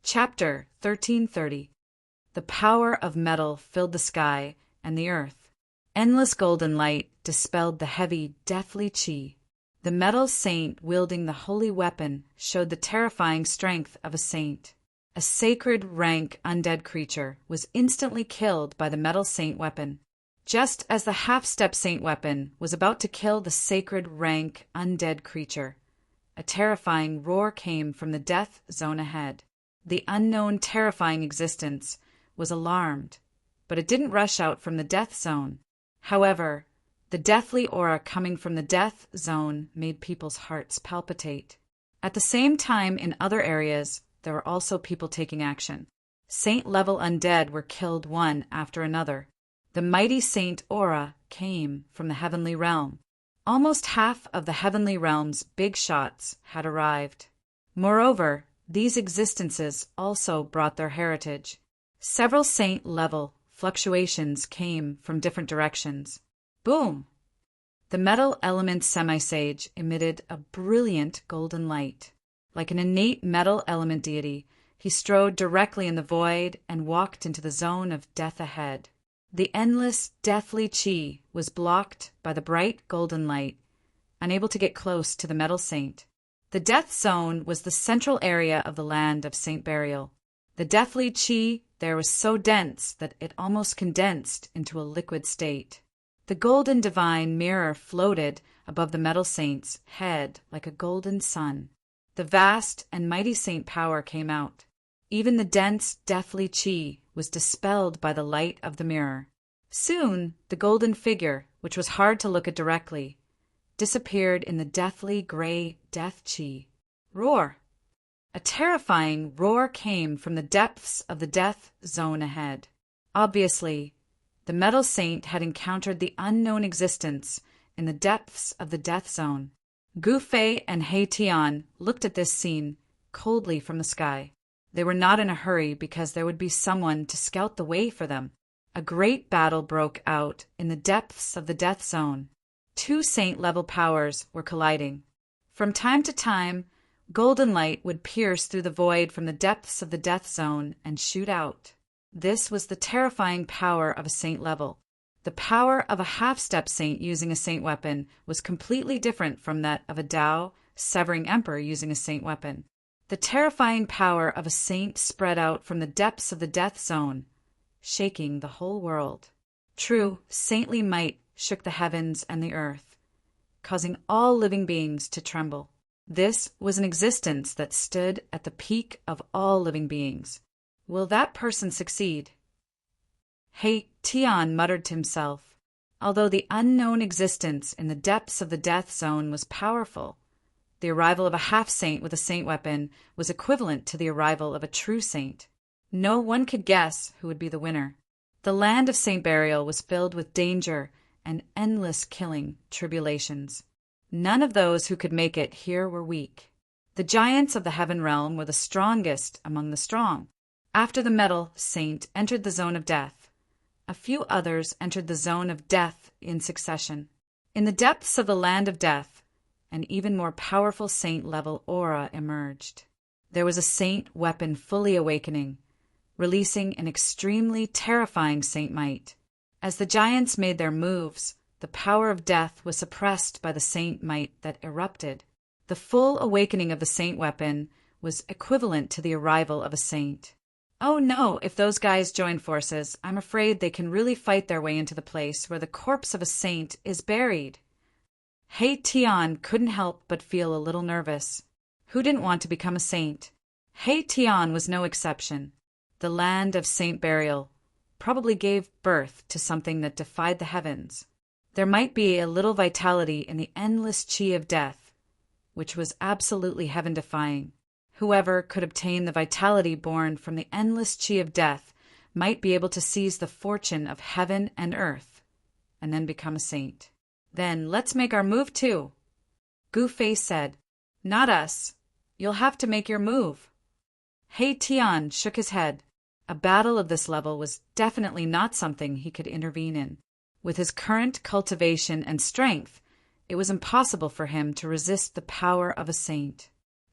Chapter 1330. The power of metal filled the sky and the earth. Endless golden light dispelled the heavy, deathly chi. The metal saint wielding the holy weapon showed the terrifying strength of a saint. A sacred rank undead creature was instantly killed by the metal saint weapon. Just as the half-step saint weapon was about to kill the sacred rank undead creature, a terrifying roar came from the death zone ahead. The unknown terrifying existence was alarmed, but it didn't rush out from the death zone. However, the deathly aura coming from the death zone made people's hearts palpitate. At the same time, in other areas, there were also people taking action. Saint-level undead were killed one after another. The mighty saint aura came from the heavenly realm. Almost half of the heavenly realm's big shots had arrived. Moreover, these existences also brought their heritage. Several saint-level fluctuations came from different directions. Boom! The metal element semi-sage emitted a brilliant golden light. Like an innate metal element deity, he strode directly in the void and walked into the zone of death ahead. The endless, deathly chi was blocked by the bright golden light, unable to get close to the metal saint. The death zone was the central area of the land of Saint Burial. The deathly chi there was so dense that it almost condensed into a liquid state. The golden divine mirror floated above the metal saint's head like a golden sun. The vast and mighty saint power came out. Even the dense, deathly chi was dispelled by the light of the mirror. Soon, the golden figure, which was hard to look at directly, disappeared in the deathly gray death chi. Roar! A terrifying roar came from the depths of the death zone ahead. Obviously, the metal saint had encountered the unknown existence in the depths of the death zone. Gu Fei and He Tian looked at this scene coldly from the sky. They were not in a hurry because there would be someone to scout the way for them. A great battle broke out in the depths of the death zone. Two saint-level powers were colliding. From time to time, golden light would pierce through the void from the depths of the death zone and shoot out. This was the terrifying power of a saint level. The power of a half-step saint using a saint weapon was completely different from that of a Dao, severing emperor using a saint weapon. The terrifying power of a saint spread out from the depths of the death zone, shaking the whole world. True, saintly might shook the heavens and the earth, causing all living beings to tremble. This was an existence that stood at the peak of all living beings. Will that person succeed? He Tian muttered to himself. Although the unknown existence in the depths of the death zone was powerful, the arrival of a half-saint with a saint weapon was equivalent to the arrival of a true saint. No one could guess who would be the winner. The land of Saint Burial was filled with danger and endless killing tribulations. None of those who could make it here were weak. The giants of the heaven realm were the strongest among the strong. After the metal saint entered the zone of death, a few others entered the zone of death in succession. In the depths of the land of death, an even more powerful saint-level aura emerged. There was a saint weapon fully awakening, releasing an extremely terrifying saint might. As the giants made their moves, the power of death was suppressed by the saint might that erupted. The full awakening of the saint weapon was equivalent to the arrival of a saint. Oh no, if those guys join forces, I'm afraid they can really fight their way into the place where the corpse of a saint is buried. He Tian couldn't help but feel a little nervous. Who didn't want to become a saint? He Tian was no exception. The land of Saint Burial probably gave birth to something that defied the heavens. There might be a little vitality in the endless chi of death, which was absolutely heaven-defying. Whoever could obtain the vitality born from the endless chi of death might be able to seize the fortune of heaven and earth, and then become a saint. Then let's make our move too. Gu Fei said. Not us. You'll have to make your move. He Tian shook his head. A battle of this level was definitely not something he could intervene in. With his current cultivation and strength, it was impossible for him to resist the power of a saint.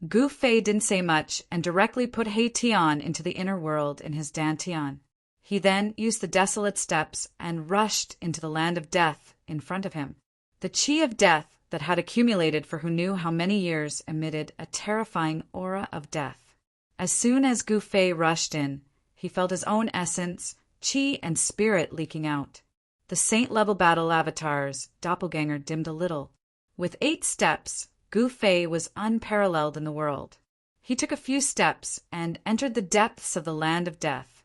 Gu Fei didn't say much and directly put He Tian into the inner world in his dantian. He then used the desolate steps and rushed into the land of death in front of him. The qi of death that had accumulated for who knew how many years emitted a terrifying aura of death. As soon as Gu Fei rushed in, he felt his own essence, qi, and spirit leaking out. The saint-level battle avatar's doppelganger dimmed a little. With 8 steps, Gu Fei was unparalleled in the world. He took a few steps and entered the depths of the land of death,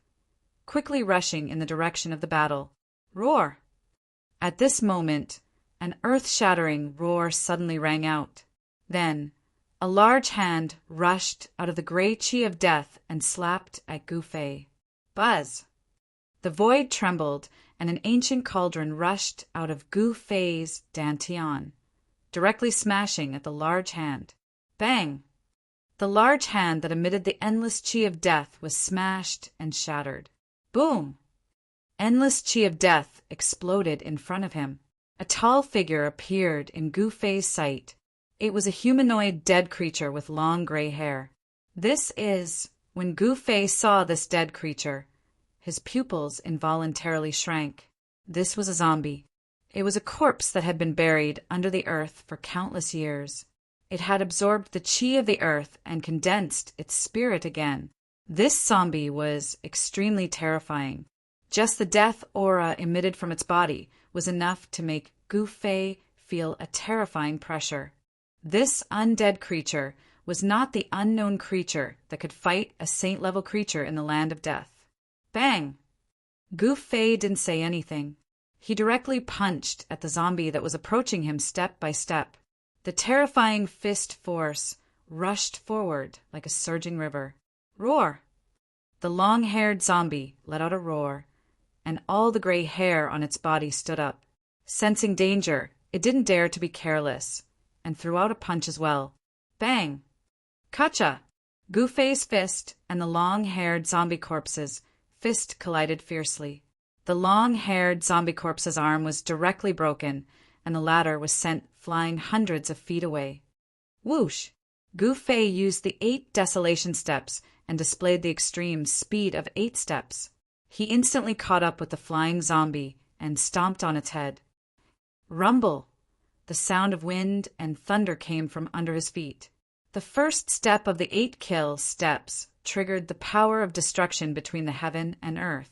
quickly rushing in the direction of the battle. Roar! At this moment, an earth-shattering roar suddenly rang out. Then, a large hand rushed out of the gray qi of death and slapped at Gu Fei. Buzz! The void trembled, and an ancient cauldron rushed out of Gu Fei's dantian, directly smashing at the large hand. Bang! The large hand that emitted the endless qi of death was smashed and shattered. Boom! Endless qi of death exploded in front of him. A tall figure appeared in Gu Fei's sight. It was a humanoid dead creature with long gray hair. When Gu Fei saw this dead creature, his pupils involuntarily shrank. This was a zombie. It was a corpse that had been buried under the earth for countless years. It had absorbed the qi of the earth and condensed its spirit again. This zombie was extremely terrifying. Just the death aura emitted from its body was enough to make Gu Fei feel a terrifying pressure. This undead creature was not the unknown creature that could fight a saint-level creature in the land of death. Bang! Gu Fei didn't say anything. He directly punched at the zombie that was approaching him step by step. The terrifying fist force rushed forward like a surging river. Roar! The long-haired zombie let out a roar, and all the gray hair on its body stood up. Sensing danger, it didn't dare to be careless, and threw out a punch as well. Bang! Kacha! Gu Fei's fist and the long-haired zombie corpse's fist collided fiercely. The long-haired zombie corpse's arm was directly broken, and the latter was sent flying hundreds of feet away. Whoosh! Gu Fei used the 8 desolation steps and displayed the extreme speed of 8 steps. He instantly caught up with the flying zombie and stomped on its head. Rumble! The sound of wind and thunder came from under his feet. The first step of the 8 kill steps triggered the power of destruction between the heaven and earth.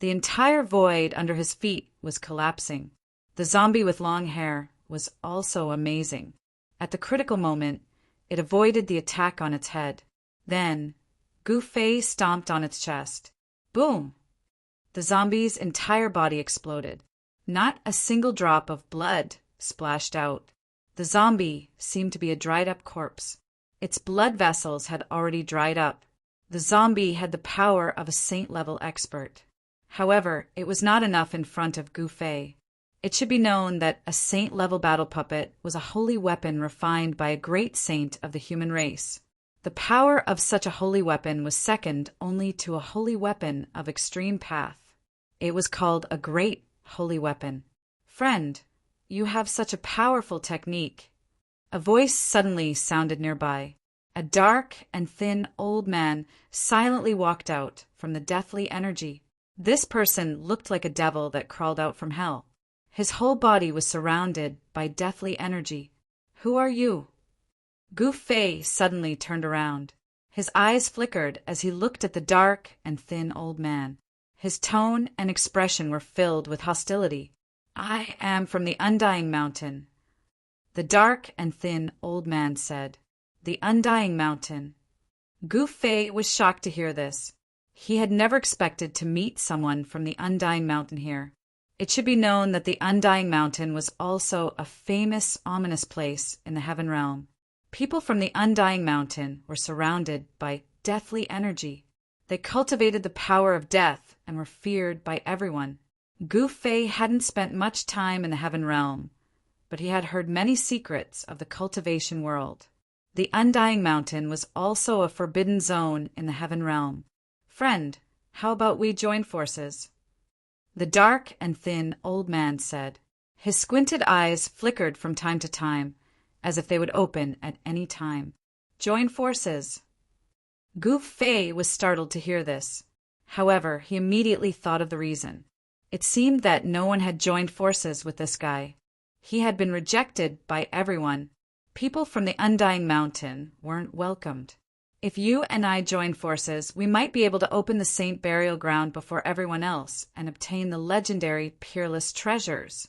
The entire void under his feet was collapsing. The zombie with long hair was also amazing. At the critical moment, it avoided the attack on its head. Then, Gu Fei stomped on its chest. Boom! The zombie's entire body exploded. Not a single drop of blood splashed out. The zombie seemed to be a dried-up corpse. Its blood vessels had already dried up. The zombie had the power of a saint-level expert. However, it was not enough in front of Gu Fei. It should be known that a saint-level battle puppet was a holy weapon refined by a great saint of the human race. The power of such a holy weapon was second only to a holy weapon of extreme path. It was called a great holy weapon. Friend, you have such a powerful technique. A voice suddenly sounded nearby. A dark and thin old man silently walked out from the deathly energy. This person looked like a devil that crawled out from hell. His whole body was surrounded by deathly energy. Who are you? Gu Fei suddenly turned around. His eyes flickered as he looked at the dark and thin old man. His tone and expression were filled with hostility. I am from the Undying Mountain. The dark and thin old man said. The Undying Mountain. Gu Fei was shocked to hear this. He had never expected to meet someone from the Undying Mountain here. It should be known that the Undying Mountain was also a famous, ominous place in the Heaven Realm. People from the Undying Mountain were surrounded by deathly energy. They cultivated the power of death and were feared by everyone. Gu Fei hadn't spent much time in the Heaven Realm, but he had heard many secrets of the cultivation world. The Undying Mountain was also a forbidden zone in the Heaven Realm. Friend, how about we join forces? The dark and thin old man said. His squinted eyes flickered from time to time, as if they would open at any time. Join forces. Gu Fei was startled to hear this. However, he immediately thought of the reason. It seemed that no one had joined forces with this guy. He had been rejected by everyone. People from the Undying Mountain weren't welcomed. If you and I join forces, we might be able to open the Saint Burial Ground before everyone else and obtain the legendary Peerless treasures.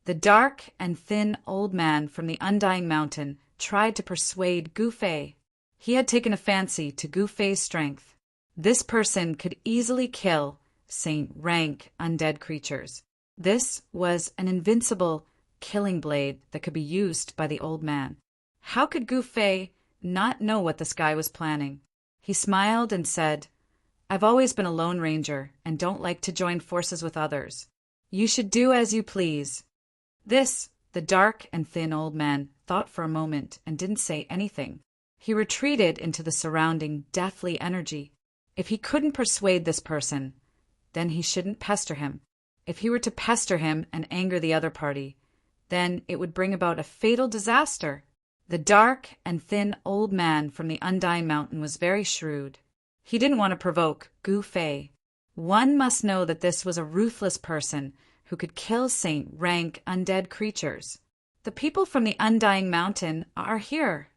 The dark and thin old man from the Undying Mountain tried to persuade Gu Fei. He had taken a fancy to Gu Fei's strength. This person could easily kill Saint-rank undead creatures. This was an invincible killing blade that could be used by the old man. How could Gu Fei not know what this guy was planning? He smiled and said, "I've always been a lone ranger and don't like to join forces with others. You should do as you please." The dark and thin old man thought for a moment and didn't say anything. He retreated into the surrounding deathly energy. If he couldn't persuade this person, then he shouldn't pester him. If he were to pester him and anger the other party, then it would bring about a fatal disaster. The dark and thin old man from the Undying Mountain was very shrewd. He didn't want to provoke Gu Fei. One must know that this was a ruthless person who could kill saint-rank undead creatures. The people from the Undying Mountain are here.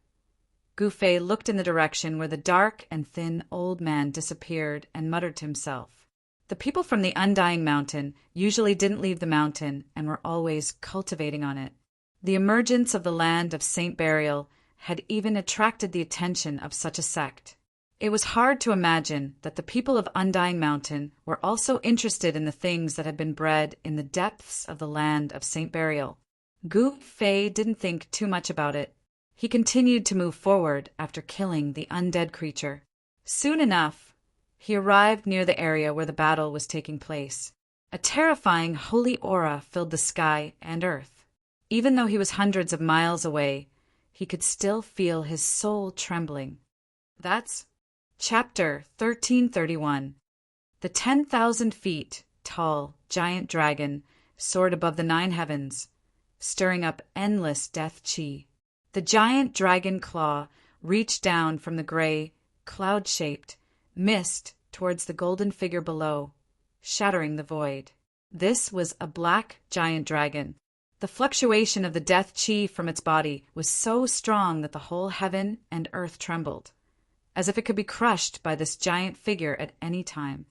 Gu Fei looked in the direction where the dark and thin old man disappeared and muttered to himself. The people from the Undying Mountain usually didn't leave the mountain and were always cultivating on it. The emergence of the land of Saint Burial had even attracted the attention of such a sect. It was hard to imagine that the people of Undying Mountain were also interested in the things that had been bred in the depths of the land of Saint Burial. Gu Fei didn't think too much about it. He continued to move forward after killing the undead creature. Soon enough, he arrived near the area where the battle was taking place. A terrifying holy aura filled the sky and earth. Even though he was hundreds of miles away, he could still feel his soul trembling. That's Chapter 1331. The 10,000 feet tall giant dragon soared above the 9 heavens, stirring up endless death chi. The giant dragon claw reached down from the gray, cloud-shaped mist towards the golden figure below, shattering the void. This was a black giant dragon. The fluctuation of the death chi from its body was so strong that the whole heaven and earth trembled, as if it could be crushed by this giant figure at any time.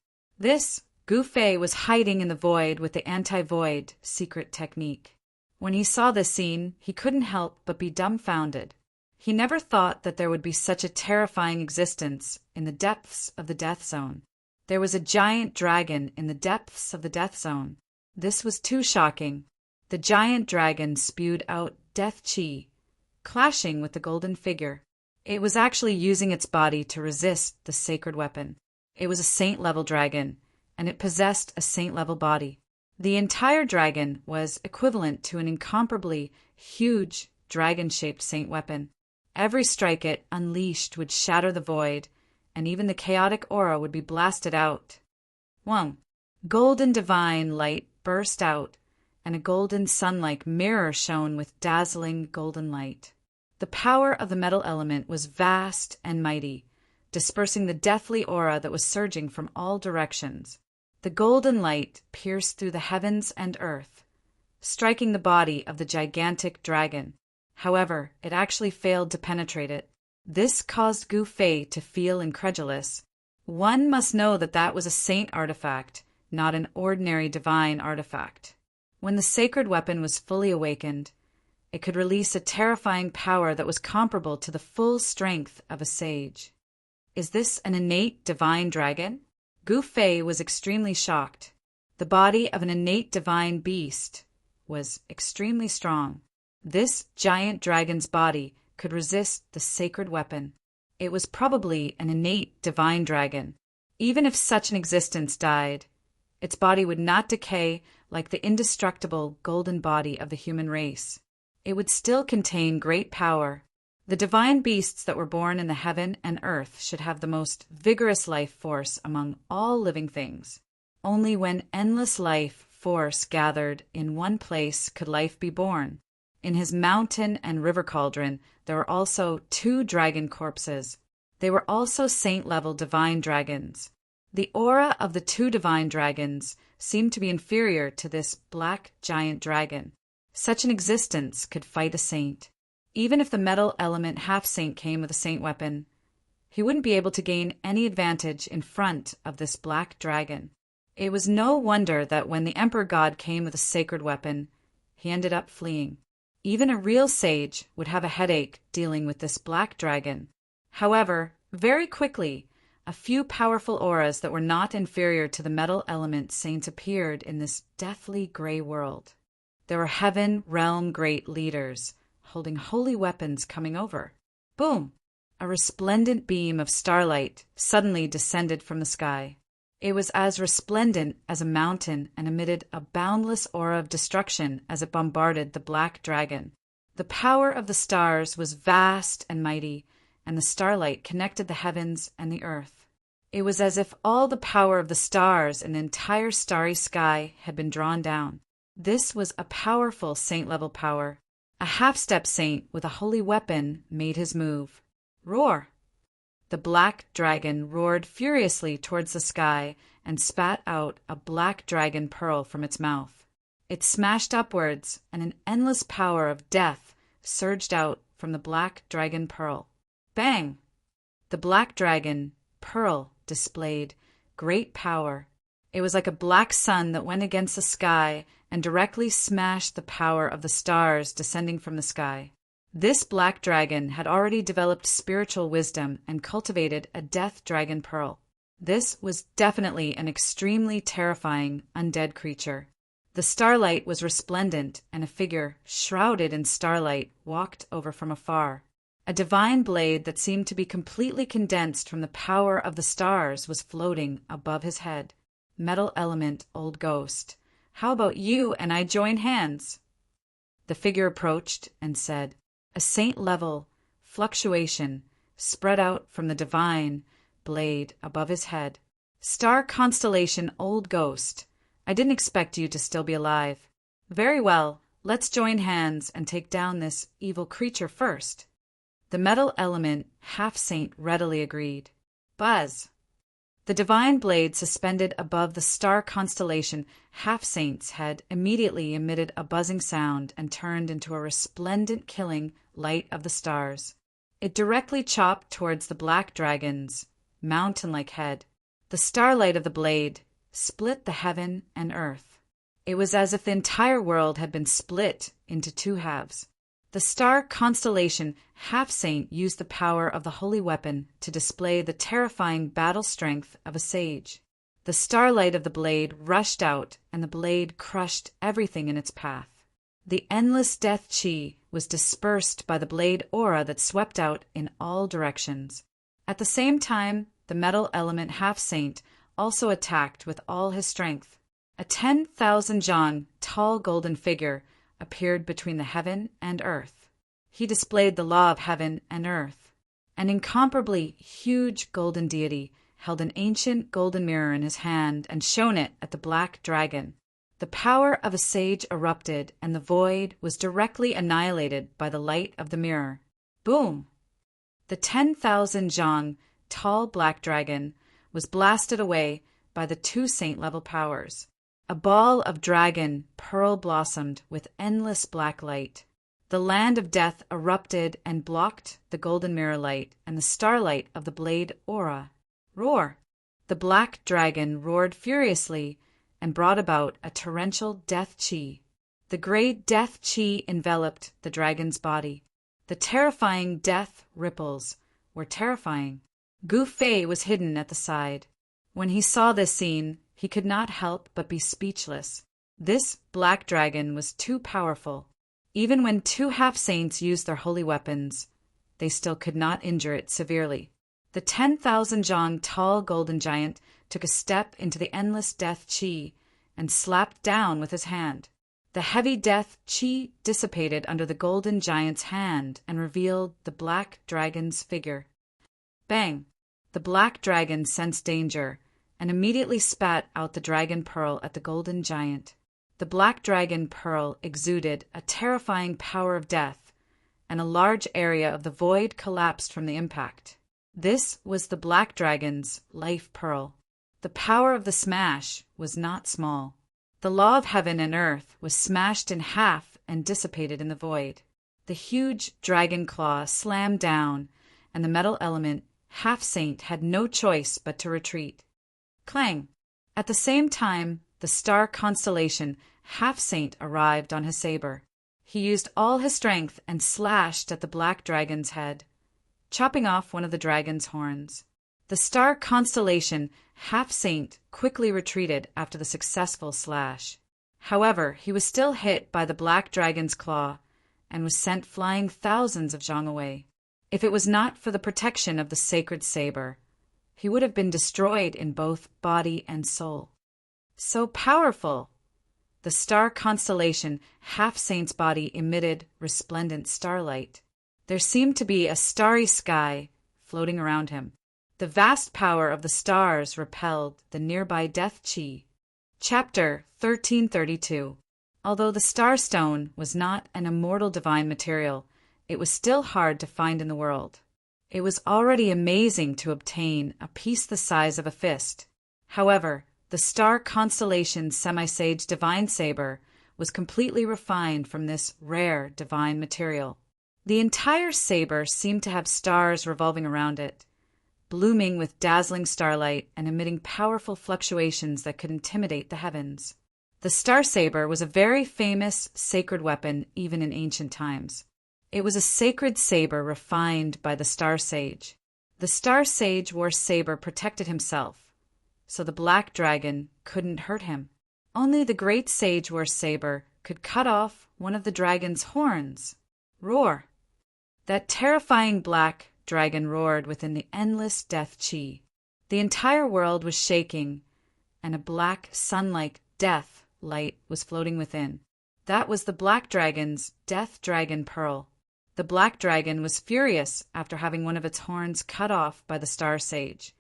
Gu Fei was hiding in the void with the anti-void secret technique. When he saw this scene, he couldn't help but be dumbfounded. He never thought that there would be such a terrifying existence in the depths of the death zone. There was a giant dragon in the depths of the death zone. This was too shocking. The giant dragon spewed out death chi, clashing with the golden figure. It was actually using its body to resist the sacred weapon. It was a saint-level dragon, and it possessed a saint-level body. The entire dragon was equivalent to an incomparably huge dragon-shaped saint weapon. Every strike it unleashed would shatter the void, and even the chaotic aura would be blasted out. Golden divine light burst out, and a golden sun-like mirror shone with dazzling golden light. The power of the metal element was vast and mighty, dispersing the deathly aura that was surging from all directions. The golden light pierced through the heavens and earth, striking the body of the gigantic dragon. However, it actually failed to penetrate it. This caused Gu Fei to feel incredulous. One must know that that was a saint artifact, not an ordinary divine artifact. When the sacred weapon was fully awakened, it could release a terrifying power that was comparable to the full strength of a sage. Is this an innate divine dragon? Gu Fei was extremely shocked. The body of an innate divine beast was extremely strong. This giant dragon's body could resist the sacred weapon. It was probably an innate divine dragon. Even if such an existence died, its body would not decay like the indestructible golden body of the human race. It would still contain great power. The divine beasts that were born in the heaven and earth should have the most vigorous life force among all living things. Only when endless life force gathered in one place could life be born. In his mountain and river cauldron, there were also 2 dragon corpses. They were also saint-level divine dragons. The aura of the 2 divine dragons seemed to be inferior to this black giant dragon. Such an existence could fight a saint. Even if the metal element half-saint came with a saint weapon, he wouldn't be able to gain any advantage in front of this black dragon. It was no wonder that when the Emperor God came with a sacred weapon, he ended up fleeing. Even a real sage would have a headache dealing with this black dragon. However, very quickly, a few powerful auras that were not inferior to the metal element saints appeared in this deathly gray world. There were heaven realm great leaders holding holy weapons coming over. Boom! A resplendent beam of starlight suddenly descended from the sky. It was as resplendent as a mountain and emitted a boundless aura of destruction as it bombarded the black dragon. The power of the stars was vast and mighty, and the starlight connected the heavens and the earth. It was as if all the power of the stars and the entire starry sky had been drawn down. This was a powerful saint-level power. A half-step saint with a holy weapon made his move. Roar! The black dragon roared furiously towards the sky and spat out a black dragon pearl from its mouth. It smashed upwards, and an endless power of death surged out from the black dragon pearl. Bang! The black dragon pearl displayed great power. It was like a black sun that went against the sky and directly smashed the power of the stars descending from the sky. This black dragon had already developed spiritual wisdom and cultivated a death dragon pearl. This was definitely an extremely terrifying undead creature. The starlight was resplendent, and a figure shrouded in starlight walked over from afar. A divine blade that seemed to be completely condensed from the power of the stars was floating above his head. Metal element, old ghost, how about you and I join hands? The figure approached and said, a saint-level fluctuation spread out from the divine blade above his head. Star constellation, old ghost, I didn't expect you to still be alive. Very well, let's join hands and take down this evil creature first. The metal element half-saint readily agreed. Buzz! The divine blade suspended above the star constellation half-saint's head immediately emitted a buzzing sound and turned into a resplendent killing light of the stars. It directly chopped towards the black dragon's mountain-like head. The starlight of the blade split the heaven and earth. It was as if the entire world had been split into 2 halves. The star constellation half-saint used the power of the holy weapon to display the terrifying battle strength of a sage. The starlight of the blade rushed out, and the blade crushed everything in its path. The endless death chi was dispersed by the blade aura that swept out in all directions. At the same time, the metal element half-saint also attacked with all his strength. A 10,000 jang tall golden figure appeared between the heaven and earth. He displayed the law of heaven and earth. An incomparably huge golden deity held an ancient golden mirror in his hand and shone it at the black dragon. The power of a sage erupted, and the void was directly annihilated by the light of the mirror. Boom! The 10,000 jang tall black dragon was blasted away by the 2 saint-level powers. A ball of dragon pearl blossomed with endless black light. The land of death erupted and blocked the golden mirror light and the starlight of the blade aura. Roar! The black dragon roared furiously and brought about a torrential death chi. The great death chi enveloped the dragon's body. The terrifying death ripples were terrifying. Gu Fei was hidden at the side. When he saw this scene, he could not help but be speechless. This black dragon was too powerful. Even when 2 half-saints used their holy weapons, they still could not injure it severely. The 10,000 jang tall golden giant took a step into the endless death chi and slapped down with his hand. The heavy death chi dissipated under the golden giant's hand and revealed the black dragon's figure. Bang! The black dragon sensed danger and immediately spat out the dragon pearl at the golden giant. The black dragon pearl exuded a terrifying power of death, and a large area of the void collapsed from the impact. This was the black dragon's life pearl. The power of the smash was not small. The law of heaven and earth was smashed in half and dissipated in the void. The huge dragon claw slammed down, and the metal element, half-saint, had no choice but to retreat. Clang! At the same time, the star constellation, half-saint, arrived on his saber. He used all his strength and slashed at the black dragon's head, chopping off one of the dragon's horns. The star constellation, half-saint, quickly retreated after the successful slash. However, he was still hit by the black dragon's claw and was sent flying thousands of zhang away. If it was not for the protection of the sacred saber, he would have been destroyed in both body and soul. So powerful! The star constellation, half-saint's body emitted resplendent starlight. There seemed to be a starry sky floating around him. The vast power of the stars repelled the nearby death chi. Chapter 1332. Although the starstone was not an immortal divine material, it was still hard to find in the world. It was already amazing to obtain a piece the size of a fist. However, the star constellation semi-sage divine saber was completely refined from this rare divine material. The entire saber seemed to have stars revolving around it, blooming with dazzling starlight and emitting powerful fluctuations that could intimidate the heavens. The star saber was a very famous sacred weapon even in ancient times. It was a sacred saber refined by the star sage. The star sage wore saber protected himself, so the black dragon couldn't hurt him. Only the great sage wore saber could cut off one of the dragon's horns. Roar! That terrifying black dragon roared within the endless death chi. The entire world was shaking, and a black, sun-like death light was floating within. That was the black dragon's death dragon pearl. The black dragon was furious after having one of its horns cut off by the star sage.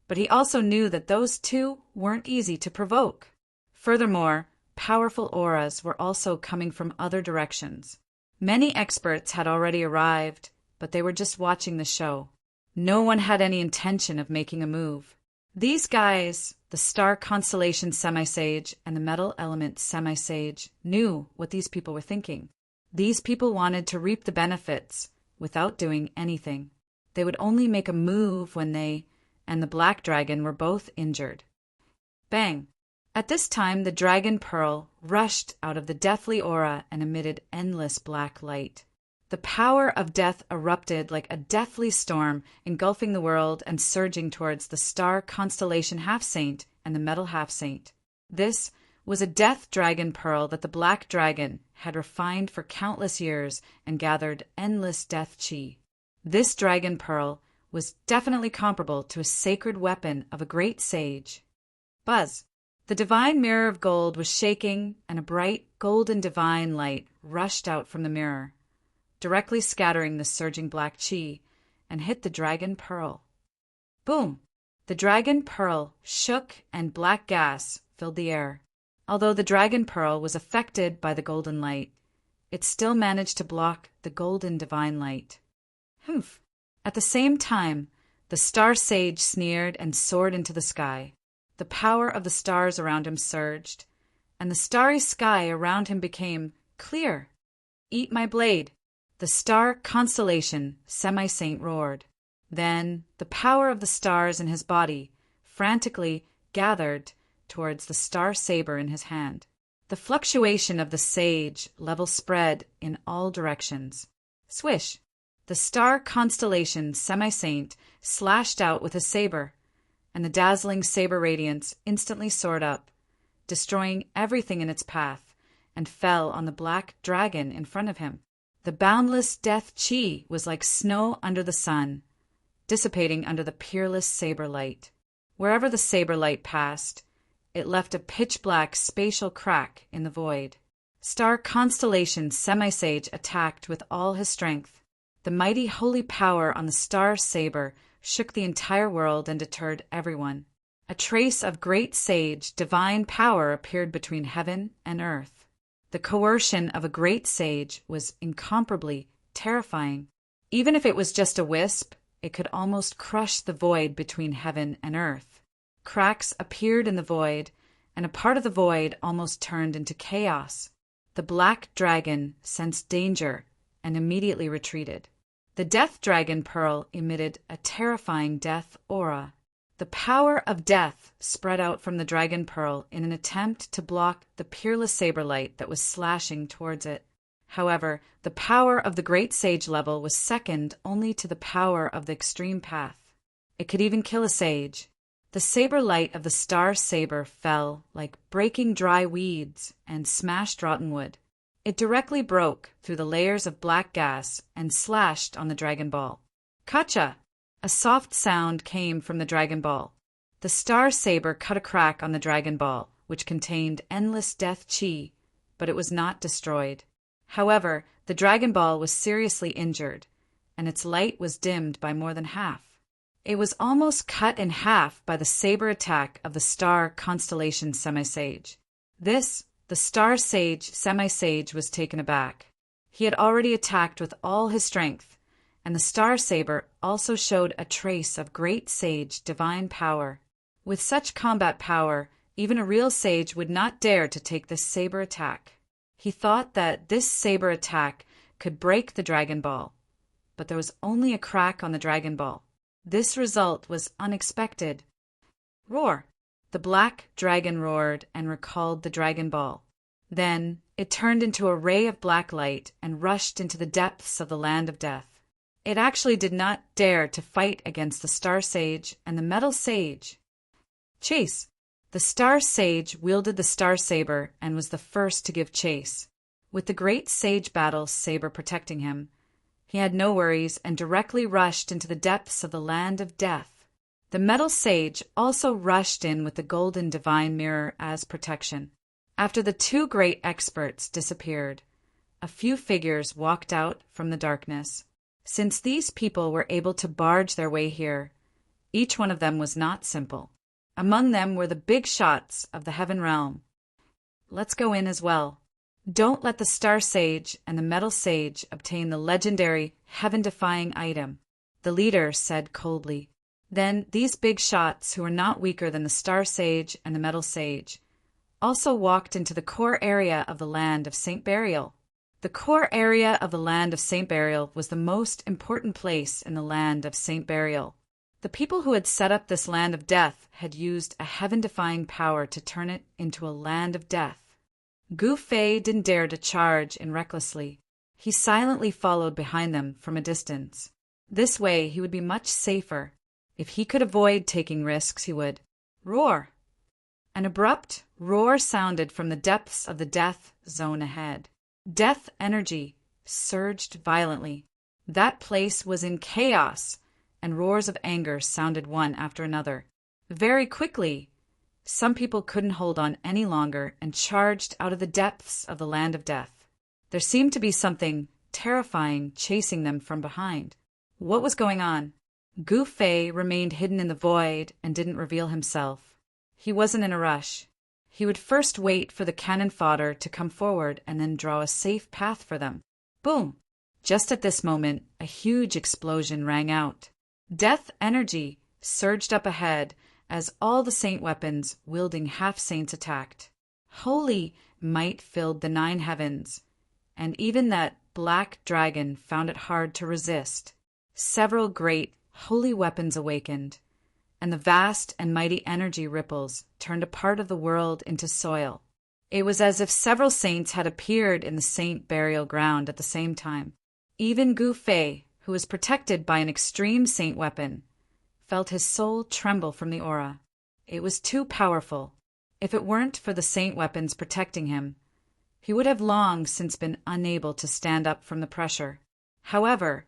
But he also knew that those two weren't easy to provoke. Furthermore, powerful auras were also coming from other directions. Many experts had already arrived, but they were just watching the show. No one had any intention of making a move. These guys, the star constellation semi-sage and the metal element semi-sage, knew what these people were thinking. These people wanted to reap the benefits without doing anything. They would only make a move when they and the black dragon were both injured. Bang! At this time, the dragon pearl rushed out of the deathly aura and emitted endless black light. The power of death erupted like a deathly storm, engulfing the world and surging towards the star constellation half-saint and the metal half-saint. This was a death dragon pearl that the black dragon had refined for countless years and gathered endless death chi. This dragon pearl was definitely comparable to a sacred weapon of a great sage. Buzz! The divine mirror of gold was shaking, and a bright golden divine light rushed out from the mirror, directly scattering the surging black chi, and hit the dragon pearl. Boom! The dragon pearl shook and black gas filled the air. Although the dragon pearl was affected by the golden light, it still managed to block the golden divine light. Humph! At the same time, the star sage sneered and soared into the sky. The power of the stars around him surged, and the starry sky around him became clear. Eat my blade! The star constellation semi-saint roared. Then the power of the stars in his body frantically gathered towards the star saber in his hand. The fluctuation of the sage level spread in all directions. Swish! The star constellation semi-saint slashed out with his saber, and the dazzling saber radiance instantly soared up, destroying everything in its path, and fell on the black dragon in front of him. The boundless death chi was like snow under the sun, dissipating under the peerless saber light. Wherever the saber light passed, it left a pitch-black spatial crack in the void. Star constellation semi-sage attacked with all his strength. The mighty holy power on the star saber shook the entire world and deterred everyone. A trace of great sage, divine power appeared between heaven and earth. The coercion of a great sage was incomparably terrifying. Even if it was just a wisp, it could almost crush the void between heaven and earth. Cracks appeared in the void, and a part of the void almost turned into chaos. The black dragon sensed danger and immediately retreated. The death dragon pearl emitted a terrifying death aura. The power of death spread out from the dragon pearl in an attempt to block the peerless saber light that was slashing towards it. However, the power of the great sage level was second only to the power of the extreme path. It could even kill a sage. The saber light of the star saber fell like breaking dry weeds and smashed rotten wood. It directly broke through the layers of black gas and slashed on the dragon ball. Kacha! A soft sound came from the dragon ball. The star saber cut a crack on the dragon ball, which contained endless death chi, but it was not destroyed. However, the dragon ball was seriously injured, and its light was dimmed by more than half. It was almost cut in half by the saber attack of the star constellation semi-sage. The star sage semi-sage was taken aback. He had already attacked with all his strength, and the star saber also showed a trace of great sage divine power. With such combat power, even a real sage would not dare to take this saber attack. He thought that this saber attack could break the dragon ball, but there was only a crack on the dragon ball. This result was unexpected. Roar! The black dragon roared and recalled the dragon ball. Then it turned into a ray of black light and rushed into the depths of the land of death. It actually did not dare to fight against the star sage and the metal sage. Chase! The star sage wielded the star saber and was the first to give chase. With the great sage battle saber protecting him, he had no worries and directly rushed into the depths of the land of death. The metal sage also rushed in with the golden divine mirror as protection. After the two great experts disappeared, a few figures walked out from the darkness. Since these people were able to barge their way here, each one of them was not simple. Among them were the big shots of the heaven realm. Let's go in as well. Don't let the star sage and the metal sage obtain the legendary heaven-defying item, the leader said coldly. Then these big shots, who were not weaker than the star sage and the metal sage, also walked into the core area of the land of Saint Burial. The core area of the land of Saint Burial was the most important place in the land of Saint Burial. The people who had set up this land of death had used a heaven-defying power to turn it into a land of death. Gu Fei didn't dare to charge in recklessly. He silently followed behind them from a distance. This way he would be much safer. If he could avoid taking risks, he would. Roar! An abrupt roar sounded from the depths of the death zone ahead. Death energy surged violently. That place was in chaos, and roars of anger sounded one after another. Very quickly, some people couldn't hold on any longer and charged out of the depths of the land of death. There seemed to be something terrifying chasing them from behind. What was going on? Gu Fei remained hidden in the void and didn't reveal himself. He wasn't in a rush. He would first wait for the cannon fodder to come forward and then draw a safe path for them. Boom! Just at this moment, a huge explosion rang out. Death energy surged up ahead as all the saint weapons wielding half-saints attacked. Holy might filled the 9 heavens, and even that black dragon found it hard to resist. Several great holy weapons awakened, and the vast and mighty energy ripples turned a part of the world into soil. It was as if several saints had appeared in the saint burial ground at the same time. Even Gu Fei, who was protected by an extreme saint weapon, felt his soul tremble from the aura. It was too powerful. If it weren't for the saint weapons protecting him, he would have long since been unable to stand up from the pressure. However,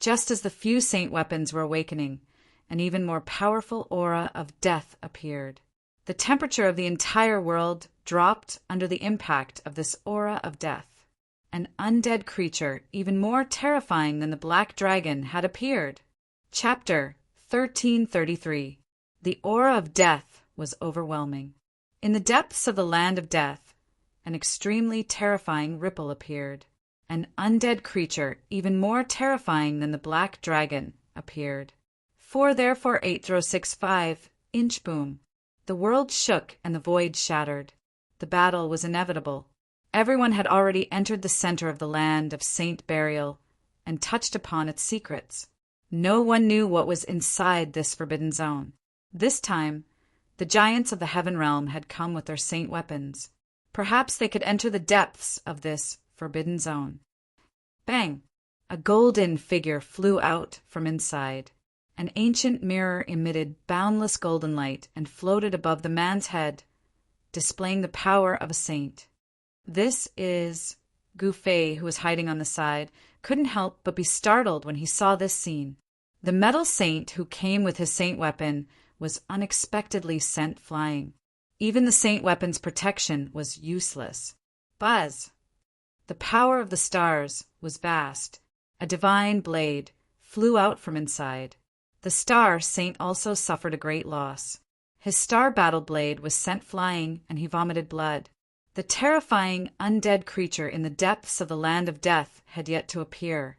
just as the few saint weapons were awakening, an even more powerful aura of death appeared. The temperature of the entire world dropped under the impact of this aura of death. An undead creature, even more terrifying than the black dragon, had appeared. Chapter 1333. The aura of death was overwhelming. In the depths of the land of death, an extremely terrifying ripple appeared. An undead creature, even more terrifying than the black dragon, appeared. 4 therefore 8.65 inch boom. The world shook and the void shattered. The battle was inevitable. Everyone had already entered the center of the land of saint burial and touched upon its secrets. No one knew what was inside this forbidden zone. This time, the giants of the heaven realm had come with their saint weapons. Perhaps they could enter the depths of this forbidden zone. Bang! A golden figure flew out from inside. An ancient mirror emitted boundless golden light and floated above the man's head, displaying the power of a saint. This is... Gu Fei, who was hiding on the side, couldn't help but be startled when he saw this scene. The metal saint who came with his saint weapon was unexpectedly sent flying. Even the saint weapon's protection was useless. Buzz! The power of the stars was vast. A divine blade flew out from inside. The star saint also suffered a great loss. His star battle blade was sent flying, and he vomited blood. The terrifying undead creature in the depths of the land of death had yet to appear,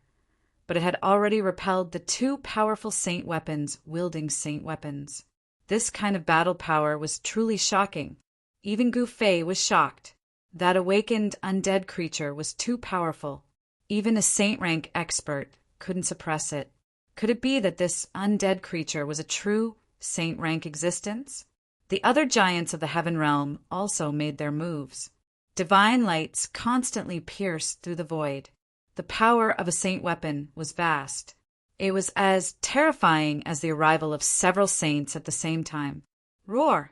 but it had already repelled the 2 powerful saint weapons wielding saint weapons. This kind of battle power was truly shocking. Even Gu Fei was shocked. That awakened undead creature was too powerful. Even a saint rank expert couldn't suppress it. Could it be that this undead creature was a true saint rank existence? The other giants of the heaven realm also made their moves. Divine lights constantly pierced through the void. The power of a saint weapon was vast. It was as terrifying as the arrival of several saints at the same time. Roar!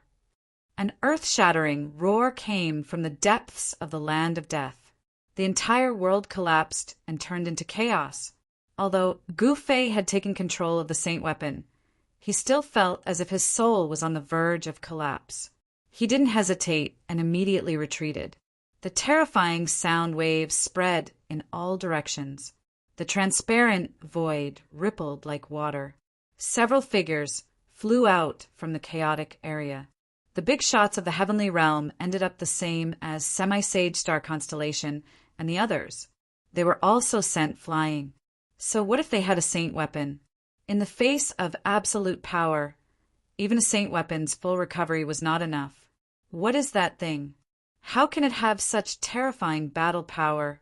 An earth-shattering roar came from the depths of the land of death. The entire world collapsed and turned into chaos. Although Gu Fei had taken control of the saint weapon, he still felt as if his soul was on the verge of collapse. He didn't hesitate and immediately retreated. The terrifying sound waves spread in all directions. The transparent void rippled like water. Several figures flew out from the chaotic area. The big shots of the heavenly realm ended up the same as Semi-Sage star constellation and the others. They were also sent flying. So what if they had a saint weapon? In the face of absolute power, even a saint weapon's full recovery was not enough. What is that thing? How can it have such terrifying battle power?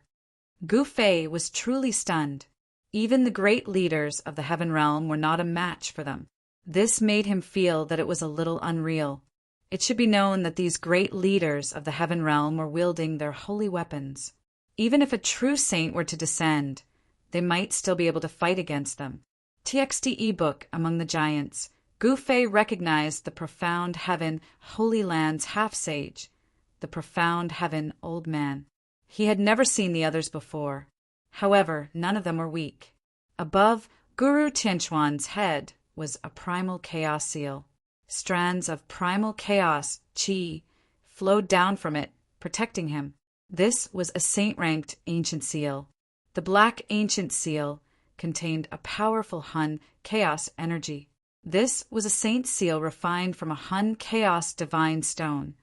Gu Fei was truly stunned. Even the great leaders of the heaven realm were not a match for them. This made him feel that it was a little unreal. It should be known that these great leaders of the heaven realm were wielding their holy weapons. Even if a true saint were to descend, they might still be able to fight against them. TXT ebook Among the Giants. Gu Fei recognized the profound heaven Holy Land's half-sage, the profound heaven old man. He had never seen the others before. However, none of them were weak. Above Guru Tianquan's head was a primal chaos seal. Strands of primal chaos, qi, flowed down from it, protecting him. This was a saint-ranked ancient seal. The black ancient seal contained a powerful Hun chaos energy. This was a saint seal refined from a Hun chaos divine stone,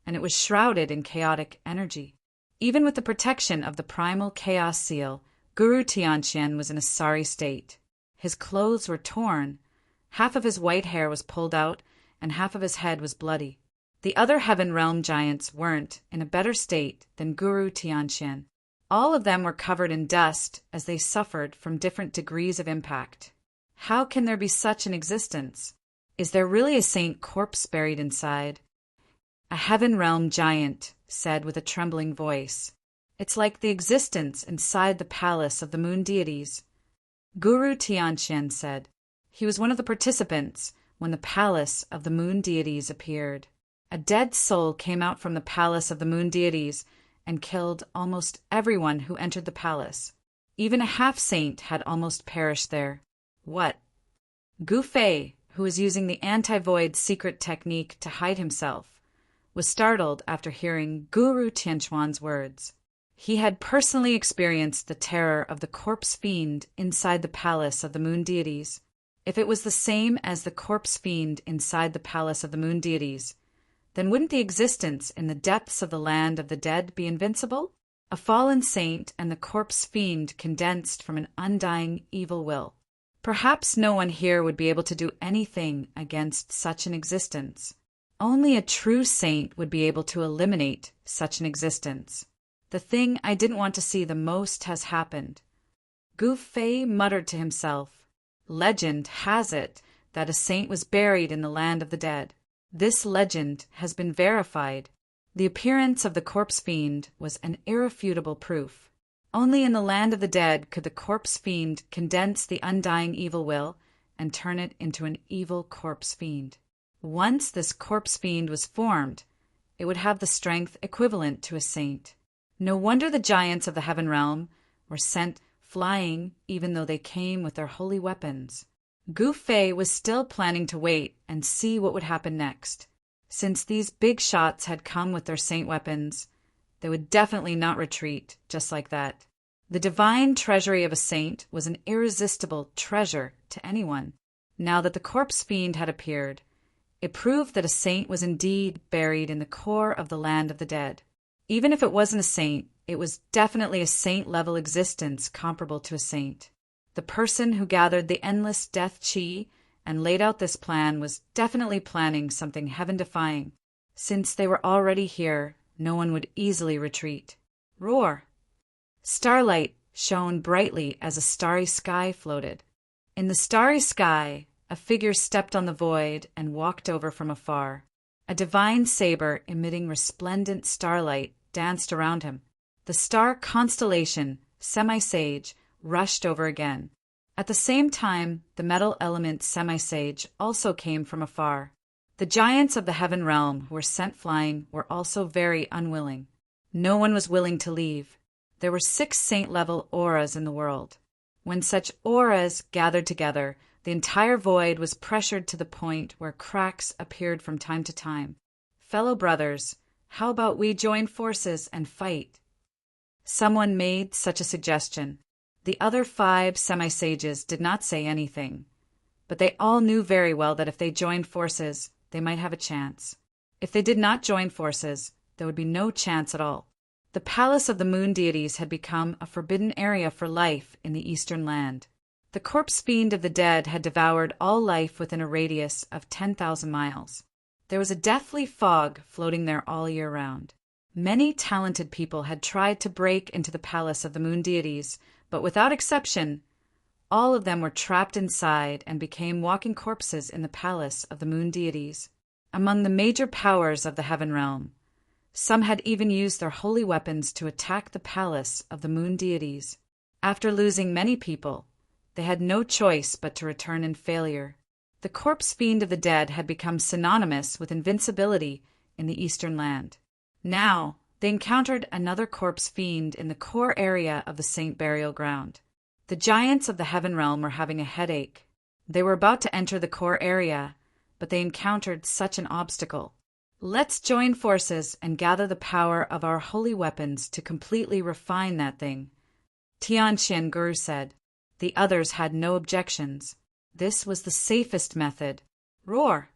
and it was shrouded in chaotic energy. Even with the protection of the primal chaos seal, Guru Tianqian was in a sorry state. His clothes were torn, half of his white hair was pulled out, and half of his head was bloody. The other heaven realm giants weren't in a better state than Guru Tianqian. All of them were covered in dust as they suffered from different degrees of impact. How can there be such an existence? Is there really a saint corpse buried inside? A heaven realm giant said with a trembling voice, "It's like the existence inside the palace of the moon deities." Guru Tianqian said. He was one of the participants when the palace of the moon deities appeared. A dead soul came out from the palace of the moon deities and killed almost everyone who entered the palace. Even a half-saint had almost perished there. What? Gu Fei, who was using the anti-void secret technique to hide himself, was startled after hearing Guru Tianquan's words. He had personally experienced the terror of the corpse fiend inside the palace of the moon deities. If it was the same as the corpse fiend inside the palace of the moon deities, then wouldn't the existence in the depths of the land of the dead be invincible? A fallen saint and the corpse fiend condensed from an undying evil will. Perhaps no one here would be able to do anything against such an existence. Only a true saint would be able to eliminate such an existence. The thing I didn't want to see the most has happened. Gu Fei muttered to himself. Legend has it that a saint was buried in the land of the dead. This legend has been verified. The appearance of the corpse fiend was an irrefutable proof. Only in the land of the dead could the corpse fiend condense the undying evil will and turn it into an evil corpse fiend. Once this corpse fiend was formed, it would have the strength equivalent to a saint. No wonder the giants of the heaven realm were sent flying even though they came with their holy weapons. Gu Fei was still planning to wait and see what would happen next. Since these big shots had come with their saint weapons, they would definitely not retreat just like that. The divine treasury of a saint was an irresistible treasure to anyone. Now that the corpse fiend had appeared, it proved that a saint was indeed buried in the core of the land of the dead. Even if it wasn't a saint, it was definitely a saint-level existence comparable to a saint. The person who gathered the endless death chi and laid out this plan was definitely planning something heaven-defying. Since they were already here, no one would easily retreat. Roar! Starlight shone brightly as a starry sky floated. In the starry sky, a figure stepped on the void and walked over from afar. A divine saber emitting resplendent starlight danced around him. The star constellation, Semi-Sage, rushed over again. At the same time, the metal element Semi-Sage also came from afar. The giants of the heaven realm who were sent flying were also very unwilling. No one was willing to leave. There were 6 saint-level auras in the world. When such auras gathered together, the entire void was pressured to the point where cracks appeared from time to time. Fellow brothers, how about we join forces and fight? Someone made such a suggestion. The other 5 semi-sages did not say anything, but they all knew very well that if they joined forces, they might have a chance. If they did not join forces, there would be no chance at all. The palace of the moon deities had become a forbidden area for life in the eastern land. The corpse fiend of the dead had devoured all life within a radius of 10,000 miles. There was a deathly fog floating there all year round. Many talented people had tried to break into the palace of the moon deities, but without exception, all of them were trapped inside and became walking corpses in the palace of the moon deities. Among the major powers of the heaven realm, some had even used their holy weapons to attack the palace of the moon deities. After losing many people, they had no choice but to return in failure. The corpse fiend of the dead had become synonymous with invincibility in the eastern land. Now, they encountered another corpse fiend in the core area of the saint burial ground. The giants of the heaven realm were having a headache. They were about to enter the core area, but they encountered such an obstacle. Let's join forces and gather the power of our holy weapons to completely refine that thing, Tianqian Guru said. The others had no objections. This was the safest method. Roar!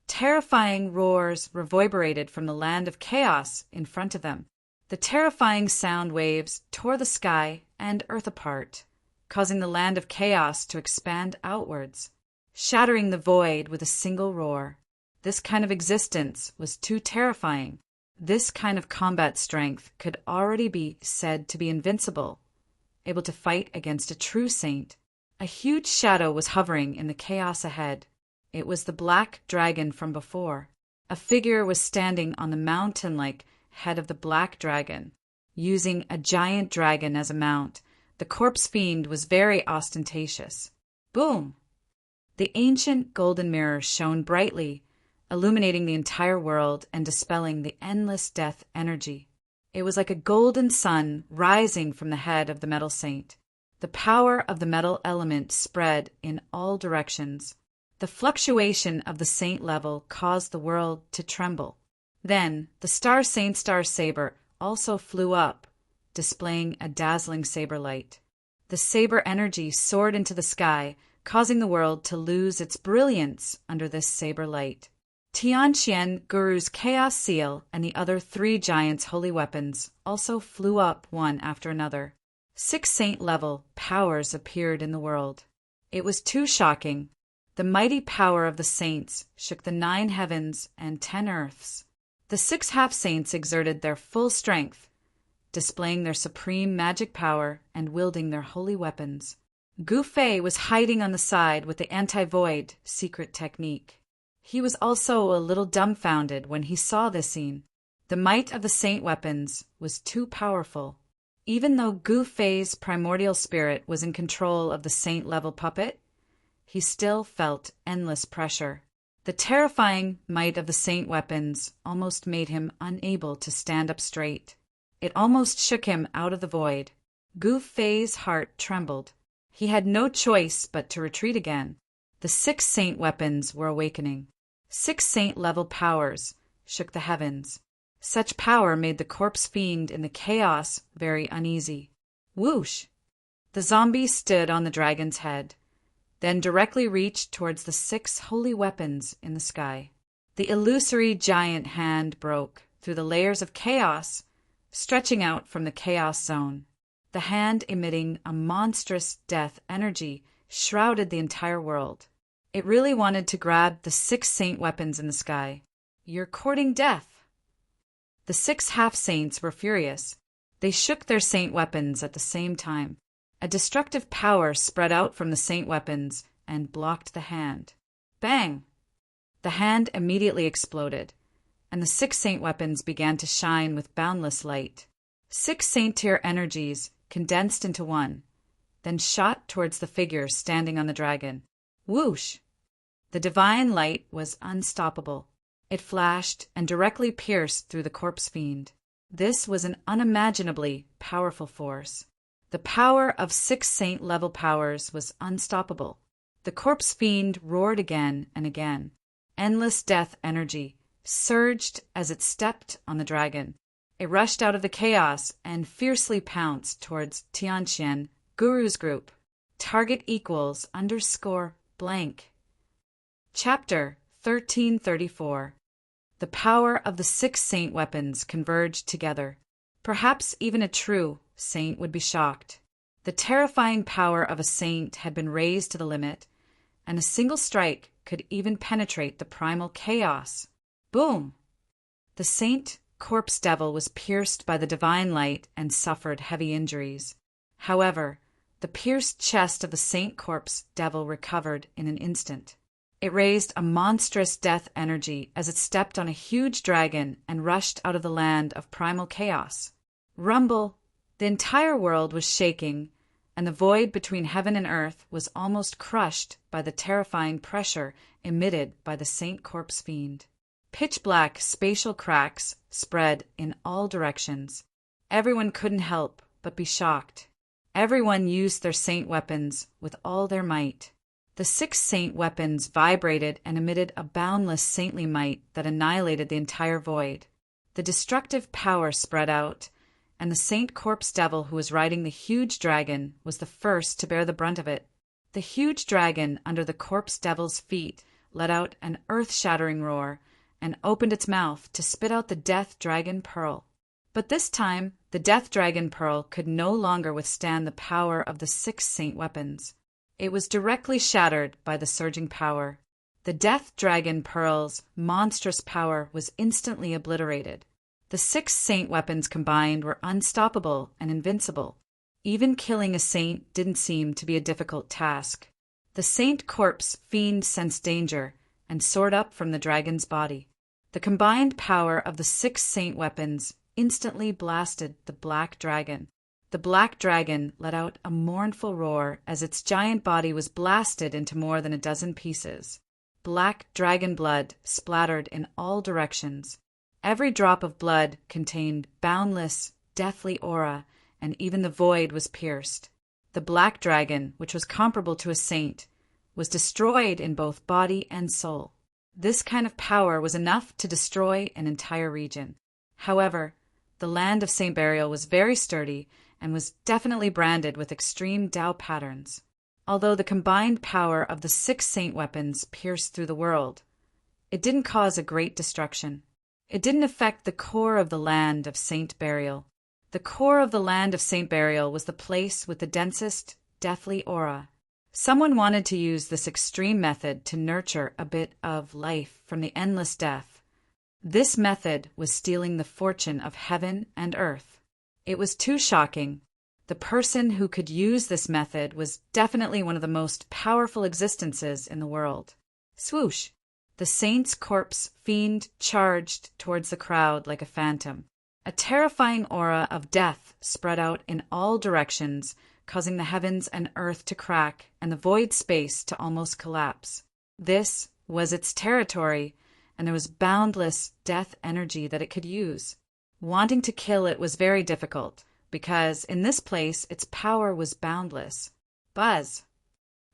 Terrifying roars reverberated from the land of chaos in front of them. The terrifying sound waves tore the sky and earth apart, causing the land of chaos to expand outwards, shattering the void with a single roar. This kind of existence was too terrifying. This kind of combat strength could already be said to be invincible, able to fight against a true saint. A huge shadow was hovering in the chaos ahead. It was the black dragon from before. A figure was standing on the mountain-like head of the black dragon, using a giant dragon as a mount. The corpse fiend was very ostentatious. Boom! The ancient golden mirror shone brightly, illuminating the entire world and dispelling the endless death energy. It was like a golden sun rising from the head of the metal saint. The power of the metal element spread in all directions. The fluctuation of the saint level caused the world to tremble. Then the star saint star saber also flew up, displaying a dazzling saber light. The saber energy soared into the sky, causing the world to lose its brilliance under this saber light. Tianqian Guru's chaos seal and the other 3 giants' holy weapons also flew up one after another. 6 saint-level powers appeared in the world. It was too shocking. The mighty power of the saints shook the 9 heavens and 10 earths. The 6 half-saints exerted their full strength, displaying their supreme magic power and wielding their holy weapons. Gu Fei was hiding on the side with the anti-void secret technique. He was also a little dumbfounded when he saw this scene. The might of the saint weapons was too powerful. Even though Gu Fei's primordial spirit was in control of the saint-level puppet, he still felt endless pressure. The terrifying might of the saint weapons almost made him unable to stand up straight. It almost shook him out of the void. Gu Fei's heart trembled. He had no choice but to retreat again. The 6 saint weapons were awakening. 6 saint-level powers shook the heavens. Such power made the corpse fiend in the chaos very uneasy. Whoosh! The zombie stood on the dragon's head, then directly reached towards the 6 holy weapons in the sky. The illusory giant hand broke through the layers of chaos, stretching out from the chaos zone. The hand, emitting a monstrous death energy, shrouded the entire world. It really wanted to grab the 6 saint weapons in the sky. "You're courting death." The 6 half-saints were furious. They shook their saint weapons at the same time. A destructive power spread out from the saint weapons and blocked the hand. Bang! The hand immediately exploded, and the 6 saint weapons began to shine with boundless light. 6 saint-tier energies condensed into one, then shot towards the figure standing on the dragon. Whoosh! The divine light was unstoppable. It flashed and directly pierced through the corpse fiend. This was an unimaginably powerful force. The power of 6 saint-level powers was unstoppable. The corpse fiend roared again and again. Endless death energy surged as it stepped on the dragon. It rushed out of the chaos and fiercely pounced towards Tianqian Guru's group. Target equals _blank. Chapter 1334. The power of the 6 saint weapons converged together. Perhaps even a true saint would be shocked. The terrifying power of a saint had been raised to the limit, and a single strike could even penetrate the primal chaos. Boom! The saint corpse devil was pierced by the divine light and suffered heavy injuries. However, the pierced chest of the saint corpse devil recovered in an instant. It raised a monstrous death energy as it stepped on a huge dragon and rushed out of the land of primal chaos. Rumble! The entire world was shaking, and the void between heaven and earth was almost crushed by the terrifying pressure emitted by the saint corpse fiend. Pitch-black spatial cracks spread in all directions. Everyone couldn't help but be shocked. Everyone used their saint weapons with all their might. The 6 saint weapons vibrated and emitted a boundless saintly might that annihilated the entire void. The destructive power spread out, and the saint corpse devil who was riding the huge dragon was the first to bear the brunt of it. The huge dragon under the corpse devil's feet let out an earth-shattering roar and opened its mouth to spit out the death dragon pearl. But this time, the death dragon pearl could no longer withstand the power of the 6 saint weapons. It was directly shattered by the surging power. The death dragon pearl's monstrous power was instantly obliterated. The 6 saint weapons combined were unstoppable and invincible. Even killing a saint didn't seem to be a difficult task. The saint corpse fiend sensed danger and soared up from the dragon's body. The combined power of the 6 saint weapons instantly blasted the black dragon. The black dragon let out a mournful roar as its giant body was blasted into more than a dozen pieces. Black dragon blood splattered in all directions. Every drop of blood contained boundless, deathly aura, and even the void was pierced. The black dragon, which was comparable to a saint, was destroyed in both body and soul. This kind of power was enough to destroy an entire region. However, the land of Saint Burial was very sturdy and was definitely branded with extreme Tao patterns. Although the combined power of the 6 saint weapons pierced through the world, it didn't cause a great destruction. It didn't affect the core of the land of Saint Burial. The core of the land of Saint Burial was the place with the densest, deathly aura. Someone wanted to use this extreme method to nurture a bit of life from the endless death. This method was stealing the fortune of heaven and earth. It was too shocking. The person who could use this method was definitely one of the most powerful existences in the world. Swoosh! The saint's corpse fiend charged towards the crowd like a phantom. A terrifying aura of death spread out in all directions, causing the heavens and earth to crack and the void space to almost collapse. This was its territory, and there was boundless death energy that it could use. Wanting to kill it was very difficult, because in this place its power was boundless. Buzz!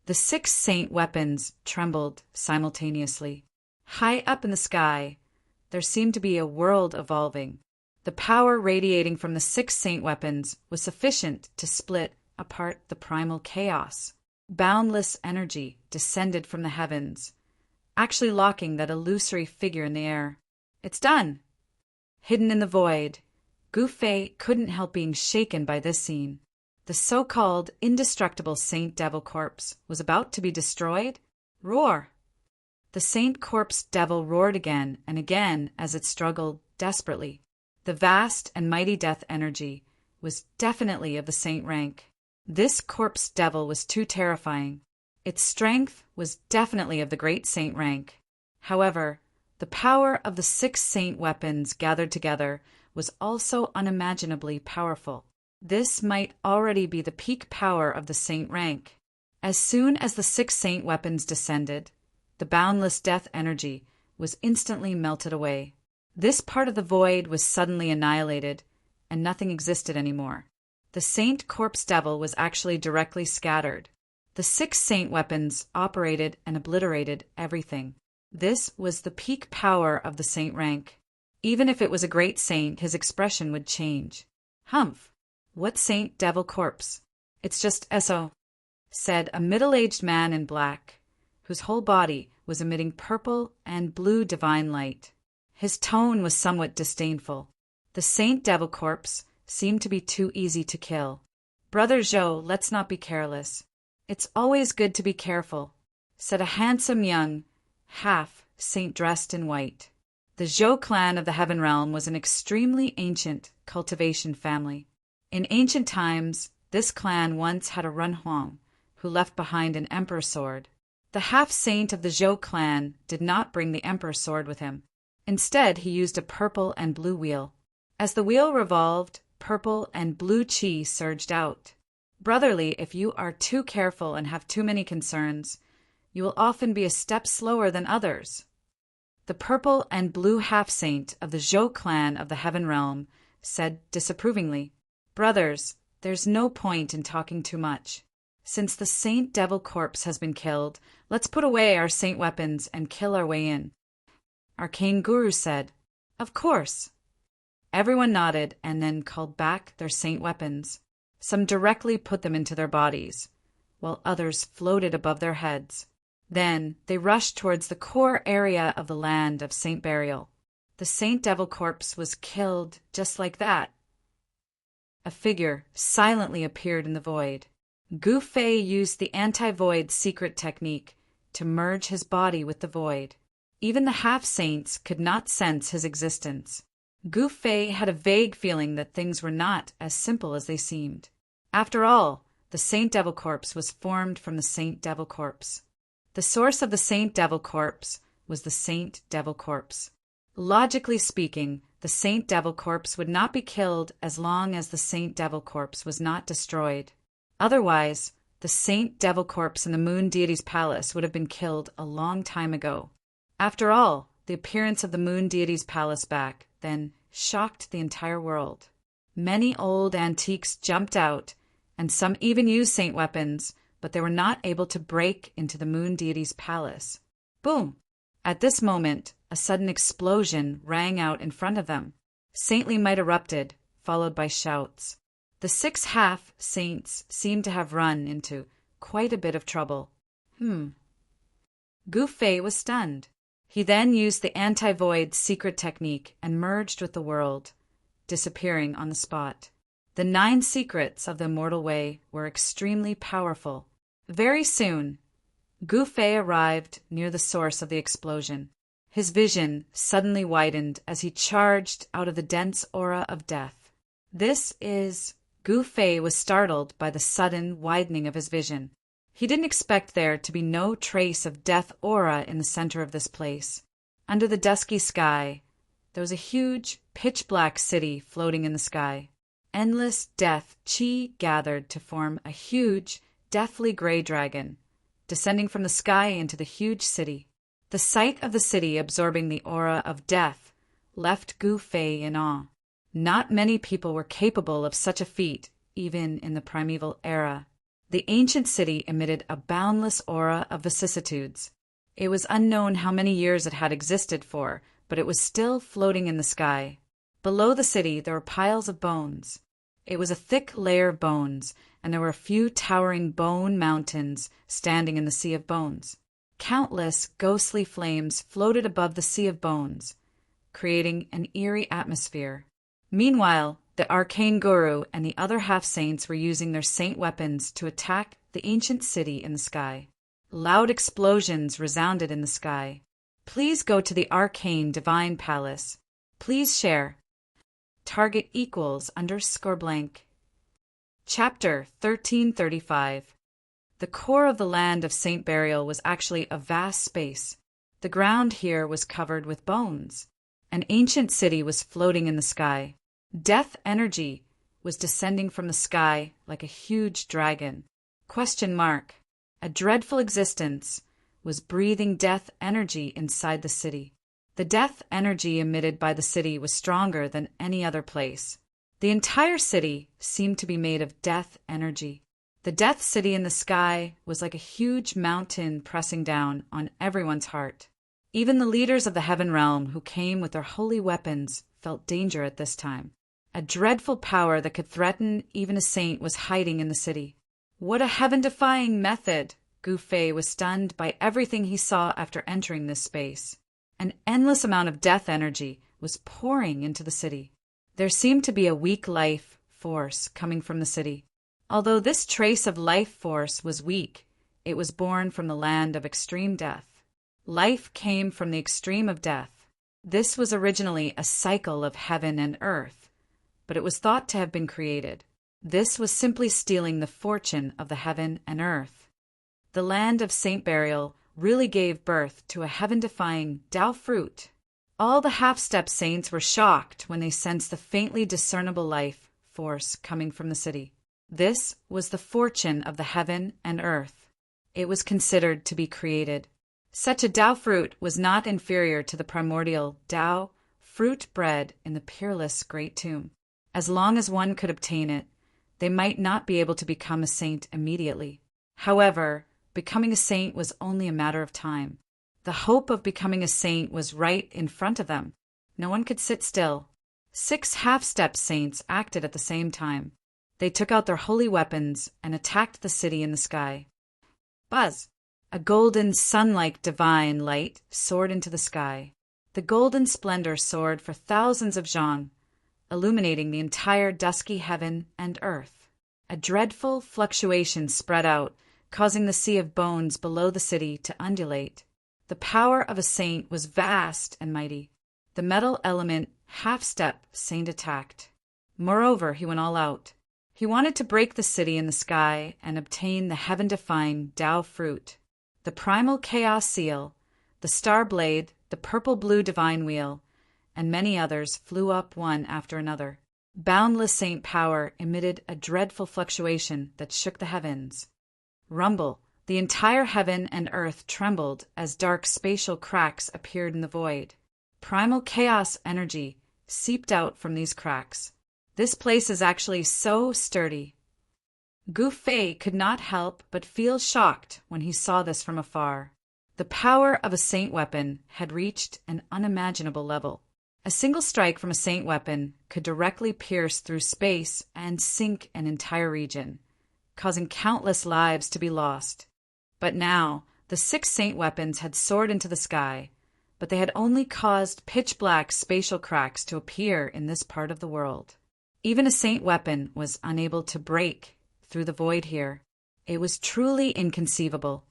The 6 saint weapons trembled simultaneously. High up in the sky, there seemed to be a world evolving. The power radiating from the 6 saint weapons was sufficient to split apart the primal chaos. Boundless energy descended from the heavens, actually locking that illusory figure in the air. It's done! Hidden in the void, Gu Fei couldn't help being shaken by this scene. The so-called indestructible Saint Devil Corpse was about to be destroyed? Roar! The Saint Corpse Devil roared again and again as it struggled desperately. The vast and mighty death energy was definitely of the saint rank. This Corpse Devil was too terrifying. Its strength was definitely of the great saint rank. However, the power of the 6 saint weapons gathered together was also unimaginably powerful. This might already be the peak power of the saint rank. As soon as the 6 saint weapons descended, the boundless death energy was instantly melted away. This part of the void was suddenly annihilated, and nothing existed anymore. The Saint Corpse Devil was actually directly scattered. The 6 saint weapons operated and obliterated everything. This was the peak power of the saint rank. Even if it was a great saint, his expression would change. Humph! What Saint Devil Corpse? It's just S.O., said a middle-aged man in black, whose whole body was emitting purple and blue divine light. His tone was somewhat disdainful. The Saint Devil Corpse seemed to be too easy to kill. Brother Zhou, let's not be careless. It's always good to be careful, said a handsome young half-saint dressed in white. The Zhou clan of the Heaven Realm was an extremely ancient cultivation family. In ancient times, this clan once had a Renhuang who left behind an emperor's sword. The half-saint of the Zhou clan did not bring the emperor's sword with him. Instead, he used a purple and blue wheel. As the wheel revolved, purple and blue chi surged out. Brotherly, if you are too careful and have too many concerns, you will often be a step slower than others. The purple and blue half-saint of the Zhou clan of the Heaven Realm said disapprovingly, Brothers, there's no point in talking too much. Since the Saint Devil Corpse has been killed, let's put away our saint weapons and kill our way in. Arcane Guru said, Of course. Everyone nodded and then called back their saint weapons. Some directly put them into their bodies, while others floated above their heads. Then they rushed towards the core area of the land of Saint Burial. The Saint Devil Corpse was killed just like that. A figure silently appeared in the void. Gu Fei used the anti-void secret technique to merge his body with the void. Even the half-saints could not sense his existence. Gu Fei had a vague feeling that things were not as simple as they seemed. After all, the Saint Devil Corpse was formed from the Saint Devil Corpse. The source of the Saint Devil Corpse was the Saint Devil Corpse. Logically speaking, the Saint Devil Corpse would not be killed as long as the Saint Devil Corpse was not destroyed. Otherwise, the Saint Devil Corpse in the Moon Deity's palace would have been killed a long time ago. After all, the appearance of the Moon Deity's palace back then shocked the entire world. Many old antiques jumped out, and some even used saint weapons, but they were not able to break into the Moon Deity's palace. Boom! At this moment, a sudden explosion rang out in front of them. Saintly might erupted, followed by shouts. The 6 half-saints seemed to have run into quite a bit of trouble. Gu Fei was stunned. He then used the anti-void secret technique and merged with the world, disappearing on the spot. The 9 secrets of the immortal way were extremely powerful. Very soon, Gu Fei arrived near the source of the explosion. His vision suddenly widened as he charged out of the dense aura of death. Gu Fei was startled by the sudden widening of his vision. He didn't expect there to be no trace of death aura in the center of this place. Under the dusky sky, there was a huge, pitch-black city floating in the sky. Endless death chi gathered to form a huge, deathly gray dragon, descending from the sky into the huge city. The sight of the city absorbing the aura of death left Gu Fei in awe. Not many people were capable of such a feat, even in the primeval era. The ancient city emitted a boundless aura of vicissitudes. It was unknown how many years it had existed for, but it was still floating in the sky. Below the city there were piles of bones. It was a thick layer of bones, and there were a few towering bone mountains standing in the sea of bones. Countless ghostly flames floated above the sea of bones, creating an eerie atmosphere. Meanwhile, the arcane guru and the other half-saints were using their saint weapons to attack the ancient city in the sky. Loud explosions resounded in the sky. Please go to the arcane divine palace. Please share. Target =_blank. Chapter 1335. The core of the land of Saint Burial was actually a vast space. The ground here was covered with bones. An ancient city was floating in the sky. Death energy was descending from the sky like a huge dragon. A dreadful existence was breathing death energy inside the city. The death energy emitted by the city was stronger than any other place. The entire city seemed to be made of death energy. The death city in the sky was like a huge mountain pressing down on everyone's heart. Even the leaders of the heaven realm who came with their holy weapons felt danger at this time. A dreadful power that could threaten even a saint was hiding in the city. What a heaven-defying method! Gu Fei was stunned by everything he saw after entering this space. An endless amount of death energy was pouring into the city. There seemed to be a weak life force coming from the city. Although this trace of life force was weak, it was born from the land of extreme death. Life came from the extreme of death. This was originally a cycle of heaven and earth, but it was thought to have been created. This was simply stealing the fortune of the heaven and earth. The land of Saint Burial really gave birth to a heaven-defying Tao fruit. All the half-step saints were shocked when they sensed the faintly discernible life force coming from the city. This was the fortune of the heaven and earth. It was considered to be created. Such a Tao fruit was not inferior to the primordial Tao fruit bred in the peerless Great Tomb. As long as one could obtain it, they might not be able to become a saint immediately. However, becoming a saint was only a matter of time. The hope of becoming a saint was right in front of them. No one could sit still. 6 half-step saints acted at the same time. They took out their holy weapons and attacked the city in the sky. Buzz! A golden, sun-like divine light soared into the sky. The golden splendor soared for thousands of zhang, illuminating the entire dusky heaven and earth. A dreadful fluctuation spread out, causing the sea of bones below the city to undulate. The power of a saint was vast and mighty. The metal element half-step saint attacked. Moreover, he went all out. He wanted to break the city in the sky and obtain the heaven-defying Tao fruit. The primal chaos seal, the star blade, the purple-blue divine wheel, and many others flew up one after another. Boundless saint power emitted a dreadful fluctuation that shook the heavens. Rumble! The entire heaven and earth trembled as dark spatial cracks appeared in the void. Primal chaos energy seeped out from these cracks. This place is actually so sturdy. Gu Fei could not help but feel shocked when he saw this from afar. The power of a saint weapon had reached an unimaginable level. A single strike from a saint weapon could directly pierce through space and sink an entire region. causing countless lives to be lost. But now, the 6 saint weapons had soared into the sky, but they had only caused pitch-black spatial cracks to appear in this part of the world. Even a saint weapon was unable to break through the void here. It was truly inconceivable.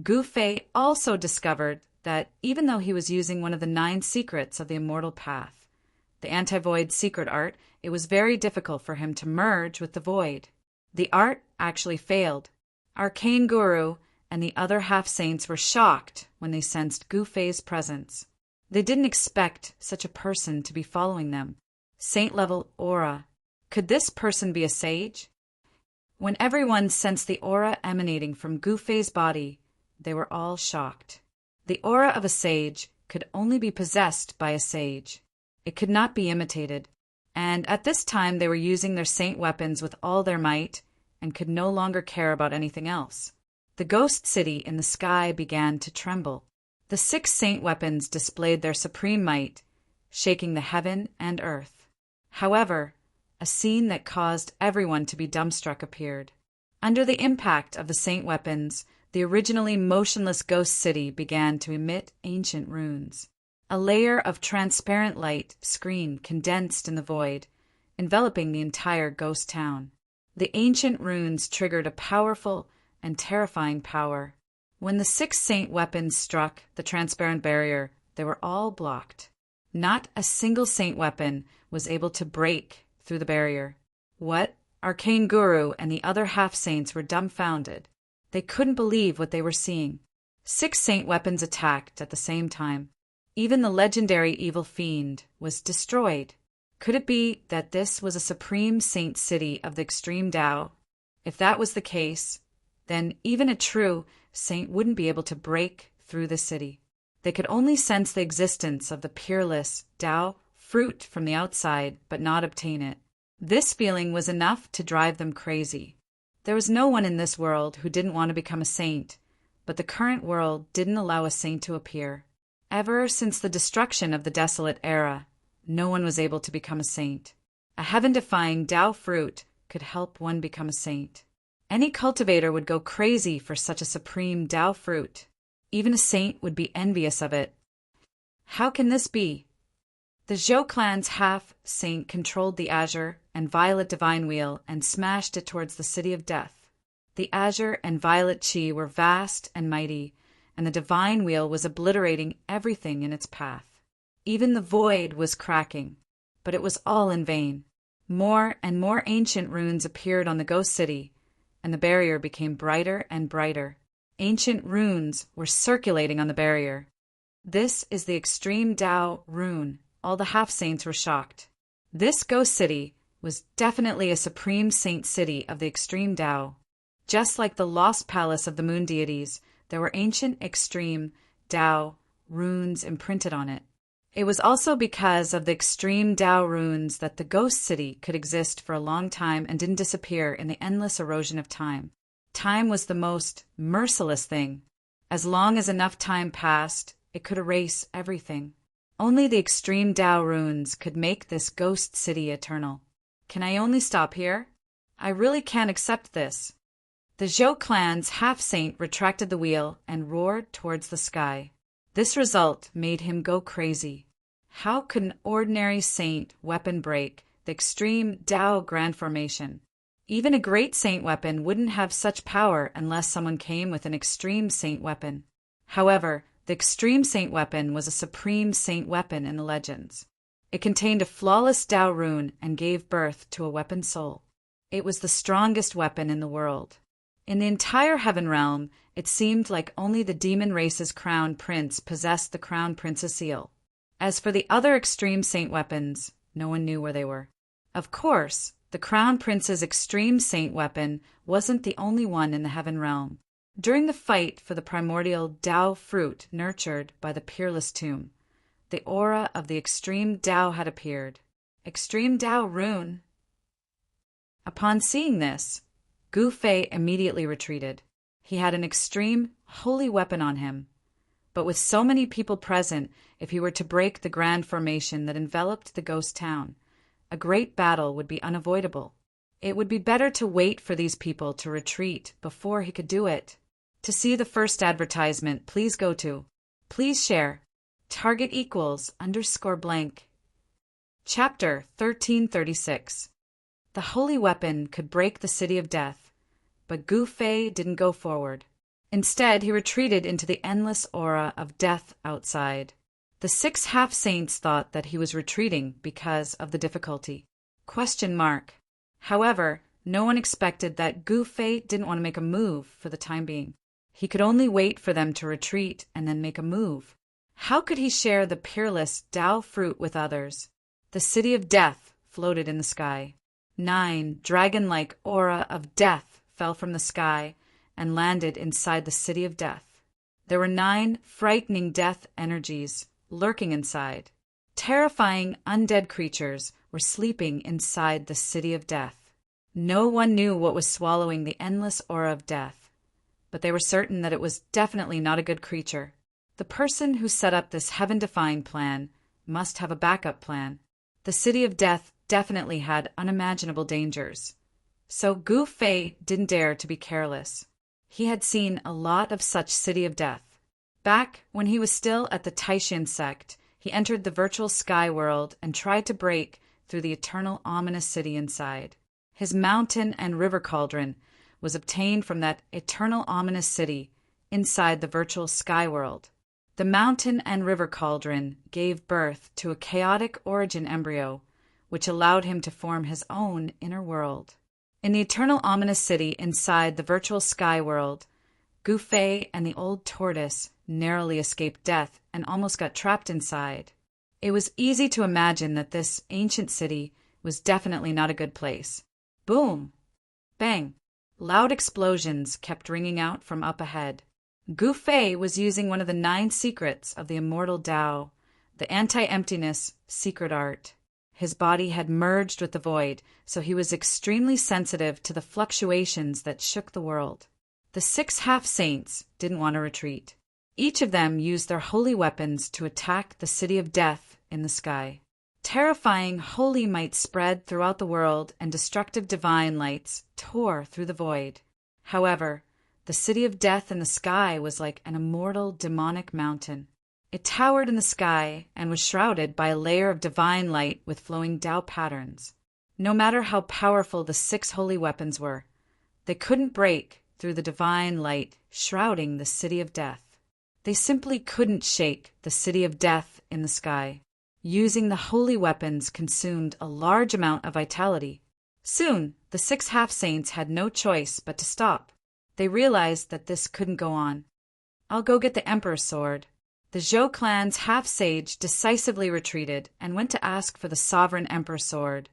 Gu Fei also discovered that even though he was using one of the 9 secrets of the immortal path, the anti-void secret art, it was very difficult for him to merge with the void. The art actually failed. Arcane Guru and the other half-saints were shocked when they sensed Gu Fei's presence. They didn't expect such a person to be following them. Saint-level aura. Could this person be a sage? When everyone sensed the aura emanating from Gu Fei's body, they were all shocked. The aura of a sage could only be possessed by a sage. It could not be imitated. And at this time they were using their saint weapons with all their might and could no longer care about anything else. The ghost city in the sky began to tremble. The 6 saint weapons displayed their supreme might, shaking the heaven and earth. However, a scene that caused everyone to be dumbstruck appeared. Under the impact of the saint weapons, the originally motionless ghost city began to emit ancient runes. A layer of transparent light screen condensed in the void, enveloping the entire ghost town. The ancient runes triggered a powerful and terrifying power. When the 6 saint weapons struck the transparent barrier, they were all blocked. Not a single saint weapon was able to break through the barrier. What? Arcane Guru and the other half-saints were dumbfounded. They couldn't believe what they were seeing. 6 saint weapons attacked at the same time. Even the legendary evil fiend was destroyed. Could it be that this was a supreme saint city of the extreme Tao? If that was the case, then even a true saint wouldn't be able to break through the city. They could only sense the existence of the peerless Tao fruit from the outside, but not obtain it. This feeling was enough to drive them crazy. There was no one in this world who didn't want to become a saint, but the current world didn't allow a saint to appear. Ever since the destruction of the desolate era, no one was able to become a saint. A heaven-defying Tao fruit could help one become a saint. Any cultivator would go crazy for such a supreme Tao fruit. Even a saint would be envious of it. How can this be? The Zhou clan's half-saint controlled the azure and violet divine wheel and smashed it towards the city of death. The azure and violet chi were vast and mighty, and the divine wheel was obliterating everything in its path. Even the void was cracking, but it was all in vain. More and more ancient runes appeared on the ghost city, and the barrier became brighter and brighter. Ancient runes were circulating on the barrier. This is the extreme Tao rune. All the half-saints were shocked. This ghost city was definitely a supreme saint city of the extreme Tao. Just like the lost palace of the moon deities, there were ancient extreme Tao runes imprinted on it. It was also because of the extreme Tao runes that the ghost city could exist for a long time and didn't disappear in the endless erosion of time. Time was the most merciless thing. As long as enough time passed, it could erase everything. Only the extreme Tao runes could make this ghost city eternal. Can I only stop here? I really can't accept this. The Zhou clan's half-saint retracted the wheel and roared towards the sky. This result made him go crazy. How could an ordinary saint weapon break the extreme Tao grand formation? Even a great saint weapon wouldn't have such power unless someone came with an extreme saint weapon. However, the extreme saint weapon was a supreme saint weapon in the legends. It contained a flawless Tao rune and gave birth to a weapon soul. It was the strongest weapon in the world. In the entire heaven realm, it seemed like only the demon race's crown prince possessed the crown prince's seal. As for the other extreme saint weapons, no one knew where they were. Of course, the crown prince's extreme saint weapon wasn't the only one in the heaven realm. During the fight for the primordial Tao fruit nurtured by the peerless tomb, the aura of the extreme Tao had appeared. Extreme Tao rune. Upon seeing this, Gu Fei immediately retreated. He had an extreme, holy weapon on him. But with so many people present, if he were to break the grand formation that enveloped the ghost town, a great battle would be unavoidable. It would be better to wait for these people to retreat before he could do it. To see the first advertisement, please go to Please share. Target equals _blank. Chapter 1336. The holy weapon could break the city of death, but Gu Fei didn't go forward. Instead, he retreated into the endless aura of death outside. The 6 half-saints thought that he was retreating because of the difficulty. ? However, no one expected that Gu Fei didn't want to make a move for the time being. He could only wait for them to retreat and then make a move. How could he share the peerless Tao fruit with others? The city of death floated in the sky. 9 dragon-like aura of death fell from the sky and landed inside the city of death. There were 9 frightening death energies lurking inside. Terrifying undead creatures were sleeping inside the city of death. No one knew what was swallowing the endless aura of death, but they were certain that it was definitely not a good creature. The person who set up this heaven-defying plan must have a backup plan. The city of death definitely had unimaginable dangers. So Gu Fei didn't dare to be careless. He had seen a lot of such city of death. Back when he was still at the Taishan sect, he entered the virtual sky world and tried to break through the eternal ominous city inside. His mountain and river cauldron was obtained from that eternal ominous city inside the virtual sky world. The mountain and river cauldron gave birth to a chaotic origin embryo, which allowed him to form his own inner world. In the eternal ominous city inside the virtual sky world, Gu Fei and the old tortoise narrowly escaped death and almost got trapped inside. It was easy to imagine that this ancient city was definitely not a good place. Boom! Bang! Loud explosions kept ringing out from up ahead. Gu Fei was using one of the 9 secrets of the immortal Tao, the anti-emptiness secret art. His body had merged with the void, so he was extremely sensitive to the fluctuations that shook the world. The 6 half-saints didn't want to retreat. Each of them used their holy weapons to attack the city of death in the sky. Terrifying holy might spread throughout the world, and destructive divine lights tore through the void. However, the city of death in the sky was like an immortal demonic mountain. It towered in the sky and was shrouded by a layer of divine light with flowing Tao patterns. No matter how powerful the 6 holy weapons were, they couldn't break through the divine light shrouding the city of death. They simply couldn't shake the city of death in the sky. Using the holy weapons consumed a large amount of vitality. Soon, the 6 half-saints had no choice but to stop. They realized that this couldn't go on. I'll go get the Emperor's sword. The Zhou clan's half-sage decisively retreated and went to ask for the sovereign Emperor's sword,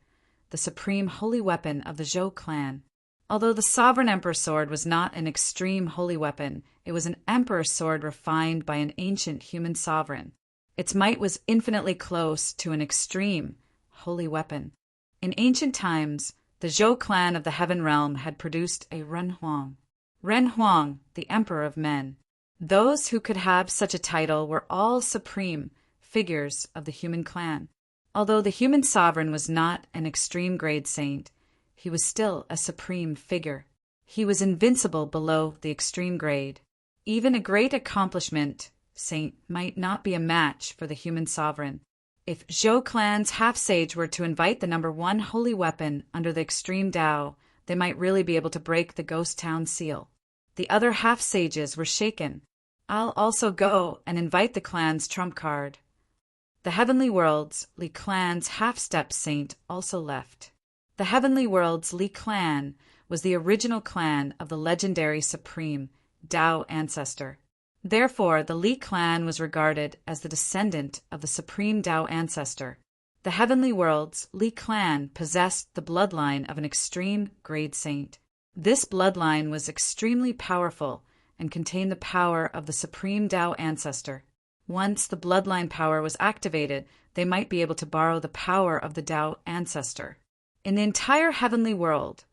the supreme holy weapon of the Zhou clan. Although the sovereign Emperor's sword was not an extreme holy weapon, it was an Emperor's sword refined by an ancient human sovereign. Its might was infinitely close to an extreme holy weapon. In ancient times, the Zhou clan of the Heaven Realm had produced a Renhuang. Renhuang, the Emperor of Men. Those who could have such a title were all supreme figures of the human clan. Although the human sovereign was not an extreme grade saint, he was still a supreme figure. He was invincible below the extreme grade. Even a great accomplishment saint might not be a match for the human sovereign. If Zhou clan's half-sage were to invite the number 1 holy weapon under the extreme Tao, they might really be able to break the ghost town seal. The other half-sages were shaken. I'll also go and invite the clan's trump card. The Heavenly World's Li clan's half-step saint also left. The Heavenly World's Li clan was the original clan of the legendary supreme Tao ancestor. Therefore, the Li clan was regarded as the descendant of the supreme Tao ancestor. The Heavenly World's Li clan possessed the bloodline of an extreme grade saint. This bloodline was extremely powerful and contained the power of the supreme Tao ancestor. Once the bloodline power was activated, they might be able to borrow the power of the Tao ancestor. In the entire heavenly world,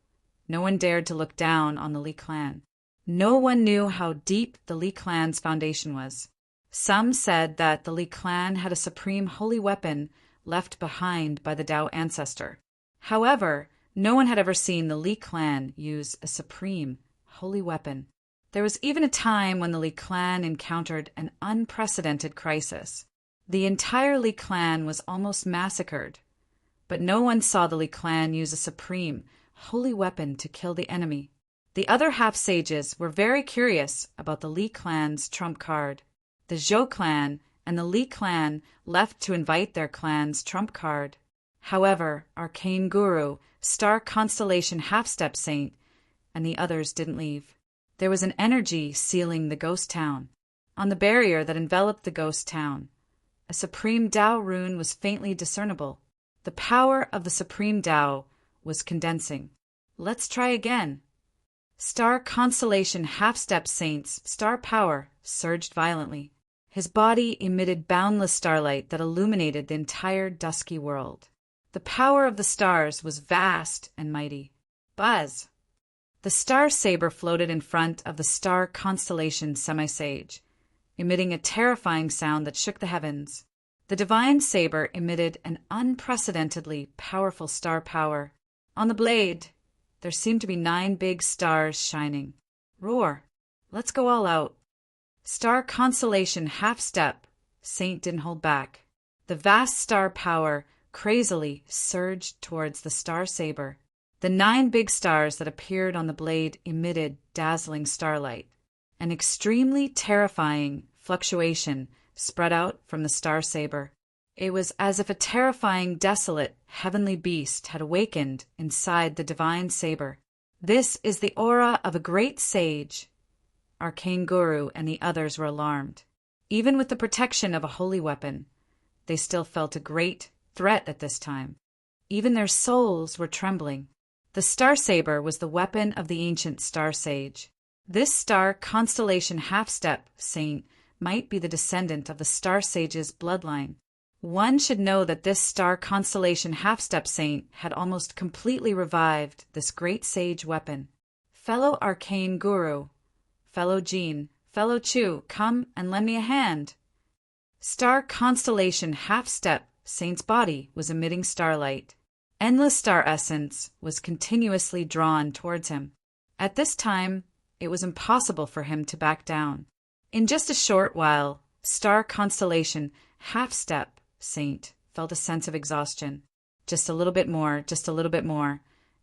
no one dared to look down on the Li clan. No one knew how deep the Li clan's foundation was. Some said that the Li clan had a supreme holy weapon left behind by the Tao ancestor. However, No one had ever seen the Li clan use a supreme, holy weapon. There was even a time when the Li clan encountered an unprecedented crisis. The entire Li clan was almost massacred, but no one saw the Li clan use a supreme, holy weapon to kill the enemy. The other half-sages were very curious about the Li clan's trump card. The Zhou clan and the Li clan left to invite their clan's trump card. However, Arcane Guru, Star Constellation Half-Step Saint, and the others didn't leave. There was an energy sealing the ghost town. On the barrier that enveloped the ghost town, a supreme Tao rune was faintly discernible. The power of the supreme Tao was condensing. Let's try again. Star Constellation Half-Step Saint's star power surged violently. His body emitted boundless starlight that illuminated the entire dusky world. The power of the stars was vast and mighty. Buzz! The star saber floated in front of the star constellation semi-sage, emitting a terrifying sound that shook the heavens. The divine saber emitted an unprecedentedly powerful star power. On the blade, there seemed to be 9 big stars shining. Roar! Let's go all out. Star Constellation Half-Step Saint didn't hold back. The vast star power crazily surged towards the star saber. The 9 big stars that appeared on the blade emitted dazzling starlight. An extremely terrifying fluctuation spread out from the star saber. It was as if a terrifying, desolate, heavenly beast had awakened inside the divine saber. This is the aura of a great sage. Arcane Guru and the others were alarmed. Even with the protection of a holy weapon, they still felt a great threat at this time. Even their souls were trembling. The star saber was the weapon of the ancient star sage. This star constellation half-step saint might be the descendant of the star sage's bloodline. One should know that this star constellation half-step saint had almost completely revived this great sage weapon. Fellow Arcane Guru, fellow Jean, fellow Chu, come and lend me a hand. Star constellation half-step saint's body was emitting starlight. Endless star essence was continuously drawn towards him. At this time, it was impossible for him to back down. In just a short while, star constellation half-step saint felt a sense of exhaustion. Just a little bit more,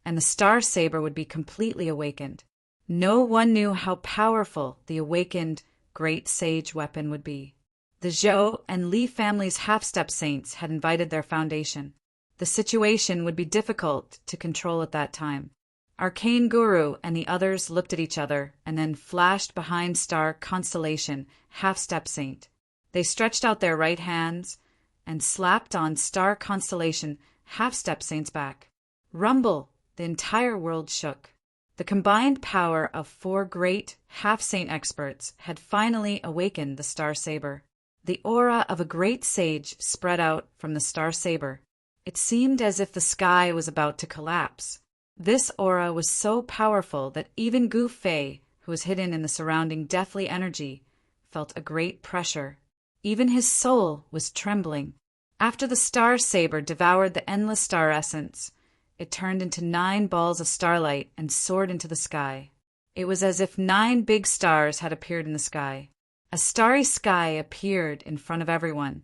and the star saber would be completely awakened. No one knew how powerful the awakened great sage weapon would be. The Zhou and Li families' half-step saints had invited their foundation. The situation would be difficult to control at that time. Arcane Guru and the others looked at each other and then flashed behind star constellation half-step saint. They stretched out their right hands and slapped on star constellation half-step saint's back. Rumble! The entire world shook. The combined power of 4 great half-saint experts had finally awakened the star saber. The aura of a great sage spread out from the star saber. It seemed as if the sky was about to collapse. This aura was so powerful that even Gu Fei, who was hidden in the surrounding deathly energy, felt a great pressure. Even his soul was trembling. After the star saber devoured the endless star essence, it turned into 9 balls of starlight and soared into the sky. It was as if 9 big stars had appeared in the sky. A starry sky appeared in front of everyone.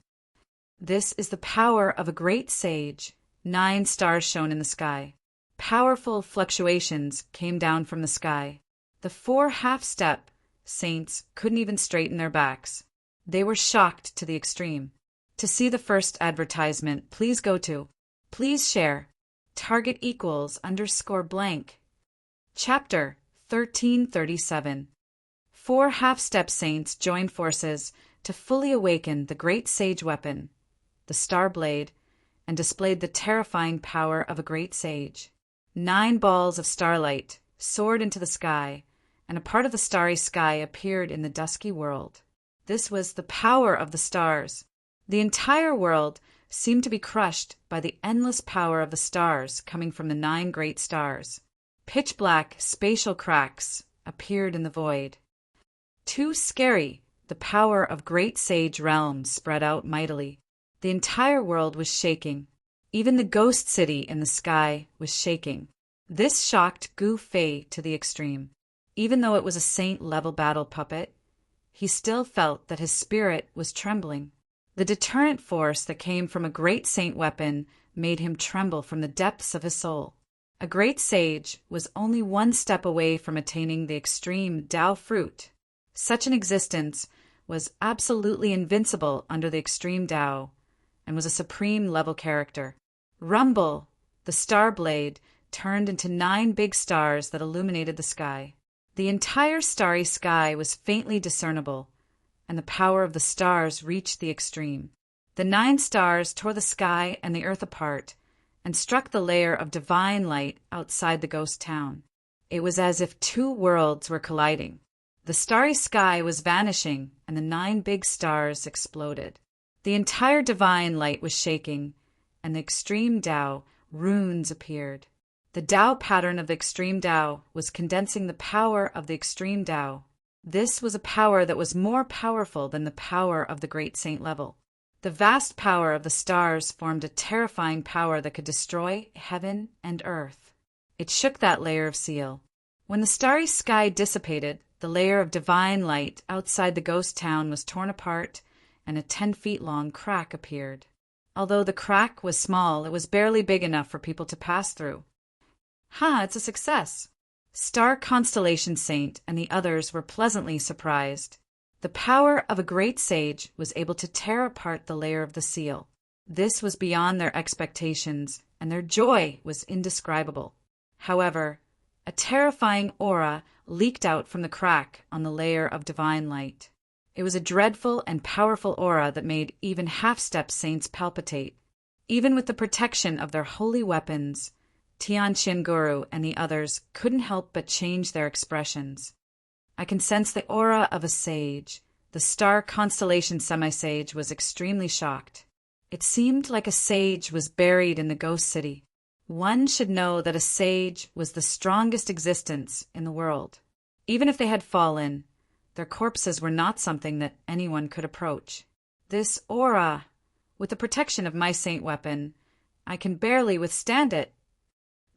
This is the power of a great sage. 9 stars shone in the sky. Powerful fluctuations came down from the sky. The 4 half-step saints couldn't even straighten their backs. They were shocked to the extreme. To see the first advertisement, please go to, please share, target equals _blank. Chapter 1337. 4 half-step saints joined forces to fully awaken the great sage weapon, the star blade, and displayed the terrifying power of a great sage. 9 balls of starlight soared into the sky, and a part of the starry sky appeared in the dusky world. This was the power of the stars. The entire world seemed to be crushed by the endless power of the stars coming from the 9 great stars. Pitch-black spatial cracks appeared in the void. Too scary, the power of great sage realms spread out mightily. The entire world was shaking. Even the ghost city in the sky was shaking. This shocked Gu Fei to the extreme. Even though it was a saint-level battle puppet, he still felt that his spirit was trembling. The deterrent force that came from a great saint weapon made him tremble from the depths of his soul. A great sage was only one step away from attaining the extreme Tao fruit. Such an existence was absolutely invincible under the extreme Tao and was a supreme level character. Rumble! The star blade turned into 9 big stars that illuminated the sky. The entire starry sky was faintly discernible, and the power of the stars reached the extreme. The 9 stars tore the sky and the earth apart and struck the layer of divine light outside the ghost town. It was as if 2 worlds were colliding. The starry sky was vanishing, and the 9 big stars exploded. The entire divine light was shaking, and the extreme Tao runes appeared. The Tao pattern of the extreme Tao was condensing the power of the extreme Tao. This was a power that was more powerful than the power of the great saint level. The vast power of the stars formed a terrifying power that could destroy heaven and earth. It shook that layer of seal. When the starry sky dissipated, the layer of divine light outside the ghost town was torn apart, and a 10-feet-long crack appeared. Although the crack was small, it was barely big enough for people to pass through. It's a success. Star Constellation Saint and the others were pleasantly surprised. The power of a great sage was able to tear apart the layer of the seal. This was beyond their expectations, and their joy was indescribable. However, a terrifying aura leaked out from the crack on the layer of divine light. It was a dreadful and powerful aura that made even half-step saints palpitate. Even with the protection of their holy weapons, Tianqian Guru and the others couldn't help but change their expressions. I can sense the aura of a sage. The star constellation semi-sage was extremely shocked. It seemed like a sage was buried in the ghost city. One should know that a sage was the strongest existence in the world. Even if they had fallen, their corpses were not something that anyone could approach. This aura, with the protection of my saint weapon, I can barely withstand it.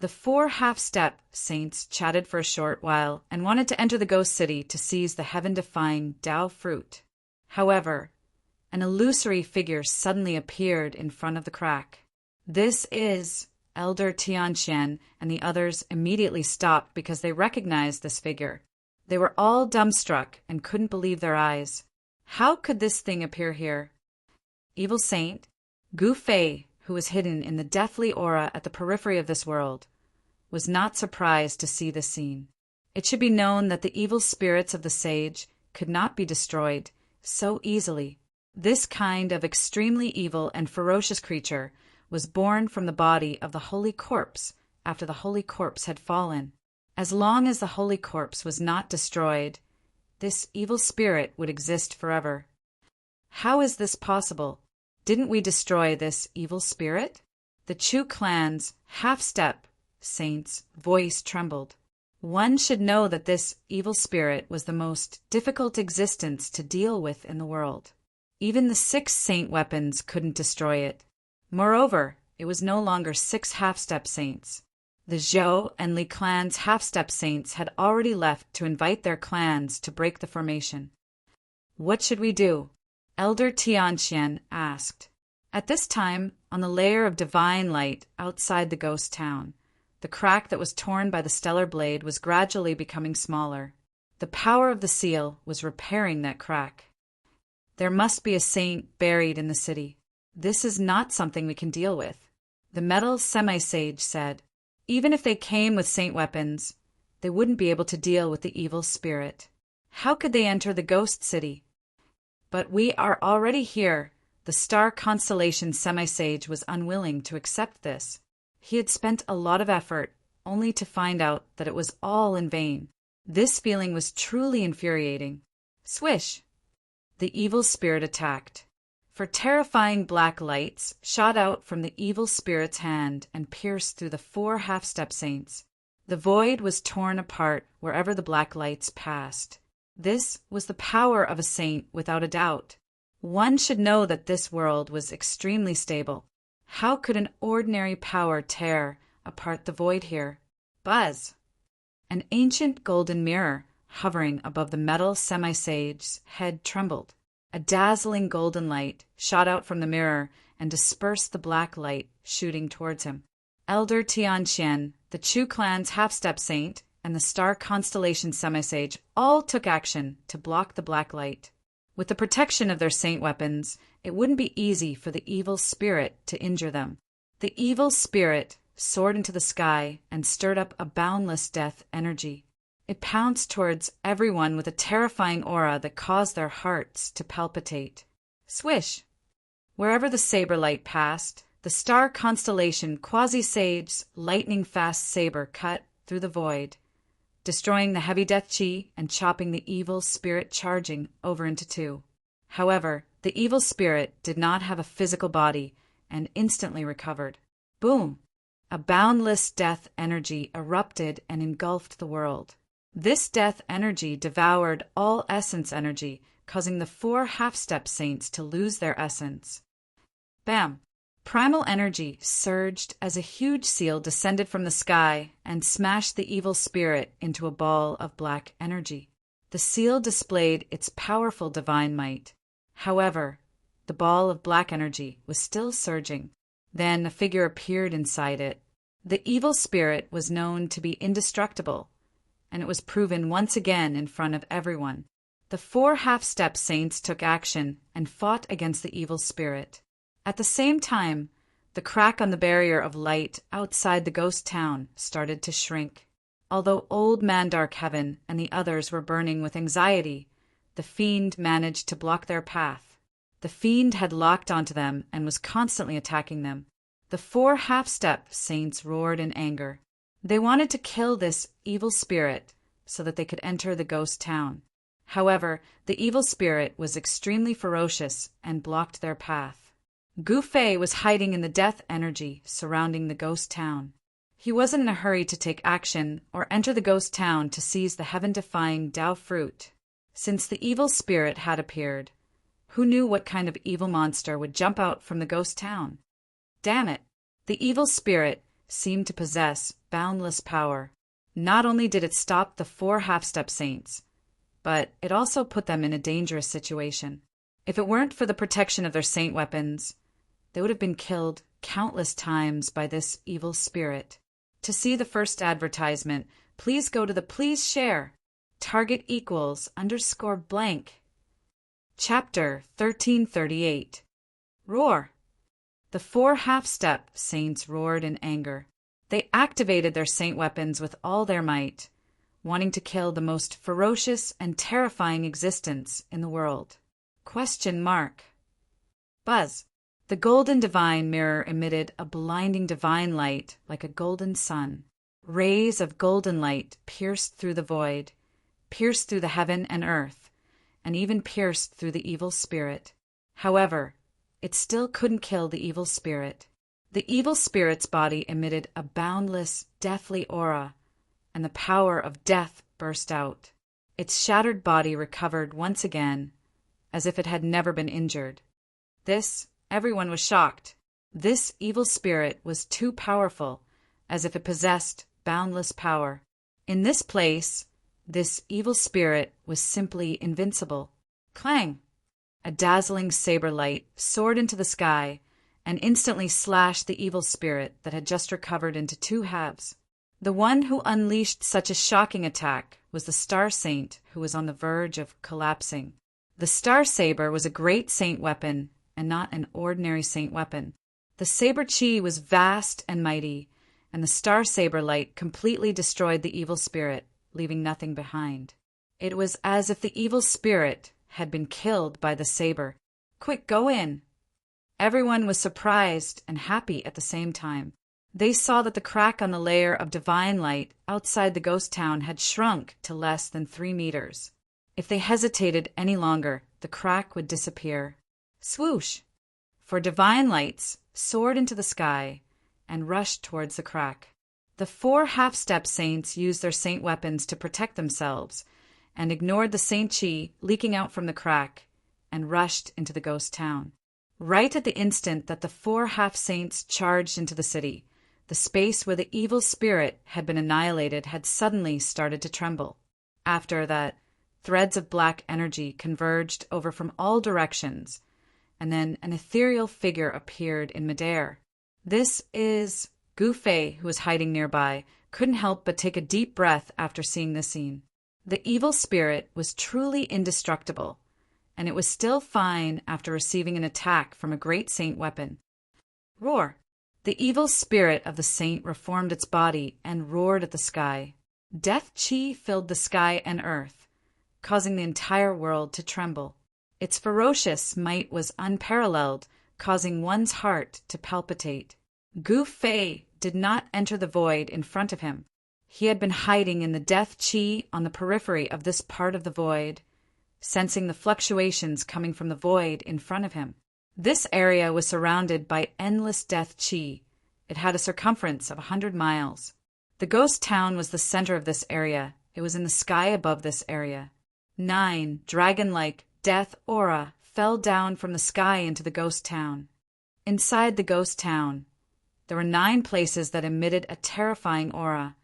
The 4 half-step saints chatted for a short while and wanted to enter the ghost city to seize the heaven-defying Tao fruit. However, an illusory figure suddenly appeared in front of the crack. This is Elder Tianqian, and the others immediately stopped because they recognized this figure. They were all dumbstruck and couldn't believe their eyes. How could this thing appear here? Evil Saint, Gu Fei, who was hidden in the deathly aura at the periphery of this world, was not surprised to see this scene. It should be known that the evil spirits of the sage could not be destroyed so easily. This kind of extremely evil and ferocious creature was born from the body of the holy corpse after the holy corpse had fallen. As long as the holy corpse was not destroyed, this evil spirit would exist forever. How is this possible? Didn't we destroy this evil spirit? The Chu clan's half-step saint's voice trembled. One should know that this evil spirit was the most difficult existence to deal with in the world. Even the 6 saint weapons couldn't destroy it. Moreover, it was no longer 6 half-step saints. The Zhou and Li clans' half-step saints had already left to invite their clans to break the formation. What should we do? Elder Tianqian asked. At this time, on the layer of divine light outside the ghost town, the crack that was torn by the stellar blade was gradually becoming smaller. The power of the seal was repairing that crack. There must be a saint buried in the city. This is not something we can deal with. The metal semi-sage said, even if they came with saint weapons, they wouldn't be able to deal with the evil spirit. How could they enter the ghost city? But we are already here. The star constellation semi-sage was unwilling to accept this. He had spent a lot of effort, only to find out that it was all in vain. This feeling was truly infuriating. Swish! The evil spirit attacked. For terrifying black lights shot out from the evil spirit's hand and pierced through the 4 half-step saints. The void was torn apart wherever the black lights passed. This was the power of a saint without a doubt. One should know that this world was extremely stable. How could an ordinary power tear apart the void here? Buzz! An ancient golden mirror hovering above the metal semi-sage's head trembled. A dazzling golden light shot out from the mirror and dispersed the black light shooting towards him. Elder Tianxian, the Chu clan's half-step saint, and the star constellation semi-sage all took action to block the black light. With the protection of their saint weapons, it wouldn't be easy for the evil spirit to injure them. The evil spirit soared into the sky and stirred up a boundless death energy. It pounced towards everyone with a terrifying aura that caused their hearts to palpitate. Swish! Wherever the saber light passed, the star constellation quasi-sage's lightning-fast saber cut through the void, destroying the heavy death chi and chopping the evil spirit charging over into two. However, the evil spirit did not have a physical body and instantly recovered. Boom! A boundless death energy erupted and engulfed the world. This death energy devoured all essence energy, causing the 4 half-step saints to lose their essence. Bam! Primal energy surged as a huge seal descended from the sky and smashed the evil spirit into a ball of black energy. The seal displayed its powerful divine might. However, the ball of black energy was still surging. Then a figure appeared inside it. The evil spirit was known to be indestructible, and it was proven once again in front of everyone. The 4 half-step saints took action and fought against the evil spirit. At the same time, the crack on the barrier of light outside the ghost town started to shrink. Although old man Darkheaven and the others were burning with anxiety, the fiend managed to block their path. The fiend had locked onto them and was constantly attacking them. The 4 half-step saints roared in anger. They wanted to kill this evil spirit so that they could enter the ghost town. However, the evil spirit was extremely ferocious and blocked their path. Gu Fei was hiding in the death energy surrounding the ghost town. He wasn't in a hurry to take action or enter the ghost town to seize the heaven-defying Dao fruit. Since the evil spirit had appeared, who knew what kind of evil monster would jump out from the ghost town? Damn it! The evil spirit seemed to possess boundless power. Not only did it stop the 4 half-step saints, but it also put them in a dangerous situation. If it weren't for the protection of their saint weapons, they would have been killed countless times by this evil spirit. To see the first advertisement, please go to the Please Share. Target equals _blank. Chapter 1338. Roar! The 4 half-step saints roared in anger. They activated their saint weapons with all their might, wanting to kill the most ferocious and terrifying existence in the world. Question mark. Buzz! The golden divine mirror emitted a blinding divine light like a golden sun. Rays of golden light pierced through the void, pierced through the heaven and earth, and even pierced through the evil spirit. However, it still couldn't kill the evil spirit. The evil spirit's body emitted a boundless, deathly aura, and the power of death burst out. Its shattered body recovered once again, as if it had never been injured. Everyone was shocked. This evil spirit was too powerful, as if it possessed boundless power. In this place, this evil spirit was simply invincible. Clang! A dazzling saber light soared into the sky and instantly slashed the evil spirit that had just recovered into 2 halves. The one who unleashed such a shocking attack was the Star Saint, who was on the verge of collapsing. The Star Saber was a great saint weapon and not an ordinary saint weapon. The saber chi was vast and mighty, and the Star Saber light completely destroyed the evil spirit, leaving nothing behind. It was as if the evil spirit had been killed by the saber. Quick, go in! Everyone was surprised and happy at the same time. They saw that the crack on the layer of divine light outside the ghost town had shrunk to less than 3 meters. If they hesitated any longer, the crack would disappear. Swoosh! For divine lights soared into the sky and rushed towards the crack. The 4 half-step saints used their saint weapons to protect themselves and ignored the saint chi leaking out from the crack and rushed into the ghost town. Right at the instant that the 4 half-saints charged into the city, the space where the evil spirit had been annihilated had suddenly started to tremble. After that, threads of black energy converged over from all directions, and then an ethereal figure appeared in midair. This is Gu Fei, who was hiding nearby, couldn't help but take a deep breath after seeing this scene. The evil spirit was truly indestructible, and it was still fine after receiving an attack from a great saint weapon. Roar! The evil spirit of the saint reformed its body and roared at the sky. Death chi filled the sky and earth, causing the entire world to tremble. Its ferocious might was unparalleled, causing one's heart to palpitate. Gu Fei did not enter the void in front of him. He had been hiding in the death chi on the periphery of this part of the void, sensing the fluctuations coming from the void in front of him. This area was surrounded by endless death chi. It had a circumference of 100 miles. The ghost town was the center of this area. It was in the sky above this area. 9 dragon-like death aura fell down from the sky into the ghost town. Inside the ghost town, there were 9 places that emitted a terrifying aura,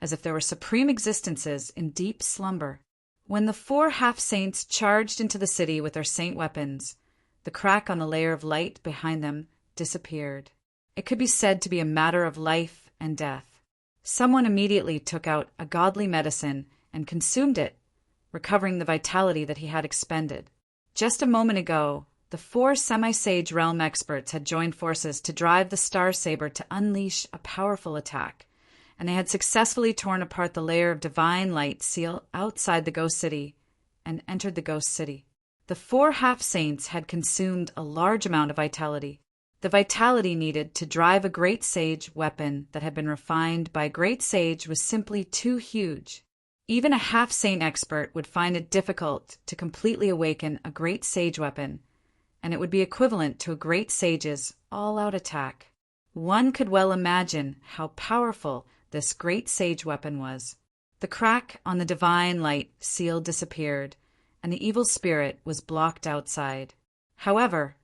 as if there were supreme existences in deep slumber. When the 4 half-saints charged into the city with their saint weapons, the crack on the layer of light behind them disappeared. It could be said to be a matter of life and death. Someone immediately took out a godly medicine and consumed it, recovering the vitality that he had expended. Just a moment ago, the 4 semi-sage realm experts had joined forces to drive the Star Saber to unleash a powerful attack, and they had successfully torn apart the layer of divine light seal outside the ghost city and entered the ghost city. The 4 half-saints had consumed a large amount of vitality. The vitality needed to drive a great sage weapon that had been refined by a great sage was simply too huge. Even a half-saint expert would find it difficult to completely awaken a great sage weapon, and it would be equivalent to a great sage's all-out attack. One could well imagine how powerful this great sage weapon was. The crack on the divine light seal disappeared, and the evil spirit was blocked outside. However,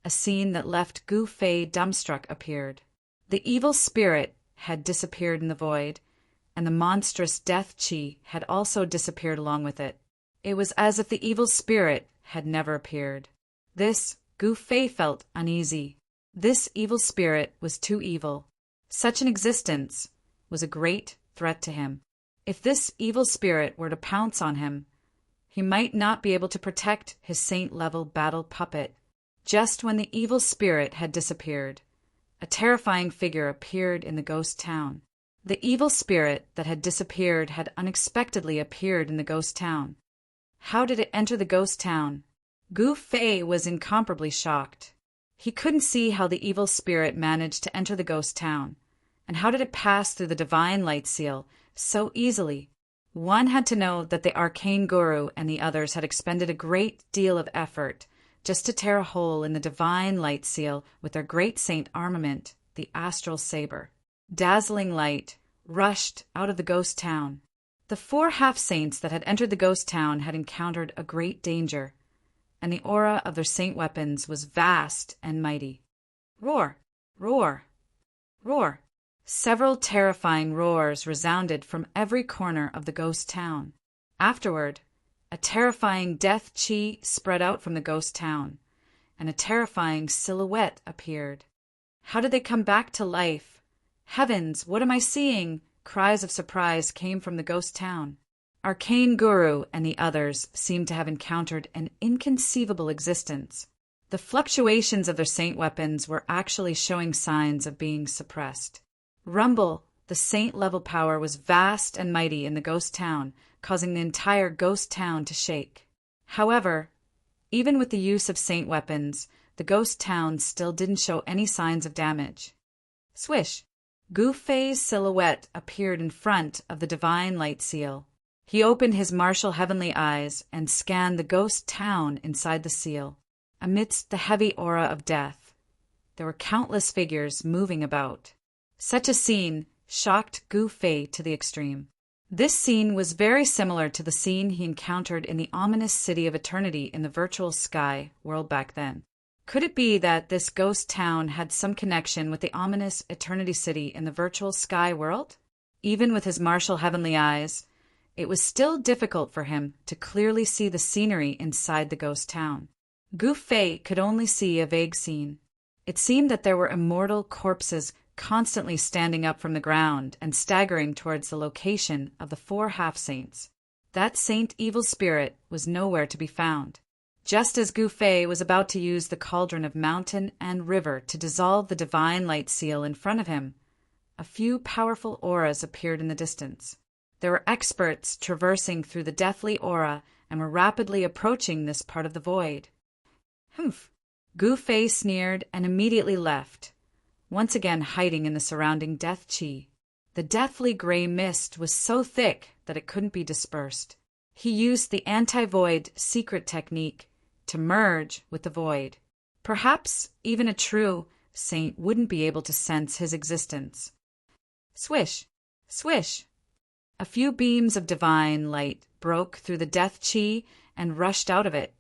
a scene that left Gu Fei dumbstruck appeared. The evil spirit had disappeared in the void, and the monstrous death chi had also disappeared along with it. It was as if the evil spirit had never appeared. This, Gu Fei felt uneasy. This evil spirit was too evil. Such an existence was a great threat to him. If this evil spirit were to pounce on him, he might not be able to protect his saint-level battle puppet. Just when the evil spirit had disappeared, a terrifying figure appeared in the ghost town. The evil spirit that had disappeared had unexpectedly appeared in the ghost town. How did it enter the ghost town? Gu Fei was incomparably shocked. He couldn't see how the evil spirit managed to enter the ghost town, and how did it pass through the divine light seal so easily? One had to know that the arcane guru and the others had expended a great deal of effort just to tear a hole in the divine light seal with their great saint armament, the astral saber. Dazzling light rushed out of the ghost town. The 4 half-saints that had entered the ghost town had encountered a great danger, and the aura of their saint weapons was vast and mighty. Roar! Roar! Roar! Several terrifying roars resounded from every corner of the ghost town. Afterward, a terrifying death chi spread out from the ghost town, and a terrifying silhouette appeared. How did they come back to life? Heavens, what am I seeing? Cries of surprise came from the ghost town. Arcane Guru and the others seemed to have encountered an inconceivable existence. The fluctuations of their saint weapons were actually showing signs of being suppressed. Rumble, the saint-level power, was vast and mighty in the ghost town, causing the entire ghost town to shake. However, even with the use of saint weapons, the ghost town still didn't show any signs of damage. Swish! Gu Fei's silhouette appeared in front of the divine light seal. He opened his martial heavenly eyes and scanned the ghost town inside the seal. Amidst the heavy aura of death, there were countless figures moving about. Such a scene shocked Gu Fei to the extreme. This scene was very similar to the scene he encountered in the ominous city of eternity in the virtual sky world back then. Could it be that this ghost town had some connection with the ominous Eternity City in the virtual sky world? Even with his martial heavenly eyes, it was still difficult for him to clearly see the scenery inside the ghost town. Gu Fei could only see a vague scene. It seemed that there were immortal corpses constantly standing up from the ground and staggering towards the location of the 4 half-saints. That saint evil spirit was nowhere to be found. Just as Gu Fei was about to use the cauldron of mountain and river to dissolve the divine light seal in front of him, a few powerful auras appeared in the distance. There were experts traversing through the deathly aura and were rapidly approaching this part of the void. Humph! Gu Fei sneered and immediately left, once again hiding in the surrounding death qi. The deathly gray mist was so thick that it couldn't be dispersed. He used the anti-void secret technique to merge with the void. Perhaps even a true saint wouldn't be able to sense his existence. Swish! Swish! A few beams of divine light broke through the death qi and rushed out of it,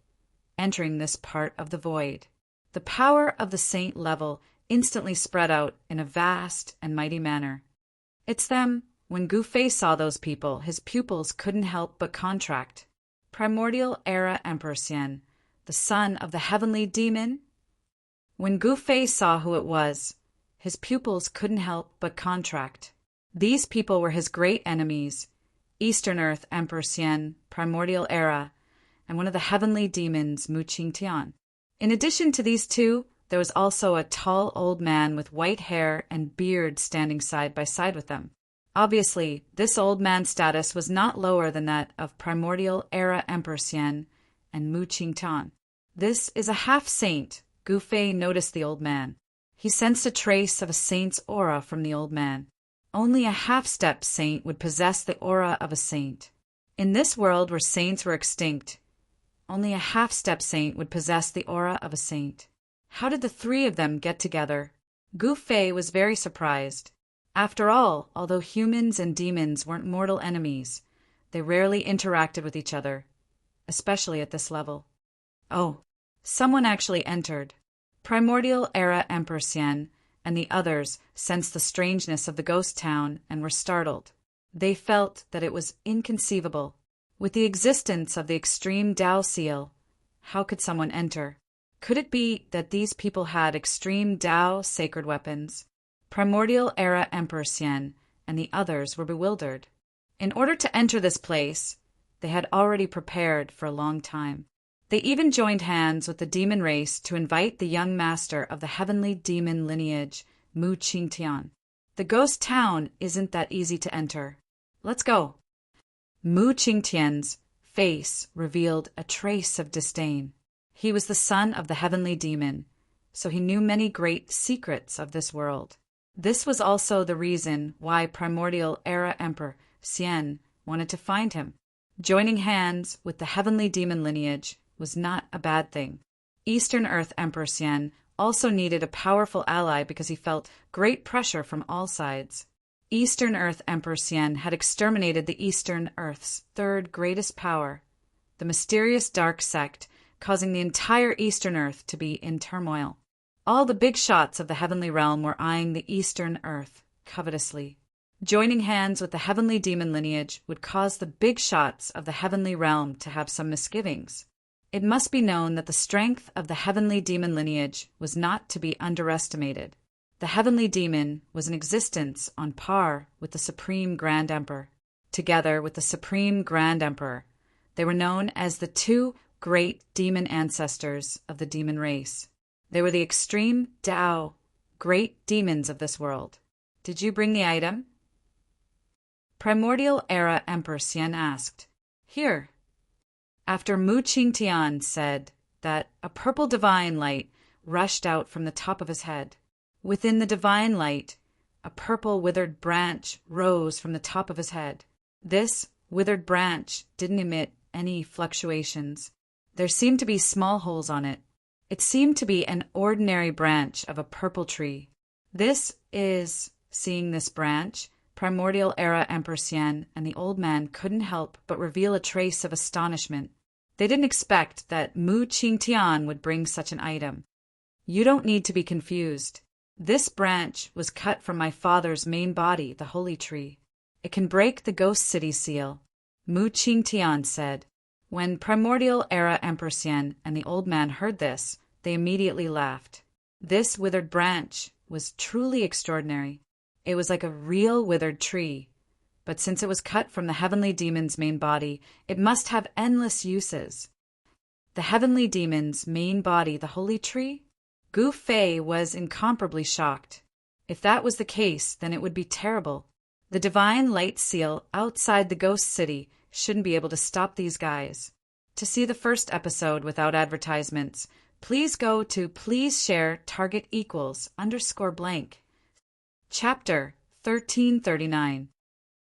entering this part of the void. The power of the saint level instantly spread out in a vast and mighty manner. It's them. When Gu Fei saw those people, his pupils couldn't help but contract. Primordial Era Emperor Xian, the son of the heavenly demon? When Gu Fei saw who it was, his pupils couldn't help but contract. These people were his great enemies, Eastern Earth Emperor Xian, Primordial Era, and one of the heavenly demons, Mu Qingtian. In addition to these two, there was also a tall old man with white hair and beard standing side by side with them. Obviously, this old man's status was not lower than that of Primordial Era Emperor Xian and Mu Qingtian. This is a half-saint. Gu Fei noticed the old man. He sensed a trace of a saint's aura from the old man. Only a half-step saint would possess the aura of a saint. In this world where saints were extinct, only a half-step saint would possess the aura of a saint. How did the 3 of them get together? Gu Fei was very surprised. After all, although humans and demons weren't mortal enemies, they rarely interacted with each other, especially at this level. Oh, someone actually entered. Primordial Era Emperor Xian and the others sensed the strangeness of the ghost town and were startled. They felt that it was inconceivable. With the existence of the extreme Tao seal, how could someone enter? Could it be that these people had extreme Tao sacred weapons? Primordial Era Emperor Xian and the others were bewildered. In order to enter this place, they had already prepared for a long time. They even joined hands with the demon race to invite the young master of the heavenly demon lineage, Mu Qingtian. The ghost town isn't that easy to enter. Let's go. Mu Qingtian's face revealed a trace of disdain. He was the son of the heavenly demon, so he knew many great secrets of this world. This was also the reason why Primordial Era Emperor Xian wanted to find him. Joining hands with the heavenly demon lineage was not a bad thing. Eastern Earth Emperor Xian also needed a powerful ally because he felt great pressure from all sides. Eastern Earth Emperor Xian had exterminated the Eastern Earth's 3rd greatest power, the mysterious dark sect, causing the entire Eastern Earth to be in turmoil. All the big shots of the heavenly realm were eyeing the Eastern Earth covetously. Joining hands with the heavenly demon lineage would cause the big shots of the heavenly realm to have some misgivings. It must be known that the strength of the heavenly demon lineage was not to be underestimated. The heavenly demon was in existence on par with the Supreme Grand Emperor. Together with the Supreme Grand Emperor, they were known as the 2 great demon ancestors of the demon race. They were the extreme Tao, great demons of this world. Did you bring the item? Primordial Era Emperor Xian asked. Here. After Mu Qingtian said that a purple divine light rushed out from the top of his head. Within the divine light, a purple withered branch rose from the top of his head. This withered branch didn't emit any fluctuations. There seemed to be small holes on it. It seemed to be an ordinary branch of a purple tree. Seeing this branch, Primordial Era Emperor Xian and the old man couldn't help but reveal a trace of astonishment. They didn't expect that Mu Qingtian would bring such an item. You don't need to be confused. This branch was cut from my father's main body, the holy tree. It can break the ghost city seal, Mu Qing Tian said. When Primordial Era Emperor Xian and the old man heard this, they immediately laughed. This withered branch was truly extraordinary. It was like a real withered tree. But since it was cut from the heavenly demon's main body, it must have endless uses. The heavenly demon's main body, the holy tree? Gu Fei was incomparably shocked. If that was the case, then it would be terrible. The divine light seal outside the ghost city shouldn't be able to stop these guys. To see the first episode without advertisements, please go to please share target equals _blank. Chapter 1339.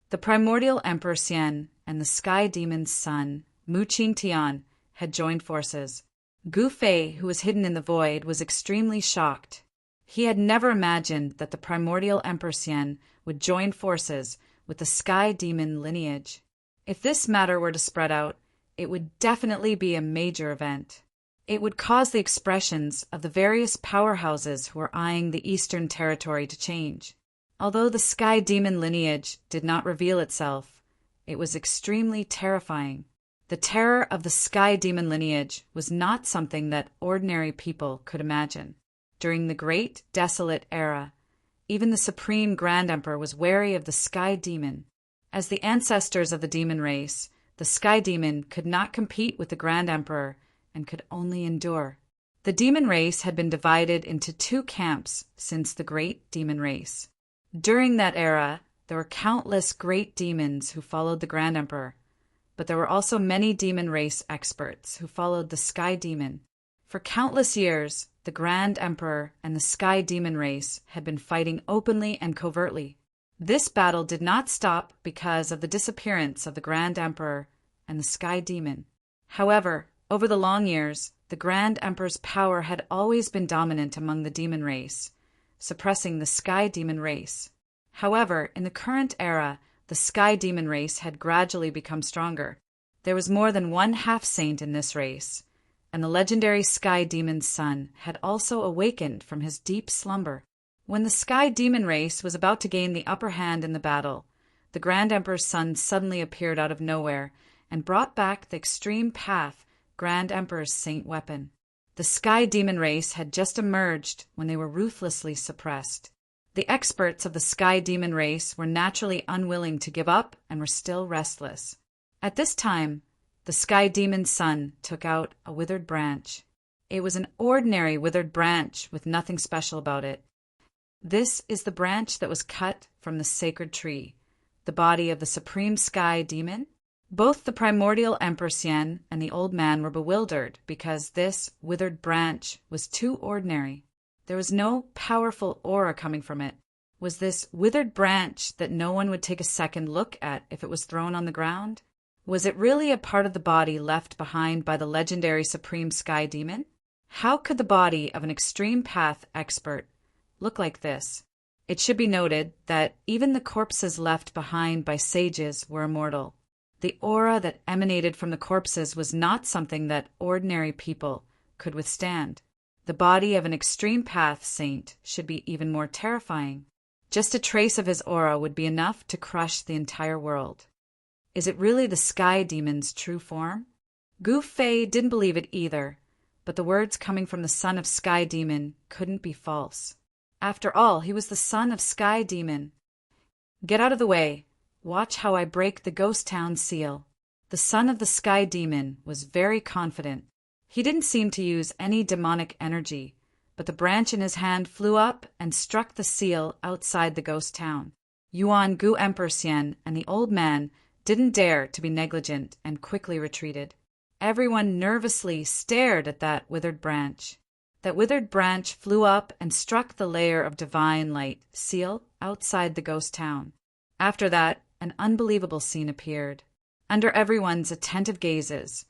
The primordial Emperor Xian and the sky demon's son, Mu Qing Tian, had joined forces. Gu Fei, who was hidden in the void, was extremely shocked. He had never imagined that the primordial Emperor Xian would join forces with the sky demon lineage. If this matter were to spread out, it would definitely be a major event. It would cause the expressions of the various powerhouses who were eyeing the Eastern Territory to change. Although the sky demon lineage did not reveal itself, it was extremely terrifying. The terror of the sky demon lineage was not something that ordinary people could imagine. During the Great Desolate Era, even the Supreme Grand Emperor was wary of the sky demon. As the ancestors of the demon race, the sky demon could not compete with the Grand Emperor and could only endure. The demon race had been divided into two camps since the Great Demon Race. During that era, there were countless great demons who followed the Grand Emperor, but there were also many demon race experts who followed the Sky Demon. For countless years, the Grand Emperor and the Sky Demon race had been fighting openly and covertly. This battle did not stop because of the disappearance of the Grand Emperor and the Sky Demon. However, over the long years, the Grand Emperor's power had always been dominant among the demon race, suppressing the Sky Demon race. However, in the current era, the Sky Demon race had gradually become stronger. There was more than one half-saint in this race, and the legendary Sky Demon's son had also awakened from his deep slumber. When the Sky Demon race was about to gain the upper hand in the battle, the Grand Emperor's son suddenly appeared out of nowhere and brought back the extreme path, Grand Emperor's saint weapon. The Sky Demon race had just emerged when they were ruthlessly suppressed. The experts of the Sky Demon race were naturally unwilling to give up and were still restless. At this time, the Sky Demon's son took out a withered branch. It was an ordinary withered branch with nothing special about it. This is the branch that was cut from the sacred tree, the body of the Supreme Sky Demon. Both the primordial Emperor Xian and the old man were bewildered because this withered branch was too ordinary. There was no powerful aura coming from it. Was this withered branch that no one would take a second look at if it was thrown on the ground? Was it really a part of the body left behind by the legendary Supreme Sky Demon? How could the body of an extreme path expert look like this? It should be noted that even the corpses left behind by sages were immortal. The aura that emanated from the corpses was not something that ordinary people could withstand. The body of an extreme path saint should be even more terrifying. Just a trace of his aura would be enough to crush the entire world. Is it really the Sky Demon's true form? Gu Fei didn't believe it either, but the words coming from the son of Sky Demon couldn't be false. After all, he was the son of Sky Demon. Get out of the way. Watch how I break the ghost town seal. The son of the Sky Demon was very confident. He didn't seem to use any demonic energy, but the branch in his hand flew up and struck the seal outside the ghost town. Yuan Gu Emperor Xian and the old man didn't dare to be negligent and quickly retreated. Everyone nervously stared at that withered branch. That withered branch flew up and struck the layer of divine light seal outside the ghost town. After that, an unbelievable scene appeared. Under everyone's attentive gazes,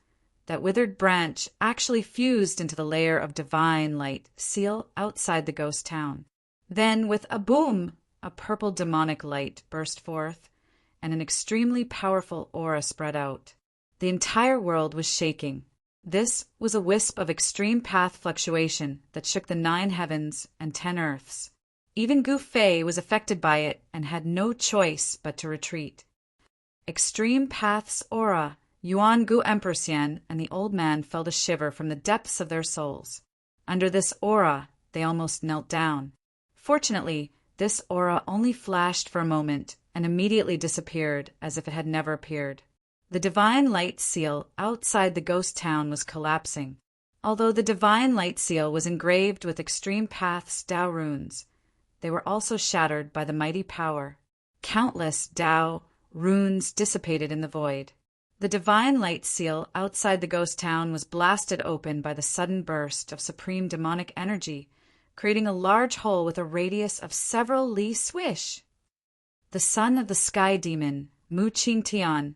that withered branch actually fused into the layer of divine light seal outside the ghost town. Then, with a boom, a purple demonic light burst forth, and an extremely powerful aura spread out. The entire world was shaking. This was a wisp of extreme path fluctuation that shook the 9 heavens and 10 earths. Even Gu Fei was affected by it and had no choice but to retreat. Extreme path's aura, Yuan Gu Emperor Xian and the old man felt a shiver from the depths of their souls. Under this aura, they almost knelt down. Fortunately, this aura only flashed for a moment and immediately disappeared as if it had never appeared. The divine light seal outside the ghost town was collapsing. Although the divine light seal was engraved with extreme path's Tao runes, they were also shattered by the mighty power. Countless Tao runes dissipated in the void. The divine light seal outside the ghost town was blasted open by the sudden burst of supreme demonic energy, creating a large hole with a radius of several li swish. The son of the sky demon, Mu Qing Tian,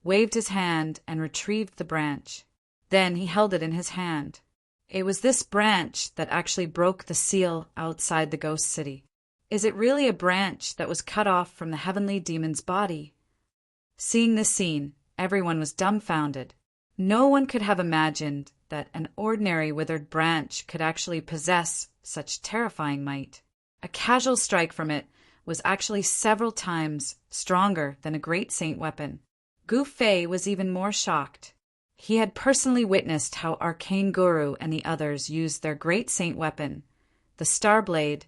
waved his hand and retrieved the branch. Then he held it in his hand. It was this branch that actually broke the seal outside the ghost city. Is it really a branch that was cut off from the heavenly demon's body? Seeing this scene, everyone was dumbfounded. No one could have imagined that an ordinary withered branch could actually possess such terrifying might. A casual strike from it was actually several times stronger than a great saint weapon. Gu Fei was even more shocked. He had personally witnessed how Arcane Guru and the others used their great saint weapon, the Star Blade,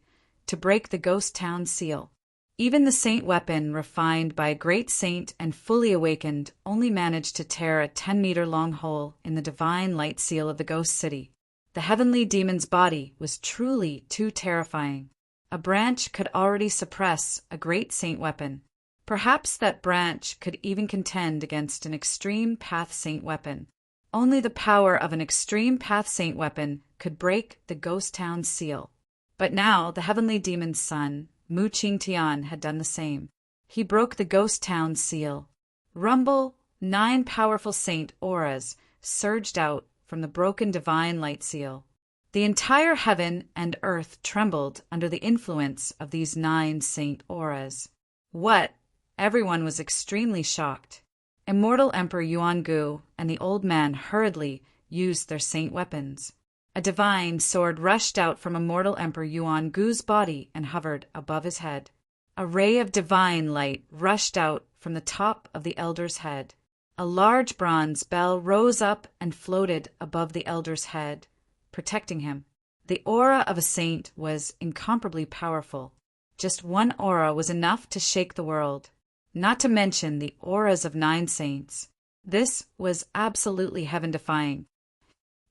to break the ghost town seal. Even the saint weapon, refined by a great saint and fully awakened, only managed to tear a 10-meter-long hole in the divine light seal of the ghost city. The heavenly demon's body was truly too terrifying. A branch could already suppress a great saint weapon. Perhaps that branch could even contend against an extreme path saint weapon. Only the power of an extreme path saint weapon could break the ghost town seal. But now the heavenly demon's son, Mu Qing Tian, had done the same. He broke the ghost town seal. Rumble, 9 powerful saint auras surged out from the broken divine light seal. The entire heaven and earth trembled under the influence of these 9 saint auras. What? Everyone was extremely shocked. Immortal Emperor Yuan Gu and the old man hurriedly used their saint weapons. A divine sword rushed out from Immortal Emperor Yuan Gu's body and hovered above his head. A ray of divine light rushed out from the top of the elder's head. A large bronze bell rose up and floated above the elder's head, protecting him. The aura of a saint was incomparably powerful. Just one aura was enough to shake the world, not to mention the auras of 9 saints. This was absolutely heaven-defying.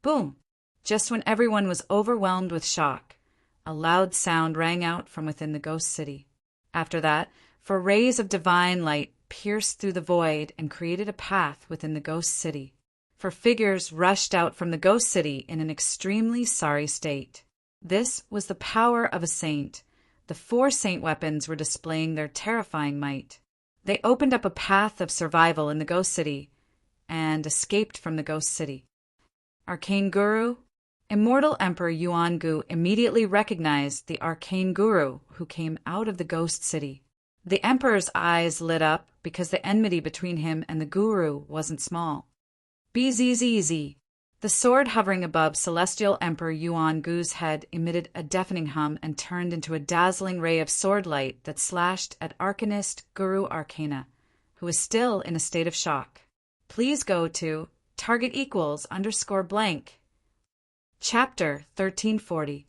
Boom! Just when everyone was overwhelmed with shock, a loud sound rang out from within the ghost city. After that, for rays of divine light pierced through the void and created a path within the ghost city. For figures rushed out from the ghost city in an extremely sorry state. This was the power of a saint. The 4 saint weapons were displaying their terrifying might. They opened up a path of survival in the ghost city and escaped from the ghost city. Arcane Guru? Immortal Emperor Yuan Gu immediately recognized the Arcane Guru who came out of the ghost city. The Emperor's eyes lit up because the enmity between him and the Guru wasn't small. BZZZ. The sword hovering above Celestial Emperor Yuan Gu's head emitted a deafening hum and turned into a dazzling ray of sword light that slashed at Arcanist Guru Arcana, who was still in a state of shock. Please go to target =_. Chapter 1340.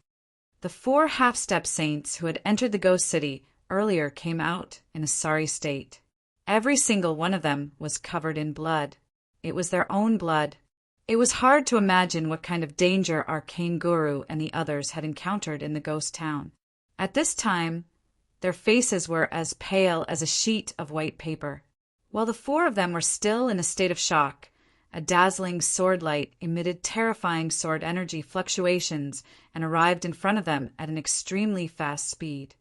The 4 half-step saints who had entered the ghost city earlier came out in a sorry state. Every single one of them was covered in blood. It was their own blood. It was hard to imagine what kind of danger Arcane Guru and the others had encountered in the ghost town. At this time, their faces were as pale as a sheet of white paper. While the 4 of them were still in a state of shock, a dazzling sword light emitted terrifying sword energy fluctuations and arrived in front of them at an extremely fast speed.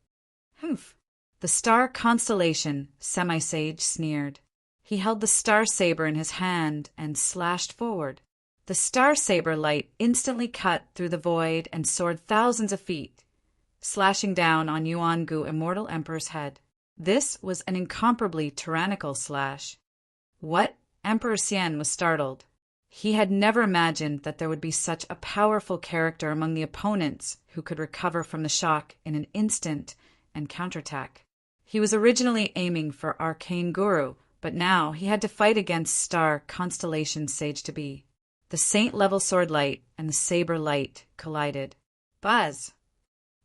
Humph! The star constellation, Semi-Sage sneered. He held the star saber in his hand and slashed forward. The star saber light instantly cut through the void and soared thousands of feet, slashing down on Yuan Gu Immortal Emperor's head. This was an incomparably tyrannical slash. What? Emperor Xian was startled. He had never imagined that there would be such a powerful character among the opponents who could recover from the shock in an instant and counterattack. He was originally aiming for Arcane Guru, but now he had to fight against Star Constellation Sage to Be. The saint-level sword light and the saber light collided. Buzz!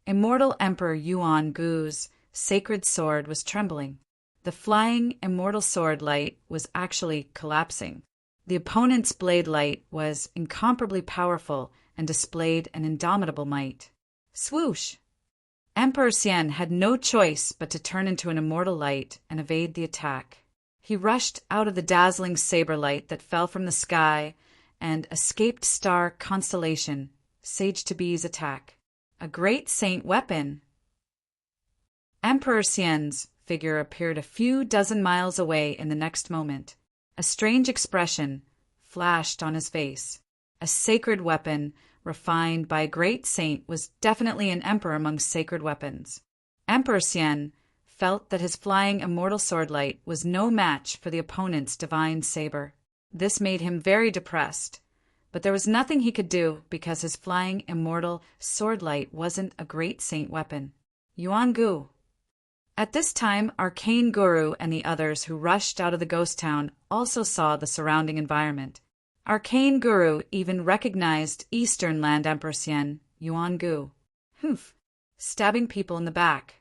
Immortal Emperor Yuan Gu's sacred sword was trembling. The flying immortal sword light was actually collapsing. The opponent's blade light was incomparably powerful and displayed an indomitable might. Swoosh! Emperor Xian had no choice but to turn into an immortal light and evade the attack. He rushed out of the dazzling saber light that fell from the sky and escaped Star Constellation Sage to Be's attack. A great saint weapon! Emperor Xian's figure appeared a few dozen miles away in the next moment. A strange expression flashed on his face. A sacred weapon refined by a great saint was definitely an emperor among sacred weapons. Emperor Xian felt that his flying immortal sword light was no match for the opponent's divine saber. This made him very depressed, but there was nothing he could do because his flying immortal sword light wasn't a great saint weapon. Yuan Gu. At this time, Arcane Guru and the others who rushed out of the ghost town also saw the surrounding environment. Arcane Guru even recognized Eastern Land Emperor Xian, Yuan Gu. Stabbing people in the back.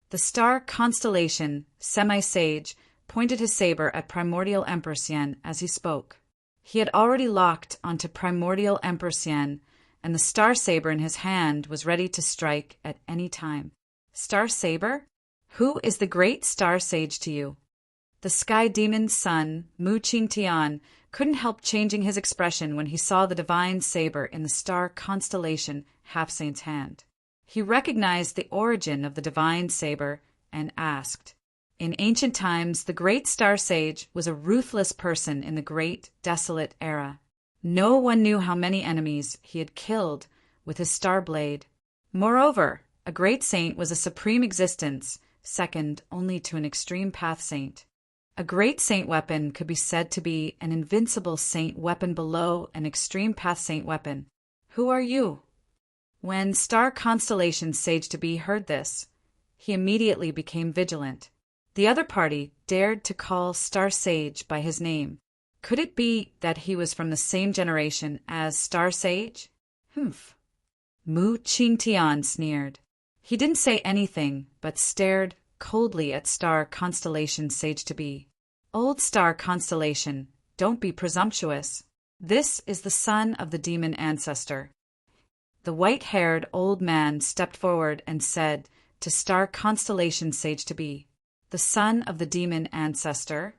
The Star Constellation Semi-Sage pointed his saber at Primordial Emperor Xian as he spoke. He had already locked onto Primordial Emperor Xian, and the Star Saber in his hand was ready to strike at any time. Star Saber? Who is the great Star Sage to you? The Sky Demon's son, Mu Qingtian, couldn't help changing his expression when he saw the divine saber in the Star Constellation Half-Saint's hand. He recognized the origin of the divine saber and asked, in ancient times, the great Star Sage was a ruthless person in the great desolate era. No one knew how many enemies he had killed with his star blade. Moreover, a great saint was a supreme existence, second only to an extreme path saint. A great saint weapon could be said to be an invincible saint weapon below an extreme path saint weapon. Who are you? When Star Constellation Sage to Be heard this, he immediately became vigilant. The other party dared to call Star Sage by his name. Could it be that he was from the same generation as Star Sage? Mu Qingtian sneered. He didn't say anything, but stared coldly at Star Constellation Sage to Be. Old Star Constellation, don't be presumptuous. This is the son of the demon ancestor. The white-haired old man stepped forward and said to Star Constellation Sage to Be, the son of the demon ancestor.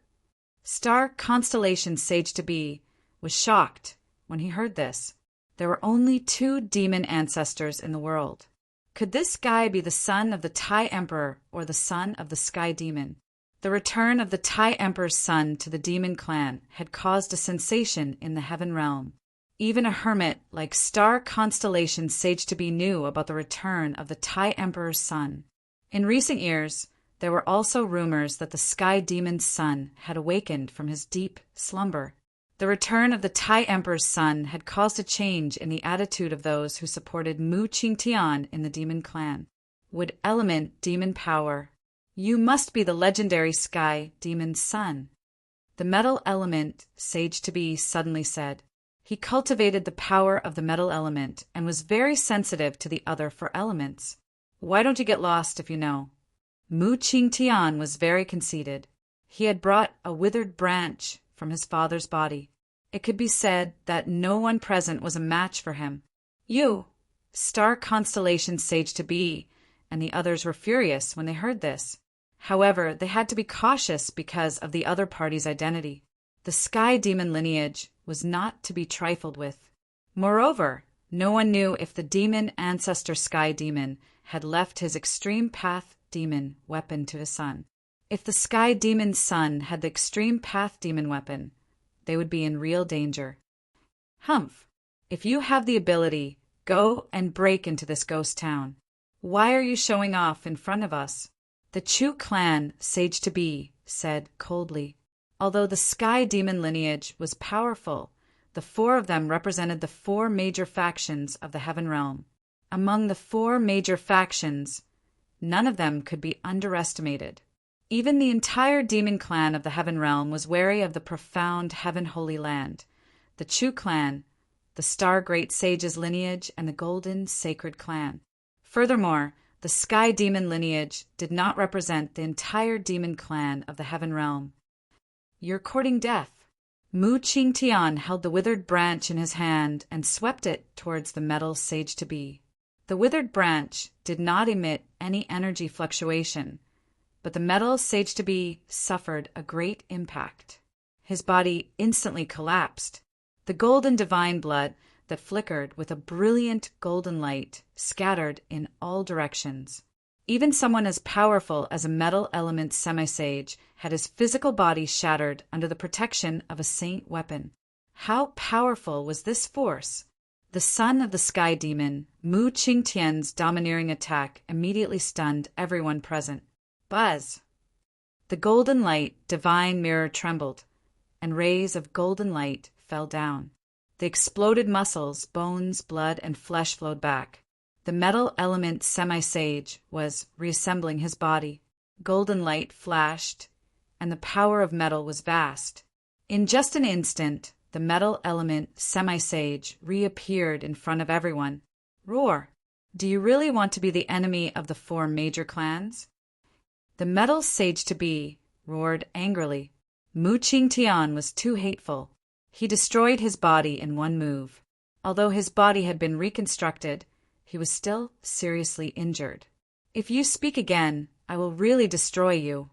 Star Constellation Sage to Be was shocked when he heard this. There were only 2 demon ancestors in the world. Could this guy be the son of the Tai Emperor or the son of the Sky Demon? The return of the Tai Emperor's son to the demon clan had caused a sensation in the heaven realm. Even a hermit like Star Constellation Sage to Be knew about the return of the Tai Emperor's son. In recent years, there were also rumors that the Sky Demon's son had awakened from his deep slumber. The return of the Tai Emperor's son had caused a change in the attitude of those who supported Mu Qingtian in the demon clan. Would element demon power? You must be the legendary Sky Demon's son. The metal element Sage to Be suddenly said. He cultivated the power of the metal element and was very sensitive to the other 4 elements. Why don't you get lost if you know? Mu Qingtian was very conceited. He had brought a withered branch from his father's body. It could be said that no one present was a match for him. You, Star Constellation Sage to Be, and the others were furious when they heard this. However, they had to be cautious because of the other party's identity. The Sky Demon lineage was not to be trifled with. Moreover, no one knew if the demon ancestor Sky Demon had left his extreme path demon weapon to his son. If the Sky Demon's son had the extreme path demon weapon, they would be in real danger. If you have the ability, go and break into this ghost town. Why are you showing off in front of us? The Chu clan Sage to Be said coldly. Although the Sky Demon lineage was powerful, The four of them represented the four major factions of the heaven realm. Among the four major factions, none of them could be underestimated. Even the entire demon clan of the heaven realm was wary of the profound heaven holy land, the Chu clan, the star great sage's lineage, and the golden sacred clan. Furthermore, the sky demon lineage did not represent the entire demon clan of the heaven realm. You're courting death. Mu Qing Tian held the withered branch in his hand and swept it towards the metal sage-to-be. The withered branch did not emit any energy fluctuation, but the metal sage-to-be suffered a great impact. His body instantly collapsed. The golden divine blood that flickered with a brilliant golden light scattered in all directions. Even someone as powerful as a metal element semi-sage had his physical body shattered under the protection of a saint weapon. How powerful was this force? The son of the sky demon, Mu Qingtian's domineering attack immediately stunned everyone present. Buzz! The golden light divine mirror trembled, and rays of golden light fell down. The exploded muscles, bones, blood, and flesh flowed back. The metal element semi-sage was reassembling his body. Golden light flashed, and the power of metal was vast. In just an instant, the metal element semi-sage reappeared in front of everyone. Roar! Do you really want to be the enemy of the four major clans? The metal sage-to-be roared angrily. Mu Qingtian was too hateful. He destroyed his body in one move. Although his body had been reconstructed, he was still seriously injured. If you speak again, I will really destroy you.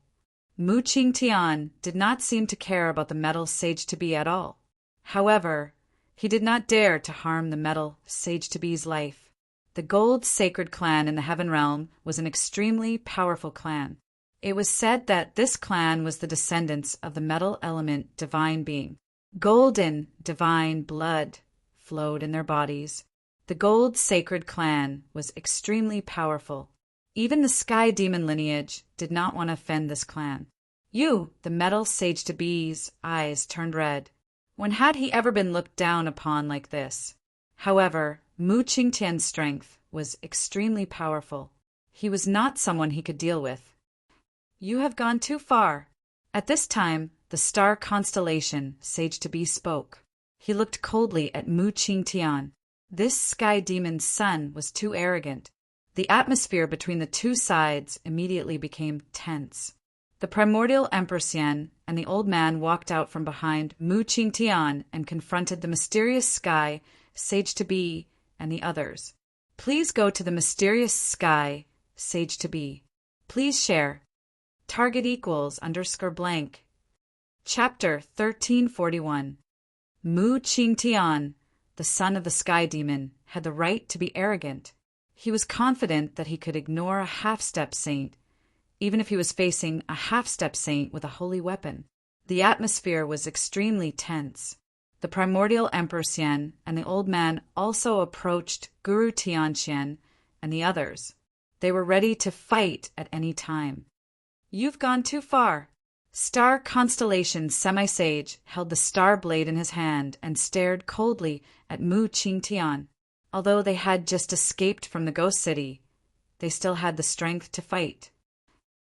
Mu Qingtian did not seem to care about the metal sage-to-be at all. However, he did not dare to harm the metal sage-to-be's life. The gold sacred clan in the heaven realm was an extremely powerful clan. It was said that this clan was the descendants of the metal element divine being. Golden divine blood flowed in their bodies. The gold sacred clan was extremely powerful. Even the sky demon lineage did not want to offend this clan. You, the metal sage-to-be's eyes turned red. When had he ever been looked down upon like this? However, Mu Qingtian's strength was extremely powerful. He was not someone he could deal with. You have gone too far. At this time, the star constellation sage-to-be spoke. He looked coldly at Mu Qingtian. This sky demon's son was too arrogant. The atmosphere between the two sides immediately became tense. The primordial Empress Yen and the old man walked out from behind Mu Qingtian and confronted the mysterious sky sage-to-be and the others. Please go to the mysterious sky sage-to-be. Please share. Target equals _blank. Chapter 1341. Mu Qingtian, the son of the sky demon, had the right to be arrogant. He was confident that he could ignore a half-step saint, even if he was facing a half-step saint with a holy weapon. The atmosphere was extremely tense. The primordial Empress Yen and the old man also approached Guru Tianqian and the others. They were ready to fight at any time. You've gone too far. Star Constellation Semi-Sage held the star blade in his hand and stared coldly at Mu Qingtian. Although they had just escaped from the ghost city, they still had the strength to fight.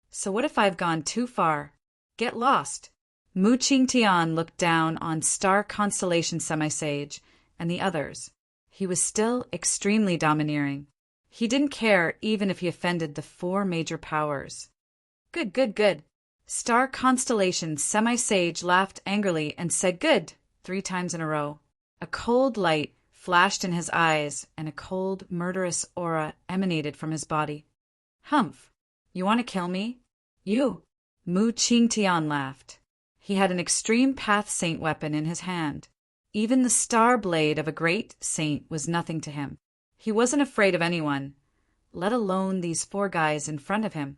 So what if I've gone too far? Get lost. Mu Qingtian looked down on Star Constellation Semi-Sage and the others. He was still extremely domineering. He didn't care even if he offended the four major powers. Good, good, good. Star Constellation Semi-Sage laughed angrily and said good 3 times in a row. A cold light flashed in his eyes and a cold, murderous aura emanated from his body. Humph! You want to kill me? You! Mu Qingtian laughed. He had an extreme path saint weapon in his hand. Even the star blade of a great saint was nothing to him. He wasn't afraid of anyone, let alone these 4 guys in front of him.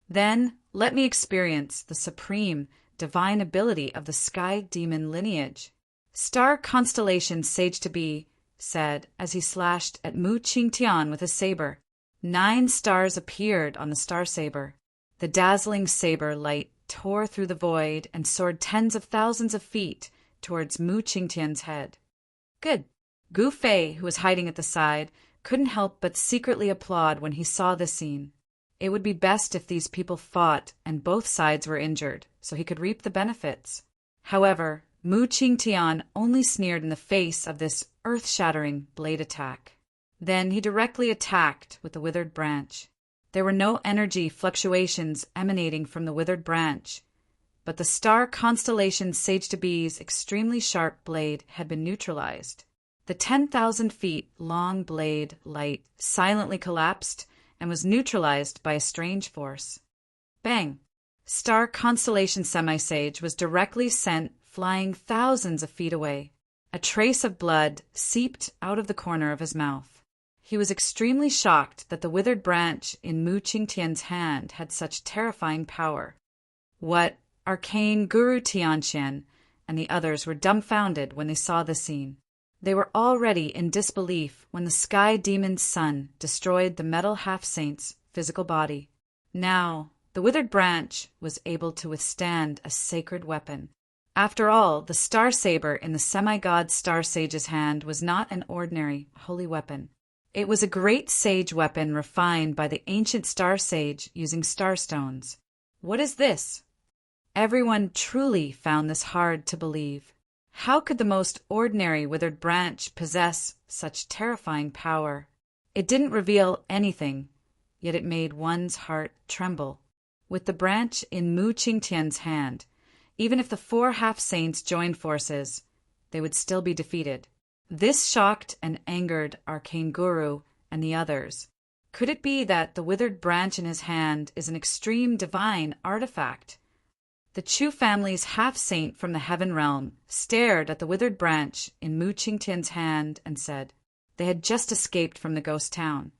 Then let me experience the supreme, divine ability of the sky demon lineage. Star Constellation Sage-to-be said as he slashed at Mu Qingtian with his saber. 9 stars appeared on the star saber. The dazzling saber light tore through the void and soared tens of thousands of feet towards Mu Qingtian's head. Good. Gu Fei, who was hiding at the side, couldn't help but secretly applaud when he saw this scene. It would be best if these people fought and both sides were injured, so he could reap the benefits. However, Mu Qingtian only sneered in the face of this earth-shattering blade attack. Then he directly attacked with the withered branch. There were no energy fluctuations emanating from the withered branch, but the star constellation Sage to Be's extremely sharp blade had been neutralized. The 10,000 feet long blade light silently collapsed and was neutralized by a strange force. Bang! Star constellation Semi-Sage was directly sent flying thousands of feet away. A trace of blood seeped out of the corner of his mouth. He was extremely shocked that the withered branch in Mu Qingtian's hand had such terrifying power. What arcane Guru Tianqian and the others were dumbfounded when they saw the scene. They were already in disbelief when the sky demon's son destroyed the metal half-saint's physical body. Now, the withered branch was able to withstand a sacred weapon. After all, the star saber in the semi-god star sage's hand was not an ordinary holy weapon. It was a great sage weapon refined by the ancient star sage using starstones. What is this? Everyone truly found this hard to believe. How could the most ordinary withered branch possess such terrifying power? It didn't reveal anything, yet it made one's heart tremble. With the branch in Mu Qingtian's hand, even if the 4 half-saints joined forces, they would still be defeated. This shocked and angered Arcane Guru and the others. Could it be that the withered branch in his hand is an extreme divine artifact? The Chu family's half-saint from the heaven realm stared at the withered branch in Mu Qingtian's hand and said they had just escaped from the ghost town.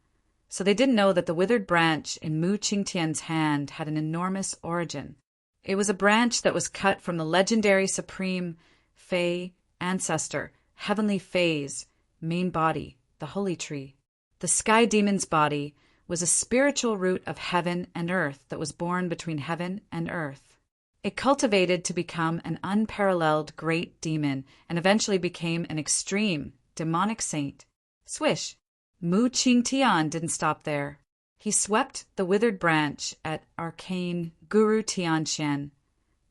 So they didn't know that the withered branch in Mu Qingtian's hand had an enormous origin. It was a branch that was cut from the legendary supreme Fei ancestor, Heavenly Fei's main body, the Holy Tree. The sky demon's body was a spiritual root of heaven and earth that was born between heaven and earth. It cultivated to become an unparalleled great demon and eventually became an extreme demonic saint. Swish! Mu Qingtian didn't stop there. He swept the withered branch at arcane Guru Tianqian,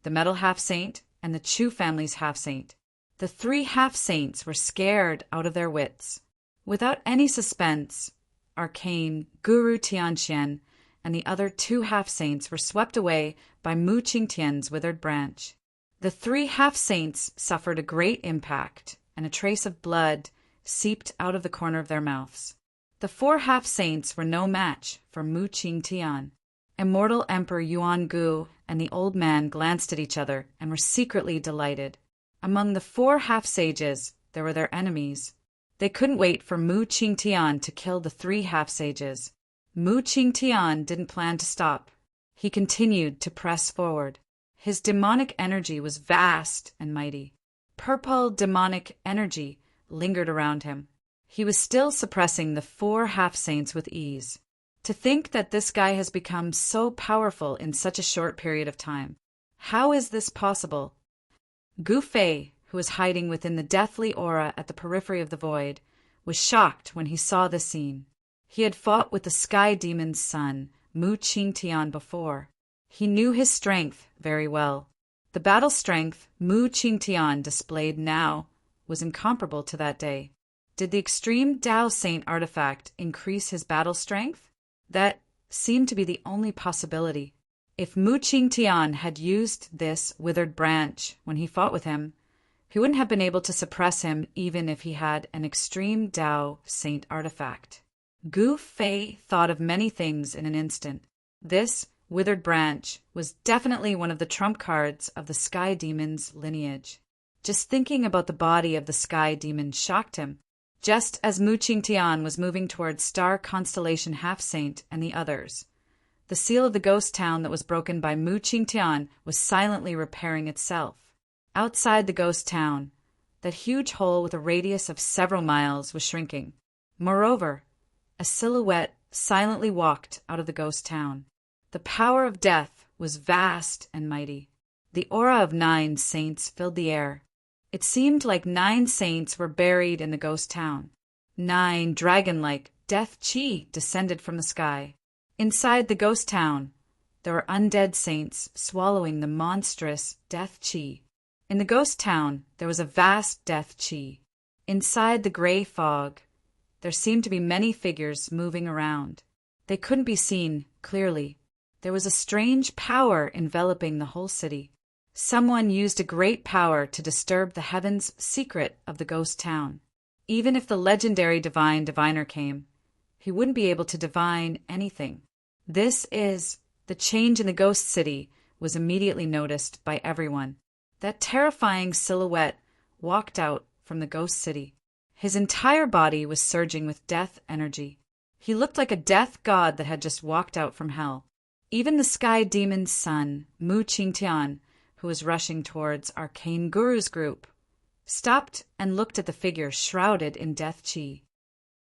the metal half-saint, and the Chu family's half-saint. The 3 half-saints were scared out of their wits. Without any suspense, arcane Guru Tianqian and the other 2 half-saints were swept away by Mu Qingtian's withered branch. The 3 half-saints suffered a great impact, and a trace of blood seeped out of the corner of their mouths. The 4 half-saints were no match for Mu Qingtian. Immortal Emperor Yuan Gu and the old man glanced at each other and were secretly delighted. Among the 4 half-sages, there were their enemies. They couldn't wait for Mu Qingtian to kill the 3 half-sages. Mu Qingtian didn't plan to stop. He continued to press forward. His demonic energy was vast and mighty. Purple demonic energy lingered around him. He was still suppressing the 4 half-saints with ease. To think that this guy has become so powerful in such a short period of time. How is this possible? Gu Fei, who was hiding within the deathly aura at the periphery of the void, was shocked when he saw the scene. He had fought with the sky demon's son, Mu Qingtian, before. He knew his strength very well. The battle strength Mu Qingtian displayed now was incomparable to that day. Did the extreme Tao Saint artifact increase his battle strength? That seemed to be the only possibility. If Mu Qingtian had used this withered branch when he fought with him, he wouldn't have been able to suppress him even if he had an extreme Tao Saint artifact. Gu Fei thought of many things in an instant. This withered branch was definitely one of the trump cards of the sky demon's lineage. Just thinking about the body of the sky demon shocked him. Just as Mu Qingtian was moving towards star constellation half-saint and the others, the seal of the ghost town that was broken by Mu Qingtian was silently repairing itself. Outside the ghost town, that huge hole with a radius of several miles was shrinking. Moreover, a silhouette silently walked out of the ghost town. The power of death was vast and mighty. The aura of 9 saints filled the air. It seemed like 9 saints were buried in the ghost town. 9 dragon-like death chi descended from the sky. Inside the ghost town, there were undead saints swallowing the monstrous death chi. In the ghost town, there was a vast death chi. Inside the gray fog, there seemed to be many figures moving around. They couldn't be seen clearly. There was a strange power enveloping the whole city. Someone used a great power to disturb the heavens' secret of the ghost town. Even if the legendary diviner came, he wouldn't be able to divine anything. The change in the ghost city was immediately noticed by everyone. That terrifying silhouette walked out from the ghost city. His entire body was surging with death energy. He looked like a death god that had just walked out from hell. Even the sky demon's son, Mu Qingtian, who was rushing towards Arcane Guru's group, stopped and looked at the figure shrouded in death chi.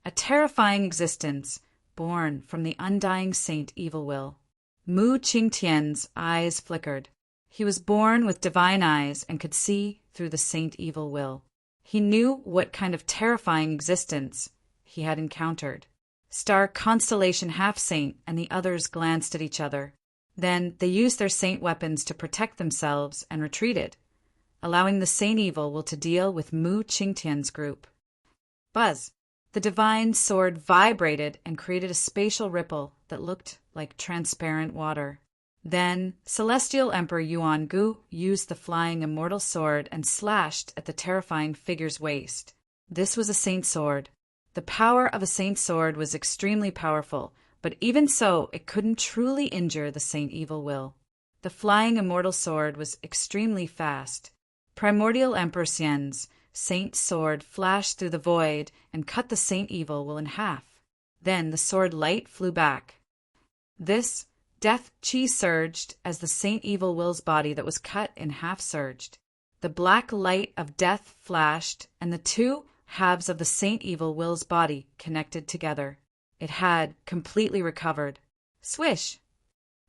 A terrifying existence born from the undying Saint Evil Will. Mu Qingtian's eyes flickered. He was born with divine eyes and could see through the Saint Evil Will. He knew what kind of terrifying existence he had encountered. Star Constellation Half-Saint and the others glanced at each other. Then they used their saint weapons to protect themselves and retreated, allowing the Saint Evil Will to deal with Mu Qingtian's group. Buzz! The divine sword vibrated and created a spatial ripple that looked like transparent water. Then Celestial Emperor Yuan Gu used the flying immortal sword and slashed at the terrifying figure's waist. This was a saint sword. The power of a saint sword was extremely powerful, but even so, it couldn't truly injure the Saint Evil Will. The flying immortal sword was extremely fast. Primordial Emperor Xian's saint sword flashed through the void and cut the Saint Evil Will in half. Then the sword light flew back. This death chi surged as the Saint Evil Will's body that was cut in half surged. The black light of death flashed, and the two halves of the Saint Evil Will's body connected together. It had completely recovered. Swish!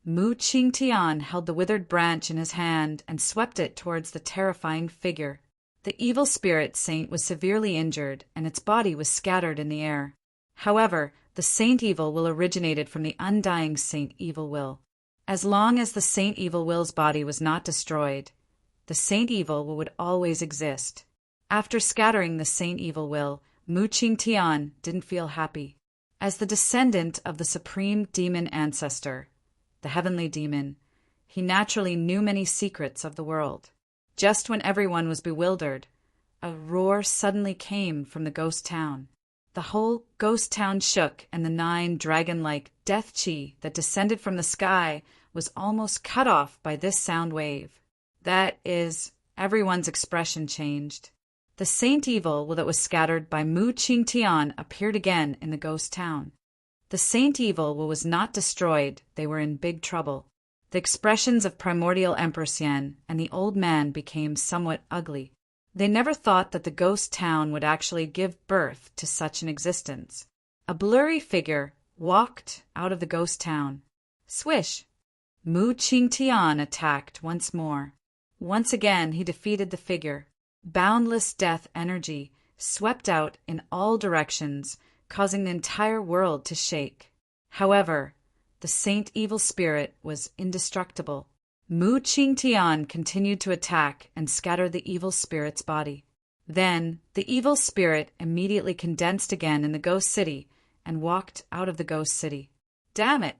Mu Qingtian held the withered branch in his hand and swept it towards the terrifying figure. The evil spirit saint was severely injured, and its body was scattered in the air. However, the Saint Evil Will originated from the undying Saint Evil Will. As long as the Saint Evil Will's body was not destroyed, the Saint Evil Will would always exist. After scattering the Saint Evil Will, Mu Qingtian didn't feel happy. As the descendant of the supreme demon ancestor, the heavenly demon, he naturally knew many secrets of the world. Just when everyone was bewildered, a roar suddenly came from the ghost town. The whole ghost town shook, and the 9 dragon-like death chi that descended from the sky was almost cut off by this sound wave. That is, everyone's expression changed. The Saint Evil Will that was scattered by Mu Qingtian appeared again in the ghost town. The Saint Evil Will was not destroyed. They were in big trouble. The expressions of Primordial Emperor Xian and the old man became somewhat ugly. They never thought that the ghost town would actually give birth to such an existence. A blurry figure walked out of the ghost town. Swish! Mu Qingtian attacked once more. Once again he defeated the figure. Boundless death energy swept out in all directions, causing the entire world to shake. However, the Saint Evil Spirit was indestructible. Mu Qingtian continued to attack and scatter the evil spirit's body. Then the evil spirit immediately condensed again in the ghost city and walked out of the ghost city. Damn it!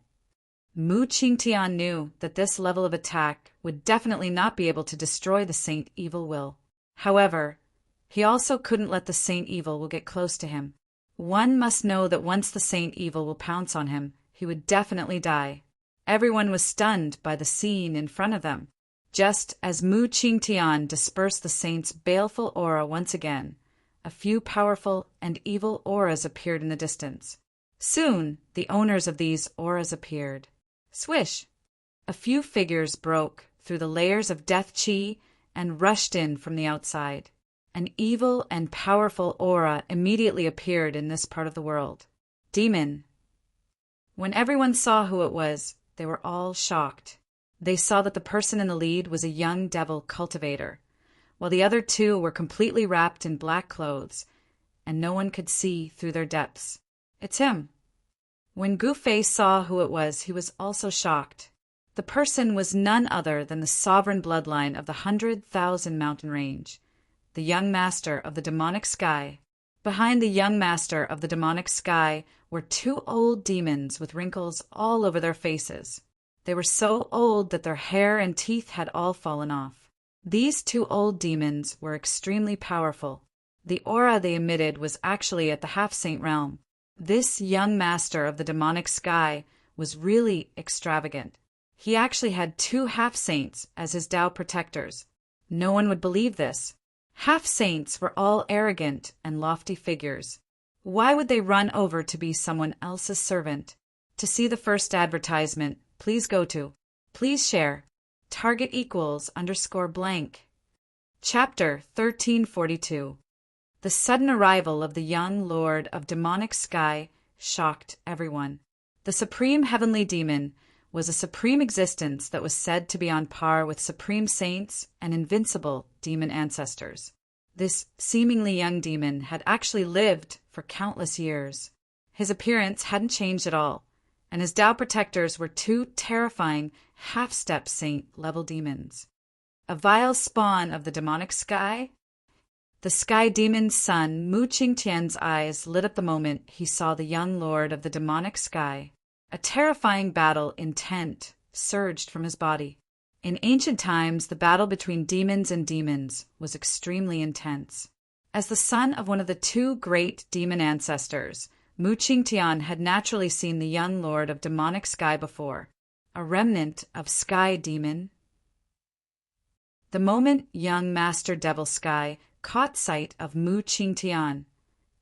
Mu Qingtian knew that this level of attack would definitely not be able to destroy the Saint Evil Will. However, he also couldn't let the Saint Evil Will get close to him. One must know that once the Saint Evil Will pounce on him, he would definitely die. Everyone was stunned by the scene in front of them. Just as Mu Qingtian dispersed the saint's baleful aura once again, a few powerful and evil auras appeared in the distance. Soon, the owners of these auras appeared. Swish! A few figures broke through the layers of death chi and rushed in from the outside. An evil and powerful aura immediately appeared in this part of the world. Demon. When everyone saw who it was, they were all shocked. They saw that the person in the lead was a young devil cultivator. while the other two were completely wrapped in black clothes, and no one could see through their depths. It's him. When Gu-fei saw who it was, he was also shocked. The person was none other than the sovereign bloodline of the 100,000 mountain range, the young master of the demonic sky. Behind the young master of the demonic sky were two old demons with wrinkles all over their faces. They were so old that their hair and teeth had all fallen off. These two old demons were extremely powerful. The aura they emitted was actually at the half-saint realm. This young master of the demonic sky was really extravagant. He actually had two half-saints as his Tao protectors. No one would believe this. Half-saints were all arrogant and lofty figures. Why would they run over to be someone else's servant? To see the first advertisement, please go to, please share, target equals _blank. Chapter 1342. The sudden arrival of the young lord of demonic sky shocked everyone. The supreme heavenly demon was a supreme existence that was said to be on par with supreme saints and invincible demon ancestors. This seemingly young demon had actually lived for countless years. His appearance hadn't changed at all, and his Tao protectors were two terrifying half-step saint-level demons. A vile spawn of the demonic sky? The sky demon's son, Mu Qingtian's eyes lit up the moment he saw the young lord of the demonic sky. A terrifying battle intent surged from his body. In ancient times, the battle between demons and demons was extremely intense. As the son of one of the two great demon ancestors, Mu Qingtian had naturally seen the young lord of demonic sky before, a remnant of sky demon. The moment young Master Devil Sky caught sight of Mu Qingtian,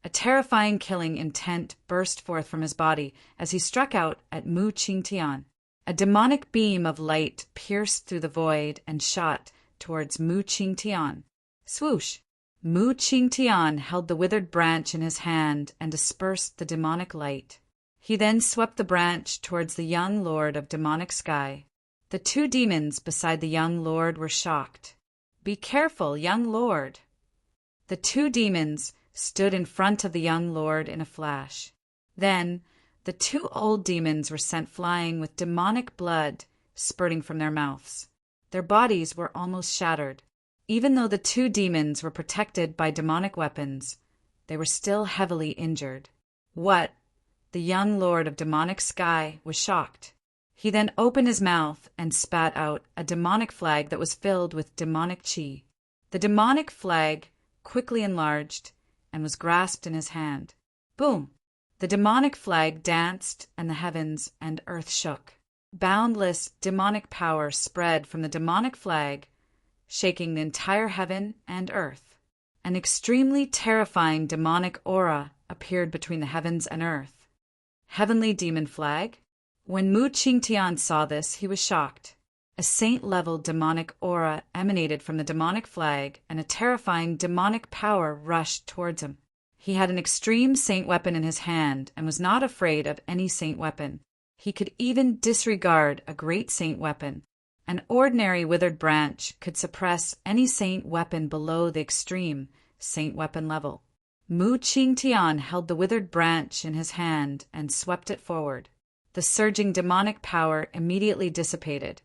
a terrifying killing intent burst forth from his body as he struck out at Mu Qingtian. A demonic beam of light pierced through the void and shot towards Mu Qingtian. Swoosh! Mu Qingtian held the withered branch in his hand and dispersed the demonic light. He then swept the branch towards the young lord of demonic sky. The two demons beside the young lord were shocked. "Be careful, young lord!" The two demons stood in front of the young lord in a flash. Then the two old demons were sent flying with demonic blood spurting from their mouths. Their bodies were almost shattered. Even though the two demons were protected by demonic weapons, they were still heavily injured. What? The young lord of demonic sky was shocked. He then opened his mouth and spat out a demonic flag that was filled with demonic chi. The demonic flag quickly enlarged and was grasped in his hand. Boom! The demonic flag danced, and the heavens and earth shook. Boundless demonic power spread from the demonic flag, shaking the entire heaven and earth. An extremely terrifying demonic aura appeared between the heavens and earth. Heavenly demon flag? When Mu Qingtian saw this, he was shocked. A saint-level demonic aura emanated from the demonic flag, and a terrifying demonic power rushed towards him. He had an extreme saint weapon in his hand and was not afraid of any saint weapon. He could even disregard a great saint weapon. An ordinary withered branch could suppress any saint weapon below the extreme saint weapon level. Mu Qingtian held the withered branch in his hand and swept it forward. The surging demonic power immediately dissipated,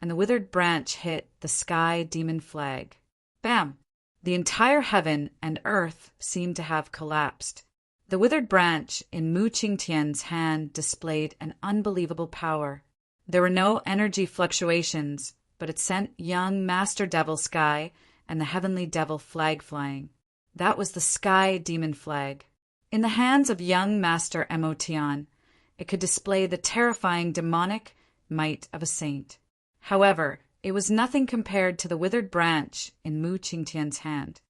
and the withered branch hit the sky demon flag. Bam! The entire heaven and earth seemed to have collapsed. The withered branch in Mu Qingtian's hand displayed an unbelievable power. There were no energy fluctuations, but it sent young Master Devil Sky and the heavenly devil flag flying. That was the sky demon flag. In the hands of young Master Emotian, it could display the terrifying demonic might of a saint. However, it was nothing compared to the withered branch in Mu Qingtian's hand.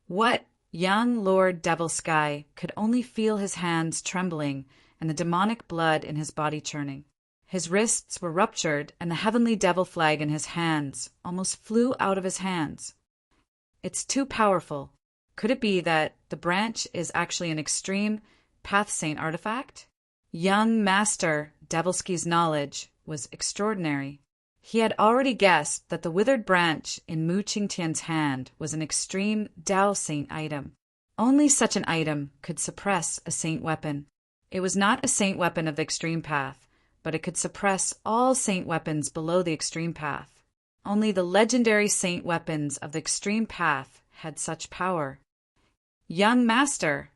What? Young Lord Devil Sky could only feel his hands trembling and the demonic blood in his body churning. His wrists were ruptured, and the heavenly devil flag in his hands almost flew out of his hands. It's too powerful. Could it be that the branch is actually an extreme Path Saint artifact? Young Master Devil Sky's knowledge was extraordinary. He had already guessed that the withered branch in Mu Qingtian's hand was an extreme Tao Saint item. Only such an item could suppress a saint weapon. It was not a saint weapon of the extreme path, but it could suppress all saint weapons below the extreme path. Only the legendary saint weapons of the extreme path had such power. Young Master!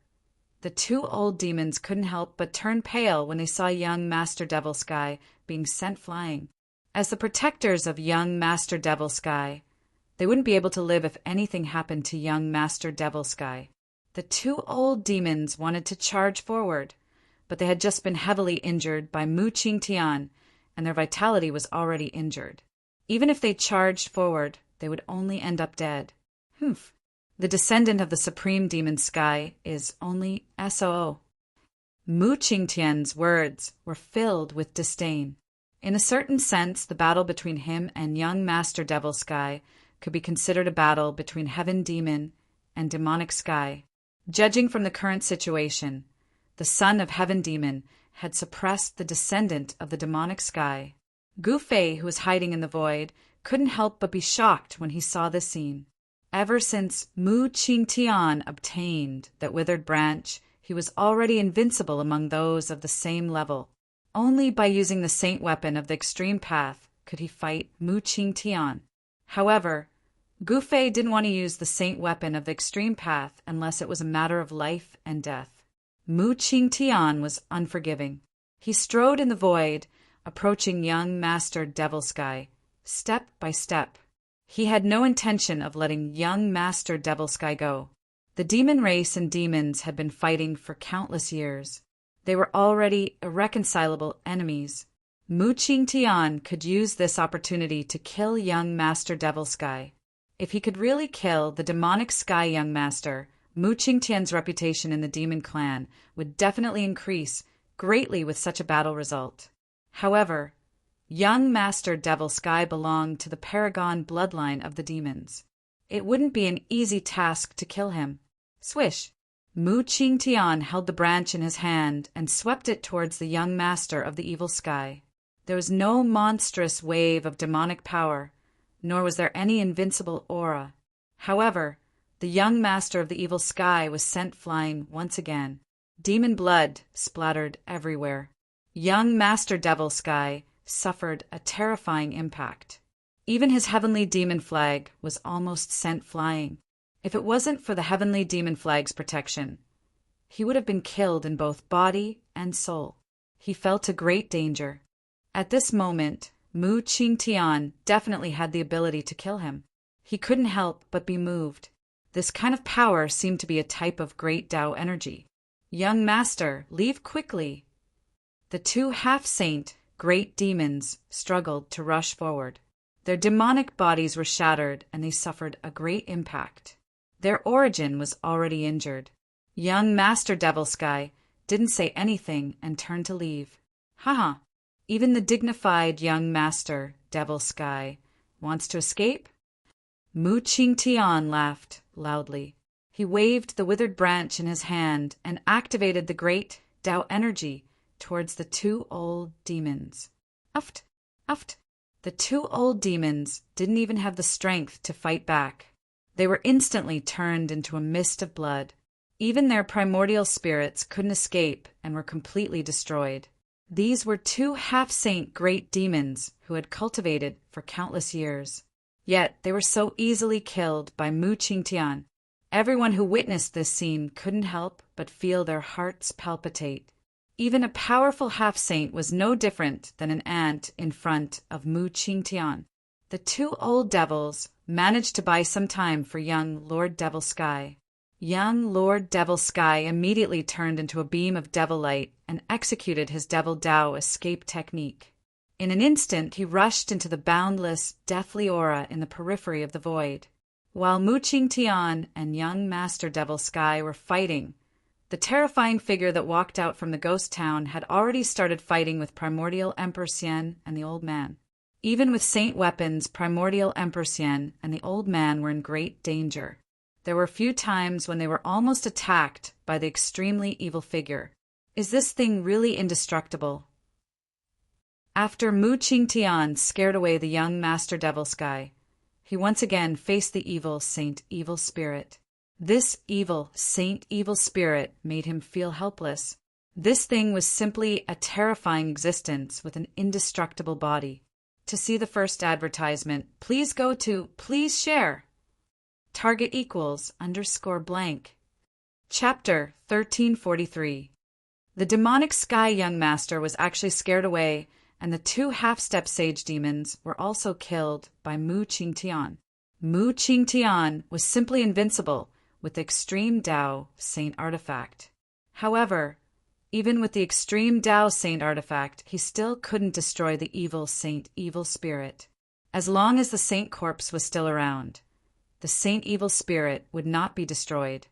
The two old demons couldn't help but turn pale when they saw young Master Devil Sky being sent flying. As the protectors of young Master Devil Sky, they wouldn't be able to live if anything happened to young Master Devil Sky. The two old demons wanted to charge forward, but they had just been heavily injured by Mu Qingtian, and their vitality was already injured. Even if they charged forward, they would only end up dead. Humph. The descendant of the supreme demon Sky is only SOO. Mu Qingtian's words were filled with disdain. In a certain sense, the battle between him and young Master Devil Sky could be considered a battle between Heaven Demon and Demonic Sky. Judging from the current situation, the son of Heaven Demon had suppressed the descendant of the Demonic Sky. Gu Fei, who was hiding in the void, couldn't help but be shocked when he saw this scene. Ever since Mu Qingtian obtained that withered branch, he was already invincible among those of the same level. Only by using the saint weapon of the extreme path could he fight Mu Qingtian. However, Gu Fei didn't want to use the saint weapon of the extreme path unless it was a matter of life and death. Mu Qingtian was unforgiving. He strode in the void, approaching young Master Devil Sky, step by step. He had no intention of letting young Master Devil Sky go. The demon race and demons had been fighting for countless years. They were already irreconcilable enemies. Mu Qingtian could use this opportunity to kill young Master Devil Sky. If he could really kill the demonic Sky young Master, Mu Qingtian's reputation in the demon clan would definitely increase greatly with such a battle result. However, young Master Devil Sky belonged to the paragon bloodline of the demons. It wouldn't be an easy task to kill him. Swish! Mu Qingtian held the branch in his hand and swept it towards the young master of the evil Sky. There was no monstrous wave of demonic power, nor was there any invincible aura. However, the young master of the evil Sky was sent flying once again. Demon blood splattered everywhere. Young Master Devil Sky suffered a terrifying impact. Even his heavenly demon flag was almost sent flying. If it wasn't for the heavenly demon flag's protection, he would have been killed in both body and soul. He felt a great danger. At this moment, Mu Qingtian definitely had the ability to kill him. He couldn't help but be moved. This kind of power seemed to be a type of great Tao energy. Young Master, leave quickly. The two half-saint, great demons struggled to rush forward. Their demonic bodies were shattered and they suffered a great impact. Their origin was already injured. Young Master Devil Sky didn't say anything and turned to leave. Haha, even the dignified young Master Devil Sky wants to escape? Mu Qingtian laughed loudly. He waved the withered branch in his hand and activated the great Tao energy towards the two old demons. Uft, uft. The two old demons didn't even have the strength to fight back. They were instantly turned into a mist of blood. Even their primordial spirits couldn't escape and were completely destroyed. These were two half-saint great demons who had cultivated for countless years. Yet they were so easily killed by Mu Qingtian. Everyone who witnessed this scene couldn't help but feel their hearts palpitate. Even a powerful half-saint was no different than an ant in front of Mu Qingtian. The two old devils managed to buy some time for young Lord Devil Sky. Young Lord Devil Sky immediately turned into a beam of devil light and executed his Devil Tao escape technique. In an instant, he rushed into the boundless, deathly aura in the periphery of the void. While Mu Qingtian and young Master Devil Sky were fighting, the terrifying figure that walked out from the ghost town had already started fighting with Primordial Emperor Xian and the old man. Even with saint weapons, Primordial Emperor Xian and the old man were in great danger. There were few times when they were almost attacked by the extremely evil figure. Is this thing really indestructible? After Mu Qingtian scared away the young Master Devil Sky, he once again faced the evil Saint Evil Spirit. This evil Saint Evil Spirit made him feel helpless. This thing was simply a terrifying existence with an indestructible body. To see the first advertisement, please go to Please Share. Target equals _blank. Chapter 1343. The demonic Sky Young Master was actually scared away, and the 2 half-step sage demons were also killed by Mu Qingtian. Mu Qingtian was simply invincible with the Extreme Tao Saint Artifact. However, even with the Extreme Tao Saint Artifact, he still couldn't destroy the evil Saint Evil Spirit. As long as the Saint Corpse was still around, the Saint Evil Spirit would not be destroyed.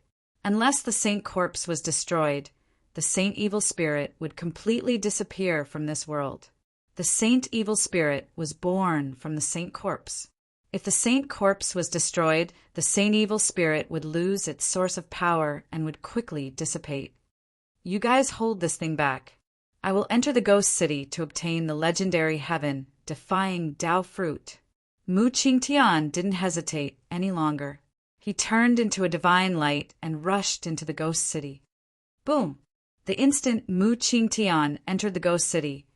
Unless the Saint Corpse was destroyed, the Saint Evil Spirit would completely disappear from this world. The Saint Evil Spirit was born from the Saint Corpse. If the Saint Corpse was destroyed, the Saint Evil Spirit would lose its source of power and would quickly dissipate. You guys hold this thing back. I will enter the Ghost City to obtain the legendary heaven, defying Tao Fruit. Mu Qingtian didn't hesitate any longer. He turned into a divine light and rushed into the Ghost City. Boom! The instant Mu Qingtian entered the Ghost City,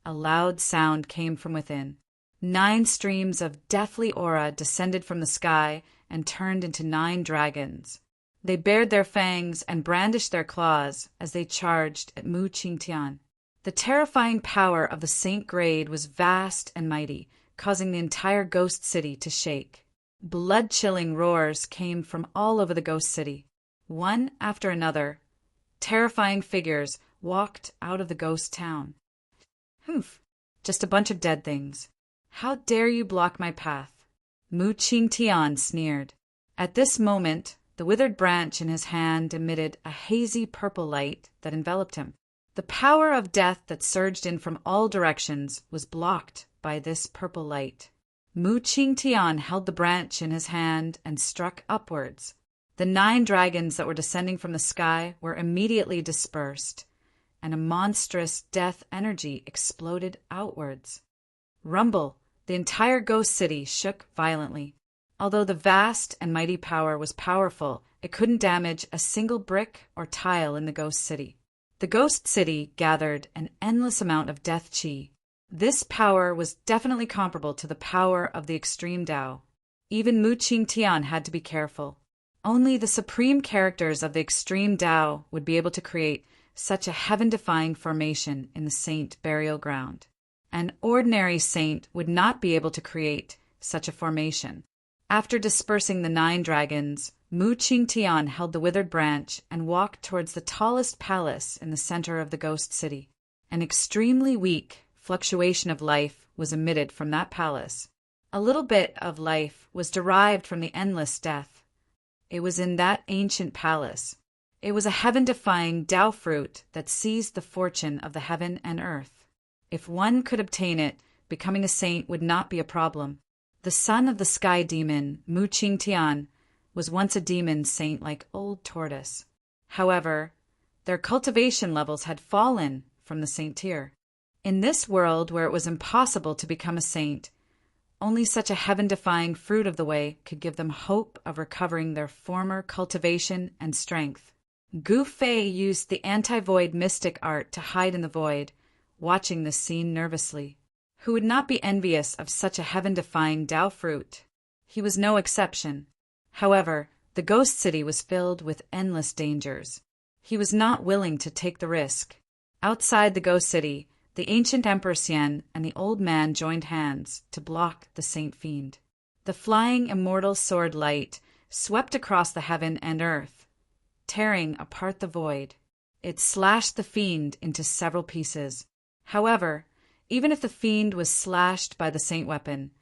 a loud sound came from within. 9 streams of deathly aura descended from the sky and turned into 9 dragons. They bared their fangs and brandished their claws as they charged at Mu Qingtian. The terrifying power of the Saint Grade was vast and mighty, causing the entire Ghost City to shake. Blood-chilling roars came from all over the Ghost City. One after another, terrifying figures walked out of the ghost town. Humph, just a bunch of dead things. How dare you block my path? Mu Qingtian sneered. At this moment, the withered branch in his hand emitted a hazy purple light that enveloped him. The power of death that surged in from all directions was blocked by this purple light. Mu Qingtian held the branch in his hand and struck upwards. The 9 dragons that were descending from the sky were immediately dispersed, and a monstrous death energy exploded outwards. Rumble! The entire Ghost City shook violently. Although the vast and mighty power was powerful, it couldn't damage a single brick or tile in the Ghost City. The Ghost City gathered an endless amount of death chi. This power was definitely comparable to the power of the Extreme Tao. Even Mu Qingtian had to be careful. Only the supreme characters of the Extreme Tao would be able to create such a heaven-defying formation in the Saint burial ground. An ordinary saint would not be able to create such a formation. After dispersing the 9 dragons, Mu Qingtian held the withered branch and walked towards the tallest palace in the center of the Ghost City. An extremely weak fluctuation of life was emitted from that palace. A little bit of life was derived from the endless death. It was in that ancient palace. It was a heaven-defying Tao fruit that seized the fortune of the heaven and earth. If one could obtain it, becoming a saint would not be a problem. The son of the sky demon, Mu Qingtian, was once a demon saint like Old Tortoise. However, their cultivation levels had fallen from the saint tier. In this world where it was impossible to become a saint, only such a heaven-defying fruit of the way could give them hope of recovering their former cultivation and strength. Gu Fei used the anti-void mystic art to hide in the void, watching this scene nervously. Who would not be envious of such a heaven-defying Tao fruit? He was no exception. However, the Ghost City was filled with endless dangers. He was not willing to take the risk. Outside the Ghost City, the ancient Empress Yen and the old man joined hands to block the Saint Fiend. The flying immortal sword light swept across the heaven and earth, tearing apart the void. It slashed the fiend into several pieces. However, even if the fiend was slashed by the saint weapon,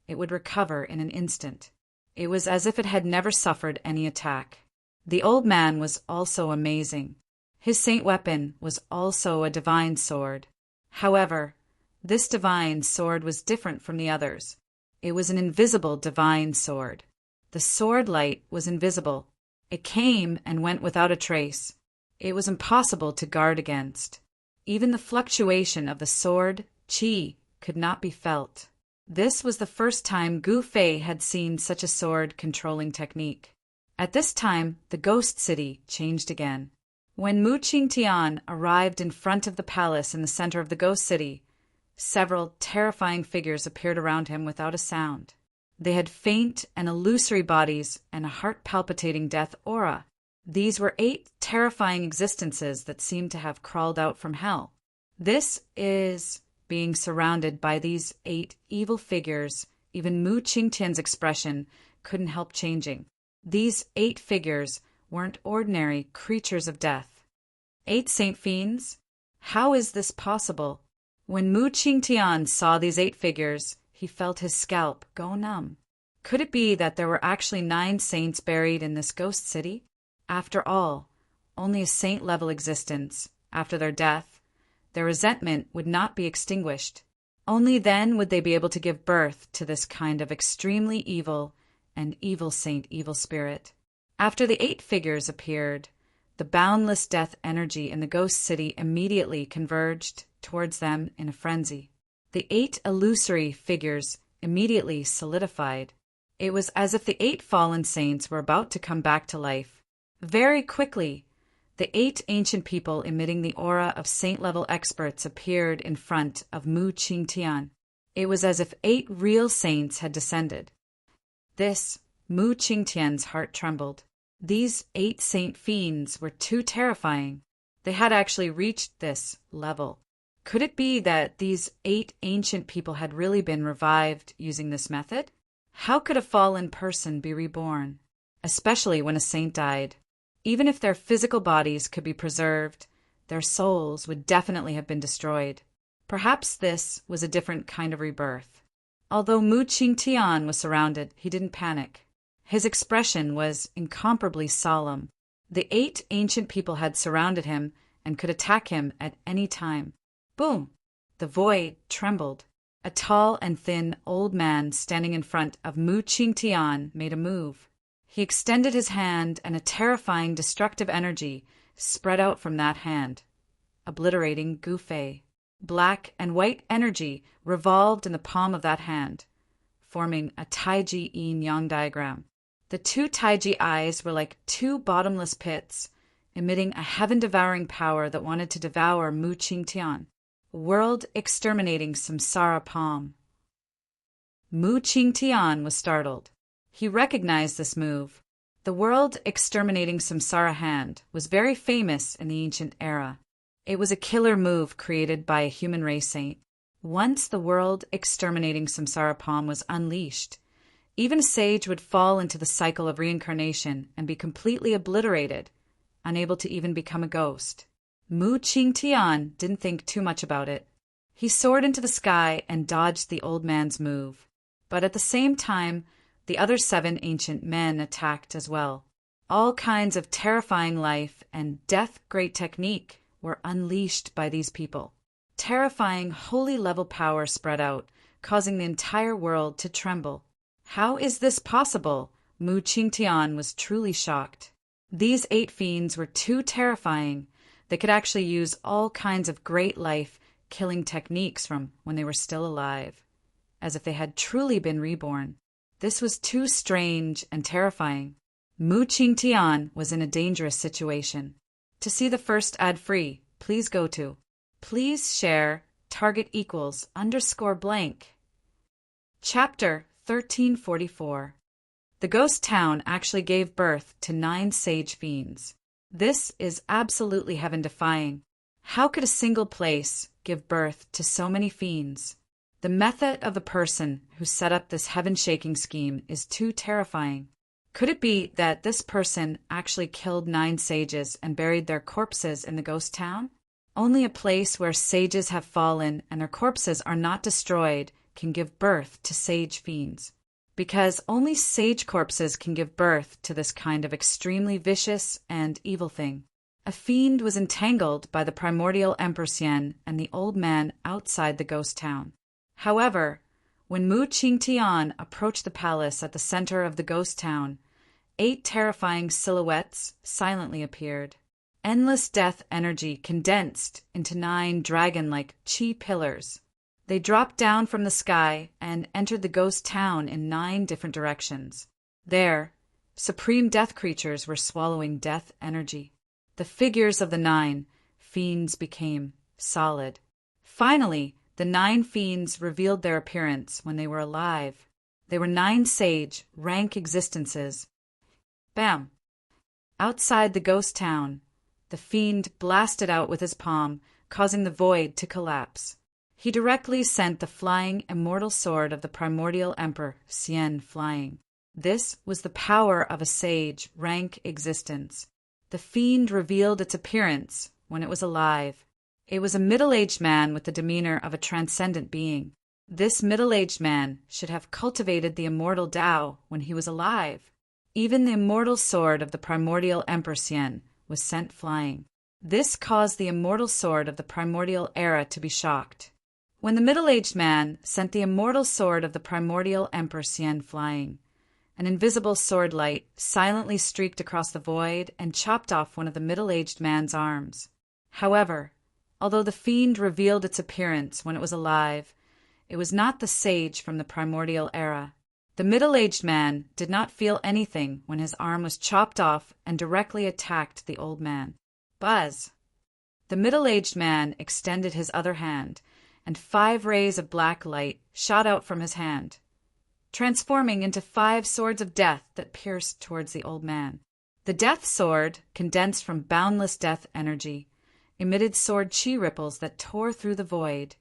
it would recover in an instant. It was as if it had never suffered any attack. The old man was also amazing. His saint weapon was also a divine sword. However, this divine sword was different from the others. It was an invisible divine sword. The sword light was invisible. It came and went without a trace. It was impossible to guard against. Even the fluctuation of the sword Qi could not be felt. This was the first time Gu Fei had seen such a sword-controlling technique. At this time, the ghost city changed again. When Mu Qingtian arrived in front of the palace in the center of the ghost city, several terrifying figures appeared around him without a sound. They had faint and illusory bodies and a heart-palpitating death aura. These were 8 terrifying existences that seemed to have crawled out from hell. This is being surrounded by these 8 evil figures. Even Mu Qingtian's expression couldn't help changing. These 8 figures weren't ordinary creatures of death. 8 saint fiends? How is this possible? When Mu Qingtian saw these 8 figures, he felt his scalp go numb. Could it be that there were actually 9 saints buried in this ghost city? After all, only a saint-level existence. After their death, their resentment would not be extinguished. Only then would they be able to give birth to this kind of extremely evil and evil saint, evil spirit. After the 8 figures appeared, the boundless death energy in the ghost city immediately converged towards them in a frenzy. The 8 illusory figures immediately solidified. It was as if the 8 fallen saints were about to come back to life. Very quickly, the 8 ancient people emitting the aura of saint-level experts appeared in front of Mu Qingtian. It was as if 8 real saints had descended. This, Mu Qingtian's heart trembled. These 8 saint fiends were too terrifying. They had actually reached this level. Could it be that these 8 ancient people had really been revived using this method? How could a fallen person be reborn, especially when a saint died? Even if their physical bodies could be preserved, their souls would definitely have been destroyed. Perhaps this was a different kind of rebirth. Although Mu Qingtian was surrounded, he didn't panic. His expression was incomparably solemn. The 8 ancient people had surrounded him and could attack him at any time. Boom! The void trembled. A tall and thin old man standing in front of Mu Qingtian made a move. He extended his hand, and a terrifying destructive energy spread out from that hand, obliterating Gu Fei. Black and white energy revolved in the palm of that hand, forming a Taiji yin-yang diagram. The 2 Taiji eyes were like 2 bottomless pits, emitting a heaven-devouring power that wanted to devour Mu Qingtian. World-exterminating samsara palm. Mu Qingtian was startled. He recognized this move. The world-exterminating samsara hand was very famous in the ancient era. It was a killer move created by a human race saint. Once the world-exterminating samsara palm was unleashed, even a sage would fall into the cycle of reincarnation and be completely obliterated, unable to even become a ghost. Mu Qingtian didn't think too much about it. He soared into the sky and dodged the old man's move. But at the same time, the other 7 ancient men attacked as well. All kinds of terrifying life and death-great technique were unleashed by these people. Terrifying holy-level power spread out, causing the entire world to tremble. How is this possible? Mu Qingtian was truly shocked. These 8 fiends were too terrifying. They could actually use all kinds of great life-killing techniques from when they were still alive, as if they had truly been reborn. This was too strange and terrifying. Mu Qingtian was in a dangerous situation. To see the first ad-free, please go to please share target equals _blank. Chapter 1344. The ghost town actually gave birth to 9 sage fiends. This is absolutely heaven-defying. How could a single place give birth to so many fiends? The method of the person who set up this heaven-shaking scheme is too terrifying. Could it be that this person actually killed 9 sages and buried their corpses in the ghost town? Only a place where sages have fallen and their corpses are not destroyed can give birth to sage fiends. Because only sage corpses can give birth to this kind of extremely vicious and evil thing. A fiend was entangled by the primordial Empress Yen and the old man outside the ghost town. However, when Mu Qingtian approached the palace at the center of the ghost town, 8 terrifying silhouettes silently appeared. Endless death energy condensed into 9 dragon-like chi pillars. They dropped down from the sky and entered the ghost town in 9 different directions. There, supreme death creatures were swallowing death energy. The figures of the 9 fiends became solid. Finally, the 9 fiends revealed their appearance when they were alive. They were 9 sage, rank existences. Bam! Outside the ghost town, the fiend blasted out with his palm, causing the void to collapse. He directly sent the flying immortal sword of the primordial emperor, Xian, flying. This was the power of a sage, rank existence. The fiend revealed its appearance when it was alive. It was a middle-aged man with the demeanor of a transcendent being. This middle-aged man should have cultivated the immortal Tao when he was alive. Even the immortal sword of the primordial Emperor Xian was sent flying. This caused the immortal sword of the primordial era to be shocked. When the middle-aged man sent the immortal sword of the primordial Emperor Xian flying, an invisible sword light silently streaked across the void and chopped off one of the middle-aged man's arms. However, although the fiend revealed its appearance when it was alive, it was not the sage from the primordial era. The middle-aged man did not feel anything when his arm was chopped off and directly attacked the old man. Buzz! The middle-aged man extended his other hand, and 5 rays of black light shot out from his hand, transforming into 5 swords of death that pierced towards the old man. The death sword, condensed from boundless death energy, emitted sword chi ripples that tore through the void,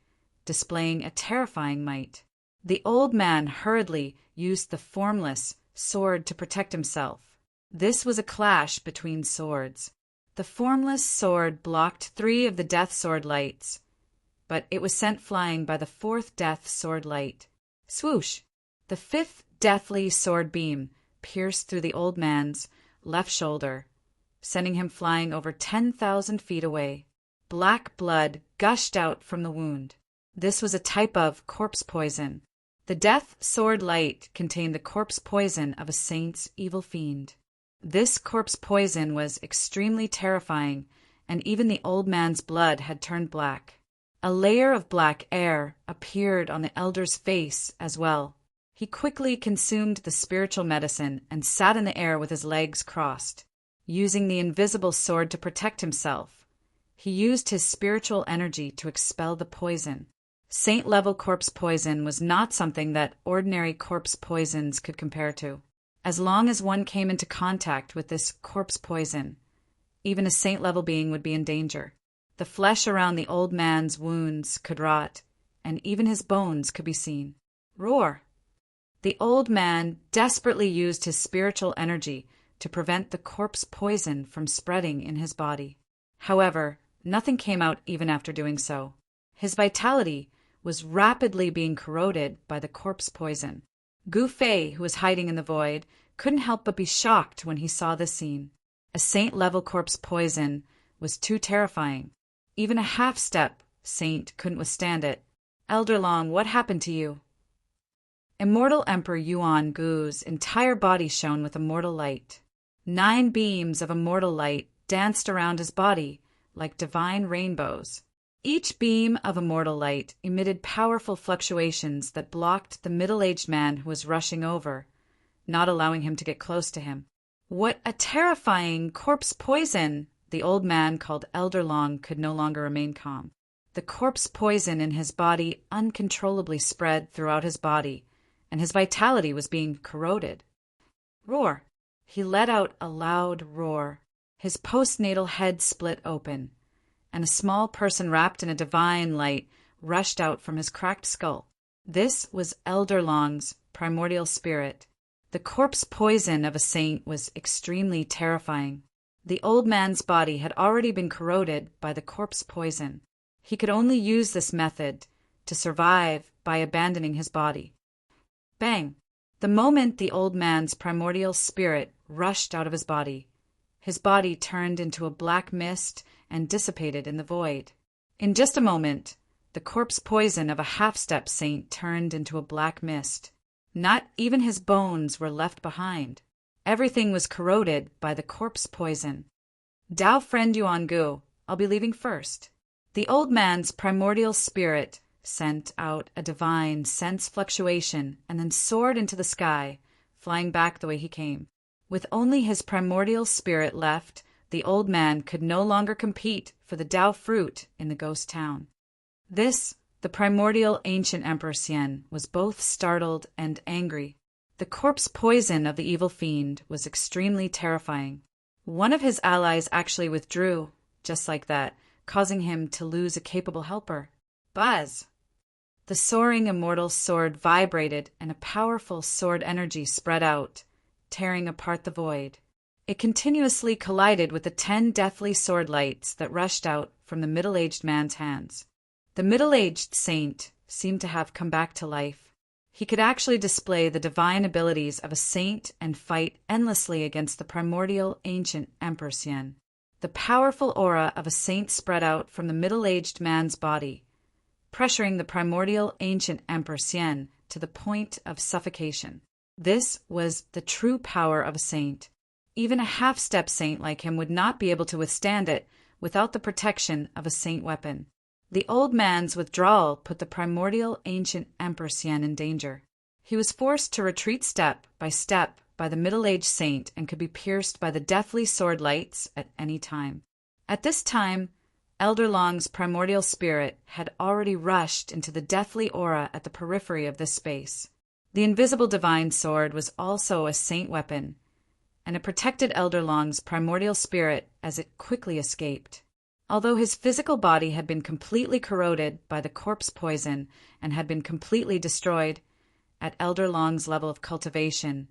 displaying a terrifying might. The old man hurriedly used the formless sword to protect himself. This was a clash between swords. The formless sword blocked 3 of the death sword lights, but it was sent flying by the 4th death sword light. Swoosh! The 5th deathly sword beam pierced through the old man's left shoulder, sending him flying over 10,000 feet away. Black blood gushed out from the wound. This was a type of corpse poison. The death sword light contained the corpse poison of a saint's evil fiend. This corpse poison was extremely terrifying, and even the old man's blood had turned black. A layer of black air appeared on the elder's face as well. He quickly consumed the spiritual medicine and sat in the air with his legs crossed. Using the invisible sword to protect himself, he used his spiritual energy to expel the poison. Saint-level corpse poison was not something that ordinary corpse poisons could compare to. As long as one came into contact with this corpse poison, even a saint-level being would be in danger. The flesh around the old man's wounds could rot, and even his bones could be seen. Roar! The old man desperately used his spiritual energy to prevent the corpse poison from spreading in his body. However, nothing came out even after doing so. His vitality was rapidly being corroded by the corpse poison. Gu Fei, who was hiding in the void, couldn't help but be shocked when he saw this scene. A saint-level corpse poison was too terrifying. Even a half-step saint couldn't withstand it. Elder Long, what happened to you? Immortal Emperor Yuan Gu's entire body shone with immortal light. 9 beams of immortal light danced around his body like divine rainbows. Each beam of immortal light emitted powerful fluctuations that blocked the middle-aged man who was rushing over, not allowing him to get close to him. What a terrifying corpse poison! The old man called Elder Long could no longer remain calm. The corpse poison in his body uncontrollably spread throughout his body, and his vitality was being corroded. Roar! He let out a loud roar. His postnatal head split open, and a small person wrapped in a divine light rushed out from his cracked skull. This was Elder Long's primordial spirit. The corpse poison of a saint was extremely terrifying. The old man's body had already been corroded by the corpse poison. He could only use this method to survive by abandoning his body. Bang! The moment the old man's primordial spirit rushed out of his body turned into a black mist and dissipated in the void. In just a moment, the corpse poison of a half-step saint turned into a black mist. Not even his bones were left behind. Everything was corroded by the corpse poison. Dao friend Yuan Gu, I'll be leaving first. The old man's primordial spirit sent out a divine sense fluctuation, and then soared into the sky, flying back the way he came. With only his primordial spirit left, the old man could no longer compete for the Tao fruit in the ghost town. This, the primordial ancient Emperor Xian, was both startled and angry. The corpse poison of the evil fiend was extremely terrifying. One of his allies actually withdrew, just like that, causing him to lose a capable helper. Buzz! The soaring immortal sword vibrated, and a powerful sword energy spread out, tearing apart the void. It continuously collided with the 10 deathly sword lights that rushed out from the middle-aged man's hands. The middle-aged saint seemed to have come back to life. He could actually display the divine abilities of a saint and fight endlessly against the primordial ancient Emperor Xian. The powerful aura of a saint spread out from the middle-aged man's body, pressuring the primordial ancient Emperor Xian to the point of suffocation. This was the true power of a saint. Even a half-step saint like him would not be able to withstand it without the protection of a saint weapon. The old man's withdrawal put the primordial ancient Emperor Xian in danger. He was forced to retreat step by the middle-aged saint and could be pierced by the deathly sword lights at any time. At this time, Elder Long's primordial spirit had already rushed into the deathly aura at the periphery of this space. The invisible divine sword was also a saint weapon, and it protected Elder Long's primordial spirit as it quickly escaped. Although his physical body had been completely corroded by the corpse poison and had been completely destroyed, at Elder Long's level of cultivation,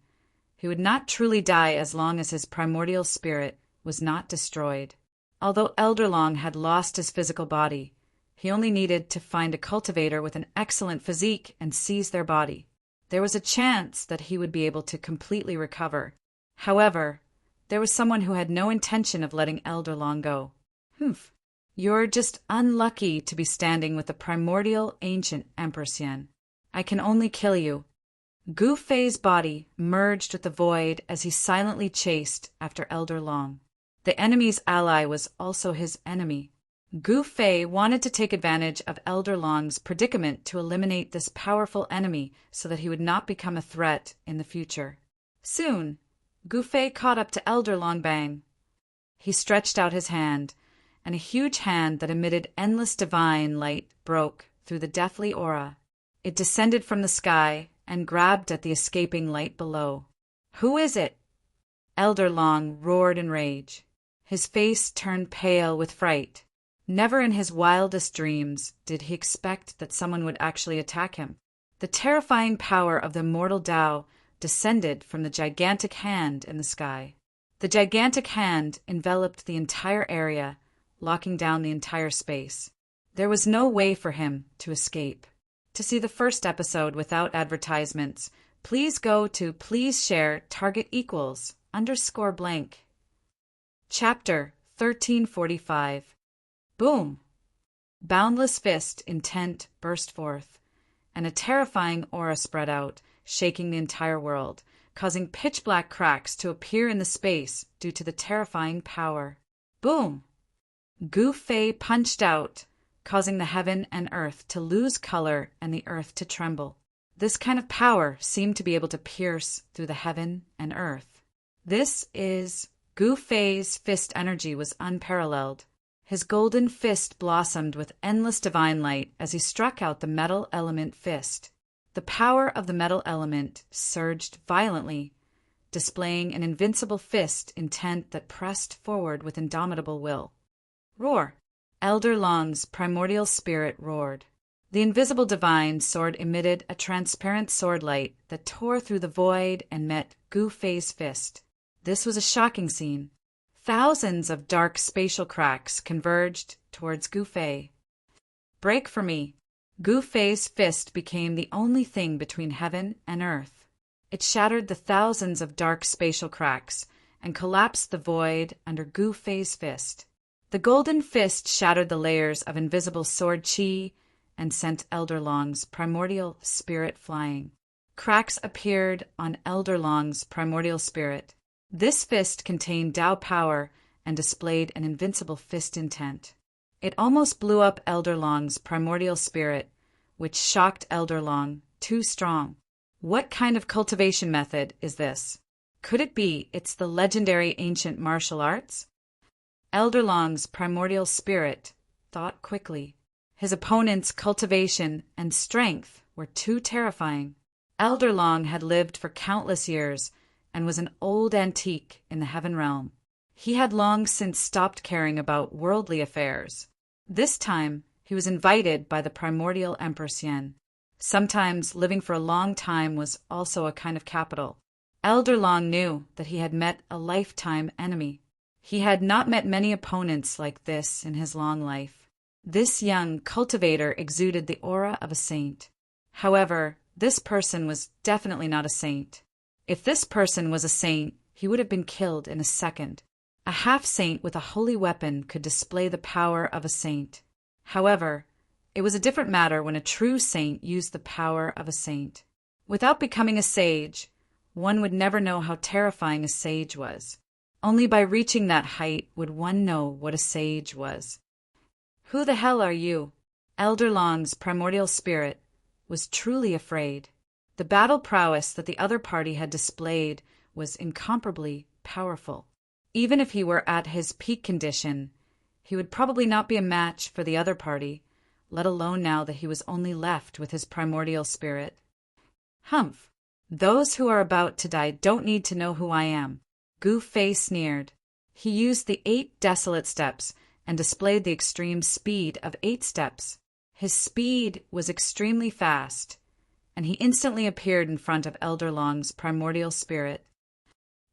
he would not truly die as long as his primordial spirit was not destroyed. Although Elder Long had lost his physical body, he only needed to find a cultivator with an excellent physique and seize their body. There was a chance that he would be able to completely recover. However, there was someone who had no intention of letting Elder Long go. Humph. You're just unlucky to be standing with the primordial ancient Emperor Xian. I can only kill you. Gu Fei's body merged with the void as he silently chased after Elder Long. The enemy's ally was also his enemy. Gu Fei wanted to take advantage of Elder Long's predicament to eliminate this powerful enemy so that he would not become a threat in the future. Soon, Gu Fei caught up to Elder Long Bang. He stretched out his hand, and a huge hand that emitted endless divine light broke through the deathly aura. It descended from the sky and grabbed at the escaping light below. Who is it? Elder Long roared in rage. His face turned pale with fright. Never in his wildest dreams did he expect that someone would actually attack him. The terrifying power of the immortal Tao descended from the gigantic hand in the sky. The gigantic hand enveloped the entire area, locking down the entire space. There was no way for him to escape. To see the first episode without advertisements, please go to Please Share Target Equals _blank. Chapter 1345. Boom! Boundless fist intent burst forth, and a terrifying aura spread out, shaking the entire world, causing pitch-black cracks to appear in the space due to the terrifying power. Boom! Gu Fei punched out, causing the heaven and earth to lose color and the earth to tremble. This kind of power seemed to be able to pierce through the heaven and earth. Gu Fei's fist energy was unparalleled. His golden fist blossomed with endless divine light as he struck out the metal element fist. The power of the metal element surged violently, displaying an invincible fist intent that pressed forward with indomitable will. Roar! Elder Long's primordial spirit roared. The invisible divine sword emitted a transparent sword light that tore through the void and met Gu Fei's fist. This was a shocking scene. Thousands of dark spatial cracks converged towards Gu Fei. Break for me! Gu Fei's fist became the only thing between heaven and earth. It shattered the thousands of dark spatial cracks and collapsed the void under Gu Fei's fist. The golden fist shattered the layers of invisible sword chi and sent Elder Long's primordial spirit flying. Cracks appeared on Elder Long's primordial spirit. This fist contained Tao power and displayed an invincible fist intent. It almost blew up Elder Long's primordial spirit, which shocked Elder Long, too strong. What kind of cultivation method is this? Could it be it's the legendary ancient martial arts? Elder Long's primordial spirit thought quickly. His opponent's cultivation and strength were too terrifying. Elder Long had lived for countless years and was an old antique in the heaven realm. He had long since stopped caring about worldly affairs. This time, he was invited by the primordial Empress Yen. Sometimes living for a long time was also a kind of capital. Elder Long knew that he had met a lifetime enemy. He had not met many opponents like this in his long life. This young cultivator exuded the aura of a saint. However, this person was definitely not a saint. If this person was a saint, he would have been killed in a second. A half-saint with a holy weapon could display the power of a saint. However, it was a different matter when a true saint used the power of a saint. Without becoming a sage, one would never know how terrifying a sage was. Only by reaching that height would one know what a sage was. Who the hell are you? Elder Long's primordial spirit was truly afraid. The battle prowess that the other party had displayed was incomparably powerful. Even if he were at his peak condition, he would probably not be a match for the other party, let alone now that he was only left with his primordial spirit. Humph! Those who are about to die don't need to know who I am. Gu Fei sneered. He used the 8 desolate steps and displayed the extreme speed of 8 steps. His speed was extremely fast, and he instantly appeared in front of Elder Long's primordial spirit.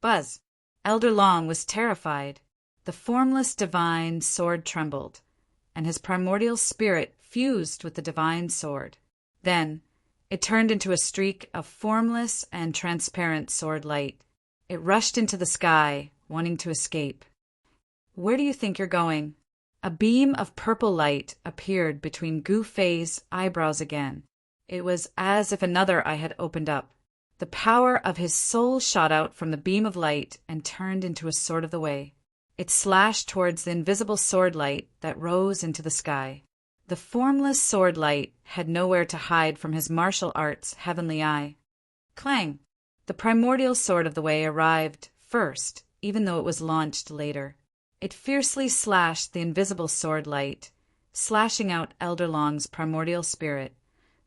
Buzz! Elder Long was terrified. The formless divine sword trembled, and his primordial spirit fused with the divine sword. Then, it turned into a streak of formless and transparent sword light. It rushed into the sky, wanting to escape. Where do you think you're going? A beam of purple light appeared between Gu Fei's eyebrows again. It was as if another eye had opened up. The power of his soul shot out from the beam of light and turned into a sword of the way. It slashed towards the invisible sword light that rose into the sky. The formless sword light had nowhere to hide from his martial arts' heavenly eye. Clang! The primordial sword of the way arrived first, even though it was launched later. It fiercely slashed the invisible sword light, slashing out Elder Long's primordial spirit,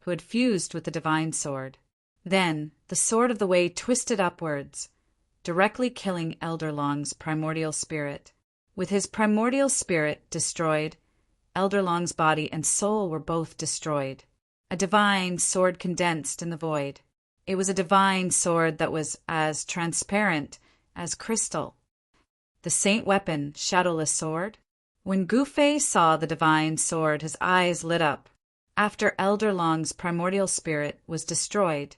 who had fused with the divine sword. Then, the sword of the way twisted upwards, directly killing Elder Long's primordial spirit. With his primordial spirit destroyed, Elder Long's body and soul were both destroyed. A divine sword condensed in the void. It was a divine sword that was as transparent as crystal. The saint weapon, shadowless sword? When Gu Fei saw the divine sword, his eyes lit up. After Elder Long's primordial spirit was destroyed,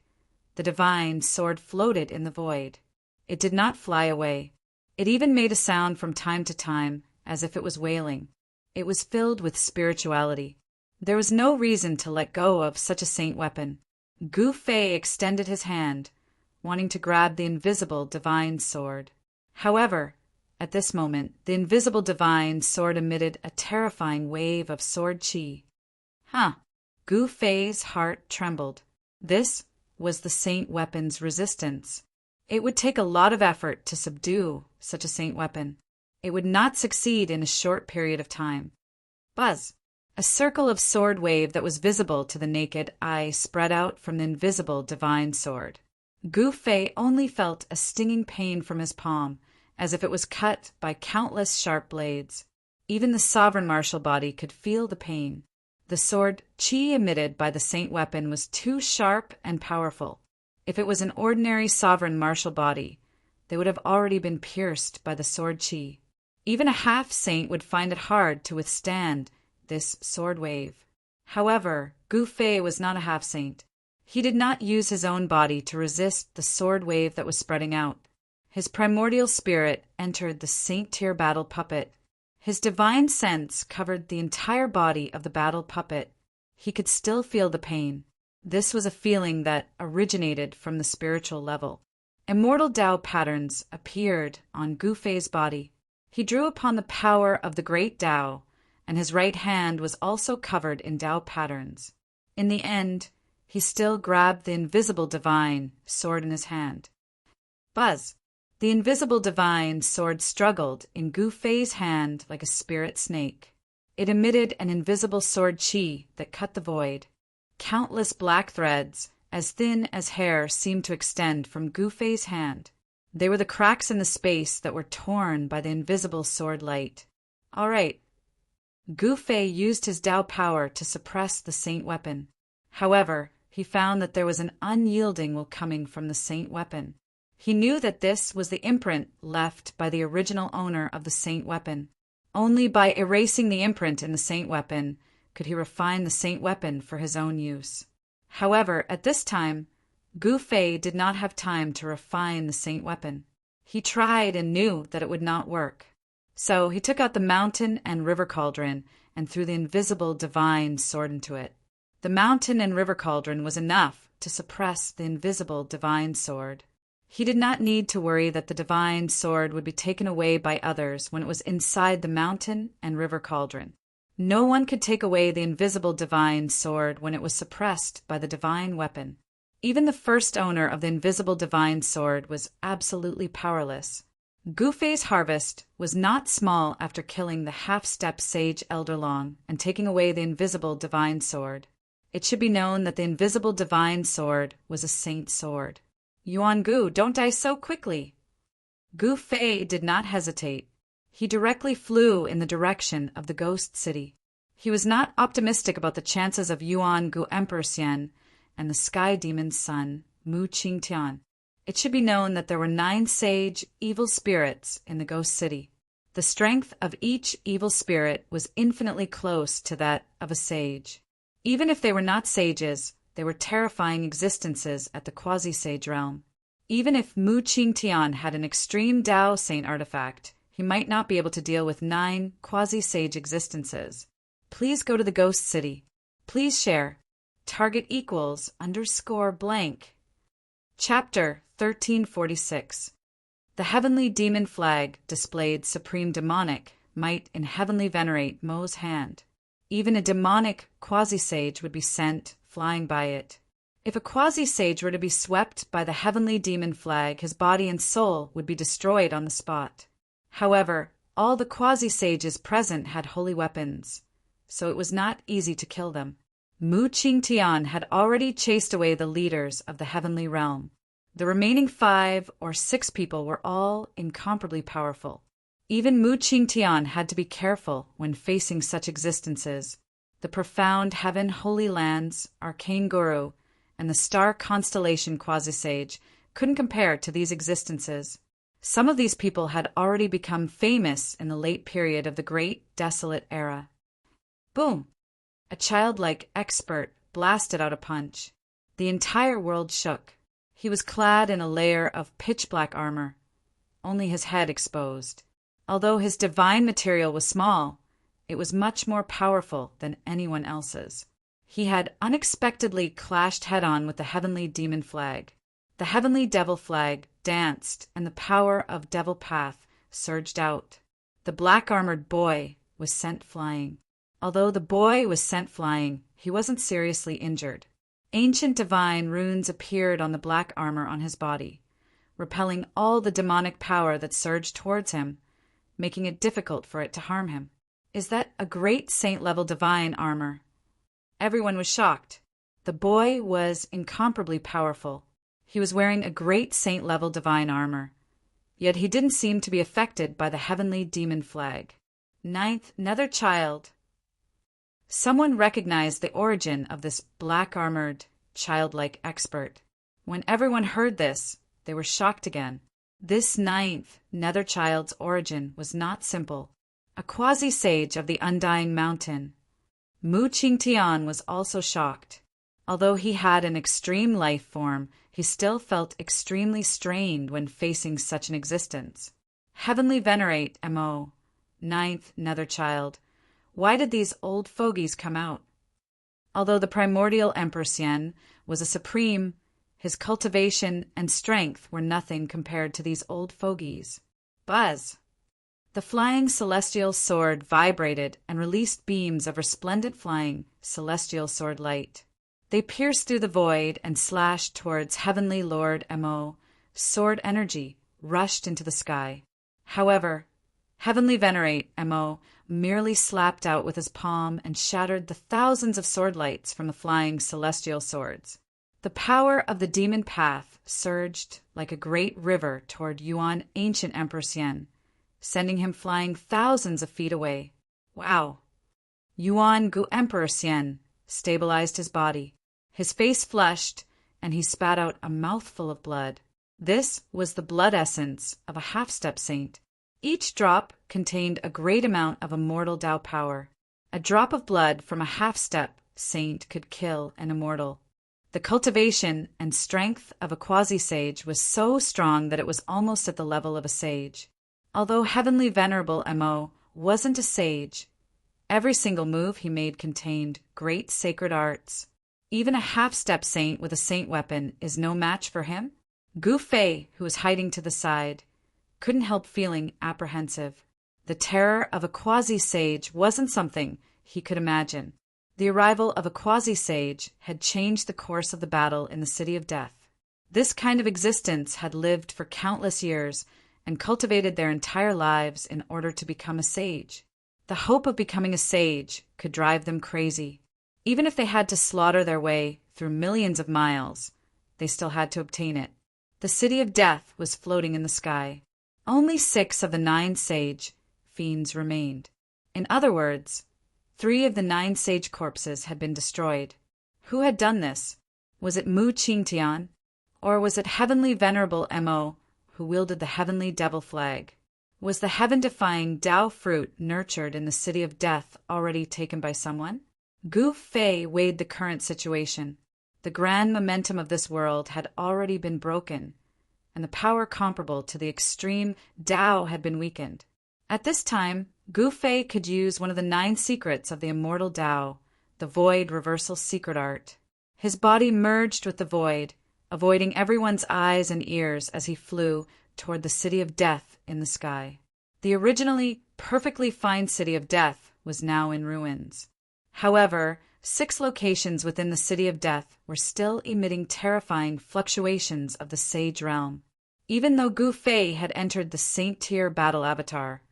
the divine sword floated in the void. It did not fly away. It even made a sound from time to time, as if it was wailing. It was filled with spirituality. There was no reason to let go of such a saint weapon. Gu Fei extended his hand, wanting to grab the invisible divine sword. However, at this moment, the invisible divine sword emitted a terrifying wave of sword chi. Gu Fei's heart trembled. This was the saint weapon's resistance. It would take a lot of effort to subdue such a saint weapon. It would not succeed in a short period of time. Buzz! A circle of sword wave that was visible to the naked eye spread out from the invisible divine sword. Gu Fei only felt a stinging pain from his palm, as if it was cut by countless sharp blades. Even the sovereign martial body could feel the pain. The sword chi emitted by the saint weapon was too sharp and powerful. If it was an ordinary sovereign martial body, they would have already been pierced by the sword chi. Even a half-saint would find it hard to withstand this sword wave. However, Gu Fei was not a half-saint. He did not use his own body to resist the sword wave that was spreading out. His primordial spirit entered the saint-tier battle puppet. His divine sense covered the entire body of the battle puppet. He could still feel the pain. This was a feeling that originated from the spiritual level. Immortal Tao patterns appeared on Gu Fei's body. He drew upon the power of the great Tao, and his right hand was also covered in Tao patterns. In the end, he still grabbed the invisible divine sword in his hand. Buzz! The invisible divine sword struggled in Gu Fei's hand like a spirit snake. It emitted an invisible sword chi that cut the void. Countless black threads, as thin as hair, seemed to extend from Gu Fei's hand. They were the cracks in the space that were torn by the invisible sword light. All right. Gu Fei used his Tao power to suppress the saint weapon. However, he found that there was an unyielding will coming from the saint weapon. He knew that this was the imprint left by the original owner of the saint weapon. Only by erasing the imprint in the saint weapon could he refine the saint weapon for his own use. However, at this time, Gu Fei did not have time to refine the saint weapon. He tried and knew that it would not work. So he took out the mountain and river cauldron and threw the invisible divine sword into it. The mountain and river cauldron was enough to suppress the invisible divine sword. He did not need to worry that the divine sword would be taken away by others when it was inside the mountain and river cauldron. No one could take away the invisible divine sword when it was suppressed by the divine weapon. Even the first owner of the invisible divine sword was absolutely powerless. Gu Fei's harvest was not small after killing the half-step sage Elder Long and taking away the invisible divine sword. It should be known that the invisible divine sword was a saint sword. Yuan Gu, don't die so quickly. Gu Fei did not hesitate. He directly flew in the direction of the ghost city. He was not optimistic about the chances of Yuan Gu Emperor Xian and the sky demon's son, Mu Qingtian. It should be known that there were 9 sage evil spirits in the ghost city. The strength of each evil spirit was infinitely close to that of a sage. Even if they were not sages, they were terrifying existences at the quasi-sage realm. Even if Mu Qingtian had an extreme Tao saint artifact, he might not be able to deal with 9 quasi-sage existences. Please go to the ghost city. Please share. Target =_ blank. Chapter 1346. The heavenly demon flag displayed supreme demonic might in heavenly venerate Mo's hand. Even a demonic quasi-sage would be sent flying by it. If a quasi-sage were to be swept by the heavenly demon flag, his body and soul would be destroyed on the spot. However, all the quasi-sages present had holy weapons, so it was not easy to kill them. Mu Qingtian had already chased away the leaders of the heavenly realm. The remaining 5 or 6 people were all incomparably powerful. Even Mu Qingtian had to be careful when facing such existences. The profound heaven holy lands, arcane guru, and the star constellation quasi-sage couldn't compare to these existences. Some of these people had already become famous in the late period of the Great Desolate Era. Boom! A childlike expert blasted out a punch. The entire world shook. He was clad in a layer of pitch-black armor, only his head exposed. Although his divine material was small, it was much more powerful than anyone else's. He had unexpectedly clashed head-on with the heavenly demon flag. The heavenly devil flag danced, and the power of devil path surged out. The black-armored boy was sent flying. Although the boy was sent flying, he wasn't seriously injured. Ancient divine runes appeared on the black armor on his body, repelling all the demonic power that surged towards him, making it difficult for it to harm him. Is that a great saint-level divine armor? Everyone was shocked. The boy was incomparably powerful. He was wearing a great saint-level divine armor, yet he didn't seem to be affected by the heavenly demon flag. 9th Nether Child. Someone recognized the origin of this black-armored, childlike expert. When everyone heard this, they were shocked again. This 9th Nether Child's origin was not simple. A quasi-sage of the Undying Mountain. Mu Qingtian was also shocked. Although he had an extreme life form, he still felt extremely strained when facing such an existence. Heavenly Venerate Mo, 9th Nether Child. Why did these old fogies come out? Although the primordial Emperor Xian was a supreme, his cultivation and strength were nothing compared to these old fogies. Buzz! The flying celestial sword vibrated and released beams of resplendent flying celestial sword light. They pierced through the void and slashed towards Heavenly Lord Mo. Sword energy rushed into the sky. However, Heavenly Venerate Mo merely slapped out with his palm and shattered the thousands of sword lights from the flying celestial swords. The power of the demon path surged like a great river toward Yuan ancient Emperor Xian, sending him flying thousands of feet away. Wow! Yuan Gu Emperor Xian stabilized his body. His face flushed, and he spat out a mouthful of blood. This was the blood essence of a half-step saint. Each drop contained a great amount of immortal Tao power. A drop of blood from a half-step saint could kill an immortal. The cultivation and strength of a quasi-sage was so strong that it was almost at the level of a sage. Although Heavenly Venerable Mo wasn't a sage, every single move he made contained great sacred arts. Even a half-step saint with a saint weapon is no match for him. Gu Fei, who was hiding to the side, couldn't help feeling apprehensive. The terror of a quasi-sage wasn't something he could imagine. The arrival of a quasi-sage had changed the course of the battle in the City of Death. This kind of existence had lived for countless years and cultivated their entire lives in order to become a sage. The hope of becoming a sage could drive them crazy. Even if they had to slaughter their way through millions of miles, they still had to obtain it. The City of Death was floating in the sky. Only 6 of the 9 sage fiends remained. In other words, 3 of the 9 sage corpses had been destroyed. Who had done this? Was it Mu Qingtian? Or was it Heavenly Venerable Mo who wielded the Heavenly Devil flag? Was the heaven-defying Tao fruit nurtured in the City of Death already taken by someone? Gu Fei weighed the current situation. The grand momentum of this world had already been broken, and the power comparable to the extreme Tao had been weakened. At this time, Gu Fei could use one of the 9 secrets of the immortal Tao, the Void Reversal Secret Art. His body merged with the void, avoiding everyone's eyes and ears as he flew toward the City of Death in the sky. The originally perfectly fine City of Death was now in ruins. However, 6 locations within the City of Death were still emitting terrifying fluctuations of the sage realm. Even though Gu Fei had entered the saint-tier battle avatar,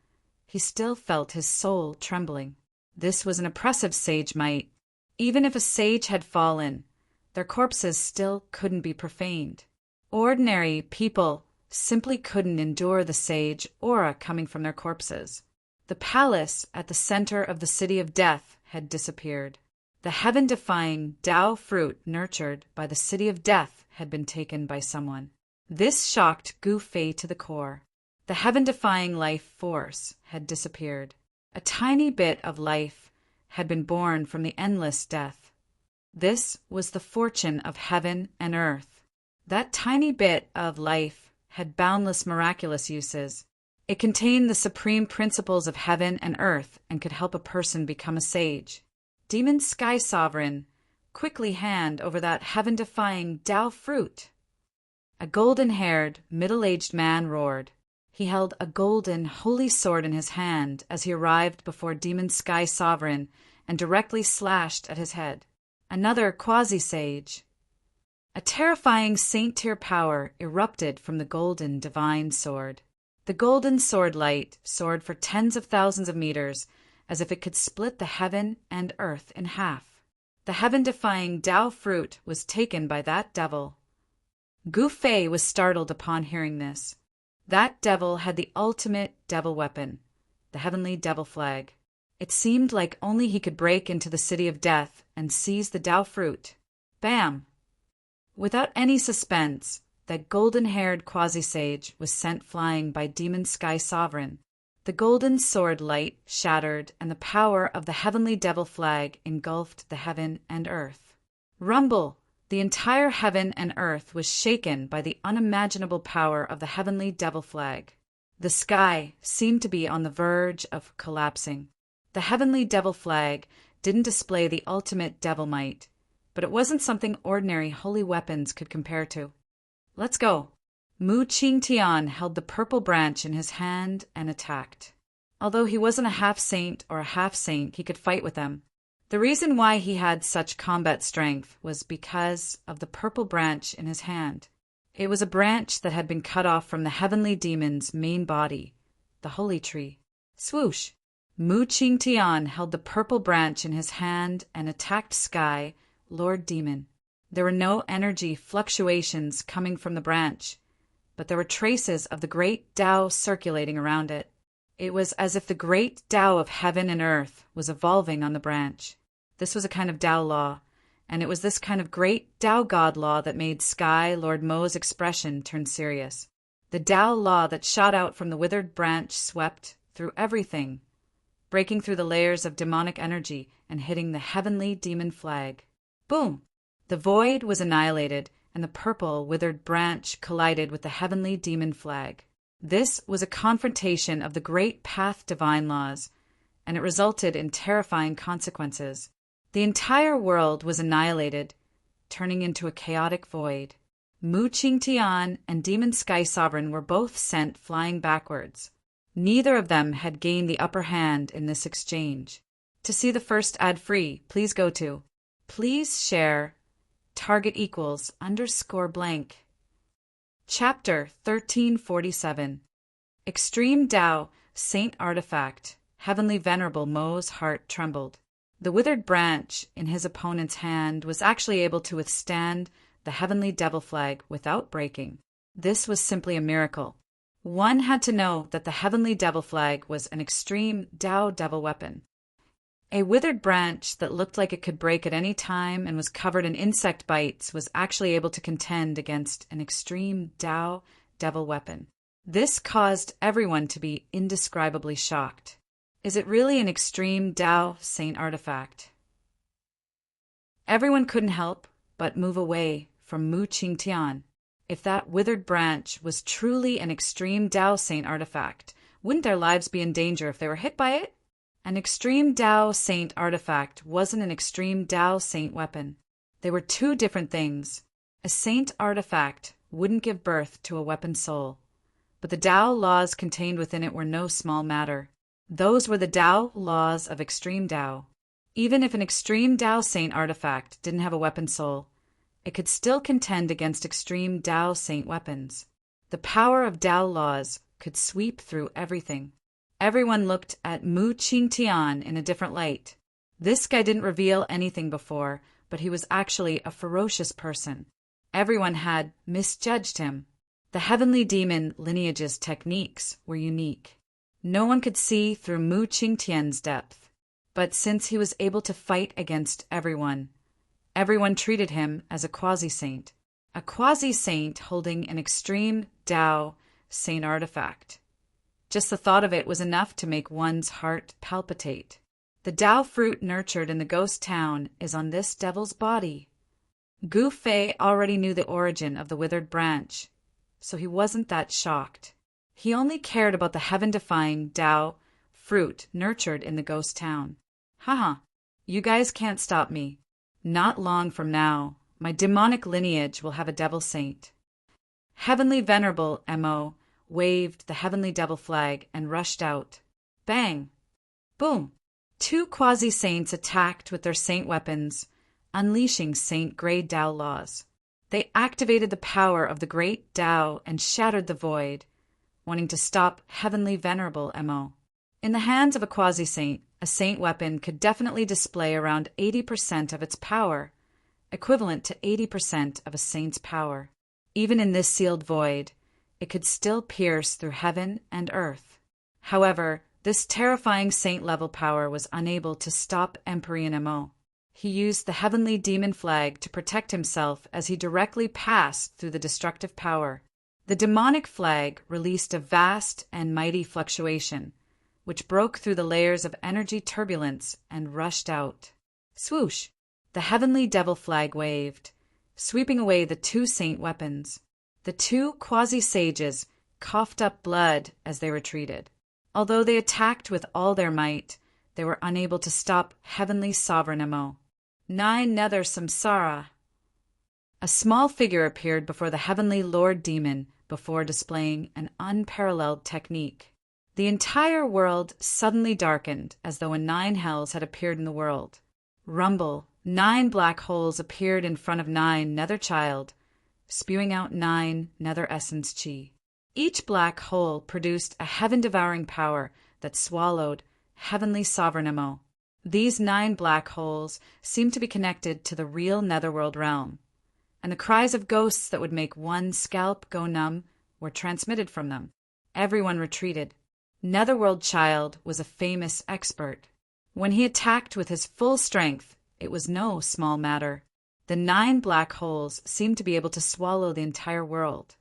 he still felt his soul trembling. This was an oppressive sage might. Even if a sage had fallen, their corpses still couldn't be profaned. Ordinary people simply couldn't endure the sage aura coming from their corpses. The palace at the center of the City of Death had disappeared. The heaven-defying Tao fruit nurtured by the City of Death had been taken by someone. This shocked Gu Fei to the core. The heaven-defying life force had disappeared. A tiny bit of life had been born from the endless death. This was the fortune of heaven and earth. That tiny bit of life had boundless miraculous uses. It contained the supreme principles of heaven and earth and could help a person become a sage. Demon Sky Sovereign, quickly hand over that heaven-defying Tao fruit. A golden-haired, middle-aged man roared. He held a golden, holy sword in his hand as he arrived before Demon Sky Sovereign and directly slashed at his head. Another quasi-sage. A terrifying saint-tier power erupted from the golden divine sword. The golden sword light soared for tens of thousands of meters, as if it could split the heaven and earth in half. The heaven-defying Tao fruit was taken by that devil. Gu Fei was startled upon hearing this. That devil had the ultimate devil weapon, the heavenly devil flag. It seemed like only he could break into the City of Death and seize the Tao fruit. Bam! Without any suspense, that golden-haired quasi-sage was sent flying by Demon Sky Sovereign. The golden sword light shattered, and the power of the heavenly devil flag engulfed the heaven and earth. Rumble! The entire heaven and earth was shaken by the unimaginable power of the heavenly devil flag. The sky seemed to be on the verge of collapsing. The heavenly devil flag didn't display the ultimate devil might, but it wasn't something ordinary holy weapons could compare to. Let's go. Mu Qingtian held the purple branch in his hand and attacked. Although he wasn't a half-saint or a half-saint, he could fight with them. The reason why he had such combat strength was because of the purple branch in his hand. It was a branch that had been cut off from the heavenly demon's main body, the holy tree. Swoosh! Mu Ching Tian held the purple branch in his hand and attacked Sky, Lord Demon. There were no energy fluctuations coming from the branch, but there were traces of the great Tao circulating around it. It was as if the great Tao of heaven and earth was evolving on the branch. This was a kind of Tao law, and it was this kind of great Tao God law that made Sky, Lord Mo's expression turn serious. The Tao law that shot out from the withered branch swept through everything, breaking through the layers of demonic energy and hitting the heavenly demon flag. Boom! The void was annihilated, and the purple, withered branch collided with the heavenly demon flag. This was a confrontation of the great path divine laws, and it resulted in terrifying consequences. The entire world was annihilated, turning into a chaotic void. Mu Ching Tian and Demon Sky Sovereign were both sent flying backwards. Neither of them had gained the upper hand in this exchange. To see the first ad-free, please go to Please Share Target equals _blank. Chapter 1347. Extreme Tao, Saint Artifact. Heavenly Venerable Mo's heart trembled. The withered branch in his opponent's hand was actually able to withstand the heavenly devil flag without breaking. This was simply a miracle. One had to know that the heavenly devil flag was an extreme Tao devil weapon. A withered branch that looked like it could break at any time and was covered in insect bites was actually able to contend against an extreme Tao devil weapon. This caused everyone to be indescribably shocked. Is it really an extreme Tao Saint artifact? Everyone couldn't help but move away from Mu Ching Tian. If that withered branch was truly an extreme Tao Saint artifact, wouldn't their lives be in danger if they were hit by it? An extreme Tao Saint artifact wasn't an extreme Tao Saint weapon. They were two different things. A Saint artifact wouldn't give birth to a weapon soul, but the Tao laws contained within it were no small matter. Those were the Tao laws of extreme Tao. Even if an extreme Tao Saint artifact didn't have a weapon soul, it could still contend against extreme Tao Saint weapons. The power of Tao laws could sweep through everything. Everyone looked at Mu Ching Tian in a different light. This guy didn't reveal anything before, but he was actually a ferocious person. Everyone had misjudged him. The heavenly demon lineage's techniques were unique. No one could see through Mu Ching Tian's depth. But since he was able to fight against everyone treated him as a quasi-saint. A quasi-saint holding an extreme Tao Saint artifact. Just the thought of it was enough to make one's heart palpitate. The Tao fruit nurtured in the ghost town is on this devil's body. Gu Fei already knew the origin of the withered branch, so he wasn't that shocked. He only cared about the heaven-defying Tao fruit nurtured in the ghost town. Haha, you guys can't stop me. Not long from now, my demonic lineage will have a devil saint. Heavenly Venerable Mo waved the heavenly devil flag and rushed out. Bang! Boom! Two quasi-saints attacked with their saint weapons, unleashing saint-grade Tao laws. They activated the power of the great Tao and shattered the void, wanting to stop Heavenly Venerable Mo. In the hands of a quasi-saint, a saint weapon could definitely display around 80% of its power, equivalent to 80% of a saint's power. Even in this sealed void, it could still pierce through heaven and earth. However, this terrifying saint-level power was unable to stop Emperor Mo. He used the heavenly demon flag to protect himself as he directly passed through the destructive power. The demonic flag released a vast and mighty fluctuation, which broke through the layers of energy turbulence and rushed out. Swoosh! The heavenly devil flag waved, sweeping away the two saint weapons. The two quasi-sages coughed up blood as they retreated. Although they attacked with all their might, they were unable to stop Heavenly Sovereign Mo. Nine Nether Samsara. A small figure appeared before the Heavenly Lord Demon before displaying an unparalleled technique. The entire world suddenly darkened as though a nine hells had appeared in the world. rumble, 9 black holes appeared in front of 9 nether child, spewing out 9 nether essence chi. Each black hole produced a heaven-devouring power that swallowed heavenly sovereignemo. These 9 black holes seemed to be connected to the real netherworld realm, and the cries of ghosts that would make one scalp go numb were transmitted from them. Everyone retreated. Netherworld Child was a famous expert. When he attacked with his full strength, it was no small matter. The 9 black holes seemed to be able to swallow the entire world.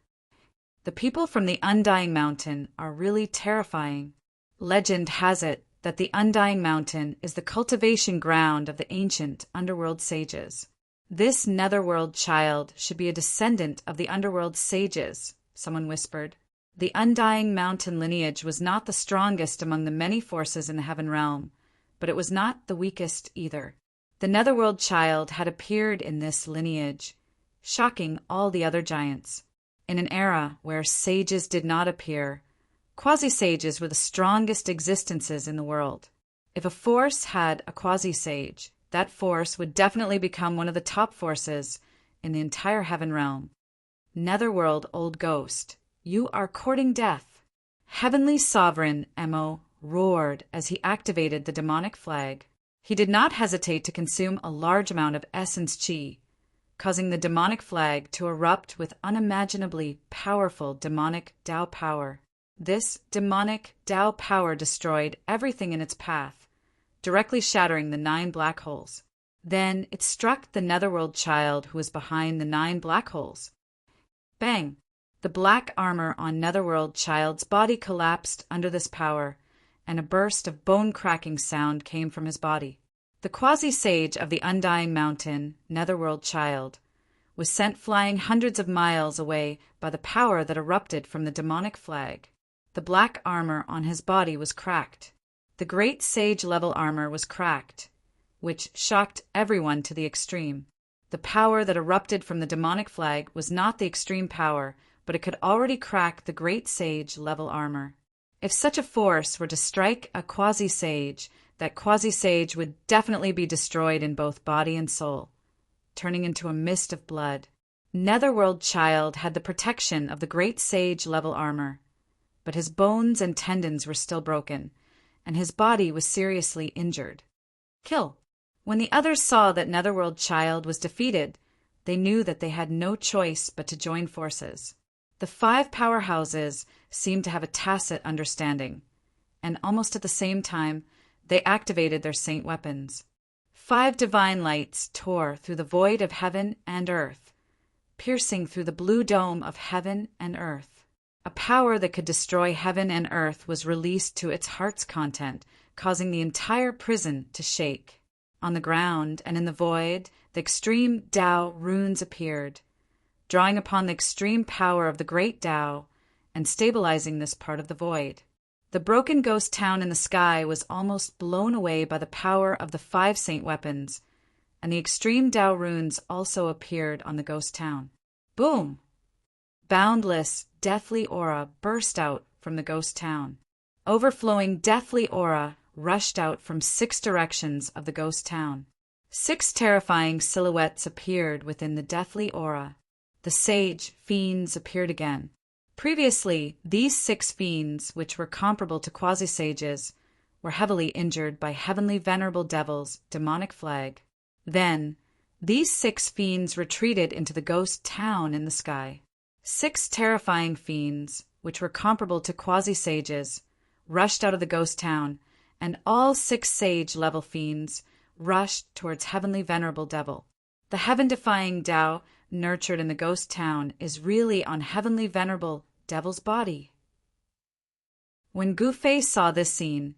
The people from the Undying Mountain are really terrifying. Legend has it that the Undying Mountain is the cultivation ground of the ancient underworld sages. This netherworld child should be a descendant of the underworld sages, someone whispered. The Undying Mountain lineage was not the strongest among the many forces in the heaven realm, but it was not the weakest either. The netherworld child had appeared in this lineage, shocking all the other giants. In an era where sages did not appear, quasi-sages were the strongest existences in the world. If a force had a quasi-sage, that force would definitely become one of the top forces in the entire heaven realm. Netherworld old ghost, you are courting death. Heavenly Sovereign Emo roared as he activated the demonic flag. He did not hesitate to consume a large amount of essence chi, causing the demonic flag to erupt with unimaginably powerful demonic Tao power. This demonic Tao power destroyed everything in its path, directly shattering the 9 black holes. Then it struck the netherworld child who was behind the 9 black holes. Bang! The black armor on netherworld child's body collapsed under this power, and a burst of bone-cracking sound came from his body. The quasi-sage of the Undying Mountain, netherworld child, was sent flying hundreds of miles away by the power that erupted from the demonic flag. The black armor on his body was cracked. The great sage-level armor was cracked, which shocked everyone to the extreme. The power that erupted from the demonic flag was not the extreme power, but it could already crack the great sage-level armor. If such a force were to strike a quasi-sage, that quasi-sage would definitely be destroyed in both body and soul, turning into a mist of blood. Netherworld Child had the protection of the great sage-level armor, but his bones and tendons were still broken, and his body was seriously injured. Kill. When the others saw that Netherworld Child was defeated, they knew that they had no choice but to join forces. The 5 powerhouses seemed to have a tacit understanding, and almost at the same time, they activated their saint weapons. 5 divine lights tore through the void of heaven and earth, piercing through the blue dome of heaven and earth. A power that could destroy heaven and earth was released to its heart's content, causing the entire prison to shake. On the ground and in the void, the extreme Tao runes appeared, drawing upon the extreme power of the great Tao and stabilizing this part of the void. The broken ghost town in the sky was almost blown away by the power of the 5 saint weapons, and the extreme Tao runes also appeared on the ghost town. Boom! Boundless, deathly aura burst out from the ghost town. Overflowing deathly aura rushed out from 6 directions of the ghost town. 6 terrifying silhouettes appeared within the deathly aura. The sage fiends appeared again. Previously, these 6 fiends, which were comparable to quasi-sages, were heavily injured by Heavenly Venerable Devil's demonic flag. Then, these 6 fiends retreated into the ghost town in the sky. 6 terrifying fiends, which were comparable to quasi-sages, rushed out of the ghost town, and all 6 sage-level fiends rushed towards Heavenly Venerable Devil. The heaven-defying Tao nurtured in the ghost town is really on Heavenly Venerable Devil's body. When Gufei saw this scene,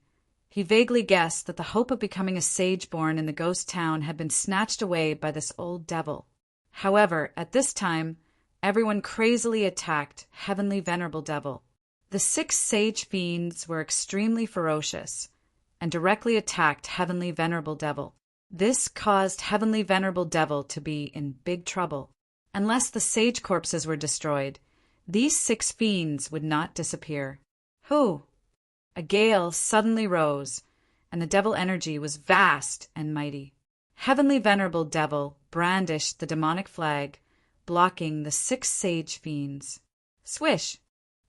he vaguely guessed that the hope of becoming a sage born in the ghost town had been snatched away by this old devil. However, at this time, everyone crazily attacked Heavenly Venerable Devil. The 6 sage fiends were extremely ferocious and directly attacked Heavenly Venerable Devil. This caused Heavenly Venerable Devil to be in big trouble. Unless the sage corpses were destroyed, these 6 fiends would not disappear. Who? A gale suddenly rose, and the devil energy was vast and mighty. Heavenly Venerable Devil brandished the demonic flag, blocking the 6 sage fiends. Swish!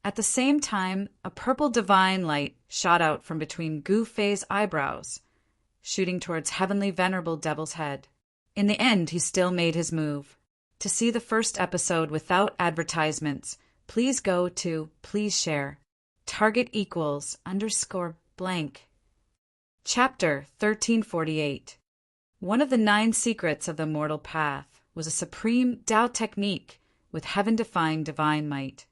At the same time, a purple divine light shot out from between Gu Fei's eyebrows, shooting towards Heavenly Venerable Devil's head. In the end, he still made his move. To see the first episode without advertisements, please go to Please Share. Target equals _blank. Chapter 1348. One of the 9 secrets of the immortal path was a supreme Tao technique with heaven-defying divine might.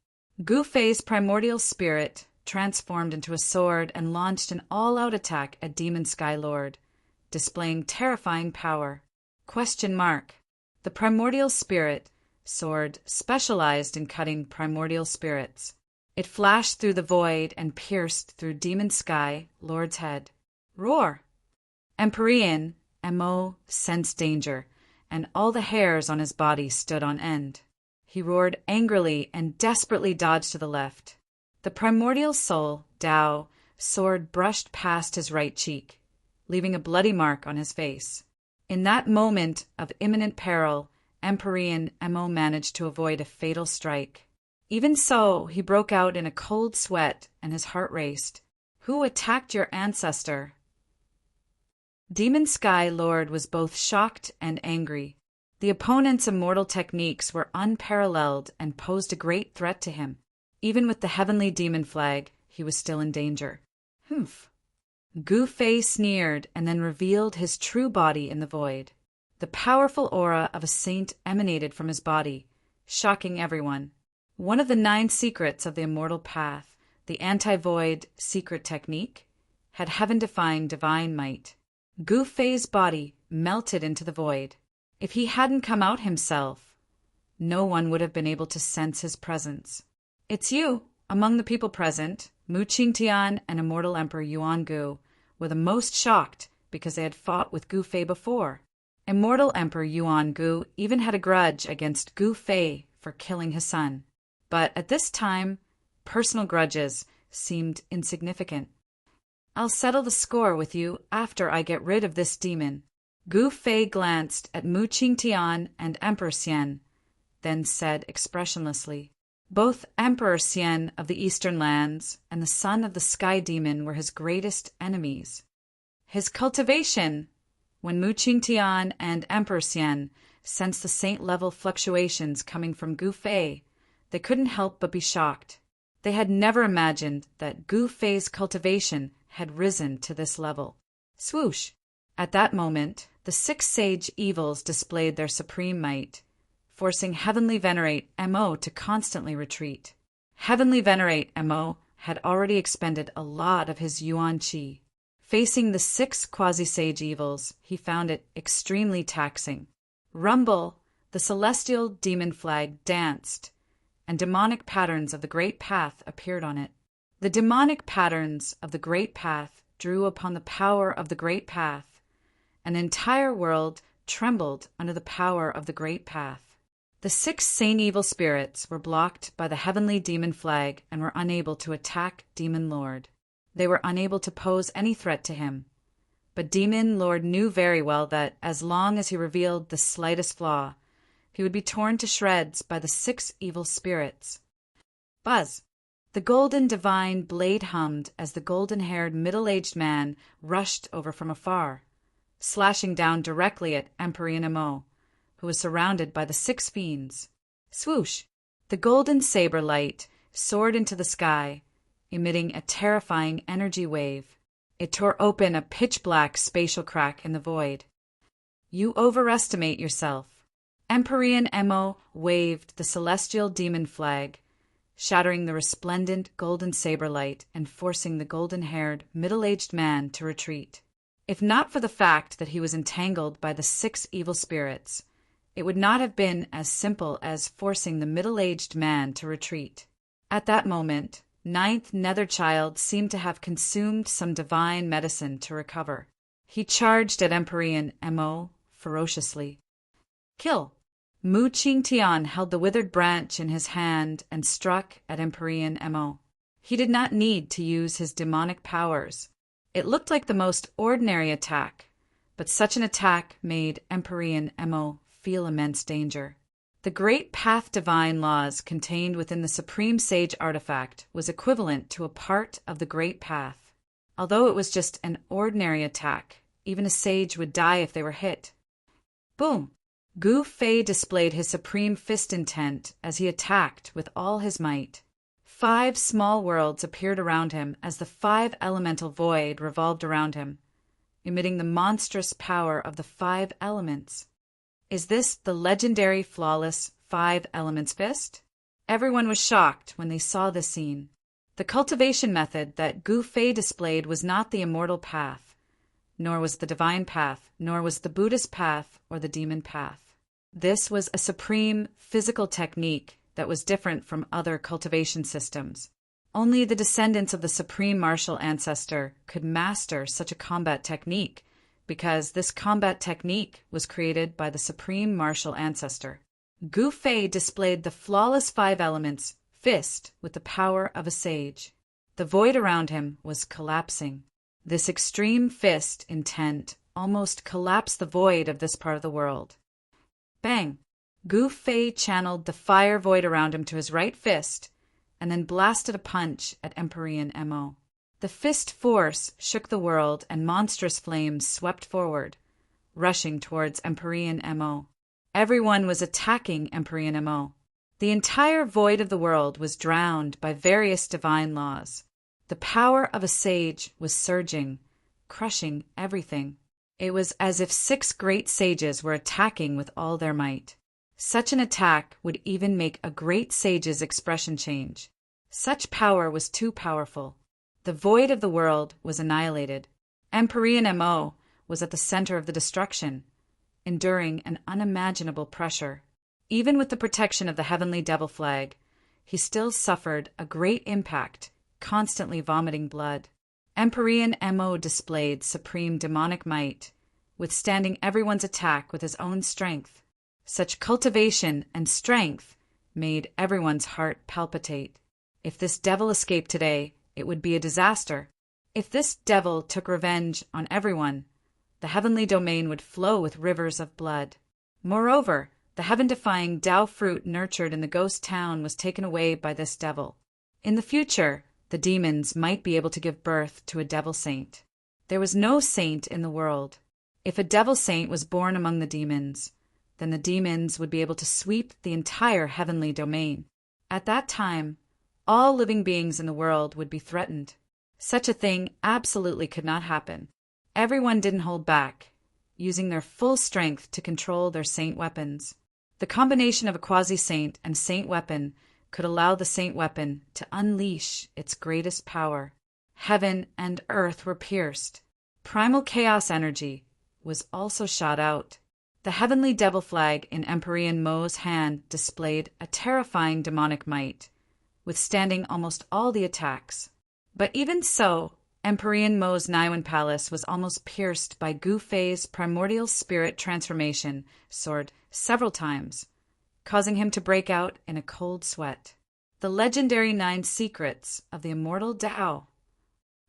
Gu Fei's primordial spirit transformed into a sword and launched an all-out attack at Demon Sky Lord, displaying terrifying power. The primordial spirit sword specialized in cutting primordial spirits. It flashed through the void and pierced through Demon Sky Lord's head. Roar! Empyrean Mo sensed danger, and all the hairs on his body stood on end. He roared angrily and desperately dodged to the left. The primordial soul, Tao, sword brushed past his right cheek, leaving a bloody mark on his face. In that moment of imminent peril, Empyrean Mo managed to avoid a fatal strike. Even so, he broke out in a cold sweat and his heart raced. Who attacked your ancestor? Demon Sky Lord was both shocked and angry. The opponent's immortal techniques were unparalleled and posed a great threat to him. Even with the heavenly demon flag, he was still in danger. Humph! Gu Fei sneered and then revealed his true body in the void. The powerful aura of a saint emanated from his body, shocking everyone. One of the 9 secrets of the immortal path, the anti-void secret technique, had heaven-defying divine might. Gu Fei's body melted into the void. If he hadn't come out himself, no one would have been able to sense his presence. It's you! Among the people present, Mu Qingtian and Immortal Emperor Yuan Gu were the most shocked because they had fought with Gu Fei before. Immortal Emperor Yuan Gu even had a grudge against Gu Fei for killing his son. But at this time, personal grudges seemed insignificant. I'll settle the score with you after I get rid of this demon. Gu Fei glanced at Mu Qingtian and Emperor Xian, then said expressionlessly, both Emperor Xian of the Eastern Lands and the son of the Sky Demon were his greatest enemies. His cultivation! When Mu Qingtian and Emperor Xian sensed the saint-level fluctuations coming from Gu Fei, they couldn't help but be shocked. They had never imagined that Gu Fei's cultivation had risen to this level. Swoosh! At that moment, the 6 sage evils displayed their supreme might, forcing Heavenly Venerate Mo to constantly retreat. Heavenly Venerate Mo had already expended a lot of his Yuan Qi. Facing the 6 quasi-sage evils, he found it extremely taxing. Rumble! The celestial demon flag danced, and demonic patterns of the Great Path appeared on it. The demonic patterns of the Great Path drew upon the power of the Great Path. An entire world trembled under the power of the Great Path. The 6 sane evil spirits were blocked by the heavenly demon flag and were unable to attack Demon Lord. They were unable to pose any threat to him. But Demon Lord knew very well that as long as he revealed the slightest flaw, he would be torn to shreds by the 6 evil spirits. Buzz! The golden divine blade hummed as the golden-haired middle-aged man rushed over from afar, slashing down directly at Empyrean Mo, who was surrounded by the 6 fiends. Swoosh! The golden saber light soared into the sky, emitting a terrifying energy wave. It tore open a pitch-black spatial crack in the void. You overestimate yourself. Empyrean Mo waved the celestial demon flag, shattering the resplendent golden saber light and forcing the golden-haired, middle-aged man to retreat. If not for the fact that he was entangled by the 6 evil spirits, it would not have been as simple as forcing the middle-aged man to retreat. At that moment, 9th Nether Child seemed to have consumed some divine medicine to recover. He charged at Empyrean Mo ferociously. Kill! Mu Qingtian held the withered branch in his hand and struck at Empyrean Mo. He did not need to use his demonic powers. It looked like the most ordinary attack, but such an attack made Empyrean Mo feel immense danger. The great path divine laws contained within the Supreme Sage artifact was equivalent to a part of the great path. Although it was just an ordinary attack, even a sage would die if they were hit. Boom! Gu Fei displayed his supreme fist intent as he attacked with all his might. 5 small worlds appeared around him as the 5 elemental void revolved around him, emitting the monstrous power of the 5 elements. Is this the legendary flawless 5 elements fist? Everyone was shocked when they saw this scene. The cultivation method that Gu Fei displayed was not the immortal path, nor was the divine path, nor was the Buddhist path or the demon path. This was a supreme physical technique that was different from other cultivation systems. Only the descendants of the supreme martial ancestor could master such a combat technique, because this combat technique was created by the supreme martial ancestor. Gu Fei displayed the flawless 5 elements fist with the power of a sage. The void around him was collapsing. This extreme fist intent almost collapsed the void of this part of the world. Bang! Gu Fei channeled the fire void around him to his right fist, and then blasted a punch at Empyrean Mo. The fist force shook the world, and monstrous flames swept forward, rushing towards Empyrean Mo. Everyone was attacking Empyrean Mo. The entire void of the world was drowned by various divine laws. The power of a sage was surging, crushing everything. It was as if 6 great sages were attacking with all their might. Such an attack would even make a great sage's expression change. Such power was too powerful. The void of the world was annihilated. Empyrean Mo was at the center of the destruction, enduring an unimaginable pressure. Even with the protection of the heavenly devil flag, he still suffered a great impact, constantly vomiting blood. Empyrean Mo displayed supreme demonic might, withstanding everyone's attack with his own strength. Such cultivation and strength made everyone's heart palpitate. If this devil escaped today, it would be a disaster. If this devil took revenge on everyone, the heavenly domain would flow with rivers of blood. Moreover, the heaven-defying Tao fruit nurtured in the ghost town was taken away by this devil. In the future, the demons might be able to give birth to a devil saint. There was no saint in the world. If a devil saint was born among the demons, then the demons would be able to sweep the entire heavenly domain. At that time, all living beings in the world would be threatened. Such a thing absolutely could not happen. Everyone didn't hold back, using their full strength to control their saint weapons. The combination of a quasi-saint and saint weapon could allow the saint weapon to unleash its greatest power. Heaven and earth were pierced. Primal chaos energy was also shot out. The heavenly devil flag in Empyrean Mo's hand displayed a terrifying demonic might, withstanding almost all the attacks. But even so, Empyrean Mo's Niwen Palace was almost pierced by Gu Fei's primordial spirit transformation sword several times, causing him to break out in a cold sweat. The legendary 9 secrets of the immortal Tao.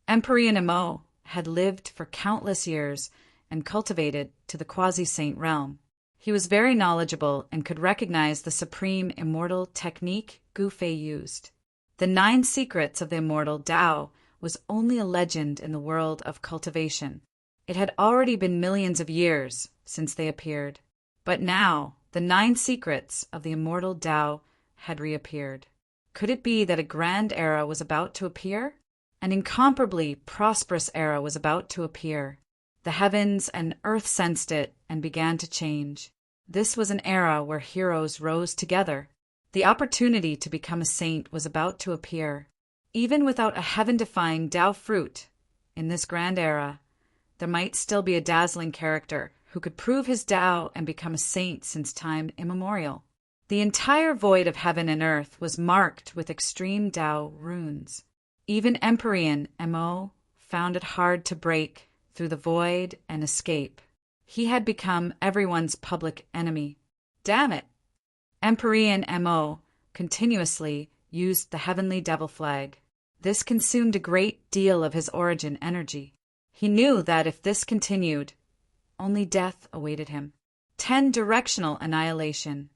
Empyrean Mo had lived for countless years and cultivated to the quasi-saint realm. He was very knowledgeable and could recognize the supreme immortal technique Gu Fei used. The 9 secrets of the immortal Tao was only a legend in the world of cultivation. It had already been millions of years since they appeared. But now, the 9 secrets of the immortal Tao had reappeared. Could it be that a grand era was about to appear? An incomparably prosperous era was about to appear. The heavens and earth sensed it and began to change. This was an era where heroes rose together. The opportunity to become a saint was about to appear. Even without a heaven-defying Tao fruit, in this grand era, there might still be a dazzling character who could prove his Tao and become a saint since time immemorial. The entire void of heaven and earth was marked with extreme Tao runes. Even Empyrean Mo found it hard to break through the void and escape. He had become everyone's public enemy. Damn it! Empyrean Mo continuously used the heavenly devil flag. This consumed a great deal of his origin energy. He knew that if this continued, only death awaited him. 10 directional annihilation.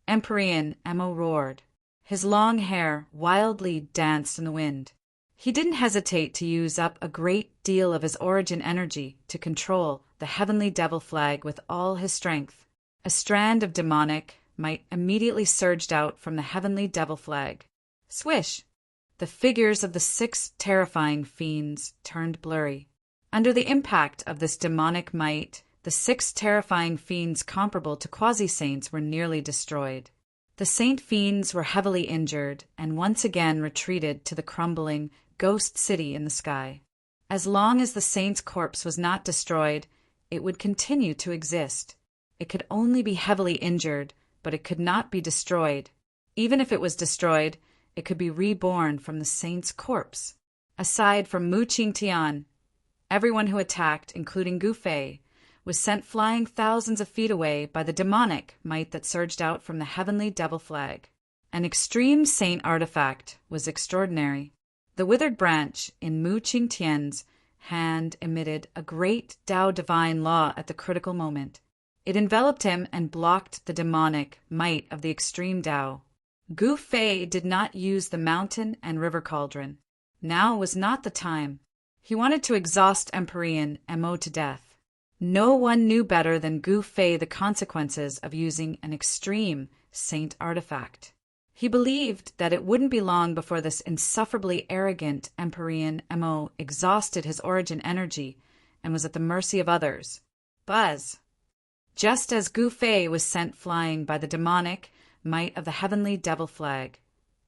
Emperor Mo roared. His long hair wildly danced in the wind. He didn't hesitate to use up a great deal of his origin energy to control the heavenly devil flag with all his strength. A strand of demonic might immediately surged out from the heavenly devil flag. Swish! The figures of the 6 terrifying fiends turned blurry. Under the impact of this demonic might, the 6 terrifying fiends comparable to quasi-saints were nearly destroyed. The saint fiends were heavily injured and once again retreated to the crumbling ghost city in the sky. As long as the saint's corpse was not destroyed, it would continue to exist. It could only be heavily injured, but it could not be destroyed. Even if it was destroyed, it could be reborn from the saint's corpse. Aside from Mu Qingtian, everyone who attacked, including Gu Fei, was sent flying thousands of feet away by the demonic might that surged out from the heavenly devil flag. An extreme saint artifact was extraordinary. The withered branch in Mu Qingtian's hand emitted a great Tao divine law at the critical moment. It enveloped him and blocked the demonic might of the extreme Tao. Gu Fei did not use the mountain and river cauldron. Now was not the time. He wanted to exhaust Emperor Mo to death. No one knew better than Gu Fei the consequences of using an extreme saint artifact. He believed that it wouldn't be long before this insufferably arrogant Emperor Mo exhausted his origin energy and was at the mercy of others. Buzz! Just as Gu Fei was sent flying by the demonic might of the heavenly devil flag,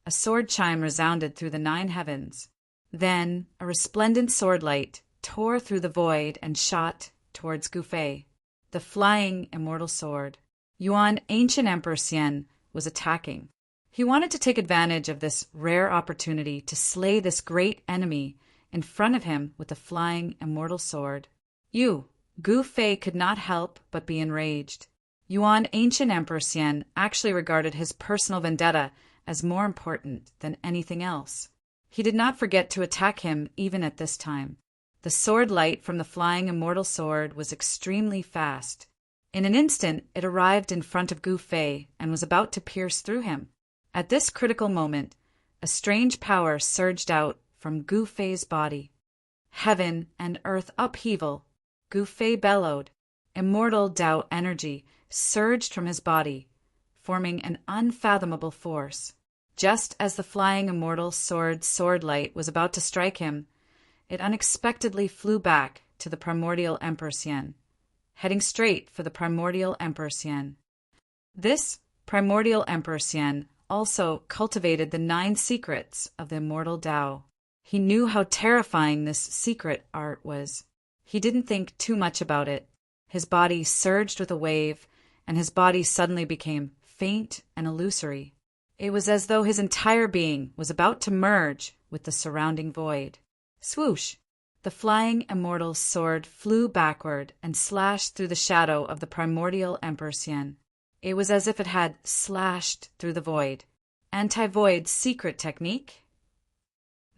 a sword chime resounded through the 9 heavens. Then a resplendent sword light tore through the void and shot towards Gu Fei. The flying immortal sword. Yuan, ancient Emperor Xian, was attacking. He wanted to take advantage of this rare opportunity to slay this great enemy in front of him with the flying immortal sword. Gu Fei could not help but be enraged. Yuan, ancient Emperor Xian, actually regarded his personal vendetta as more important than anything else. He did not forget to attack him even at this time. The sword light from the flying immortal sword was extremely fast. In an instant, it arrived in front of Gu Fei and was about to pierce through him. At this critical moment, a strange power surged out from Gu Fei's body. Heaven and earth upheaval. Gu Fei bellowed. Immortal Tao energy surged from his body, forming an unfathomable force. Just as the flying immortal sword light was about to strike him, it unexpectedly flew back to the primordial Emperor Xian, heading straight for the primordial Emperor Xian. This primordial Emperor Xian also cultivated the 9 secrets of the immortal Tao. He knew how terrifying this secret art was. He didn't think too much about it. His body surged with a wave, and his body suddenly became faint and illusory. It was as though his entire being was about to merge with the surrounding void. Swoosh! The flying immortal sword flew backward and slashed through the shadow of the primordial Emperor Xian. It was as if it had slashed through the void. Anti-void secret technique?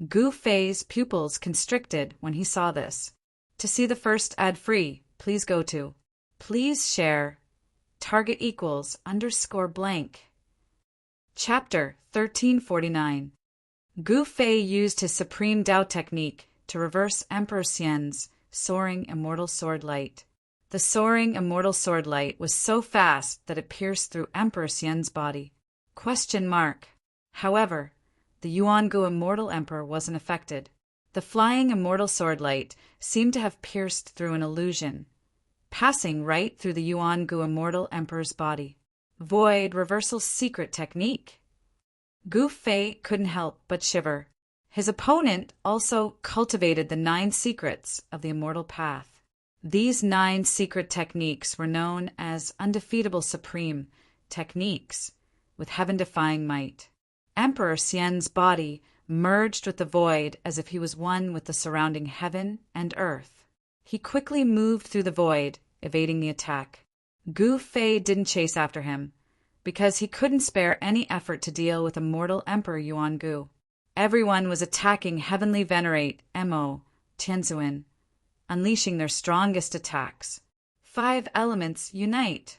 Gu Fei's pupils constricted when he saw this. To see the first ad-free, please go to Please Share Target equals _blank. Chapter 1349. Gu Fei used his supreme Tao technique to reverse Emperor Xian's soaring immortal sword light. The soaring immortal sword light was so fast that it pierced through Emperor Xian's body. ? However, the Yuan-Gu immortal emperor wasn't affected. The flying immortal sword light seemed to have pierced through an illusion, passing right through the Yuan-Gu immortal emperor's body. Void reversal secret technique. Gu Fei couldn't help but shiver. His opponent also cultivated the 9 secrets of the immortal path. These 9 secret techniques were known as undefeatable supreme techniques with heaven-defying might. Emperor Xian's body merged with the void as if he was one with the surrounding heaven and earth. He quickly moved through the void, evading the attack. Gu Fei didn't chase after him, because he couldn't spare any effort to deal with immortal Emperor Yuan-Gu. Everyone was attacking Heavenly Venerate Mo Tianzuan, unleashing their strongest attacks. 5 elements unite.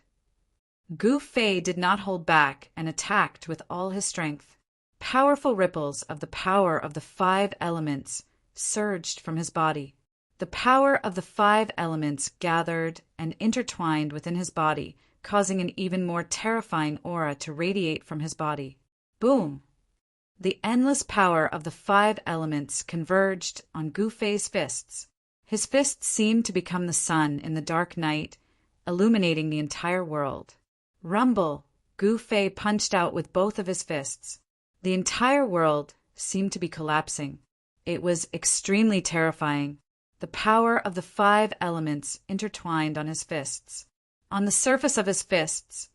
Gu Fei did not hold back and attacked with all his strength. Powerful ripples of the power of the 5 elements surged from his body. The power of the 5 elements gathered and intertwined within his body, causing an even more terrifying aura to radiate from his body. Boom! The endless power of the 5 elements converged on Gu Fei's fists. His fists seemed to become the sun in the dark night, illuminating the entire world. Rumble! Gu Fei punched out with both of his fists. The entire world seemed to be collapsing. It was extremely terrifying. The power of the 5 elements intertwined on his fists. On the surface of his fists,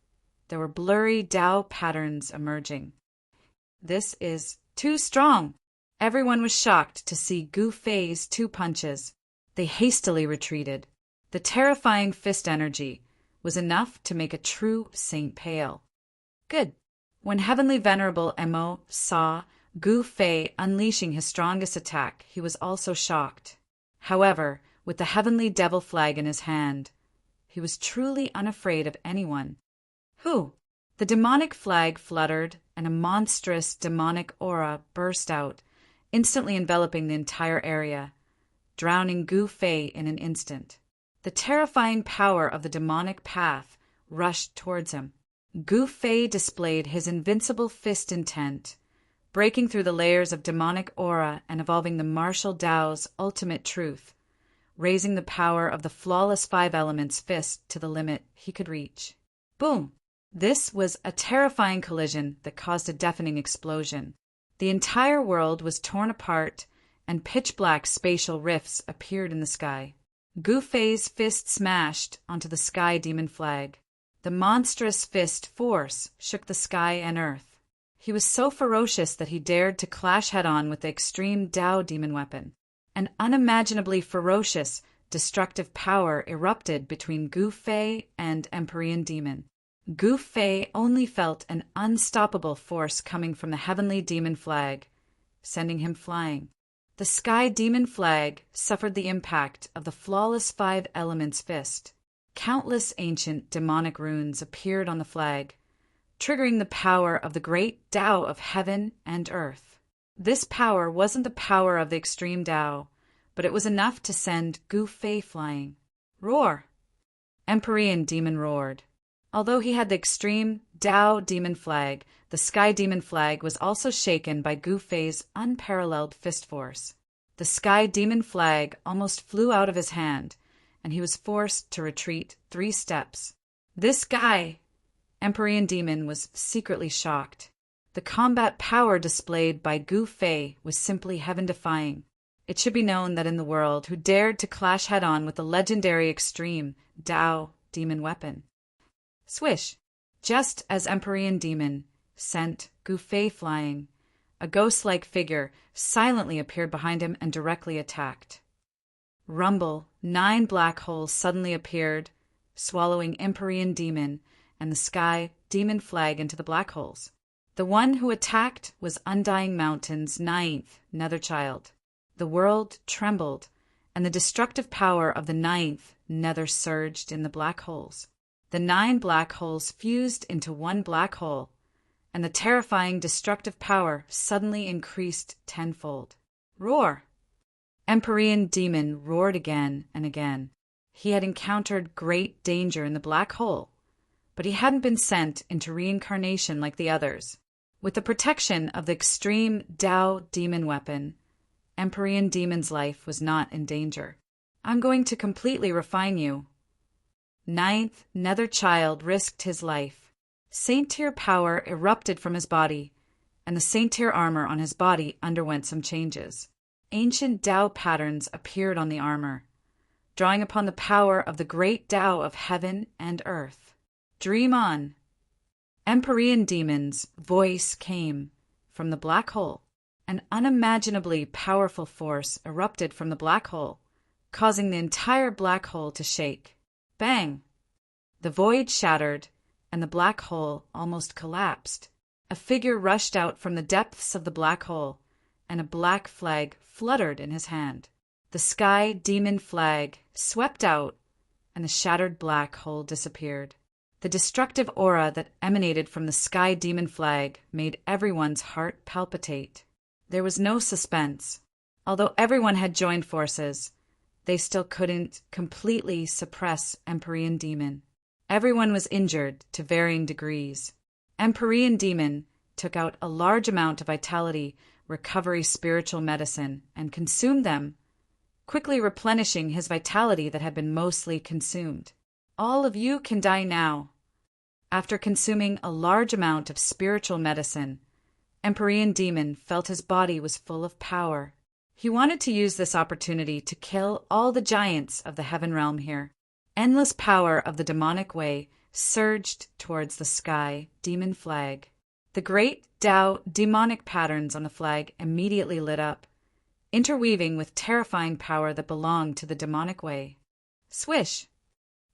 there were blurry Tao patterns emerging. This is too strong. Everyone was shocked to see Gu Fei's 2 punches. They hastily retreated. The terrifying fist energy was enough to make a true saint pale. Good. When Heavenly Venerable Mo saw Gu Fei unleashing his strongest attack, he was also shocked. However, with the heavenly devil flag in his hand, he was truly unafraid of anyone. Who? The demonic flag fluttered, and a monstrous demonic aura burst out, instantly enveloping the entire area, drowning Gu Fei in an instant. The terrifying power of the demonic path rushed towards him. Gu Fei displayed his invincible fist intent, breaking through the layers of demonic aura and evolving the martial Tao's ultimate truth, raising the power of the flawless 5 elements fist to the limit he could reach. Boom! This was a terrifying collision that caused a deafening explosion. The entire world was torn apart, and pitch-black spatial rifts appeared in the sky. Gu Fei's fist smashed onto the sky demon flag. The monstrous fist force shook the sky and earth. He was so ferocious that he dared to clash head-on with the extreme Tao demon weapon. An unimaginably ferocious, destructive power erupted between Gu Fei and Empyrean Demon. Gu Fei only felt an unstoppable force coming from the heavenly demon flag, sending him flying. The sky demon flag suffered the impact of the flawless 5 elements fist. Countless ancient demonic runes appeared on the flag, triggering the power of the great Tao of heaven and earth. This power wasn't the power of the extreme Tao, but it was enough to send Gu Fei flying. Roar! Empyrean Demon roared. Although he had the extreme Tao demon flag, the sky demon flag was also shaken by Gu Fei's unparalleled fist force. The sky demon flag almost flew out of his hand, and he was forced to retreat 3 steps. This guy! Empyrean Demon was secretly shocked. The combat power displayed by Gu Fei was simply heaven-defying. It should be known that in the world who dared to clash head-on with the legendary extreme Tao demon weapon. Swish! Just as Empyrean Demon sent Gu Fei flying, a ghost-like figure silently appeared behind him and directly attacked. Rumble! 9 black holes suddenly appeared, swallowing Empyrean Demon and the sky demon flag into the black holes. The one who attacked was Undying Mountain's 9th nether child. The world trembled, and the destructive power of the 9th nether surged in the black holes. The 9 black holes fused into one black hole, and the terrifying destructive power suddenly increased tenfold. Roar! Empyrean Demon roared again and again. He had encountered great danger in the black hole, but he hadn't been sent into reincarnation like the others. With the protection of the extreme Tao demon weapon, Empyrean Demon's life was not in danger. I'm going to completely refine you. 9th nether child risked his life. Saint Tier power erupted from his body, and the Saint Tier armor on his body underwent some changes. Ancient Tao patterns appeared on the armor, drawing upon the power of the great Tao of heaven and earth. Dream on! Empyrean Demon's voice came from the black hole. An unimaginably powerful force erupted from the black hole, causing the entire black hole to shake. Bang! The void shattered, and the black hole almost collapsed. A figure rushed out from the depths of the black hole, and a black flag fluttered in his hand. The sky demon flag swept out, and the shattered black hole disappeared. The destructive aura that emanated from the sky demon flag made everyone's heart palpitate. There was no suspense. Although everyone had joined forces, they still couldn't completely suppress Empyrean Demon. Everyone was injured to varying degrees. Empyrean Demon took out a large amount of vitality recovery spiritual medicine and consumed them, quickly replenishing his vitality that had been mostly consumed. All of you can die now. After consuming a large amount of spiritual medicine, Empyrean Demon felt his body was full of power. He wanted to use this opportunity to kill all the giants of the heaven realm here. Endless power of the demonic way surged towards the sky demon flag. The great Tao demonic patterns on the flag immediately lit up, interweaving with terrifying power that belonged to the demonic way. Swish!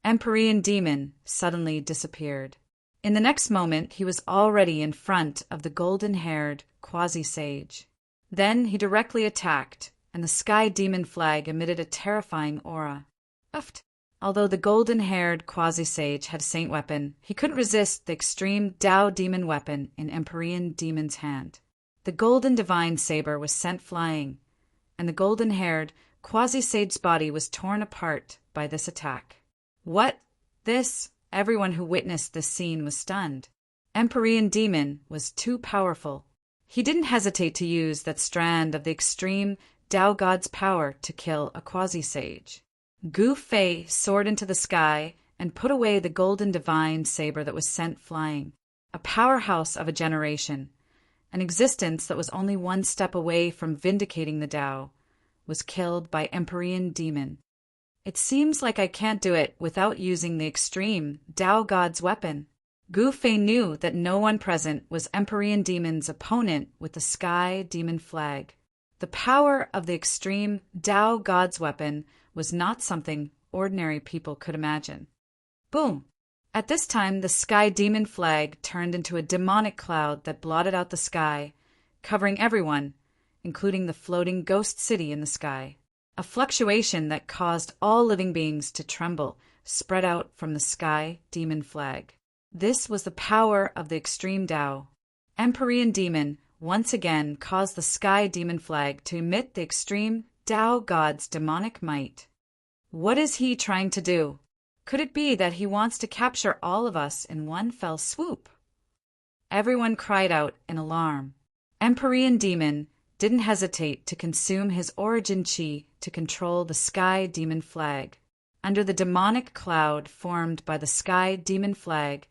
Empyrean Demon suddenly disappeared. In the next moment, he was already in front of the golden-haired quasi-sage. Then he directly attacked, and the sky demon flag emitted a terrifying aura. Uft! Although the golden-haired quasi-sage had a saint weapon, he couldn't resist the extreme Tao demon weapon in Empyrean Demon's hand. The golden divine saber was sent flying, and the golden-haired quasi-sage's body was torn apart by this attack. What? This? Everyone who witnessed this scene was stunned. Empyrean Demon was too powerful. He didn't hesitate to use that strand of the extreme Tao God's power to kill a quasi-sage. Gu Fei soared into the sky and put away the golden divine saber that was sent flying. A powerhouse of a generation, an existence that was only one step away from vindicating the Tao, was killed by Empyrean Demon. It seems like I can't do it without using the extreme Tao God's weapon. Gu Fei knew that no one present was Empyrean Demon's opponent with the sky demon flag. The power of the extreme Tao God's weapon was not something ordinary people could imagine. Boom! At this time, the sky demon flag turned into a demonic cloud that blotted out the sky, covering everyone, including the floating ghost city in the sky. A fluctuation that caused all living beings to tremble spread out from the sky demon flag. This was the power of the extreme Tao. Empyrean Demon once again caused the sky demon flag to emit the extreme Tao God's demonic might. What is he trying to do? Could it be that he wants to capture all of us in one fell swoop? Everyone cried out in alarm. Empyrean Demon didn't hesitate to consume his origin chi to control the sky demon flag. Under the demonic cloud formed by the sky demon flag,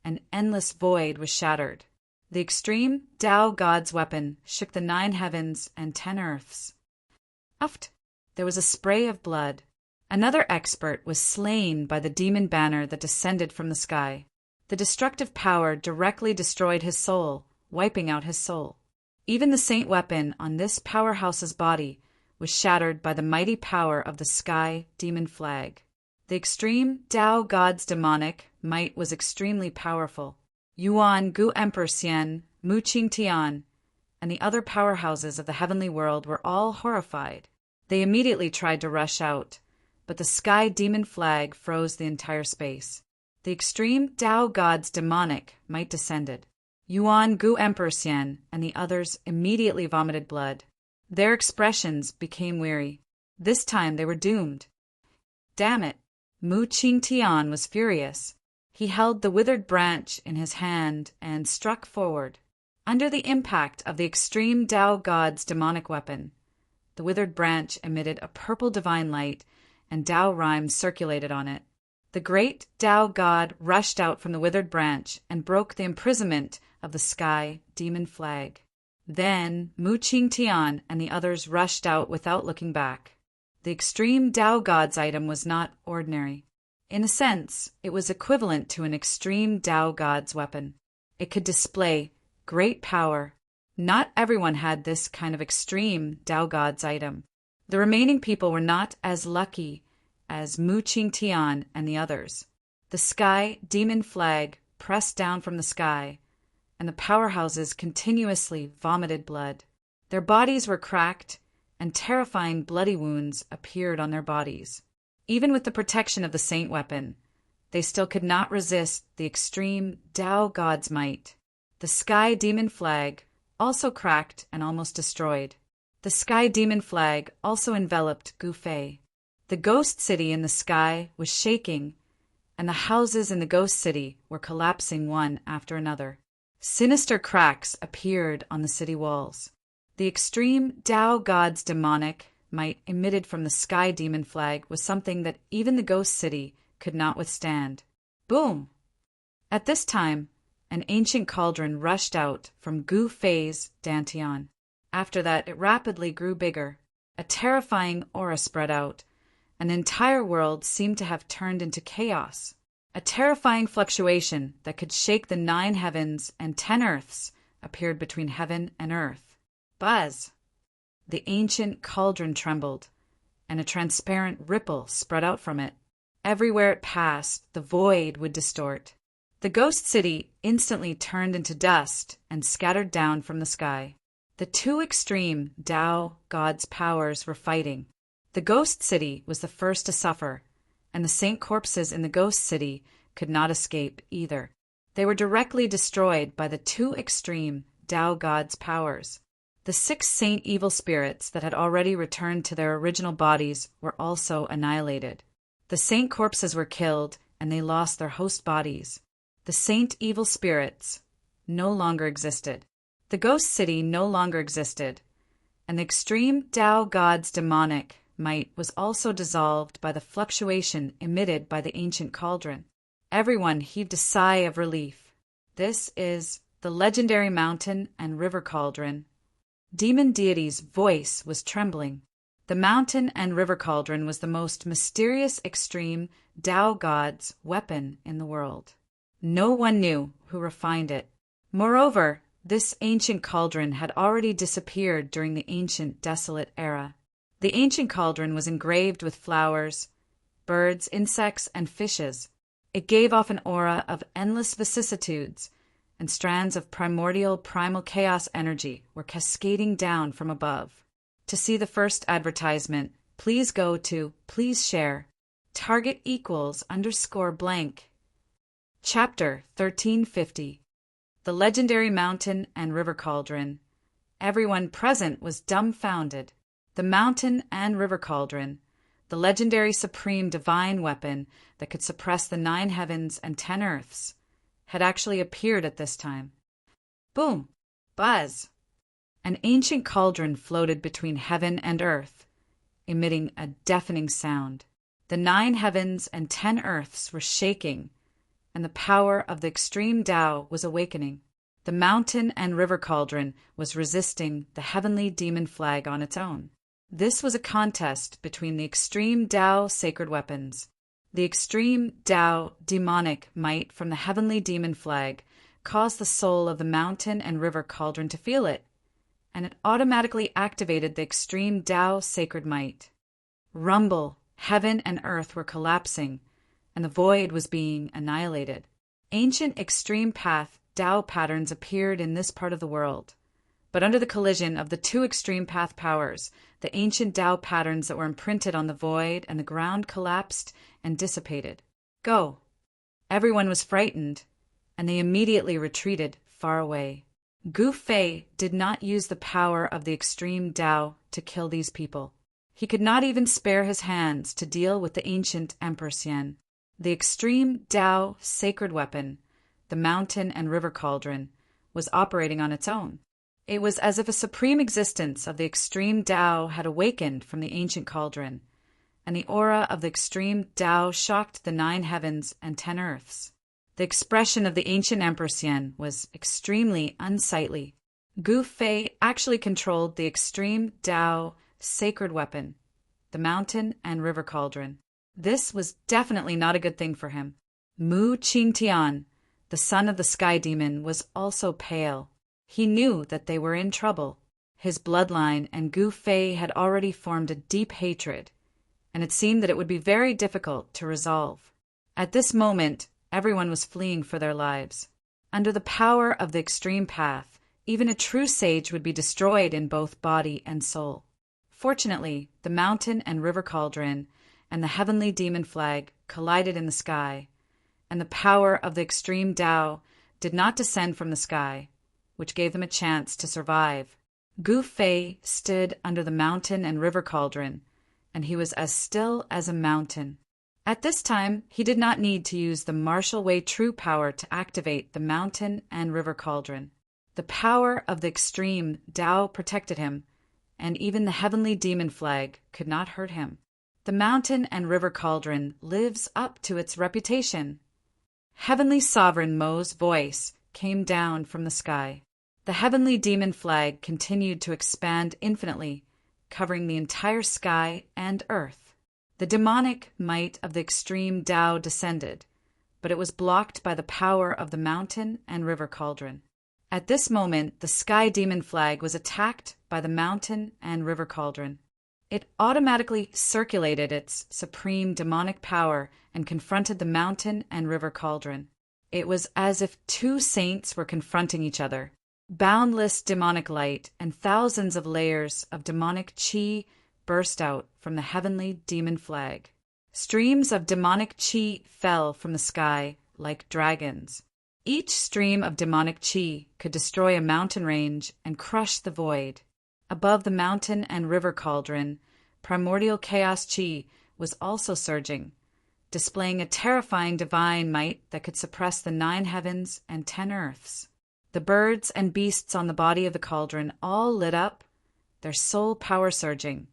an endless void was shattered. The extreme Tao God's weapon shook the 9 heavens and 10 earths. Uft! There was a spray of blood. Another expert was slain by the demon banner that descended from the sky. The destructive power directly destroyed his soul, wiping out his soul. Even the saint weapon on this powerhouse's body was shattered by the mighty power of the sky demon flag. The extreme Tao God's demonic might was extremely powerful. Yuan Gu Emperor Xian, Mu Qing Tian, and the other powerhouses of the heavenly world were all horrified. They immediately tried to rush out, but the sky demon flag froze the entire space. The extreme Tao God's demonic might descended. Yuan Gu Emperor Xian and the others immediately vomited blood. Their expressions became weary. This time they were doomed. Damn it! Mu Qing Tian was furious. He held the withered branch in his hand and struck forward. Under the impact of the extreme Tao God's demonic weapon, the withered branch emitted a purple divine light, and Tao rhymes circulated on it. The great Tao God rushed out from the withered branch and broke the imprisonment of the sky demon flag. Then Mu Qing Tian and the others rushed out without looking back. The extreme Tao God's item was not ordinary. In a sense, it was equivalent to an extreme Tao God's weapon. It could display great power. Not everyone had this kind of extreme Tao God's item. The remaining people were not as lucky as Mu Qing Tian and the others. The sky demon flag pressed down from the sky, and the powerhouses continuously vomited blood. Their bodies were cracked, and terrifying bloody wounds appeared on their bodies. Even with the protection of the saint weapon, they still could not resist the extreme Tao God's might. The sky demon flag also cracked and almost destroyed. The sky demon flag also enveloped Gu Fei. The ghost city in the sky was shaking, and the houses in the ghost city were collapsing one after another. Sinister cracks appeared on the city walls. The extreme Tao God's demonic might emitted from the sky demon flag was something that even the ghost city could not withstand. Boom! At this time, an ancient cauldron rushed out from Gu Fei's dantian. After that, it rapidly grew bigger. A terrifying aura spread out. An entire world seemed to have turned into chaos. A terrifying fluctuation that could shake the 9 heavens and 10 earths appeared between heaven and earth. Buzz! The ancient cauldron trembled, and a transparent ripple spread out from it. Everywhere it passed, the void would distort. The ghost city instantly turned into dust and scattered down from the sky. The two extreme Tao God's powers were fighting. The ghost city was the first to suffer, and the saint corpses in the ghost city could not escape either. They were directly destroyed by the two extreme Tao God's powers. The 6 saint evil spirits that had already returned to their original bodies were also annihilated. The saint corpses were killed, and they lost their host bodies. The saint evil spirits no longer existed. The ghost city no longer existed, and the extreme Tao God's demonic might was also dissolved by the fluctuation emitted by the ancient cauldron. Everyone heaved a sigh of relief. This is the legendary mountain and river cauldron. Demon deity's voice was trembling. The mountain and river cauldron was the most mysterious extreme Tao God's weapon in the world. No one knew who refined it. Moreover, this ancient cauldron had already disappeared during the ancient desolate era. The ancient cauldron was engraved with flowers, birds, insects, and fishes. It gave off an aura of endless vicissitudes, and strands of primordial primal chaos energy were cascading down from above. To see the first advertisement, please go to Please Share. Target =_ blank. Chapter 1350. The legendary mountain and river cauldron. Everyone present was dumbfounded. The mountain and river cauldron, the legendary supreme divine weapon that could suppress the 9 heavens and 10 earths, had actually appeared at this time. Boom! Buzz! An ancient cauldron floated between heaven and earth, emitting a deafening sound. The 9 heavens and 10 earths were shaking, and the power of the extreme Tao was awakening. The mountain and river cauldron was resisting the heavenly demon flag on its own. This was a contest between the extreme Tao sacred weapons. The extreme Tao demonic might from the heavenly demon flag caused the soul of the mountain and river cauldron to feel it, and it automatically activated the extreme Tao sacred might. Rumble, heaven and earth were collapsing, and the void was being annihilated. Ancient extreme path Tao patterns appeared in this part of the world, but under the collision of the two extreme path powers, the ancient Tao patterns that were imprinted on the void and the ground collapsed and dissipated. Go! Everyone was frightened, and they immediately retreated far away. Gu Fei did not use the power of the extreme Tao to kill these people. He could not even spare his hands to deal with the ancient Emperor Xian. The extreme Tao sacred weapon, the mountain and river cauldron, was operating on its own. It was as if a supreme existence of the extreme Tao had awakened from the ancient cauldron, and the aura of the extreme Tao shocked the 9 heavens and 10 earths. The expression of the ancient Emperor Xian was extremely unsightly. Gu Fei actually controlled the extreme Tao sacred weapon, the mountain and river cauldron. This was definitely not a good thing for him. Mu Qingtian, the son of the sky demon, was also pale. He knew that they were in trouble. His bloodline and Gu Fei had already formed a deep hatred, and it seemed that it would be very difficult to resolve. At this moment, everyone was fleeing for their lives. Under the power of the extreme path, even a true sage would be destroyed in both body and soul. Fortunately, the mountain and river cauldron and the heavenly demon flag collided in the sky, and the power of the extreme Tao did not descend from the sky, which gave them a chance to survive. Gu Fei stood under the mountain and river cauldron, and he was as still as a mountain. At this time, he did not need to use the martial way true power to activate the mountain and river cauldron. The power of the extreme Tao protected him, and even the heavenly demon flag could not hurt him. The mountain and river cauldron lives up to its reputation. Heavenly Sovereign Mo's voice came down from the sky. The heavenly demon flag continued to expand infinitely, covering the entire sky and earth. The demonic might of the extreme Tao descended, but it was blocked by the power of the mountain and river cauldron. At this moment, the sky demon flag was attacked by the mountain and river cauldron. It automatically circulated its supreme demonic power and confronted the mountain and river cauldron. It was as if two saints were confronting each other. Boundless demonic light and thousands of layers of demonic chi burst out from the heavenly demon flag. Streams of demonic chi fell from the sky like dragons. Each stream of demonic chi could destroy a mountain range and crush the void. Above the mountain and river cauldron, primordial chaos chi was also surging, displaying a terrifying divine might that could suppress the 9 heavens and 10 earths. The birds and beasts on the body of the cauldron all lit up, their soul power surging,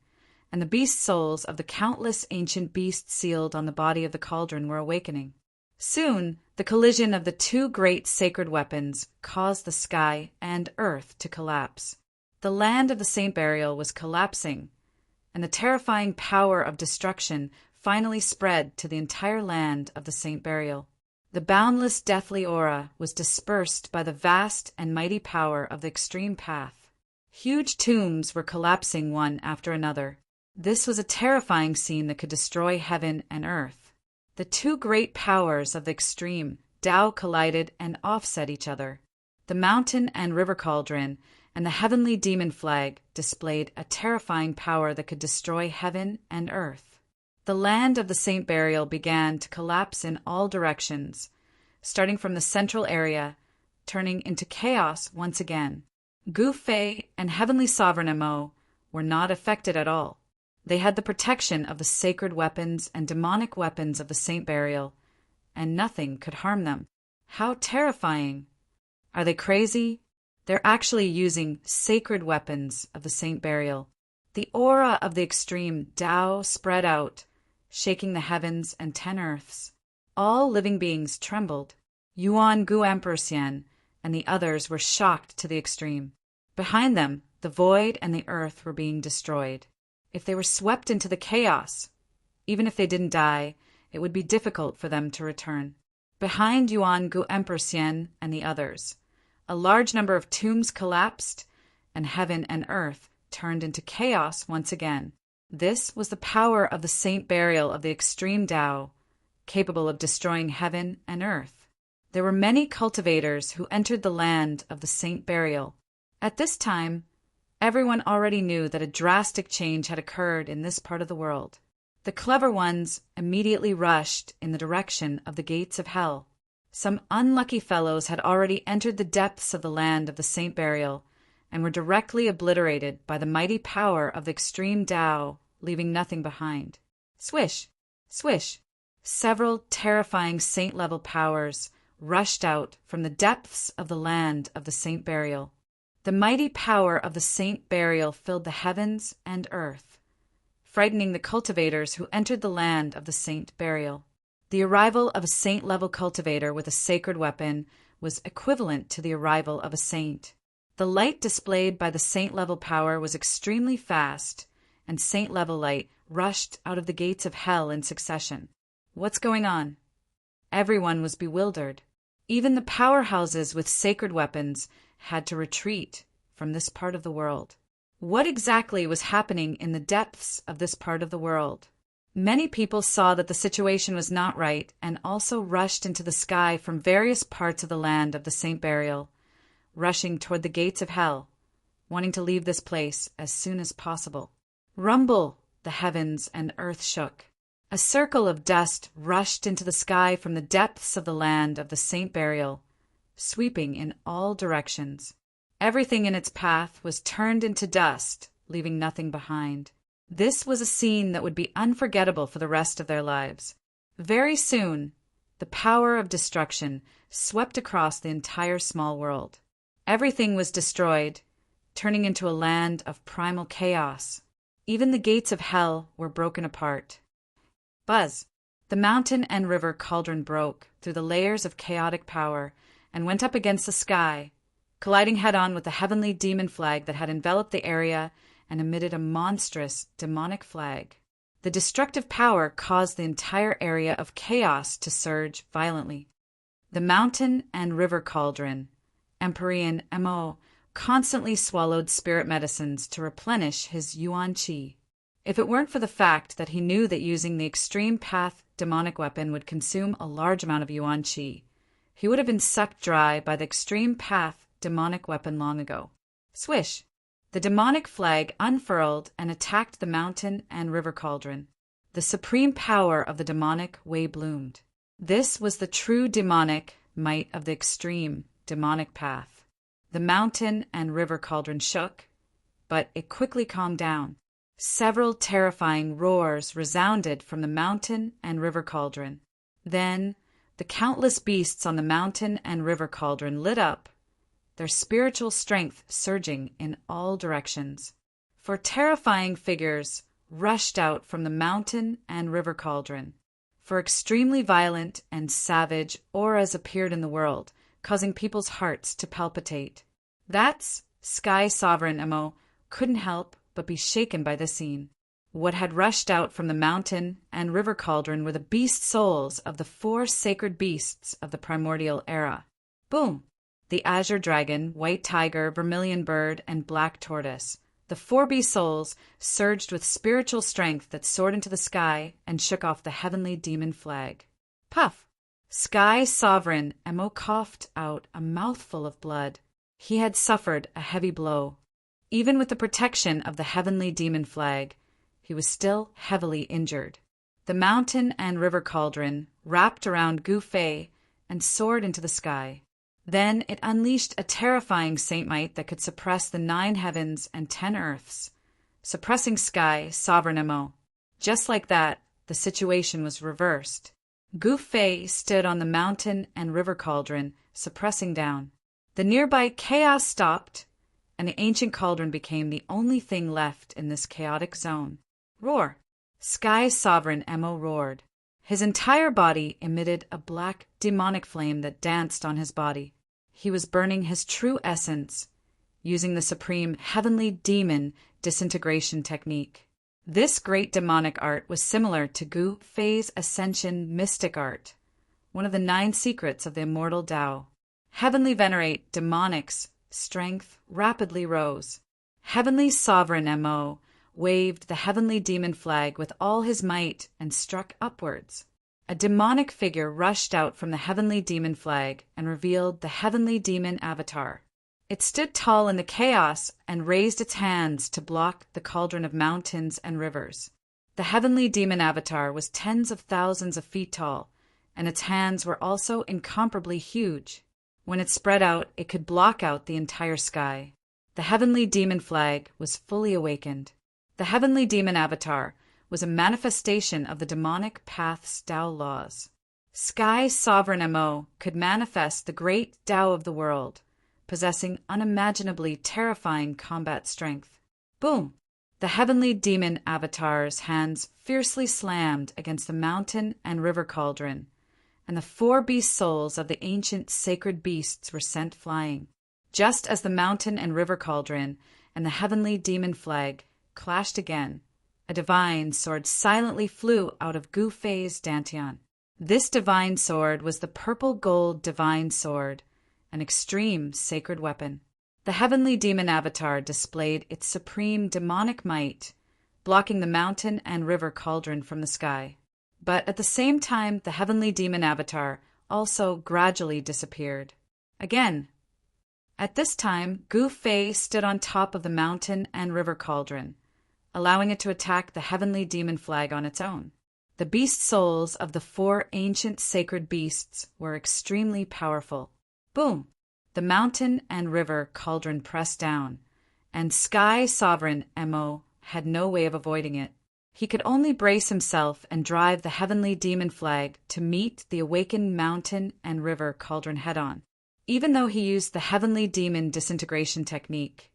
and the beast souls of the countless ancient beasts sealed on the body of the cauldron were awakening. Soon, the collision of the 2 great sacred weapons caused the sky and earth to collapse. The land of the Saint Burial was collapsing, and the terrifying power of destruction finally spread to the entire land of the Saint Burial. The boundless deathly aura was dispersed by the vast and mighty power of the extreme path. Huge tombs were collapsing one after another. This was a terrifying scene that could destroy heaven and earth. The 2 great powers of the extreme Tao collided and offset each other. The mountain and river cauldron and the heavenly demon flag displayed a terrifying power that could destroy heaven and earth. The land of the Saint Burial began to collapse in all directions, starting from the central area, turning into chaos once again. Gu Fei and Heavenly Sovereign Mo were not affected at all. They had the protection of the sacred weapons and demonic weapons of the Saint Burial, and nothing could harm them. How terrifying! Are they crazy? They're actually using sacred weapons of the Saint Burial. The aura of the extreme Tao spread out, shaking the heavens and 10 earths. All living beings trembled. Yuan Gu Emperor Xian and the others were shocked to the extreme. Behind them, the void and the earth were being destroyed. If they were swept into the chaos, even if they didn't die, it would be difficult for them to return. Behind Yuan Gu Emperor Xian and the others, a large number of tombs collapsed, and heaven and earth turned into chaos once again. This was the power of the Saint Burial of the extreme Tao, capable of destroying heaven and earth. There were many cultivators who entered the land of the Saint Burial. At this time, everyone already knew that a drastic change had occurred in this part of the world. The clever ones immediately rushed in the direction of the gates of hell. Some unlucky fellows had already entered the depths of the land of the Saint Burial and were directly obliterated by the mighty power of the extreme Tao, leaving nothing behind. Swish! Swish! Several terrifying saint-level powers rushed out from the depths of the land of the Saint Burial. The mighty power of the Saint Burial filled the heavens and earth, frightening the cultivators who entered the land of the Saint Burial. The arrival of a saint-level cultivator with a sacred weapon was equivalent to the arrival of a saint. The light displayed by the saint-level power was extremely fast, and saint-level light rushed out of the gates of hell in succession. What's going on? Everyone was bewildered. Even the powerhouses with sacred weapons had to retreat from this part of the world. What exactly was happening in the depths of this part of the world? Many people saw that the situation was not right and also rushed into the sky from various parts of the land of the Saint Burial, rushing toward the gates of hell, wanting to leave this place as soon as possible. Rumble! The heavens and earth shook. A circle of dust rushed into the sky from the depths of the land of the Saint Burial, sweeping in all directions. Everything in its path was turned into dust, leaving nothing behind. This was a scene that would be unforgettable for the rest of their lives. Very soon, the power of destruction swept across the entire small world. Everything was destroyed, turning into a land of primal chaos. Even the gates of hell were broken apart. Buzz! The mountain and river cauldron broke through the layers of chaotic power and went up against the sky, colliding head-on with the heavenly demon flag that had enveloped the area and emitted a monstrous, demonic flag. The destructive power caused the entire area of chaos to surge violently. The mountain and river cauldron, Empyrean Mo, constantly swallowed spirit medicines to replenish his yuan qi. If it weren't for the fact that he knew that using the extreme path demonic weapon would consume a large amount of yuan qi, he would have been sucked dry by the extreme path demonic weapon long ago. Swish! The demonic flag unfurled and attacked the mountain and river cauldron. The supreme power of the demonic way bloomed. This was the true demonic might of the extreme demonic path. The mountain and river cauldron shook, but it quickly calmed down. Several terrifying roars resounded from the mountain and river cauldron. Then, the countless beasts on the mountain and river cauldron lit up, their spiritual strength surging in all directions. For terrifying figures rushed out from the mountain and river cauldron. For extremely violent and savage auras appeared in the world, causing people's hearts to palpitate. That's Sky Sovereign Mo couldn't help but be shaken by the scene. What had rushed out from the mountain and river cauldron were the beast souls of the 4 sacred beasts of the primordial era. Boom! The azure dragon, white tiger, vermilion bird, and black tortoise. The 4 beast souls surged with spiritual strength that soared into the sky and shook off the heavenly demon flag. Puff! Sky Sovereign Mo coughed out a mouthful of blood. He had suffered a heavy blow. Even with the protection of the heavenly demon flag, he was still heavily injured. The mountain and river cauldron wrapped around Gu Fei and soared into the sky. Then it unleashed a terrifying saint might that could suppress the 9 heavens and 10 earths, suppressing Sky Sovereign Mo. Just like that, the situation was reversed. Gu Fei stood on the mountain and river cauldron, suppressing down. The nearby chaos stopped, and the ancient cauldron became the only thing left in this chaotic zone. Roar! Sky Sovereign Mo roared. His entire body emitted a black demonic flame that danced on his body. He was burning his true essence, using the supreme heavenly demon disintegration technique. This great demonic art was similar to Gu Fei's ascension mystic art, one of the 9 secrets of the immortal Tao. Heavenly Venerate Demonic's strength rapidly rose. Heavenly Sovereign Mo waved the heavenly demon flag with all his might and struck upwards. A demonic figure rushed out from the heavenly demon flag and revealed the heavenly demon avatar. It stood tall in the chaos and raised its hands to block the cauldron of mountains and rivers. The heavenly demon avatar was tens of thousands of feet tall, and its hands were also incomparably huge. When it spread out, it could block out the entire sky. The heavenly demon flag was fully awakened. The heavenly demon avatar was a manifestation of the demonic path's Tao laws. Sky Sovereign Mo could manifest the great Tao of the world, possessing unimaginably terrifying combat strength. Boom! The heavenly demon avatar's hands fiercely slammed against the mountain and river cauldron, and the 4 beast souls of the ancient sacred beasts were sent flying. Just as the mountain and river cauldron and the heavenly demon flag clashed again, a divine sword silently flew out of Gu Fei's dantian. This divine sword was the purple gold divine sword, an extreme sacred weapon. The heavenly demon avatar displayed its supreme demonic might, blocking the mountain and river cauldron from the sky. But at the same time, the heavenly demon avatar also gradually disappeared. Again. At this time, Gu Fei stood on top of the mountain and river cauldron, allowing it to attack the heavenly demon flag on its own. The beast souls of the 4 ancient sacred beasts were extremely powerful. Boom! The mountain and river cauldron pressed down, and Sky Sovereign Mo had no way of avoiding it. He could only brace himself and drive the heavenly demon flag to meet the awakened mountain and river cauldron head-on. Even though he used the heavenly demon disintegration technique,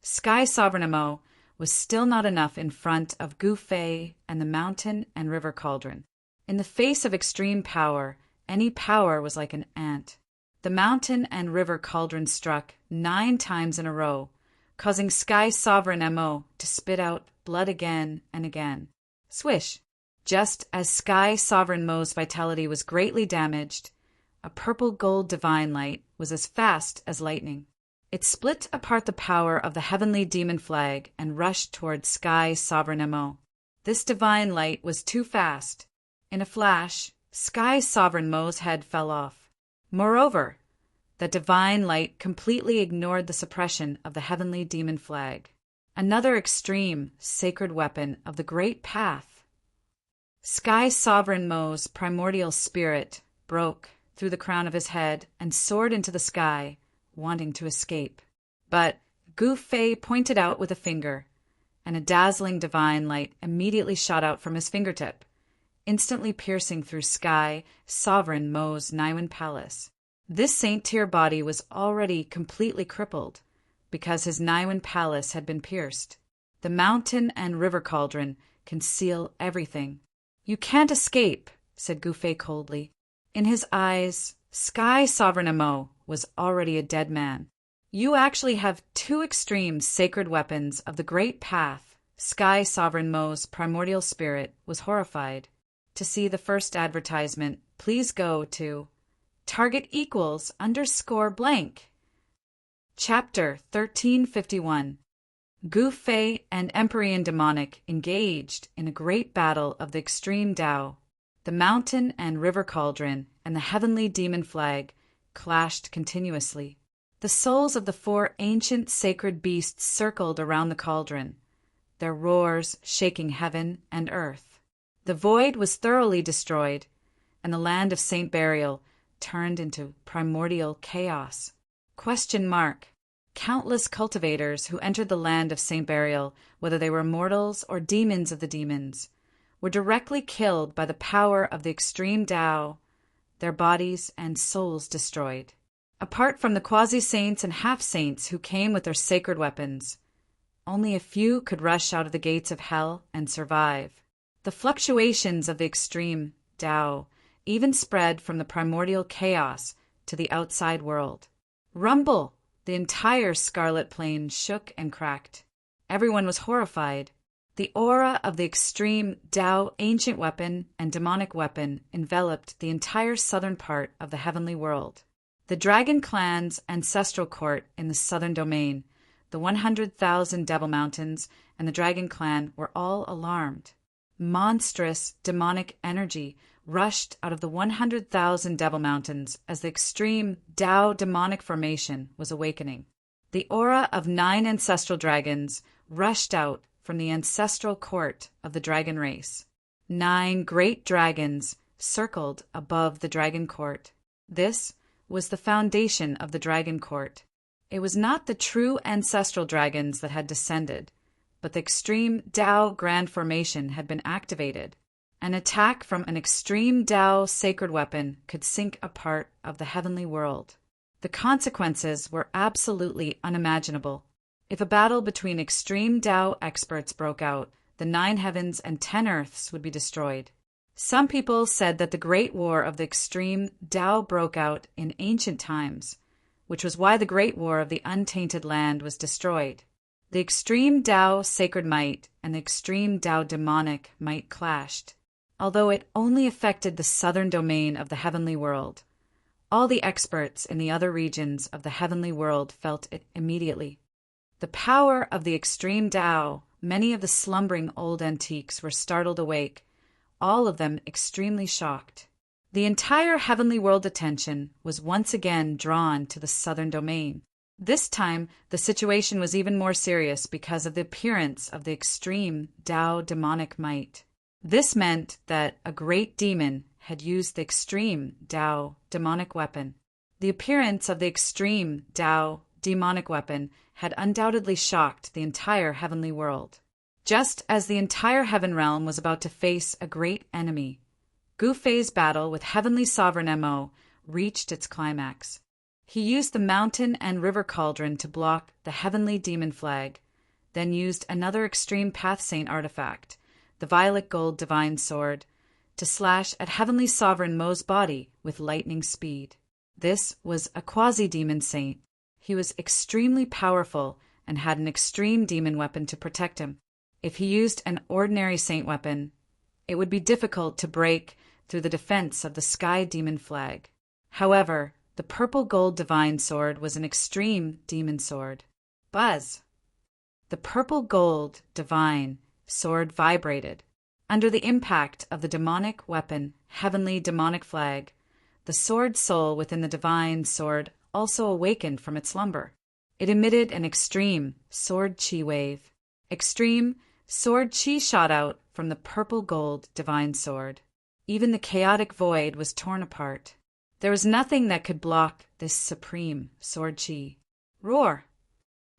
Sky Sovereign Mo was still not enough in front of Gu Fei and the mountain and river cauldron. In the face of extreme power, any power was like an ant. The mountain and river cauldron struck 9 times in a row, causing Sky Sovereign Mo to spit out blood again and again. Swish! Just as Sky Sovereign Mo's vitality was greatly damaged, a purple gold divine light was as fast as lightning. It split apart the power of the heavenly demon flag and rushed toward Sky Sovereign Mo. This divine light was too fast. In a flash, Sky Sovereign Mo's head fell off. Moreover, the divine light completely ignored the suppression of the heavenly demon flag, another extreme, sacred weapon of the Great Path. Sky Sovereign Mo's primordial spirit broke through the crown of his head and soared into the sky, wanting to escape. But Gu Fei pointed out with a finger, and a dazzling divine light immediately shot out from his fingertip, instantly piercing through Sky Sovereign Mo's Niwen Palace. This saint-tier body was already completely crippled because his Niwen Palace had been pierced. The mountain and river cauldron conceal everything. "You can't escape," said Gu Fei coldly. In his eyes, Sky Sovereign Mo was already a dead man. "You actually have 2 extreme sacred weapons of the Great Path." Sky Sovereign Mo's primordial spirit was horrified. To see the first advertisement, please go to target equals _blank. Chapter 1351. Gu Fei and Empyrean Demonic engaged in a great battle of the extreme Tao. The mountain and river cauldron and the heavenly demon flag clashed continuously. The souls of the 4 ancient sacred beasts circled around the cauldron, their roars shaking heaven and earth. The void was thoroughly destroyed, and the land of Saint Burial turned into primordial chaos. Countless cultivators who entered the land of Saint Burial, whether they were mortals or demons of the demons, were directly killed by the power of the extreme Tao, their bodies and souls destroyed. Apart from the quasi-saints and half-saints who came with their sacred weapons, only a few could rush out of the gates of hell and survive. The fluctuations of the extreme Tao even spread from the primordial chaos to the outside world. Rumble! The entire Scarlet Plain shook and cracked. Everyone was horrified. The aura of the extreme Tao ancient weapon and demonic weapon enveloped the entire southern part of the heavenly world. The Dragon Clan's ancestral court in the southern domain, the 100,000 Devil Mountains, and the Dragon Clan were all alarmed. Monstrous demonic energy rushed out of the 100,000 Devil Mountains as the extreme Tao demonic formation was awakening. The aura of 9 ancestral dragons rushed out from the ancestral court of the dragon race. 9 great dragons circled above the dragon court. This was the foundation of the dragon court. It was not the true ancestral dragons that had descended, but the extreme Tao grand formation had been activated. An attack from an extreme Tao sacred weapon could sink a part of the heavenly world. The consequences were absolutely unimaginable. If a battle between extreme Tao experts broke out, the 9 heavens and 10 earths would be destroyed. Some people said that the Great War of the extreme Tao broke out in ancient times, which was why the Great War of the Untainted Land was destroyed. The extreme Tao sacred might and the extreme Tao demonic might clashed. Although it only affected the southern domain of the heavenly world, all the experts in the other regions of the heavenly world felt it immediately. The power of the extreme Tao, many of the slumbering old antiques were startled awake, all of them extremely shocked. The entire heavenly world attention was once again drawn to the southern domain. This time, the situation was even more serious because of the appearance of the extreme Tao demonic might. This meant that a great demon had used the extreme Tao demonic weapon. The appearance of the extreme Tao demonic weapon had undoubtedly shocked the entire heavenly world. Just as the entire heaven realm was about to face a great enemy, Gu Fei's battle with Heavenly Sovereign Mo reached its climax. He used the mountain and river cauldron to block the heavenly demon flag, then used another extreme path saint artifact, the violet gold divine sword, to slash at Heavenly Sovereign Mo's body with lightning speed. This was a quasi-demon saint. He was extremely powerful and had an extreme demon weapon to protect him. If he used an ordinary saint weapon, it would be difficult to break through the defense of the sky demon flag. However, the purple gold divine sword was an extreme demon sword. Buzz! The purple gold divine sword vibrated. Under the impact of the demonic weapon, heavenly demonic flag, the sword soul within the divine sword also awakened from its slumber. It emitted an extreme sword chi wave. Extreme sword chi shot out from the purple gold divine sword. Even the chaotic void was torn apart. There was nothing that could block this supreme sword chi. Roar!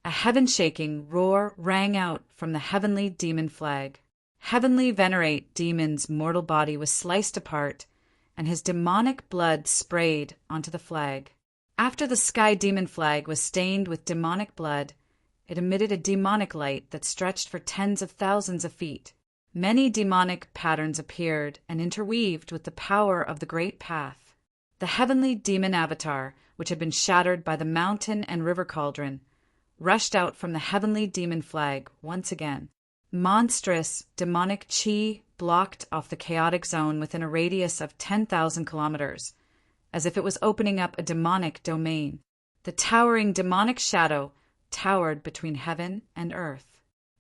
A heaven-shaking roar rang out from the heavenly demon flag. Heavenly Venerate demon's mortal body was sliced apart, and his demonic blood sprayed onto the flag. After the sky demon flag was stained with demonic blood, it emitted a demonic light that stretched for tens of thousands of feet. Many demonic patterns appeared and interweaved with the power of the great path. The heavenly demon avatar, which had been shattered by the mountain and river cauldron, rushed out from the heavenly demon flag once again. Monstrous demonic chi blocked off the chaotic zone within a radius of 10,000 kilometers, as if it was opening up a demonic domain. The towering demonic shadow towered between heaven and earth.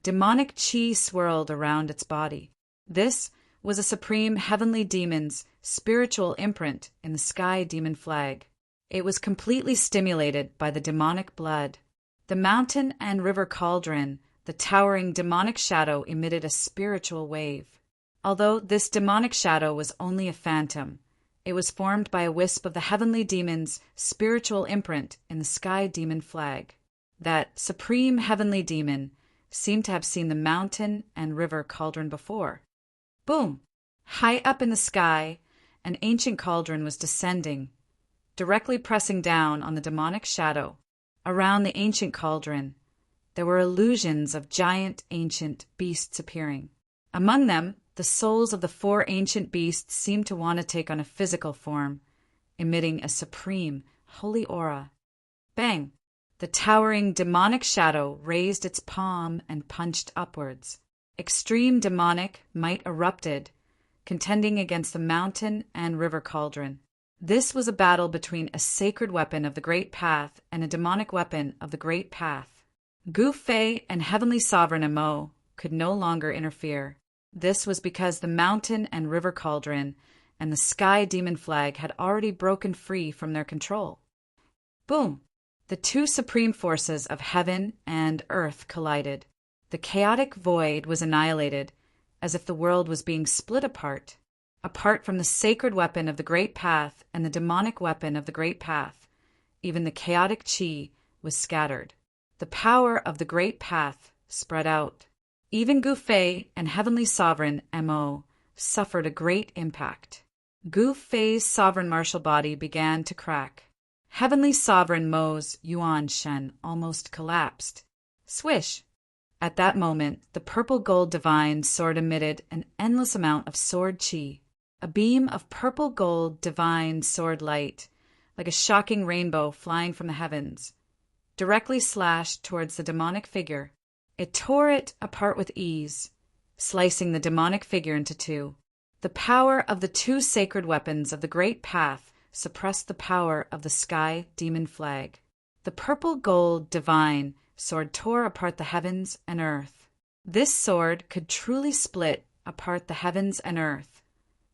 Demonic chi swirled around its body. This was a supreme heavenly demon's spiritual imprint in the sky demon flag. It was completely stimulated by the demonic blood. The mountain and river cauldron, the towering demonic shadow emitted a spiritual wave. Although this demonic shadow was only a phantom, it was formed by a wisp of the heavenly demon's spiritual imprint in the sky demon flag. That supreme heavenly demon seemed to have seen the mountain and river cauldron before. Boom! High up in the sky, an ancient cauldron was descending, directly pressing down on the demonic shadow. Around the ancient cauldron, there were illusions of giant ancient beasts appearing. Among them, the souls of the 4 ancient beasts seemed to want to take on a physical form, emitting a supreme, holy aura. Bang! The towering demonic shadow raised its palm and punched upwards. Extreme demonic might erupted, contending against the mountain and river cauldron. This was a battle between a sacred weapon of the Great Path and a demonic weapon of the Great Path. Gu Fei and Heavenly Sovereign Mo could no longer interfere. This was because the mountain and river cauldron and the sky demon flag had already broken free from their control. Boom! The 2 supreme forces of heaven and earth collided. The chaotic void was annihilated, as if the world was being split apart. Apart from the sacred weapon of the Great Path and the demonic weapon of the Great Path, even the chaotic chi was scattered. The power of the Great Path spread out. Even Gu Fei and Heavenly Sovereign Mo suffered a great impact. Gu Fei's sovereign martial body began to crack. Heavenly Sovereign Mo's Yuan Shen almost collapsed. Swish! At that moment, the purple gold divine sword emitted an endless amount of sword chi. A beam of purple gold divine sword light, like a shocking rainbow flying from the heavens, directly slashed towards the demonic figure. It tore it apart with ease, slicing the demonic figure into 2. The power of the 2 sacred weapons of the Great Path suppressed the power of the sky demon flag. The purple gold divine sword tore apart the heavens and earth. This sword could truly split apart the heavens and earth,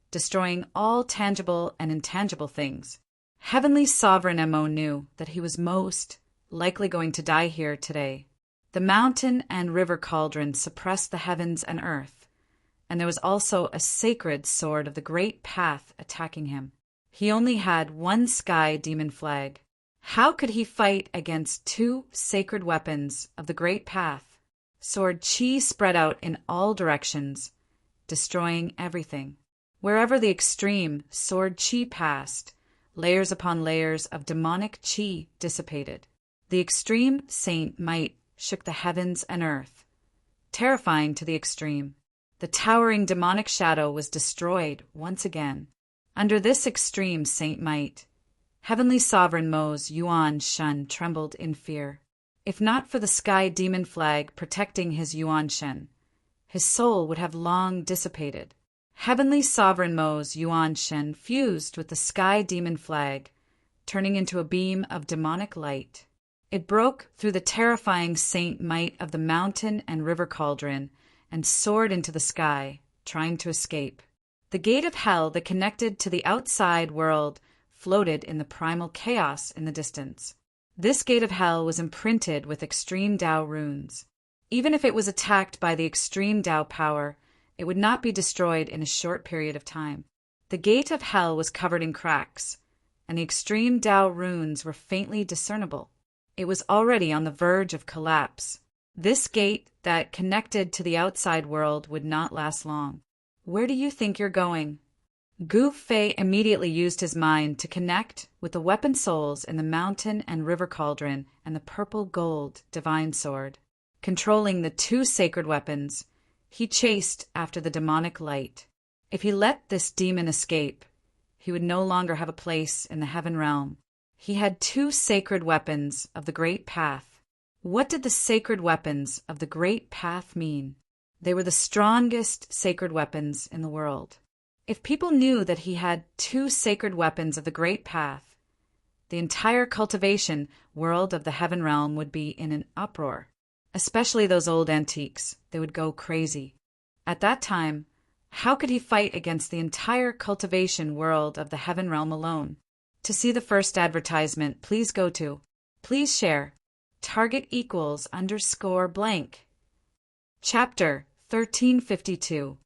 destroying all tangible and intangible things. Heavenly Sovereign Mo knew that he was most likely going to die here today. The mountain and river cauldron suppressed the heavens and earth, and there was also a sacred sword of the great path attacking him. He only had one sky demon flag. How could he fight against two sacred weapons of the great path? Sword chi spread out in all directions, destroying everything. Wherever the extreme sword chi passed, layers upon layers of demonic chi dissipated. The extreme saint might shook the heavens and earth, terrifying to the extreme. The towering demonic shadow was destroyed once again. Under this extreme saint might, Heavenly Sovereign Mo's Yuan Shen trembled in fear. If not for the sky demon flag protecting his Yuan Shen, his soul would have long dissipated. Heavenly Sovereign Mo's Yuan Shen fused with the sky demon flag, turning into a beam of demonic light. It broke through the terrifying saint might of the mountain and river cauldron and soared into the sky, trying to escape. The gate of hell that connected to the outside world floated in the primal chaos in the distance. This gate of hell was imprinted with extreme Tao runes. Even if it was attacked by the extreme Tao power, it would not be destroyed in a short period of time. The gate of hell was covered in cracks, and the extreme Tao runes were faintly discernible. It was already on the verge of collapse. This gate that connected to the outside world would not last long. Where do you think you're going? Gu Fei immediately used his mind to connect with the weapon souls in the mountain and river cauldron and the purple gold divine sword. Controlling the two sacred weapons, he chased after the demonic light. If he let this demon escape, he would no longer have a place in the heaven realm. He had two sacred weapons of the great path. What did the sacred weapons of the great path mean? They were the strongest sacred weapons in the world. If people knew that he had two sacred weapons of the great path, the entire cultivation world of the heaven realm would be in an uproar. Especially those old antiques, they would go crazy. At that time, how could he fight against the entire cultivation world of the heaven realm alone? To see the first advertisement, please go to, please share, target equals _ blank. Chapter 1352.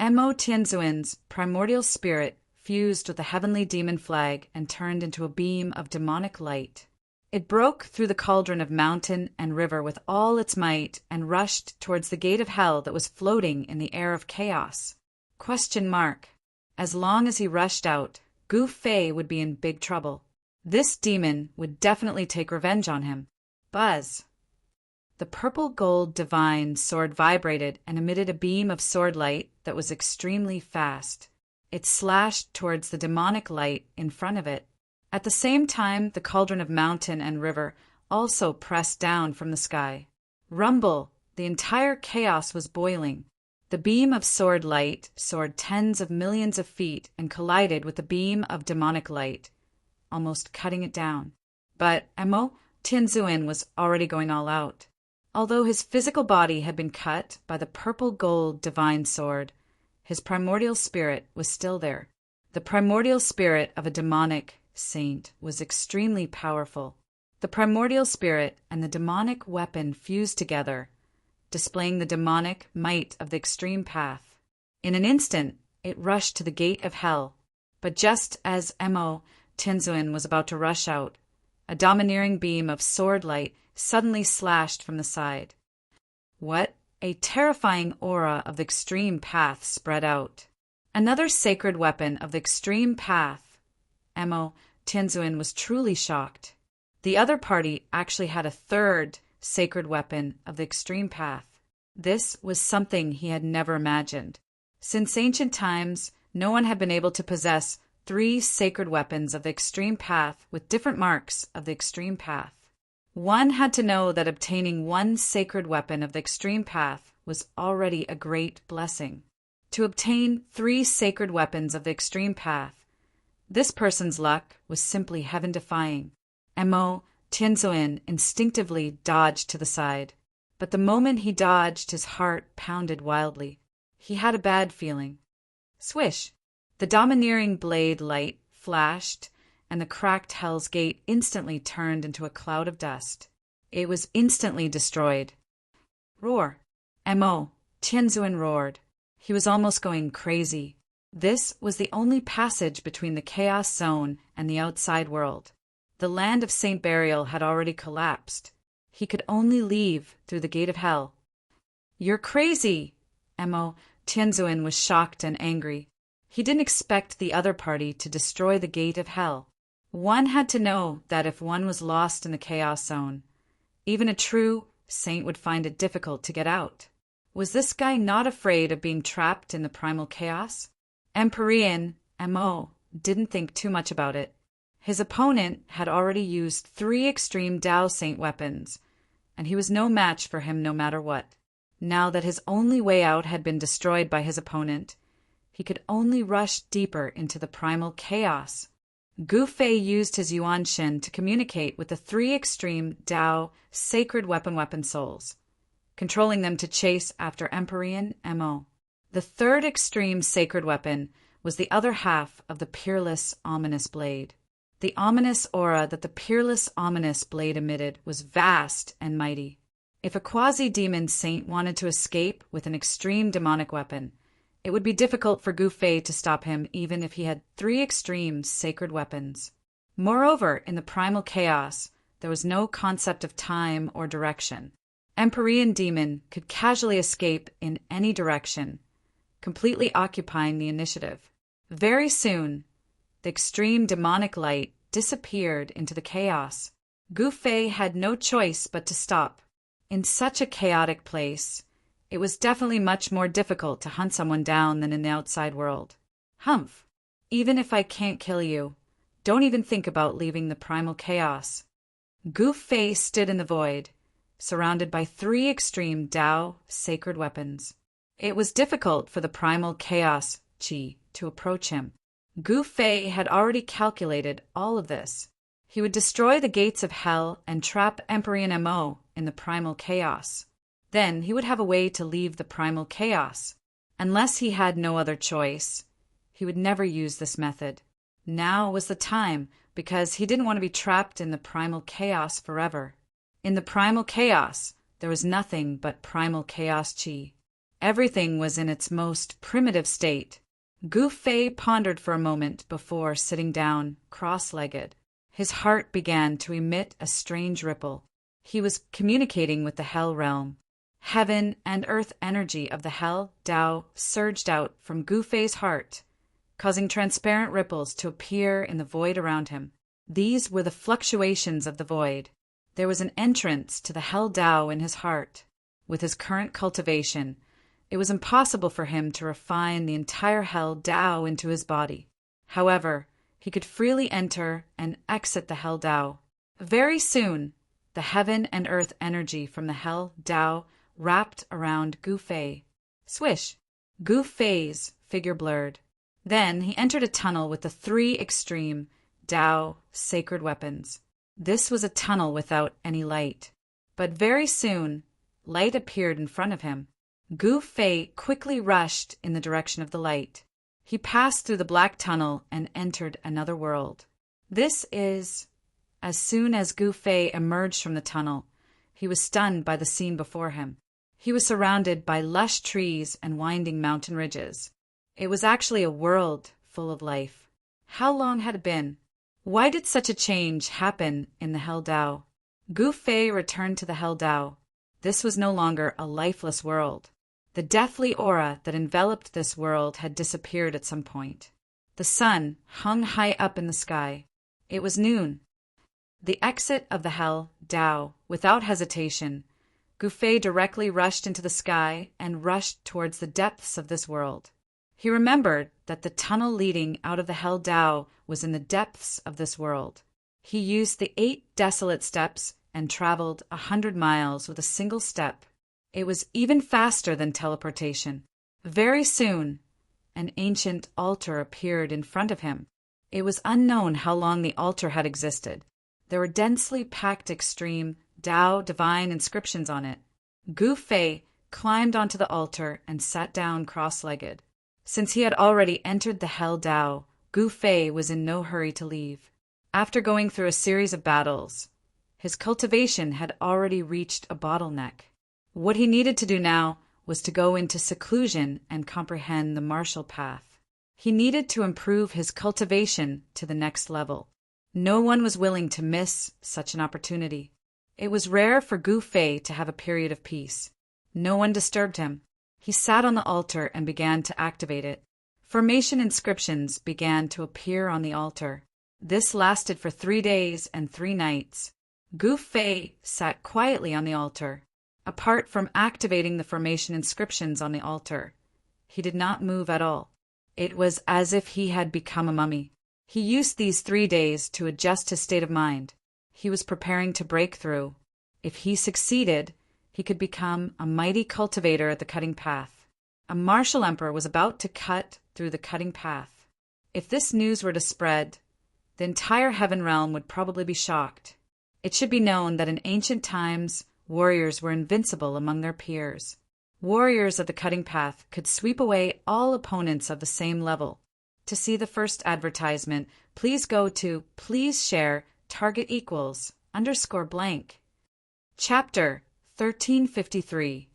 Mo Tianzuan's primordial spirit fused with the heavenly demon flag and turned into a beam of demonic light. It broke through the cauldron of mountain and river with all its might and rushed towards the gate of hell that was floating in the air of chaos. ? As long as he rushed out, Gu Fei would be in big trouble. This demon would definitely take revenge on him. Buzz. The purple gold divine sword vibrated and emitted a beam of sword light that was extremely fast. It slashed towards the demonic light in front of it. At the same time, the cauldron of mountain and river also pressed down from the sky. Rumble! The entire chaos was boiling. The beam of sword light soared tens of millions of feet and collided with the beam of demonic light, almost cutting it down. But Mo Tianzuan was already going all out. Although his physical body had been cut by the purple gold divine sword, his primordial spirit was still there. The primordial spirit of a demonic saint was extremely powerful. The primordial spirit and the demonic weapon fused together, displaying the demonic might of the extreme path. In an instant, it rushed to the gate of hell. But just as Mo Tianzuan was about to rush out, a domineering beam of sword light suddenly slashed from the side. What a terrifying aura of the extreme path spread out. Another sacred weapon of the extreme path. Mo Tianzuan was truly shocked. The other party actually had a third sacred weapon of the extreme path. This was something he had never imagined. Since ancient times, no one had been able to possess 3 sacred weapons of the extreme path with different marks of the extreme path. One had to know that obtaining one sacred weapon of the extreme path was already a great blessing. To obtain 3 sacred weapons of the extreme path, this person's luck was simply heaven-defying. Mo Tianzuan instinctively dodged to the side, but the moment he dodged, his heart pounded wildly. He had a bad feeling. Swish! The domineering blade light flashed, and the cracked hell's gate instantly turned into a cloud of dust. It was instantly destroyed. Roar! Mo Tianzuan roared. He was almost going crazy. This was the only passage between the chaos zone and the outside world. The land of Saint Burial had already collapsed. He could only leave through the gate of hell. "You're crazy!" Mo Tianzuan was shocked and angry. He didn't expect the other party to destroy the gate of hell. One had to know that if one was lost in the chaos zone, even a true saint would find it difficult to get out. Was this guy not afraid of being trapped in the primal chaos? Empyrean Mo didn't think too much about it. His opponent had already used 3 extreme Tao Saint weapons, and he was no match for him no matter what. Now that his only way out had been destroyed by his opponent, he could only rush deeper into the primal chaos. Gu Fei used his Yuan Shen to communicate with the 3 extreme Tao sacred weapon souls, controlling them to chase after Empyrean Mo. The 3rd extreme sacred weapon was the other half of the peerless ominous blade. The ominous aura that the peerless ominous blade emitted was vast and mighty. If a quasi-demon saint wanted to escape with an extreme demonic weapon, it would be difficult for Gu Fei to stop him even if he had 3 extreme sacred weapons. Moreover, in the primal chaos, there was no concept of time or direction. Empyrean demon could casually escape in any direction, completely occupying the initiative. Very soon, the extreme demonic light disappeared into the chaos. Gu Fei had no choice but to stop. In such a chaotic place, it was definitely much more difficult to hunt someone down than in the outside world. Humph! Even if I can't kill you, don't even think about leaving the primal chaos. Gu Fei stood in the void, surrounded by 3 extreme Tao sacred weapons. It was difficult for the primal chaos Qi to approach him. Gu Fei had already calculated all of this. He would destroy the gates of hell and trap Empyrean Mo in the primal chaos. Then he would have a way to leave the primal chaos. Unless he had no other choice, he would never use this method. Now was the time, because he didn't want to be trapped in the primal chaos forever. In the primal chaos, there was nothing but primal chaos Qi. Everything was in its most primitive state. Gu Fei pondered for a moment before sitting down, cross-legged. His heart began to emit a strange ripple. He was communicating with the hell realm. Heaven and earth energy of the hell Tao surged out from Gu Fei's heart, causing transparent ripples to appear in the void around him. These were the fluctuations of the void. There was an entrance to the hell Tao in his heart. With his current cultivation, it was impossible for him to refine the entire hell Tao into his body. However, he could freely enter and exit the hell Tao. Very soon, the heaven and earth energy from the hell Tao wrapped around Gu Fei. Swish! Gu Fei's figure blurred. Then he entered a tunnel with the 3 extreme Tao sacred weapons. This was a tunnel without any light. But very soon, light appeared in front of him. Gu Fei quickly rushed in the direction of the light. He passed through the black tunnel and entered another world. As soon as Gu Fei emerged from the tunnel, he was stunned by the scene before him. He was surrounded by lush trees and winding mountain ridges. It was actually a world full of life. How long had it been? Why did such a change happen in the hell Tao? Gu Fei returned to the hell Tao. This was no longer a lifeless world. The deathly aura that enveloped this world had disappeared at some point. The sun hung high up in the sky. It was noon. The exit of the hell Tao, without hesitation, Gu Fei directly rushed into the sky and rushed towards the depths of this world. He remembered that the tunnel leading out of the hell Tao was in the depths of this world. He used the 8 desolate steps and traveled 100 miles with a single step. It was even faster than teleportation. Very soon, an ancient altar appeared in front of him. It was unknown how long the altar had existed. There were densely packed extreme Tao divine inscriptions on it. Gu Fei climbed onto the altar and sat down cross-legged. Since he had already entered the hell Tao, Gu Fei was in no hurry to leave. After going through a series of battles, his cultivation had already reached a bottleneck. What he needed to do now was to go into seclusion and comprehend the martial path. He needed to improve his cultivation to the next level. No one was willing to miss such an opportunity. It was rare for Gu Fei to have a period of peace. No one disturbed him. He sat on the altar and began to activate it. Formation inscriptions began to appear on the altar. This lasted for 3 days and 3 nights. Gu Fei sat quietly on the altar. Apart from activating the formation inscriptions on the altar, he did not move at all. It was as if he had become a mummy. He used these 3 days to adjust his state of mind. He was preparing to break through. If he succeeded, he could become a mighty cultivator at the cutting path. A martial emperor was about to cut through the cutting path. If this news were to spread, the entire heaven realm would probably be shocked. It should be known that in ancient times, warriors were invincible among their peers. Warriors of the cutting path could sweep away all opponents of the same level. To see the first advertisement, please go to please share target equals _blank. Chapter 1353.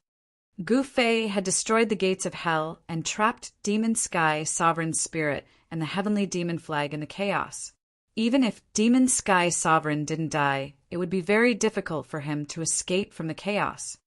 Gu Fei had destroyed the gates of hell and trapped Demon Sky Sovereign Spirit and the heavenly demon flag in the chaos. Even if Demon Sky Sovereign didn't die, it would be very difficult for him to escape from the chaos.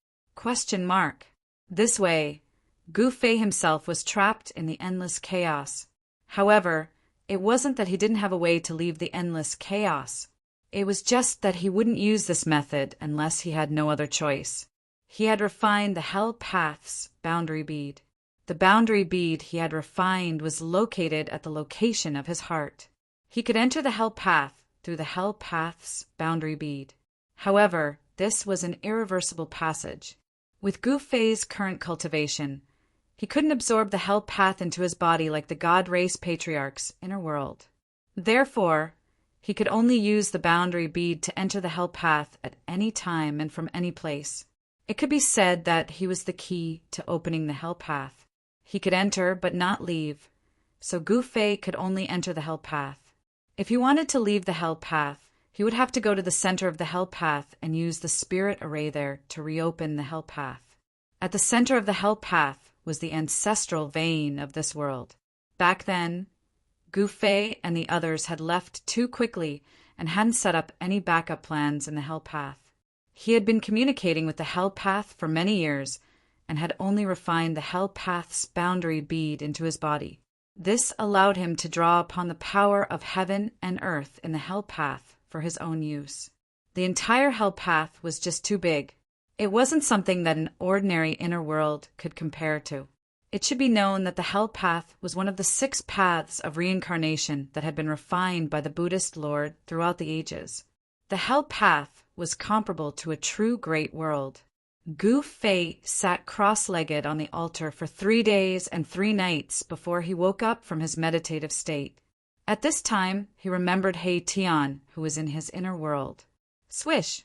This way, Gu Fei himself was trapped in the endless chaos. However, it wasn't that he didn't have a way to leave the endless chaos. It was just that he wouldn't use this method unless he had no other choice. He had refined the Hell Path's boundary bead. The boundary bead he had refined was located at the location of his heart. He could enter the Hell Path through the Hell Path's boundary bead. However, this was an irreversible passage. With Gu Fei's current cultivation, he couldn't absorb the Hell Path into his body like the God Race Patriarch's inner world. Therefore, he could only use the boundary bead to enter the Hell Path at any time and from any place. It could be said that he was the key to opening the Hell Path. He could enter but not leave, so Gu Fei could only enter the Hell Path. If he wanted to leave the Hell Path, he would have to go to the center of the Hell Path and use the spirit array there to reopen the Hell Path. At the center of the Hell Path was the ancestral vein of this world. Back then, Gu Fei and the others had left too quickly and hadn't set up any backup plans in the Hell Path. He had been communicating with the Hell Path for many years and had only refined the Hell Path's boundary bead into his body. This allowed him to draw upon the power of heaven and earth in the Hell Path for his own use. The entire Hell Path was just too big. It wasn't something that an ordinary inner world could compare to. It should be known that the Hell Path was one of the 6 paths of reincarnation that had been refined by the Buddhist Lord throughout the ages. The Hell Path was comparable to a true great world. Gu Fei sat cross-legged on the altar for 3 days and 3 nights before he woke up from his meditative state. At this time, he remembered He Tian, who was in his inner world. Swish!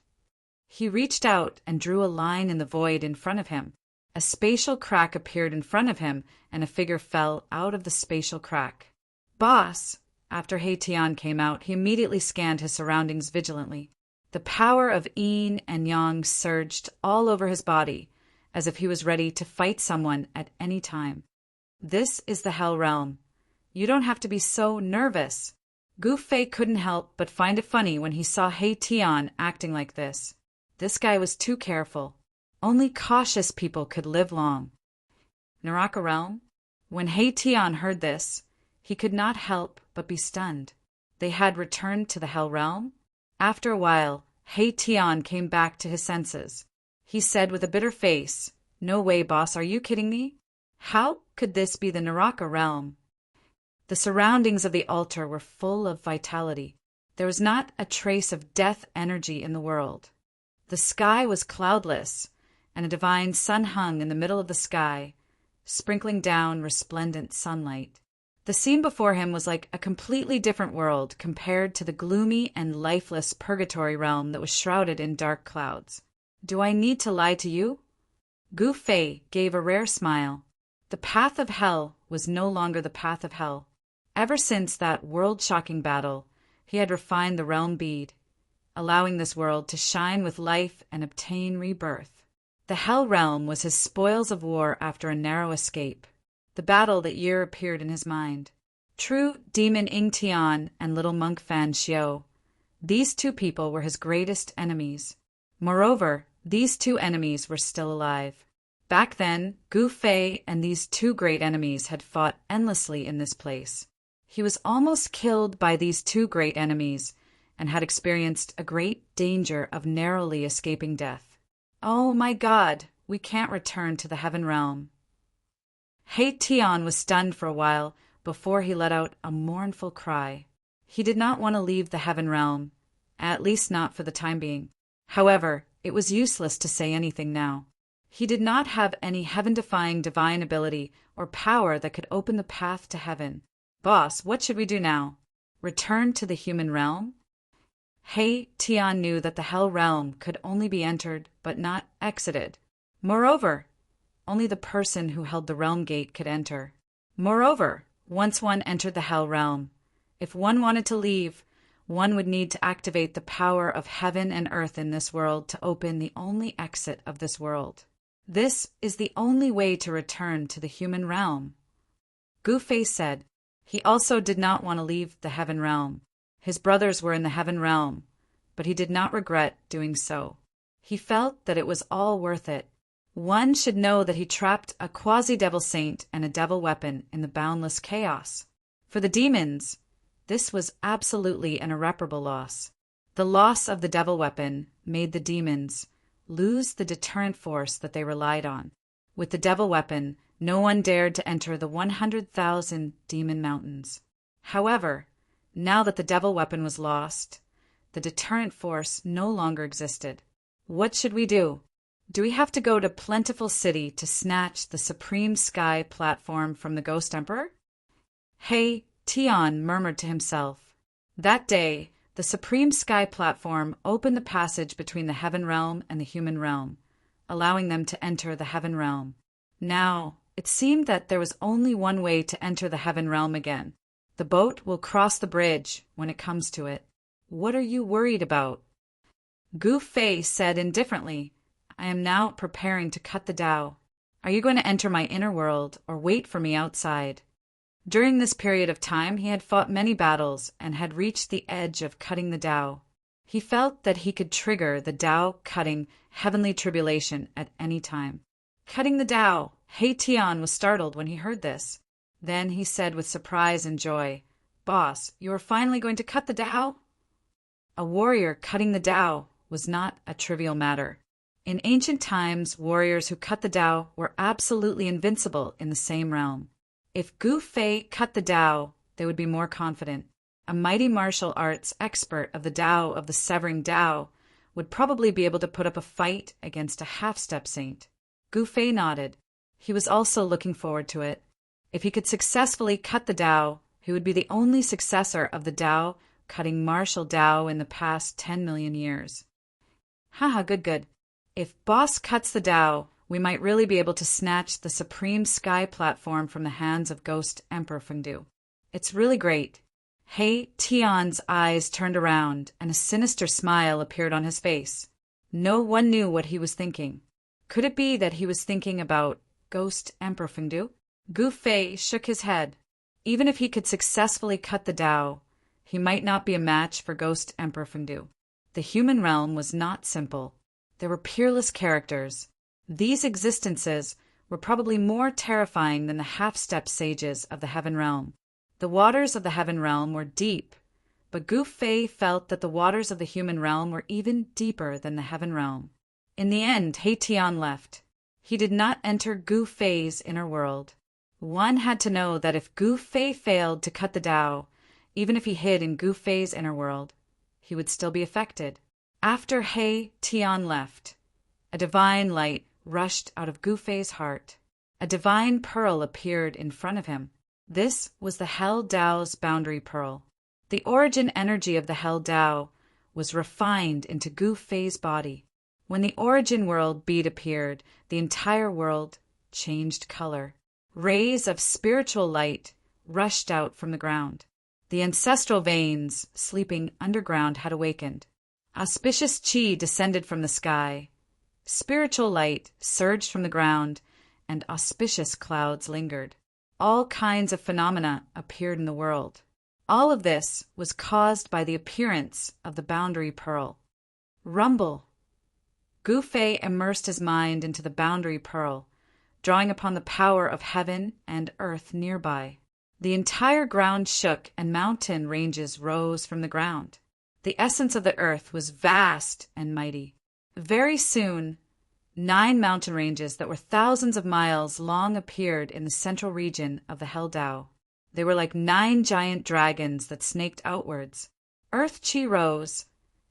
He reached out and drew a line in the void in front of him. A spatial crack appeared in front of him, and a figure fell out of the spatial crack. Boss! After He Tian came out, he immediately scanned his surroundings vigilantly. The power of yin and yang surged all over his body, as if he was ready to fight someone at any time. This is the Hell Realm. You don't have to be so nervous. Gu Fei couldn't help but find it funny when he saw He Tian acting like this. This guy was too careful. Only cautious people could live long. Naraka Realm? When He Tian heard this, he could not help but be stunned. They had returned to the Hell Realm? After a while, He Tian came back to his senses. He said with a bitter face, "No way, boss, are you kidding me? How could this be the Naraka Realm?" The surroundings of the altar were full of vitality. There was not a trace of death energy in the world. The sky was cloudless, and a divine sun hung in the middle of the sky, sprinkling down resplendent sunlight. The scene before him was like a completely different world compared to the gloomy and lifeless purgatory realm that was shrouded in dark clouds. Do I need to lie to you? Gu Fei gave a rare smile. The path of hell was no longer the path of hell. Ever since that world-shocking battle, he had refined the realm bead, allowing this world to shine with life and obtain rebirth. The Hell Realm was his spoils of war after a narrow escape. The battle that year appeared in his mind. True demon Ing Tian and little monk Fan Xiao. These two people were his greatest enemies. Moreover, these two enemies were still alive. Back then, Gu Fei and these two great enemies had fought endlessly in this place. He was almost killed by these two great enemies and had experienced a great danger of narrowly escaping death. Oh my God, we can't return to the Heaven Realm. He Tian was stunned for a while before he let out a mournful cry. He did not want to leave the Heaven Realm, at least not for the time being. However, it was useless to say anything now. He did not have any heaven-defying divine ability or power that could open the path to heaven. Boss, what should we do now? Return to the human realm? He Tian knew that the Hell Realm could only be entered but not exited. Moreover, only the person who held the realm gate could enter. Moreover, once one entered the Hell Realm, if one wanted to leave, one would need to activate the power of heaven and earth in this world to open the only exit of this world. This is the only way to return to the human realm. Gu Fei said. He also did not want to leave the Heaven Realm. His brothers were in the Heaven Realm, but he did not regret doing so. He felt that it was all worth it. One should know that he trapped a quasi-devil saint and a devil weapon in the boundless chaos. For the demons, this was absolutely an irreparable loss. The loss of the devil weapon made the demons lose the deterrent force that they relied on. With the devil weapon, no one dared to enter the 100,000 demon mountains. However, now that the devil weapon was lost, the deterrent force no longer existed. What should we do? Do we have to go to Plentiful City to snatch the Supreme Sky platform from the Ghost Emperor? He Tian murmured to himself. That day, the Supreme Sky platform opened the passage between the Heaven Realm and the human realm, allowing them to enter the Heaven Realm. Now, it seemed that there was only one way to enter the Heaven Realm again. The boat will cross the bridge when it comes to it. What are you worried about? Gu Fei said indifferently, I am now preparing to cut the Tao. Are you going to enter my inner world or wait for me outside? During this period of time, he had fought many battles and had reached the edge of cutting the Tao. He felt that he could trigger the Tao-cutting heavenly tribulation at any time. Cutting the Tao! He Tian was startled when he heard this. Then he said with surprise and joy, Boss, you are finally going to cut the Tao? A warrior cutting the Tao was not a trivial matter. In ancient times, warriors who cut the Tao were absolutely invincible in the same realm. If Gu Fei cut the Tao, they would be more confident. A mighty martial arts expert of the Tao of the Severing Tao would probably be able to put up a fight against a half-step saint. Gu Fei nodded. He was also looking forward to it. If he could successfully cut the Tao, he would be the only successor of the Tao cutting martial Tao in the past 10 million years. Haha, good. If Boss cuts the Tao, we might really be able to snatch the Supreme Sky platform from the hands of Ghost Emperor Fengdu. It's really great. He Tian's eyes turned around, and a sinister smile appeared on his face. No one knew what he was thinking. Could it be that he was thinking about Ghost Emperor Fengdu? Gu Fei shook his head. Even if he could successfully cut the Tao, he might not be a match for Ghost Emperor Fengdu. The human realm was not simple. There were peerless characters. These existences were probably more terrifying than the half-step sages of the Heaven Realm. The waters of the Heaven Realm were deep, but Gu Fei felt that the waters of the human realm were even deeper than the Heaven Realm. In the end, He Tian left. He did not enter Gu Fei's inner world. One had to know that if Gu Fei failed to cut the Tao, even if he hid in Gu Fei's inner world, he would still be affected. After He Tian left, a divine light rushed out of Gu Fei's heart. A divine pearl appeared in front of him. This was the Hell Tao's boundary pearl. The origin energy of the Hell Tao was refined into Gu Fei's body. When the origin world bead appeared, the entire world changed color. Rays of spiritual light rushed out from the ground. The ancestral veins sleeping underground had awakened. Auspicious qi descended from the sky. Spiritual light surged from the ground, and auspicious clouds lingered. All kinds of phenomena appeared in the world. All of this was caused by the appearance of the boundary pearl. Rumble! Gu Fei immersed his mind into the boundary pearl, drawing upon the power of heaven and earth nearby. The entire ground shook and mountain ranges rose from the ground. The essence of the earth was vast and mighty. Very soon, 9 mountain ranges that were thousands of miles long appeared in the central region of the Hell Dao. They were like 9 giant dragons that snaked outwards. Earth Chi rose,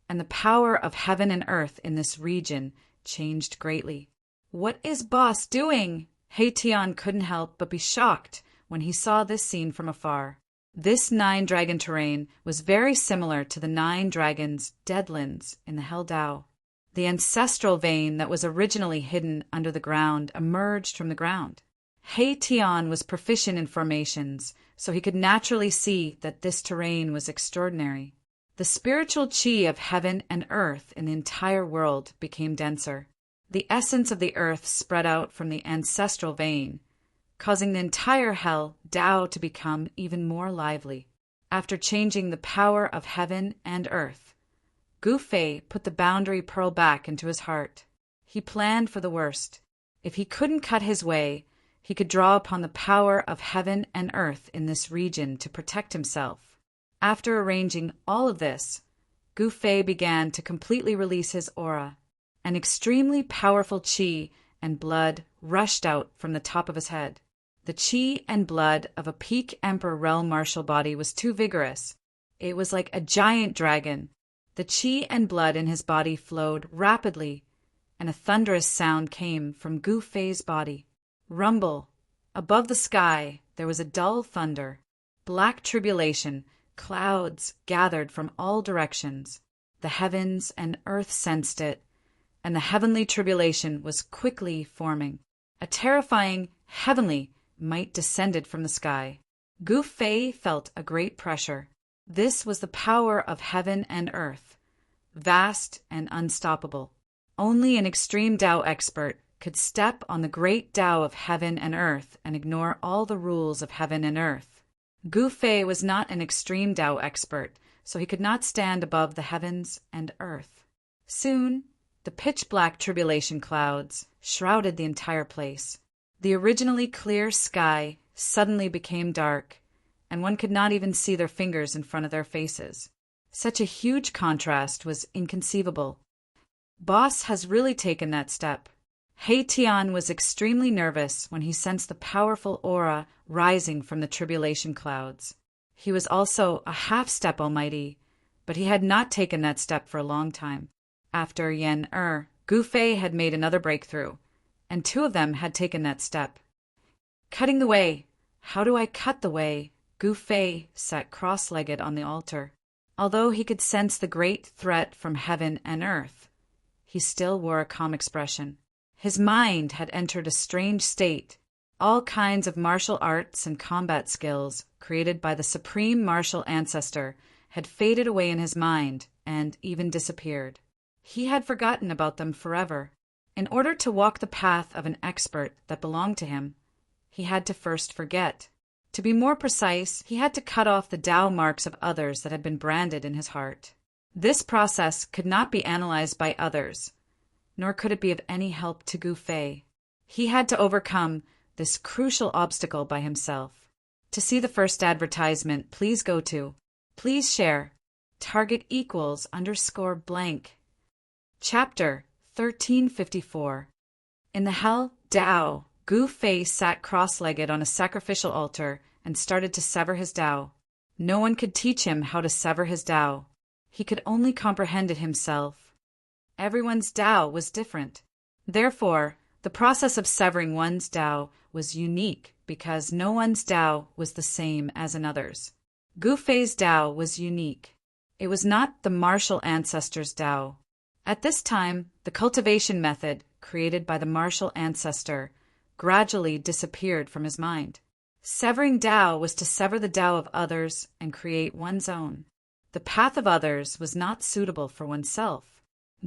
and the power of heaven and earth in this region changed greatly. What is Boss doing? He Tian couldn't help but be shocked when he saw this scene from afar. This 9-dragon terrain was very similar to the 9 dragons, deadlands, in the Hell Dao. The ancestral vein that was originally hidden under the ground emerged from the ground. He Tian was proficient in formations, so he could naturally see that this terrain was extraordinary. The spiritual chi of heaven and earth in the entire world became denser. The essence of the earth spread out from the ancestral vein, causing the entire Hell Dao to become even more lively. After changing the power of heaven and earth, Gu Fei put the boundary pearl back into his heart. He planned for the worst. If he couldn't cut his way, he could draw upon the power of heaven and earth in this region to protect himself. After arranging all of this, Gu Fei began to completely release his aura. An extremely powerful qi and blood rushed out from the top of his head. The qi and blood of a peak emperor realm martial body was too vigorous. It was like a giant dragon. The qi and blood in his body flowed rapidly, and a thunderous sound came from Gu Fei's body. Rumble! Above the sky there was a dull thunder. Black tribulation, clouds gathered from all directions. The heavens and earth sensed it, and the heavenly tribulation was quickly forming. A terrifying, heavenly might descended from the sky. Gu Fei felt a great pressure. This was the power of heaven and earth, vast and unstoppable. Only an extreme Tao expert could step on the great Tao of heaven and earth and ignore all the rules of heaven and earth. Gu Fei was not an extreme Tao expert, so he could not stand above the heavens and earth. Soon, the pitch-black tribulation clouds shrouded the entire place. The originally clear sky suddenly became dark, and one could not even see their fingers in front of their faces. Such a huge contrast was inconceivable. Boss has really taken that step. He Tian was extremely nervous when he sensed the powerful aura rising from the tribulation clouds. He was also a half-step almighty, but he had not taken that step for a long time. After Yan Gu Fei had made another breakthrough, and 2 of them had taken that step. Cutting the way. How do I cut the way? Gu Fei sat cross-legged on the altar. Although he could sense the great threat from heaven and earth, he still wore a calm expression. His mind had entered a strange state. All kinds of martial arts and combat skills created by the supreme martial ancestor had faded away in his mind and even disappeared. He had forgotten about them forever. In order to walk the path of an expert that belonged to him, he had to first forget. To be more precise, he had to cut off the Tao marks of others that had been branded in his heart. This process could not be analyzed by others, nor could it be of any help to Gu Fei. He had to overcome this crucial obstacle by himself. To see the first advertisement, please go to, please share, target equals _ blank. Chapter 1354. In the Hell Dao, Gu Fei sat cross-legged on a sacrificial altar and started to sever his Tao. No one could teach him how to sever his Tao. He could only comprehend it himself. Everyone's Tao was different. Therefore, the process of severing one's Tao was unique because no one's Tao was the same as another's. Gu Fei's Tao was unique. It was not the martial ancestor's Tao. At this time, the cultivation method created by the martial ancestor gradually disappeared from his mind. Severing Tao was to sever the Tao of others and create one's own. The path of others was not suitable for oneself.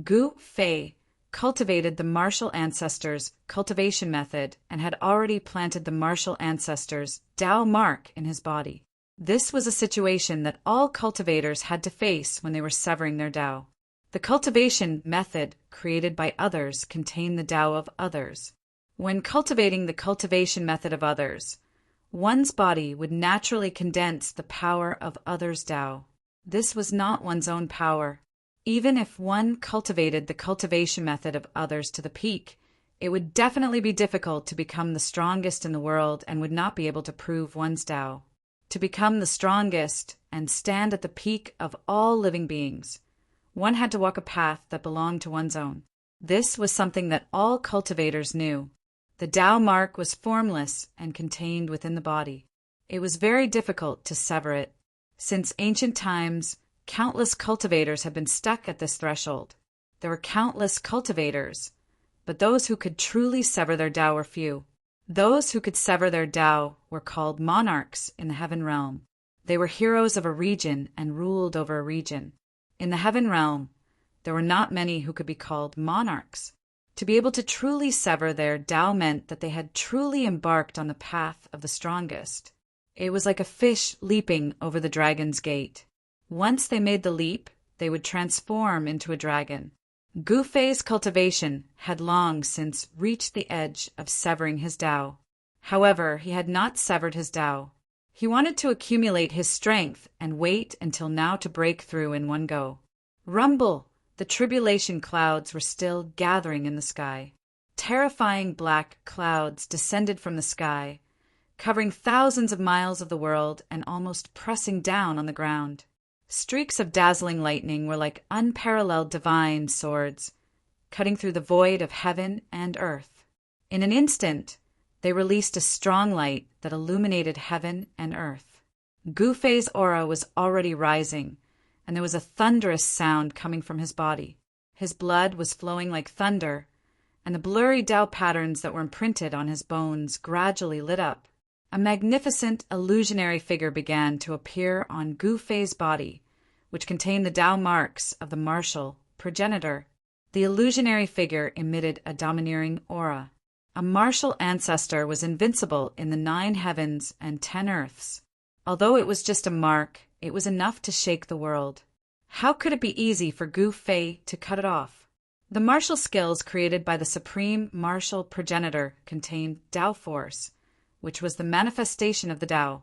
Gu Fei cultivated the martial ancestors' cultivation method and had already planted the martial ancestors' Tao mark in his body. This was a situation that all cultivators had to face when they were severing their Tao. The cultivation method created by others contained the Tao of others. When cultivating the cultivation method of others, one's body would naturally condense the power of others' Tao. This was not one's own power. Even if one cultivated the cultivation method of others to the peak, it would definitely be difficult to become the strongest in the world and would not be able to prove one's Tao. To become the strongest and stand at the peak of all living beings, one had to walk a path that belonged to one's own. This was something that all cultivators knew. The Tao mark was formless and contained within the body. It was very difficult to sever it. Since ancient times, countless cultivators have been stuck at this threshold. There were countless cultivators, but those who could truly sever their Tao were few. Those who could sever their Tao were called monarchs in the heaven realm. They were heroes of a region and ruled over a region. In the heaven realm, there were not many who could be called monarchs. To be able to truly sever their Tao meant that they had truly embarked on the path of the strongest. It was like a fish leaping over the dragon's gate. Once they made the leap, they would transform into a dragon. Gu Fei's cultivation had long since reached the edge of severing his Tao. However, he had not severed his Tao. He wanted to accumulate his strength and wait until now to break through in one go. Rumble! The tribulation clouds were still gathering in the sky. Terrifying black clouds descended from the sky, covering thousands of miles of the world and almost pressing down on the ground. Streaks of dazzling lightning were like unparalleled divine swords, cutting through the void of heaven and earth. In an instant, they released a strong light that illuminated heaven and earth. Gu Fei's aura was already rising, and there was a thunderous sound coming from his body. His blood was flowing like thunder, and the blurry Tao patterns that were imprinted on his bones gradually lit up. A magnificent illusionary figure began to appear on Gu Fei's body, which contained the Tao marks of the martial progenitor. The illusionary figure emitted a domineering aura. A martial ancestor was invincible in the 9 heavens and 10 earths. Although it was just a mark, it was enough to shake the world. How could it be easy for Gu Fei to cut it off? The martial skills created by the supreme martial progenitor contained Tao force, which was the manifestation of the Tao.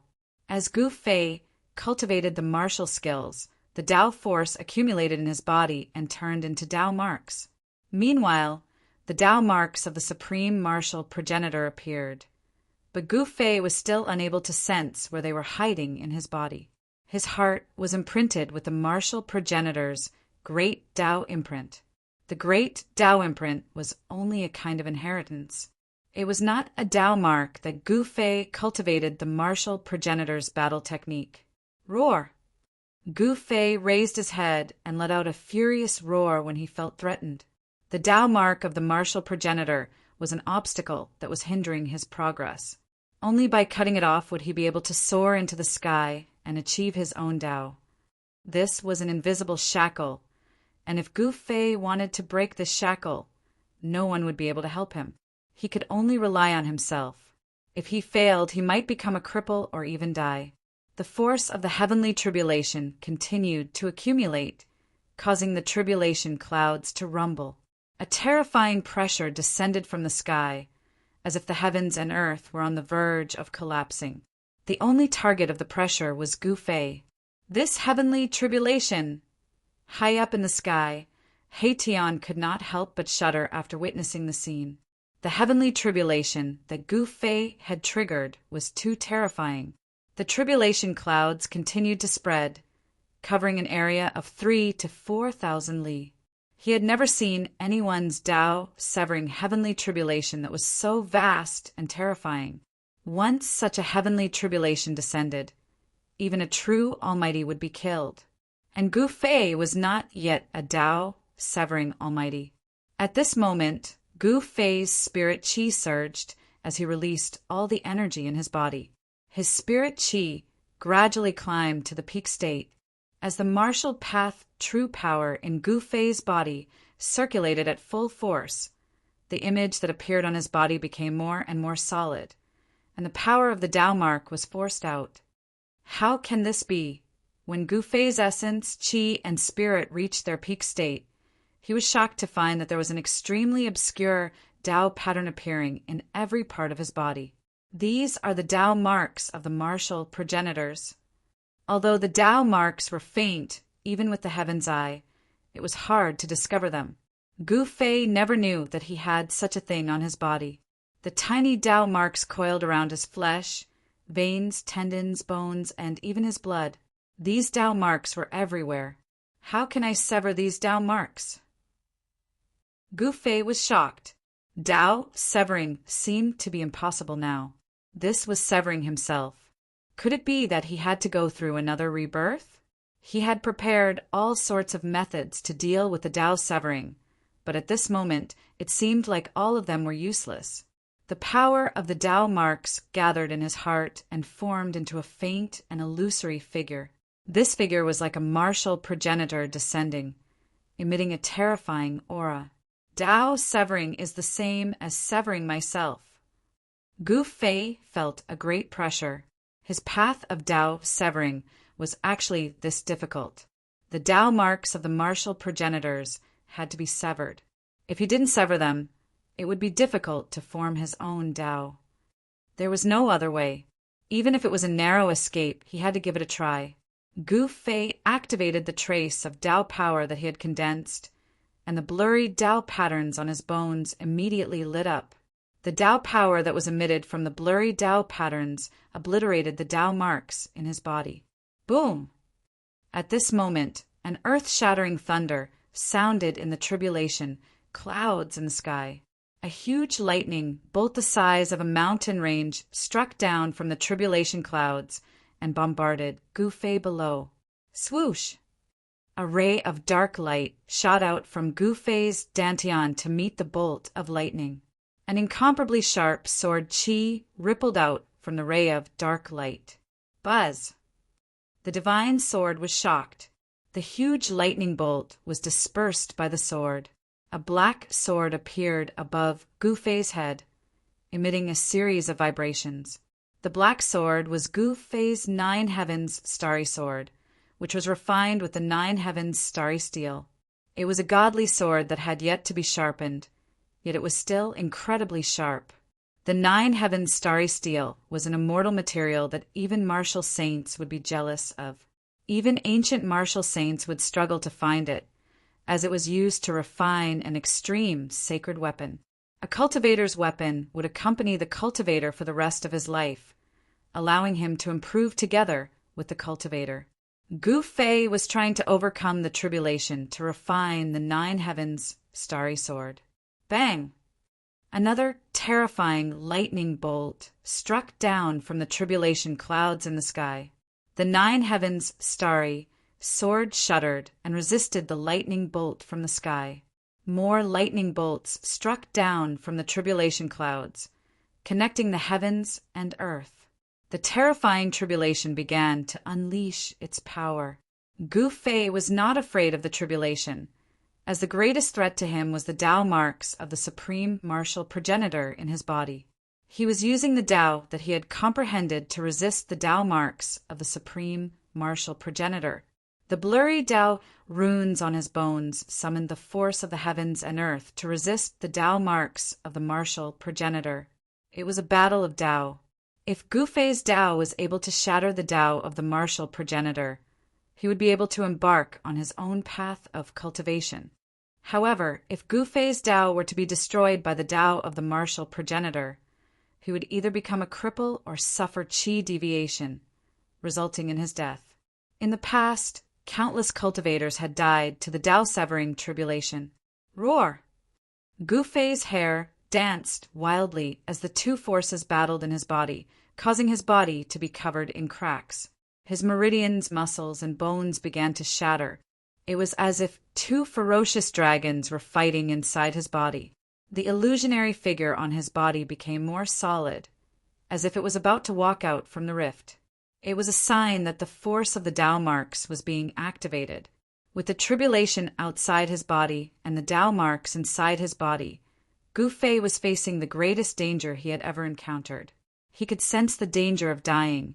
As Gu Fei cultivated the martial skills, the Tao force accumulated in his body and turned into Tao marks. Meanwhile, the Tao marks of the supreme martial progenitor appeared. But Gu Fei was still unable to sense where they were hiding in his body. His heart was imprinted with the martial progenitor's great Tao imprint. The great Tao imprint was only a kind of inheritance. It was not a Tao mark that Gu Fei cultivated the martial progenitor's battle technique. Roar! Gu Fei raised his head and let out a furious roar when he felt threatened. The Tao mark of the martial progenitor was an obstacle that was hindering his progress. Only by cutting it off would he be able to soar into the sky and achieve his own Tao. This was an invisible shackle, and if Gu Fei wanted to break this shackle, no one would be able to help him. He could only rely on himself. If he failed, he might become a cripple or even die. The force of the heavenly tribulation continued to accumulate, causing the tribulation clouds to rumble. A terrifying pressure descended from the sky, as if the heavens and earth were on the verge of collapsing. The only target of the pressure was Gu Fei. This heavenly tribulation! High up in the sky, Hei-Tian could not help but shudder after witnessing the scene. The heavenly tribulation that Gu Fei had triggered was too terrifying. The tribulation clouds continued to spread, covering an area of 3,000 to 4,000 li. He had never seen anyone's Tao severing heavenly tribulation that was so vast and terrifying. Once such a heavenly tribulation descended, even a true Almighty would be killed. And Gu Fei was not yet a Tao severing Almighty. At this moment, Gu Fei's spirit qi surged as he released all the energy in his body. His spirit qi gradually climbed to the peak state. As the martial path true power in Gu Fei's body circulated at full force, the image that appeared on his body became more and more solid, and the power of the Tao mark was forced out. How can this be? When Gu Fei's essence, qi, and spirit reached their peak state, he was shocked to find that there was an extremely obscure Tao pattern appearing in every part of his body. These are the Tao marks of the martial progenitors. Although the Tao marks were faint, even with the heaven's eye, it was hard to discover them. Gu Fei never knew that he had such a thing on his body. The tiny Tao marks coiled around his flesh, veins, tendons, bones, and even his blood. These Tao marks were everywhere. How can I sever these Tao marks? Gu Fei was shocked. Tao severing seemed to be impossible now. This was severing himself. Could it be that he had to go through another rebirth? He had prepared all sorts of methods to deal with the Tao severing, but at this moment it seemed like all of them were useless. The power of the Tao marks gathered in his heart and formed into a faint and illusory figure. This figure was like a martial progenitor descending, emitting a terrifying aura. Tao severing is the same as severing myself. Gu Fei felt a great pressure. His path of Tao severing was actually this difficult. The Tao marks of the martial progenitors had to be severed. If he didn't sever them, it would be difficult to form his own Tao. There was no other way. Even if it was a narrow escape, he had to give it a try. Gu Fei activated the trace of Tao power that he had condensed, and the blurry Tao patterns on his bones immediately lit up. The Tao power that was emitted from the blurry Tao patterns obliterated the Tao marks in his body. Boom! At this moment, an earth-shattering thunder sounded in the tribulation clouds in the sky. A huge lightning, bolt the size of a mountain range, struck down from the tribulation clouds and bombarded Gu Fei below. Swoosh! A ray of dark light shot out from Gu Fei's dantian to meet the bolt of lightning. An incomparably sharp sword qi rippled out from the ray of dark light. Buzz! The divine sword was shocked. The huge lightning bolt was dispersed by the sword. A black sword appeared above Gu Fei's head, emitting a series of vibrations. The black sword was Gu Fei's 9 heavens starry sword, which was refined with the 9 heavens starry steel. It was a godly sword that had yet to be sharpened, yet it was still incredibly sharp. The 9 heavens starry steel was an immortal material that even martial saints would be jealous of. Even ancient martial saints would struggle to find it, as it was used to refine an extreme sacred weapon. A cultivator's weapon would accompany the cultivator for the rest of his life, allowing him to improve together with the cultivator. Gu Fei was trying to overcome the tribulation to refine the 9 heavens starry sword. Bang! Another terrifying lightning bolt struck down from the tribulation clouds in the sky. The 9 heavens starry sword shuddered and resisted the lightning bolt from the sky. More lightning bolts struck down from the tribulation clouds, connecting the heavens and earth. The terrifying tribulation began to unleash its power. Gu Fei was not afraid of the tribulation, as the greatest threat to him was the Tao marks of the supreme martial progenitor in his body. He was using the Tao that he had comprehended to resist the Tao marks of the supreme martial progenitor. The blurry Tao runes on his bones summoned the force of the heavens and earth to resist the Tao marks of the martial progenitor. It was a battle of Tao. If Gu Fei's Tao was able to shatter the Tao of the martial progenitor, he would be able to embark on his own path of cultivation. However, if Gu Fei's Tao were to be destroyed by the Tao of the martial progenitor, he would either become a cripple or suffer qi deviation, resulting in his death. In the past, countless cultivators had died to the Tao-severing tribulation. Roar! Gu Fei's hair danced wildly as the two forces battled in his body, causing his body to be covered in cracks. His meridians, muscles, and bones began to shatter. It was as if 2 ferocious dragons were fighting inside his body. The illusionary figure on his body became more solid, as if it was about to walk out from the rift. It was a sign that the force of the Tao marks was being activated. With the tribulation outside his body and the Tao marks inside his body, Gu Fei was facing the greatest danger he had ever encountered. He could sense the danger of dying,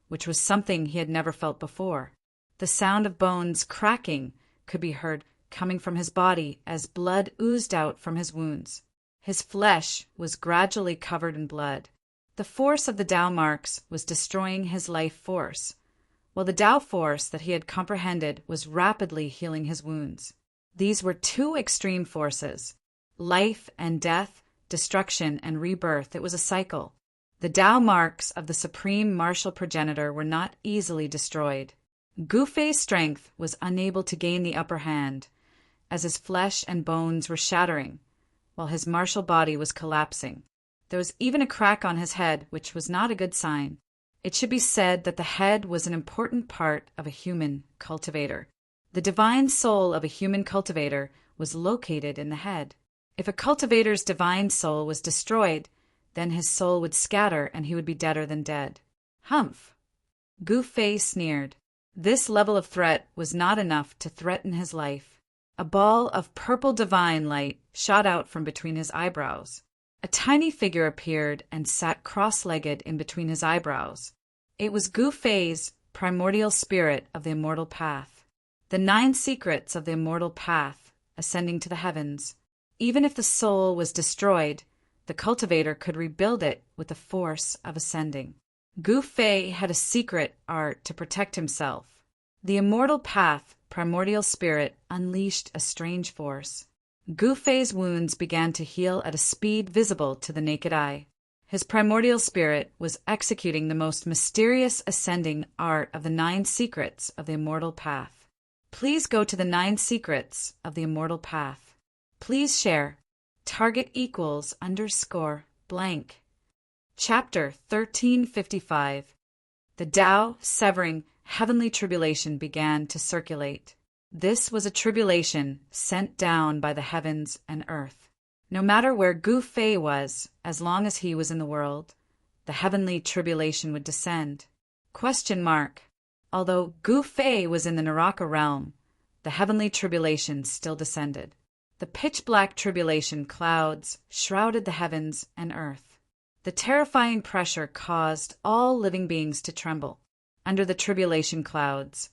which was something he had never felt before. The sound of bones cracking could be heard coming from his body as blood oozed out from his wounds. His flesh was gradually covered in blood. The force of the Tao marks was destroying his life force, while the Tao force that he had comprehended was rapidly healing his wounds. These were two extreme forces: life and death, destruction and rebirth. It was a cycle. The Tao marks of the supreme martial progenitor were not easily destroyed. Gu Fei's strength was unable to gain the upper hand, as his flesh and bones were shattering, while his martial body was collapsing. There was even a crack on his head, which was not a good sign. It should be said that the head was an important part of a human cultivator. The divine soul of a human cultivator was located in the head. If a cultivator's divine soul was destroyed, then his soul would scatter and he would be deader than dead. Humph! Gu Fei sneered. This level of threat was not enough to threaten his life. A ball of purple divine light shot out from between his eyebrows. A tiny figure appeared and sat cross-legged in between his eyebrows. It was Gu Fei's primordial spirit of the immortal path. The 9 secrets of the immortal path, ascending to the heavens. Even if the soul was destroyed, the cultivator could rebuild it with the force of ascending. Gu Fei had a secret art to protect himself. The immortal path, primordial spirit, unleashed a strange force. Gu Fei's wounds began to heal at a speed visible to the naked eye. His primordial spirit was executing the most mysterious ascending art of the 9 secrets of the immortal path. Please go to the 9 secrets of the immortal path. Please share. Target =_blank. Chapter 1355. The Tao severing heavenly tribulation began to circulate. This was a tribulation sent down by the heavens and earth. No matter where Gu Fei was, as long as he was in the world, the heavenly tribulation would descend. Although Gu Fei was in the Naraka realm, the heavenly tribulation still descended. The pitch-black tribulation clouds shrouded the heavens and earth. The terrifying pressure caused all living beings to tremble. Under the tribulation clouds,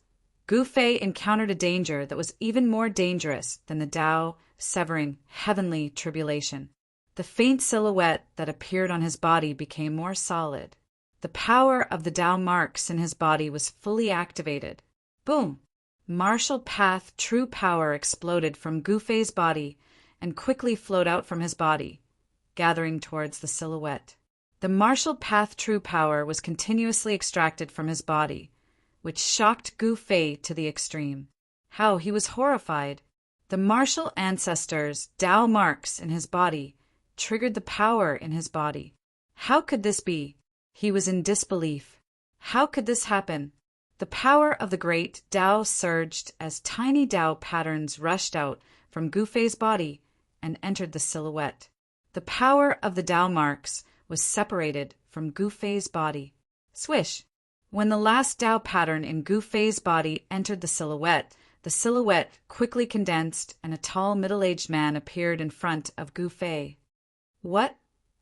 Gu Fei encountered a danger that was even more dangerous than the Tao severing heavenly tribulation. The faint silhouette that appeared on his body became more solid. The power of the Tao marks in his body was fully activated. Boom! Martial path true power exploded from Gu Fei's body and quickly flowed out from his body, gathering towards the silhouette. The martial path true power was continuously extracted from his body, which shocked Gu Fei to the extreme. How he was horrified! The martial ancestors' Tao marks in his body triggered the power in his body. How could this be? He was in disbelief. How could this happen? The power of the great Tao surged as tiny Tao patterns rushed out from Gu Fei's body and entered the silhouette. The power of the Tao marks was separated from Gu Fei's body. Swish! When the last Tao pattern in Gu Fei's body entered the silhouette quickly condensed and a tall middle-aged man appeared in front of Gu Fei. What?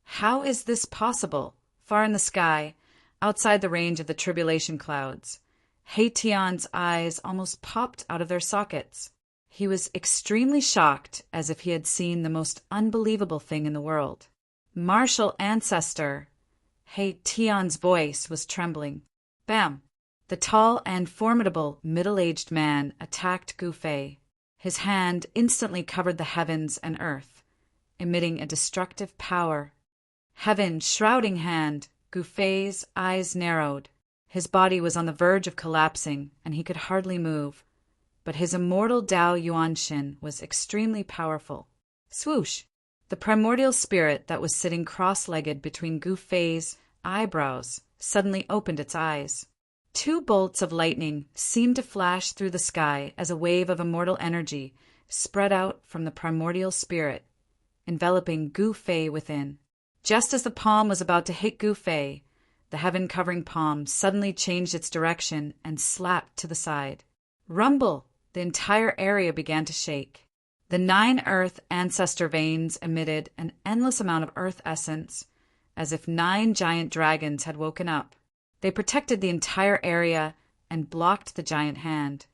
How is this possible? Far in the sky, outside the range of the tribulation clouds, He Tian's eyes almost popped out of their sockets. He was extremely shocked, as if he had seen the most unbelievable thing in the world. Martial ancestor! He Tian's voice was trembling. Bam! The tall and formidable middle-aged man attacked Gu Fei. His hand instantly covered the heavens and earth, emitting a destructive power. Heaven shrouding hand! Gu Fei's eyes narrowed. His body was on the verge of collapsing, and he could hardly move. But his immortal Tao Yuanshin was extremely powerful. Swoosh! The primordial spirit that was sitting cross-legged between Gu Fei's eyebrows suddenly opened its eyes. 2 bolts of lightning seemed to flash through the sky as a wave of immortal energy spread out from the primordial spirit, enveloping Gu Fei within. Just as the palm was about to hit Gu Fei, the heaven-covering palm suddenly changed its direction and slapped to the side. Rumble! The entire area began to shake. The 9 earth ancestor veins emitted an endless amount of earth essence, as if 9 giant dragons had woken up. They protected the entire area and blocked the giant hand.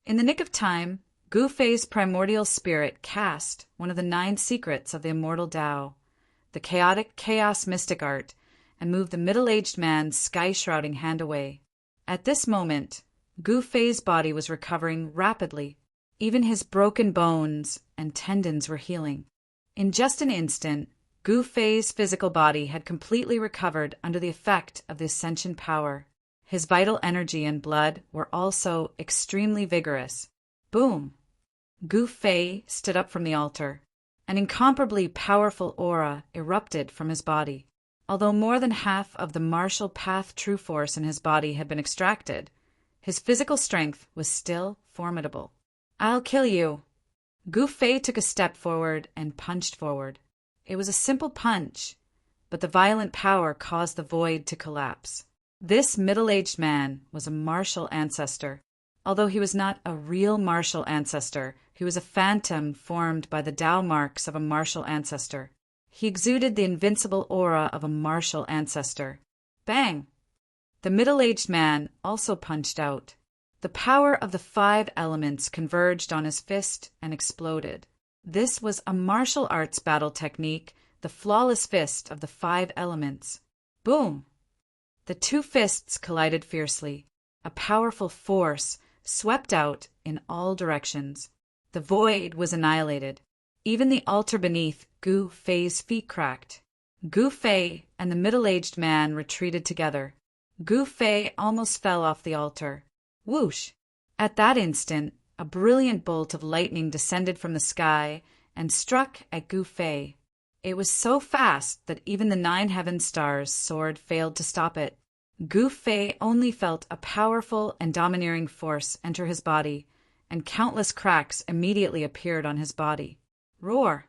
In the nick of time, Gu Fei's primordial spirit cast one of the 9 secrets of the immortal Tao, the chaotic chaos mystic art, and moved the middle-aged man's sky-shrouding hand away. At this moment, Gu Fei's body was recovering rapidly. Even his broken bones and tendons were healing. In just an instant, Gu Fei's physical body had completely recovered under the effect of the ascension power. His vital energy and blood were also extremely vigorous. Boom! Gu Fei stood up from the altar. An incomparably powerful aura erupted from his body. Although more than half of the martial path true force in his body had been extracted, his physical strength was still formidable. "I'll kill you." Gu Fei took a step forward and punched forward. It was a simple punch, but the violent power caused the void to collapse. This middle-aged man was a martial ancestor. Although he was not a real martial ancestor, he was a phantom formed by the Tao marks of a martial ancestor. He exuded the invincible aura of a martial ancestor. Bang! The middle-aged man also punched out. The power of the 5 elements converged on his fist and exploded. This was a martial arts battle technique, the flawless fist of the 5 elements. Boom! The 2 fists collided fiercely. A powerful force swept out in all directions. The void was annihilated. Even the altar beneath Gu Fei's feet cracked. Gu Fei and the middle-aged man retreated together. Gu Fei almost fell off the altar. Whoosh! At that instant, a brilliant bolt of lightning descended from the sky and struck at Gu Fei. It was so fast that even the 9 heaven stars' sword failed to stop it. Gu Fei only felt a powerful and domineering force enter his body, and countless cracks immediately appeared on his body. Roar!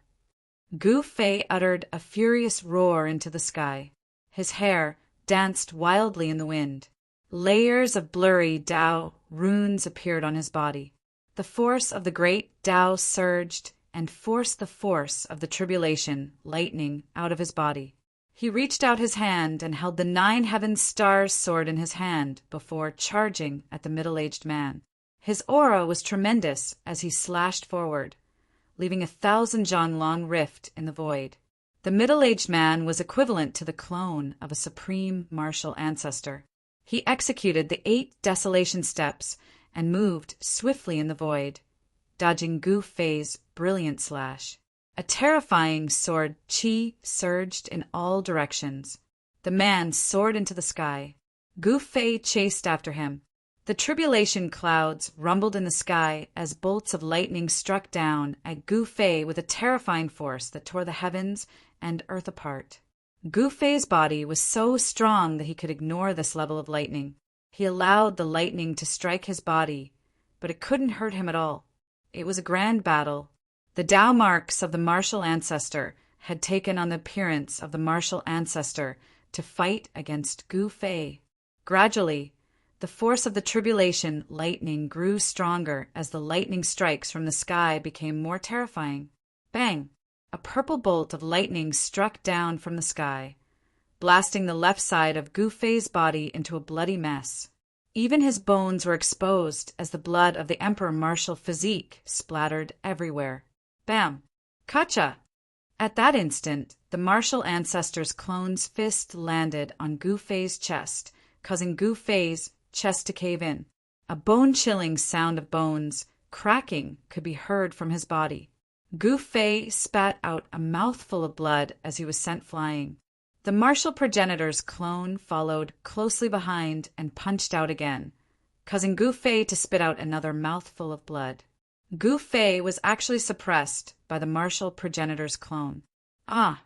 Gu Fei uttered a furious roar into the sky. His hair danced wildly in the wind. Layers of blurry Tao runes appeared on his body. The force of the great Tao surged and forced the force of the tribulation, lightning, out of his body. He reached out his hand and held the 9 heaven stars' sword in his hand before charging at the middle-aged man. His aura was tremendous as he slashed forward, leaving a 1,000-john-long rift in the void. The middle-aged man was equivalent to the clone of a supreme martial ancestor. He executed the 8 desolation steps and moved swiftly in the void, dodging Gu Fei's brilliant slash. A terrifying sword chi surged in all directions. The man soared into the sky. Gu Fei chased after him. The tribulation clouds rumbled in the sky as bolts of lightning struck down at Gu Fei with a terrifying force that tore the heavens and earth apart. Gu Fei's body was so strong that he could ignore this level of lightning. He allowed the lightning to strike his body, but it couldn't hurt him at all. It was a grand battle. The Tao marks of the martial ancestor had taken on the appearance of the martial ancestor to fight against Gu Fei. Gradually, the force of the tribulation lightning grew stronger as the lightning strikes from the sky became more terrifying. Bang! A purple bolt of lightning struck down from the sky, blasting the left side of Gu Fei's body into a bloody mess. Even his bones were exposed as the blood of the Emperor martial physique splattered everywhere. Bam! Kacha! At that instant, the martial ancestor's clone's fist landed on Gu Fei's chest, causing Gu Fei's chest to cave in. A bone-chilling sound of bones cracking could be heard from his body. Gu Fei spat out a mouthful of blood as he was sent flying. The martial progenitor's clone followed closely behind and punched out again, causing Gu Fei to spit out another mouthful of blood. Gu Fei was actually suppressed by the martial progenitor's clone. Ah!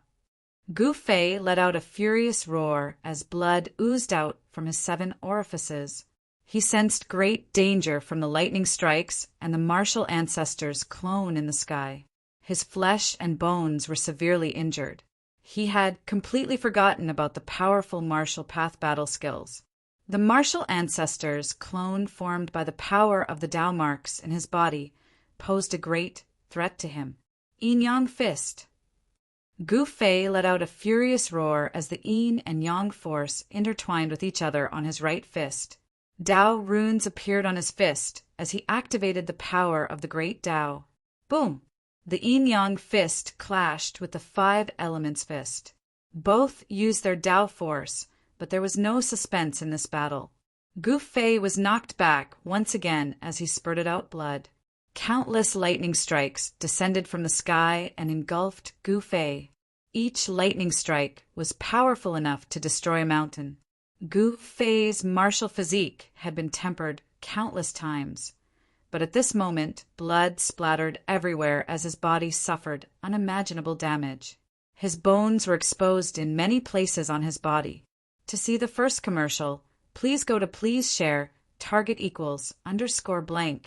Gu Fei let out a furious roar as blood oozed out from his 7 orifices. He sensed great danger from the lightning strikes and the martial ancestor's clone in the sky. His flesh and bones were severely injured. He had completely forgotten about the powerful martial path battle skills. The martial ancestors clone formed by the power of the Tao marks in his body posed a great threat to him. Yin Yang Fist. Gu Fei let out a furious roar as the yin and yang force intertwined with each other on his right fist. Tao runes appeared on his fist as he activated the power of the great Tao. Boom! The yin-yang fist clashed with the five elements fist. Both used their Tao force, but there was no suspense in this battle. Gu Fei was knocked back once again as he spurted out blood. Countless lightning strikes descended from the sky and engulfed Gu Fei. Each lightning strike was powerful enough to destroy a mountain. Gu Fei's martial physique had been tempered countless times, but at this moment blood splattered everywhere as his body suffered unimaginable damage. His bones were exposed in many places on his body. To see the first commercial, please go to Please Share _blank.